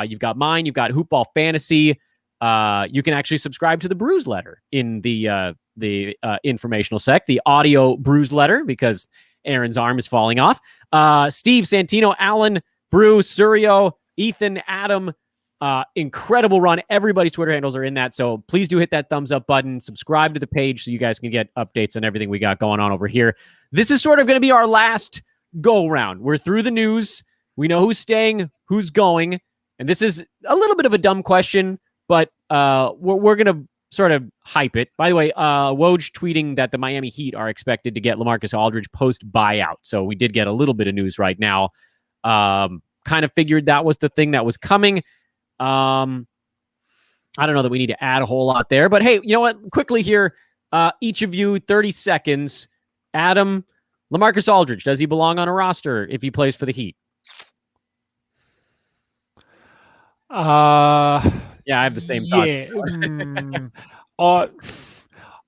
A: You've got mine. You've got HoopBall Fantasy. You can actually subscribe to the Brews Letter in the informational sec, the audio Brews Letter, because Aaron's arm is falling off. Steve, Santino, Alan, Brew, Surio, Ethan, Adam. Incredible run. Everybody's Twitter handles are in that. So please do hit that thumbs up button. Subscribe to the page so you guys can get updates on everything we got going on over here. This is sort of going to be our last go round. We're through the news. We know who's staying, who's going. And this is a little bit of a dumb question, but we're going to sort of hype it. By the way, Woj tweeting that the Miami Heat are expected to get LaMarcus Aldridge post-buyout. So we did get a little bit of news right now. Kind of figured that was the thing that was coming. I don't know that we need to add a whole lot there. But hey, you know what? Quickly here, each of you, 30 seconds. Adam, LaMarcus Aldridge, does he belong on a roster if he plays for the Heat? Yeah, I have the same thought.
H: Yeah,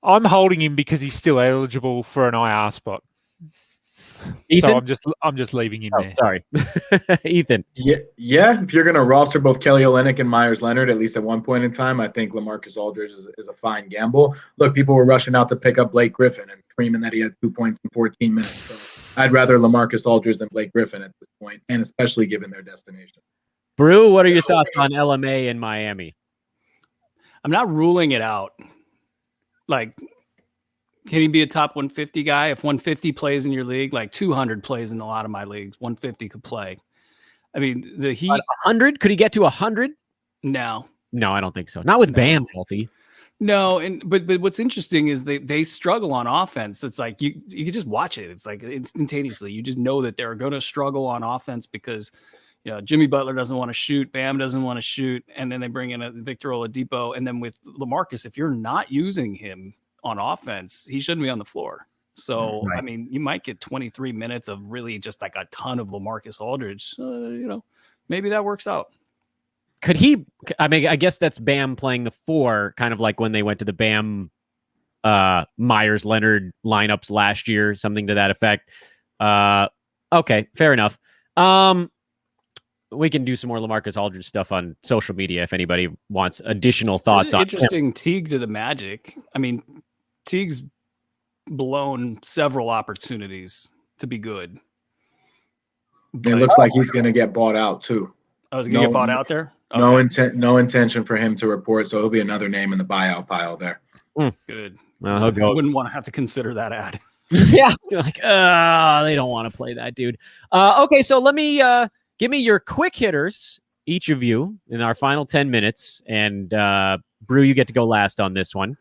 H: I'm holding him because he's still eligible for an IR spot.
A: Ethan?
H: So I'm just leaving him there.
A: Sorry. Ethan.
G: Yeah. If you're going to roster both Kelly Olynyk and Myers Leonard, at least at one point in time, I think LaMarcus Aldridge is a fine gamble. Look, people were rushing out to pick up Blake Griffin and screaming that he had 2 points in 14 minutes. So I'd rather LaMarcus Aldridge than Blake Griffin at this point, and especially given their destination.
A: Brew, what are your thoughts on LMA in Miami?
E: I'm not ruling it out. Like, Can he be a top 150 guy? If 150 plays in your league, like 200 plays in a lot of my leagues, 150 could play. I mean, the Heat.
A: 100? Could he get to 100?
E: No,
A: I don't think so. Not with Bam healthy.
E: No, but what's interesting is they struggle on offense. It's like you can just watch it. It's like instantaneously. You just know that they're going to struggle on offense because Jimmy Butler doesn't want to shoot, Bam doesn't want to shoot, and then they bring in a Victor Oladipo, and then with LaMarcus, if you're not using him on offense, he shouldn't be on the floor. So
A: Right.
E: I mean, you might get 23 minutes of really just like a ton of LaMarcus Aldridge. Maybe that works out.
A: Could he? I mean, I guess that's Bam playing the 4, kind of like when they went to the Bam Myers Leonard lineups last year, something to that effect. Okay, fair enough. We can do some more LaMarcus Aldridge stuff on social media if anybody wants additional thoughts on
E: interesting Teague to the Magic. I mean, Teague's blown several opportunities to be good.
G: It looks like he's going to get bought out too.
E: I was going to get bought out there.
G: Okay. No intention for him to report, so he'll be another name in the buyout pile there.
E: Good.
A: Well, he'll go.
E: I wouldn't want to have to consider that ad.
A: Yeah, it's like, they don't want to play that dude. Okay, so let me give me your quick hitters, each of you, in our final 10 minutes. And Brew, you get to go last on this one.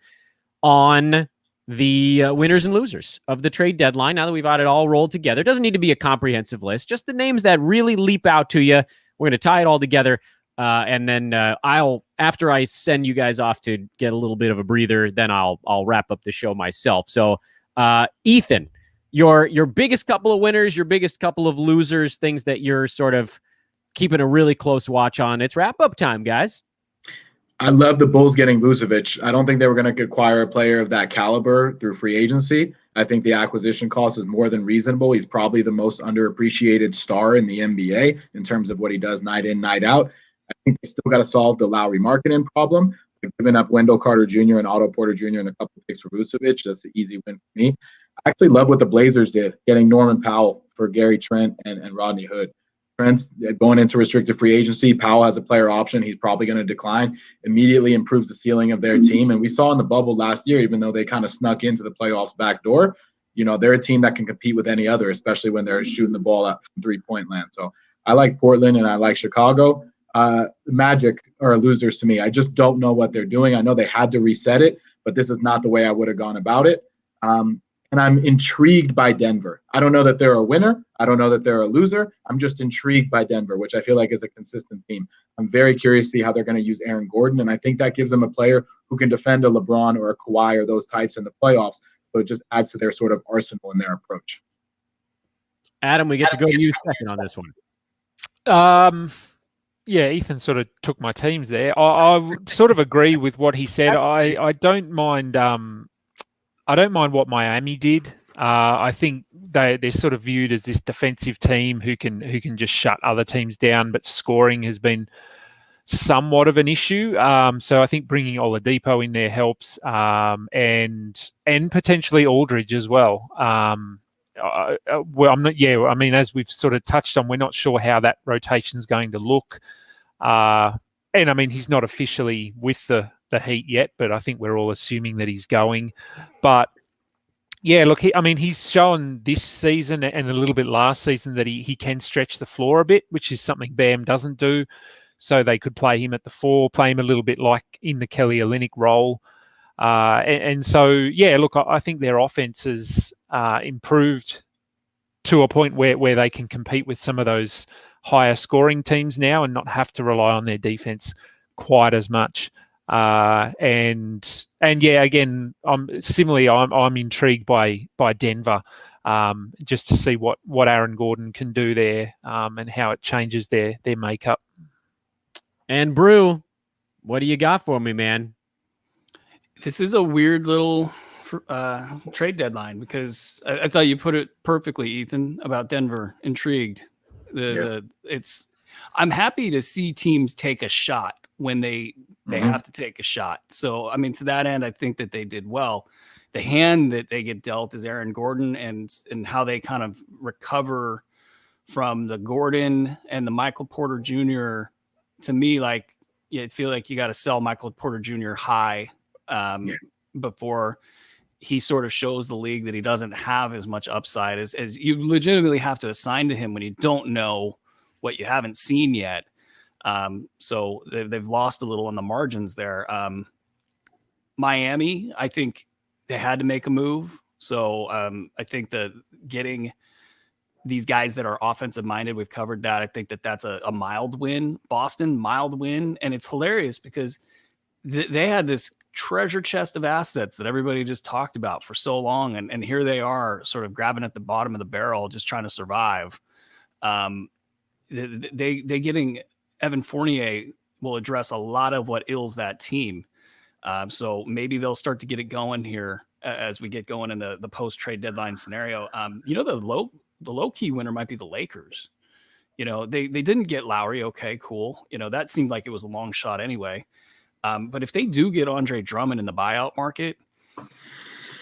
A: On the winners and losers of the trade deadline. Now that we've got it all rolled together, it doesn't need to be a comprehensive list, just the names that really leap out to you. We're going to tie it all together. And then after I send you guys off to get a little bit of a breather, then I'll wrap up the show myself. So, Ethan, your biggest couple of winners, your biggest couple of losers, things that you're sort of keeping a really close watch on. It's wrap up time, guys.
G: I love the Bulls getting Vucevic. I don't think they were going to acquire a player of that caliber through free agency. I think the acquisition cost is more than reasonable. He's probably the most underappreciated star in the NBA in terms of what he does night in, night out. I think they still got to solve the Lowry marketing problem. Like giving up Wendell Carter Jr. and Otto Porter Jr. and a couple of picks for Vucevic, that's an easy win for me. I actually love what the Blazers did, getting Norman Powell for Gary Trent and Rodney Hood. Trent's going into restricted free agency. Powell has a player option. He's probably going to decline. Immediately improves the ceiling of their team. And we saw in the bubble last year, even though they kind of snuck into the playoffs back door, they're a team that can compete with any other, especially when they're shooting the ball out from three-point land. So I like Portland and I like Chicago. The Magic are losers to me. I just don't know what they're doing. I know they had to reset it, but this is not the way I would have gone about it. And I'm intrigued by Denver. I don't know that they're a winner. I don't know that they're a loser. I'm just intrigued by Denver, which I feel like is a consistent theme. I'm very curious to see how they're going to use Aaron Gordon, and I think that gives them a player who can defend a LeBron or a Kawhi or those types in the playoffs. So it just adds to their sort of arsenal and their approach.
A: Adam, we get to go to you second on this one.
H: Yeah, Ethan sort of took my teams there. I sort of agree with what he said. I don't mind. I don't mind what Miami did. I think they're sort of viewed as this defensive team who can just shut other teams down, but scoring has been somewhat of an issue. So I think bringing Oladipo in there helps, and potentially Aldridge as well. Well, I'm not. Yeah, I mean, as we've sort of touched on, we're not sure how that rotation is going to look. And I mean, he's not officially with the Heat yet, but I think we're all assuming that he's going. But yeah, look, he's shown this season and a little bit last season that he can stretch the floor a bit, which is something Bam doesn't do. So they could play him at the 4, play him a little bit like in the Kelly Olynyk role. And so, yeah, look, I think their offense has improved to a point where they can compete with some of those higher scoring teams now and not have to rely on their defense quite as much. And yeah, again, I'm intrigued by Denver, just to see what Aaron Gordon can do there, and how it changes their makeup.
A: And Brew, what do you got for me, man?
E: This is a weird little trade deadline because I thought you put it perfectly, Ethan, about Denver. Intrigued. I'm happy to see teams take a shot when they have to take a shot. So, I mean, to that end, I think that they did well. The hand that they get dealt is Aaron Gordon and how they kind of recover from the Gordon and the Michael Porter Jr. To me, like, I feel like you got to sell Michael Porter Jr. high before he sort of shows the league that he doesn't have as much upside as you legitimately have to assign to him when you don't know what you haven't seen yet. So they've lost a little on the margins there. Miami, I think they had to make a move. So I think that getting these guys that are offensive minded, we've covered that. I think that that's a mild win. Boston, mild win. And it's hilarious because they had this treasure chest of assets that everybody just talked about for so long. And here they are sort of grabbing at the bottom of the barrel, just trying to survive. They getting Evan Fournier will address a lot of what ails that team. So maybe they'll start to get it going here as we get going in the post-trade deadline scenario. The low-key winner might be the Lakers. They didn't get Lowry. Okay, cool. That seemed like it was a long shot anyway. But if they do get Andre Drummond in the buyout market,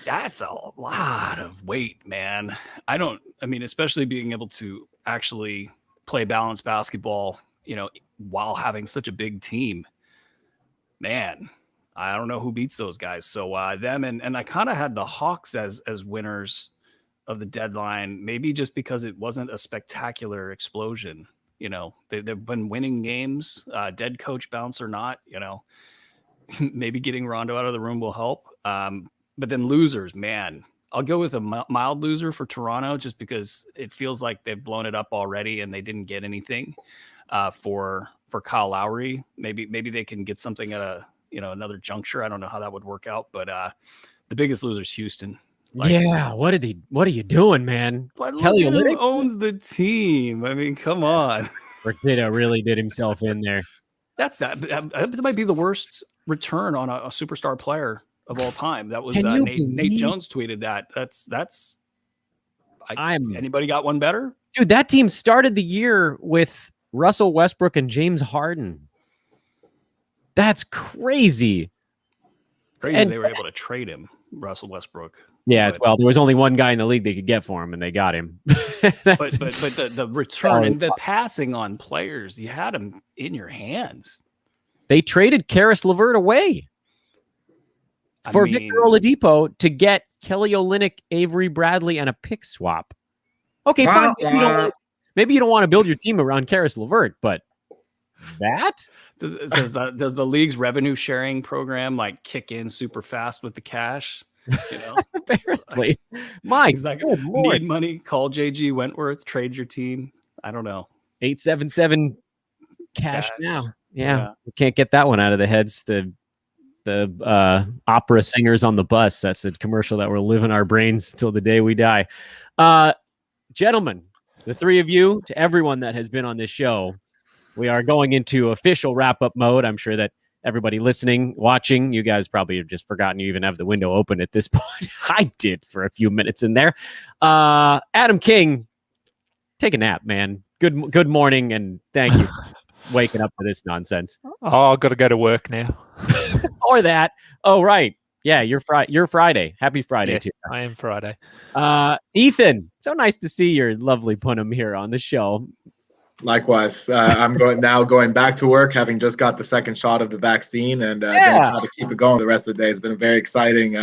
E: that's a lot of weight, man. Especially being able to actually play balanced basketball, while having such a big team, man, I don't know who beats those guys. So them and I kind of had the Hawks as winners of the deadline, maybe just because it wasn't a spectacular explosion. They've been winning games, dead coach bounce or not, maybe getting Rondo out of the room will help. But then losers, man, I'll go with a mild loser for Toronto just because it feels like they've blown it up already and they didn't get anything for Kyle Lowry. Maybe they can get something at another juncture. I don't know how that would work out, but the biggest loser is Houston.
A: What are you doing, man?
E: Kelly Olynyk owns the team. I mean, come on.
A: Fertitta really did himself in there.
E: That might be the worst return on a superstar player of all time. That was Nate Jones tweeted that. Anybody got one better?
A: Dude, that team started the year with Russell Westbrook and James Harden. That's crazy.
E: And they were able to trade him, Russell Westbrook.
A: Yeah, there was only one guy in the league they could get for him, and they got him.
E: but the return and the passing on players, you had them in your hands.
A: They traded Karis LeVert away for Victor Oladipo to get Kelly Olynyk, Avery Bradley, and a pick swap. Okay, fine. Maybe you don't want to build your team around Karis LeVert, but that
E: does the league's revenue sharing program kick in super fast with the cash?
A: Apparently. My
E: good Lord. Need money, call JG Wentworth, trade your team. I don't know.
A: 877 cash now. Yeah. We can't get that one out of the heads. The opera singers on the bus. That's a commercial that will live in our brains till the day we die. Gentlemen, the three of you, to everyone that has been on this show, we are going into official wrap-up mode. I'm sure that everybody listening, watching, you guys probably have just forgotten you even have the window open at this point. I did for a few minutes in there. Adam King, take a nap, man. Good morning, and thank you for waking up for this nonsense.
H: Oh, I've got to go to work now.
A: Or that. Oh, right. Yeah, you're Friday. Happy Friday
H: yes,
A: to you.
H: I am Friday.
A: Ethan, so nice to see your lovely Punim here on the show.
G: Likewise, I'm going back to work, having just got the second shot of the vaccine, and going to try to keep it going the rest of the day. It's been a very exciting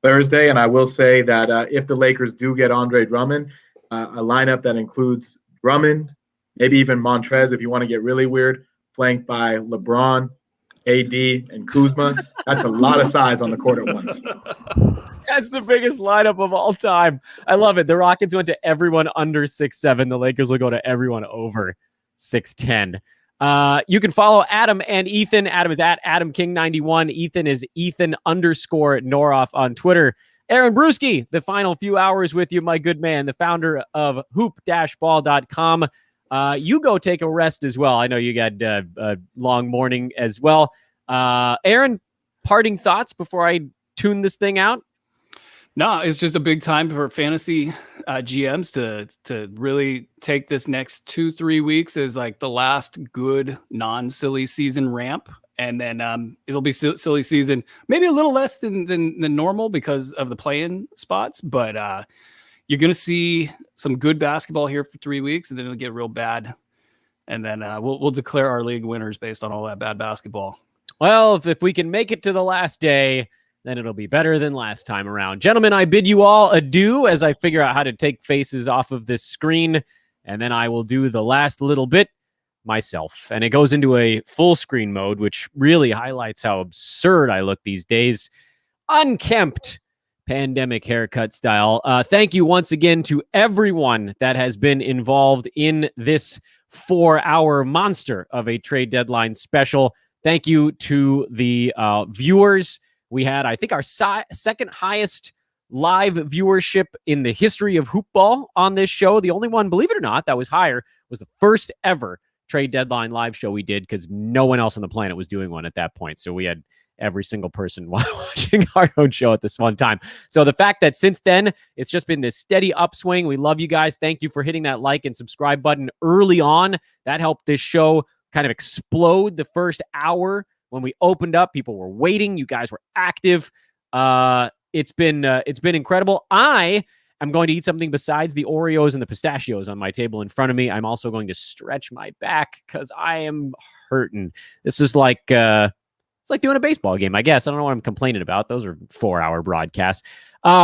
G: Thursday, and I will say that if the Lakers do get Andre Drummond, a lineup that includes Drummond, maybe even Montrez, if you want to get really weird, flanked by LeBron, AD, and Kuzma, that's a lot of size on the court at once.
A: That's the biggest lineup of all time. I love it. The Rockets went to everyone under 6'7". The Lakers will go to everyone over 6'10". You can follow Adam and Ethan. Adam is at AdamKing91. Ethan is Ethan_Noroff on Twitter. Aaron Bruski, the final few hours with you, my good man, the founder of hoop-ball.com. You go take a rest as well. I know you got a long morning as well. Aaron, parting thoughts before I tune this thing out?
E: No, it's just a big time for fantasy GMs to really take this next 2-3 weeks as the last good non-silly season ramp. And then it'll be silly season, maybe a little less than normal because of the play-in spots. But you're going to see some good basketball here for 3 weeks, and then it'll get real bad. And then we'll declare our league winners based on all that bad basketball.
A: Well, if we can make it to the last day, then it'll be better than last time around. Gentlemen, I bid you all adieu as I figure out how to take faces off of this screen, and then I will do the last little bit myself. And it goes into a full screen mode, which really highlights how absurd I look these days. Unkempt, pandemic haircut style. Thank you once again to everyone that has been involved in this 4-hour monster of a trade deadline special. Thank you to the viewers. We had, I think, our second highest live viewership in the history of HoopBall on this show. The only one, believe it or not, that was higher was the first ever trade deadline live show we did, because no one else on the planet was doing one at that point. So we had every single person watching our own show at this one time. So the fact that since then, it's just been this steady upswing. We love you guys. Thank you for hitting that like and subscribe button early on. That helped this show kind of explode the first hour. When we opened up, people were waiting. You guys were active. It's been incredible. I am going to eat something besides the Oreos and the pistachios on my table in front of me. I'm also going to stretch my back because I am hurting. This is like it's like doing a baseball game, I guess. I don't know what I'm complaining about. Those are 4-hour broadcasts.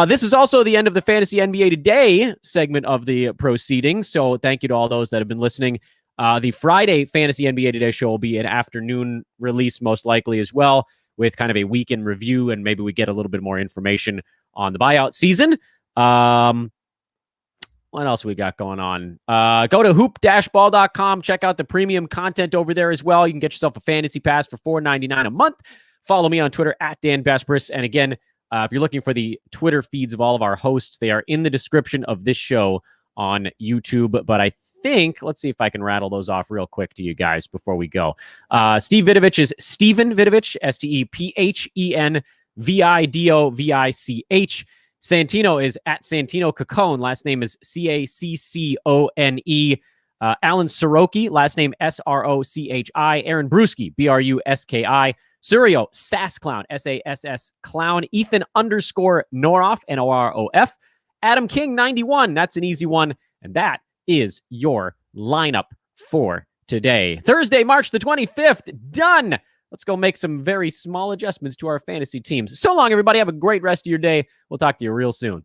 A: This is also the end of the Fantasy NBA Today segment of the proceedings. So thank you to all those that have been listening. The Friday Fantasy NBA Today show will be an afternoon release, most likely as well, with kind of a weekend review, and maybe we get a little bit more information on the buyout season. What else we got going on? Go to hoop-ball.com. Check out the premium content over there as well. You can get yourself a fantasy pass for $4.99 a month. Follow me on Twitter at Dan Besbris. And again, if you're looking for the Twitter feeds of all of our hosts, they are in the description of this show on YouTube. But I think, let's see if I can rattle those off real quick to you guys before we go. Steve Vidovich is Steven Vidovich, StephenVidovich. Santino is at Santino Caccone. Last name is Caccone. Alan Soroki, last name Srochi. Aaron Bruski, Bruski. Surio, Sass Clown, Sass Clown. Ethan _Noroff, Norof. Adam King 91. That's an easy one. And that is your lineup for today. Thursday, March the 25th. Done. Let's go make some very small adjustments to our fantasy teams. So long, everybody. Have a great rest of your day. We'll talk to you real soon.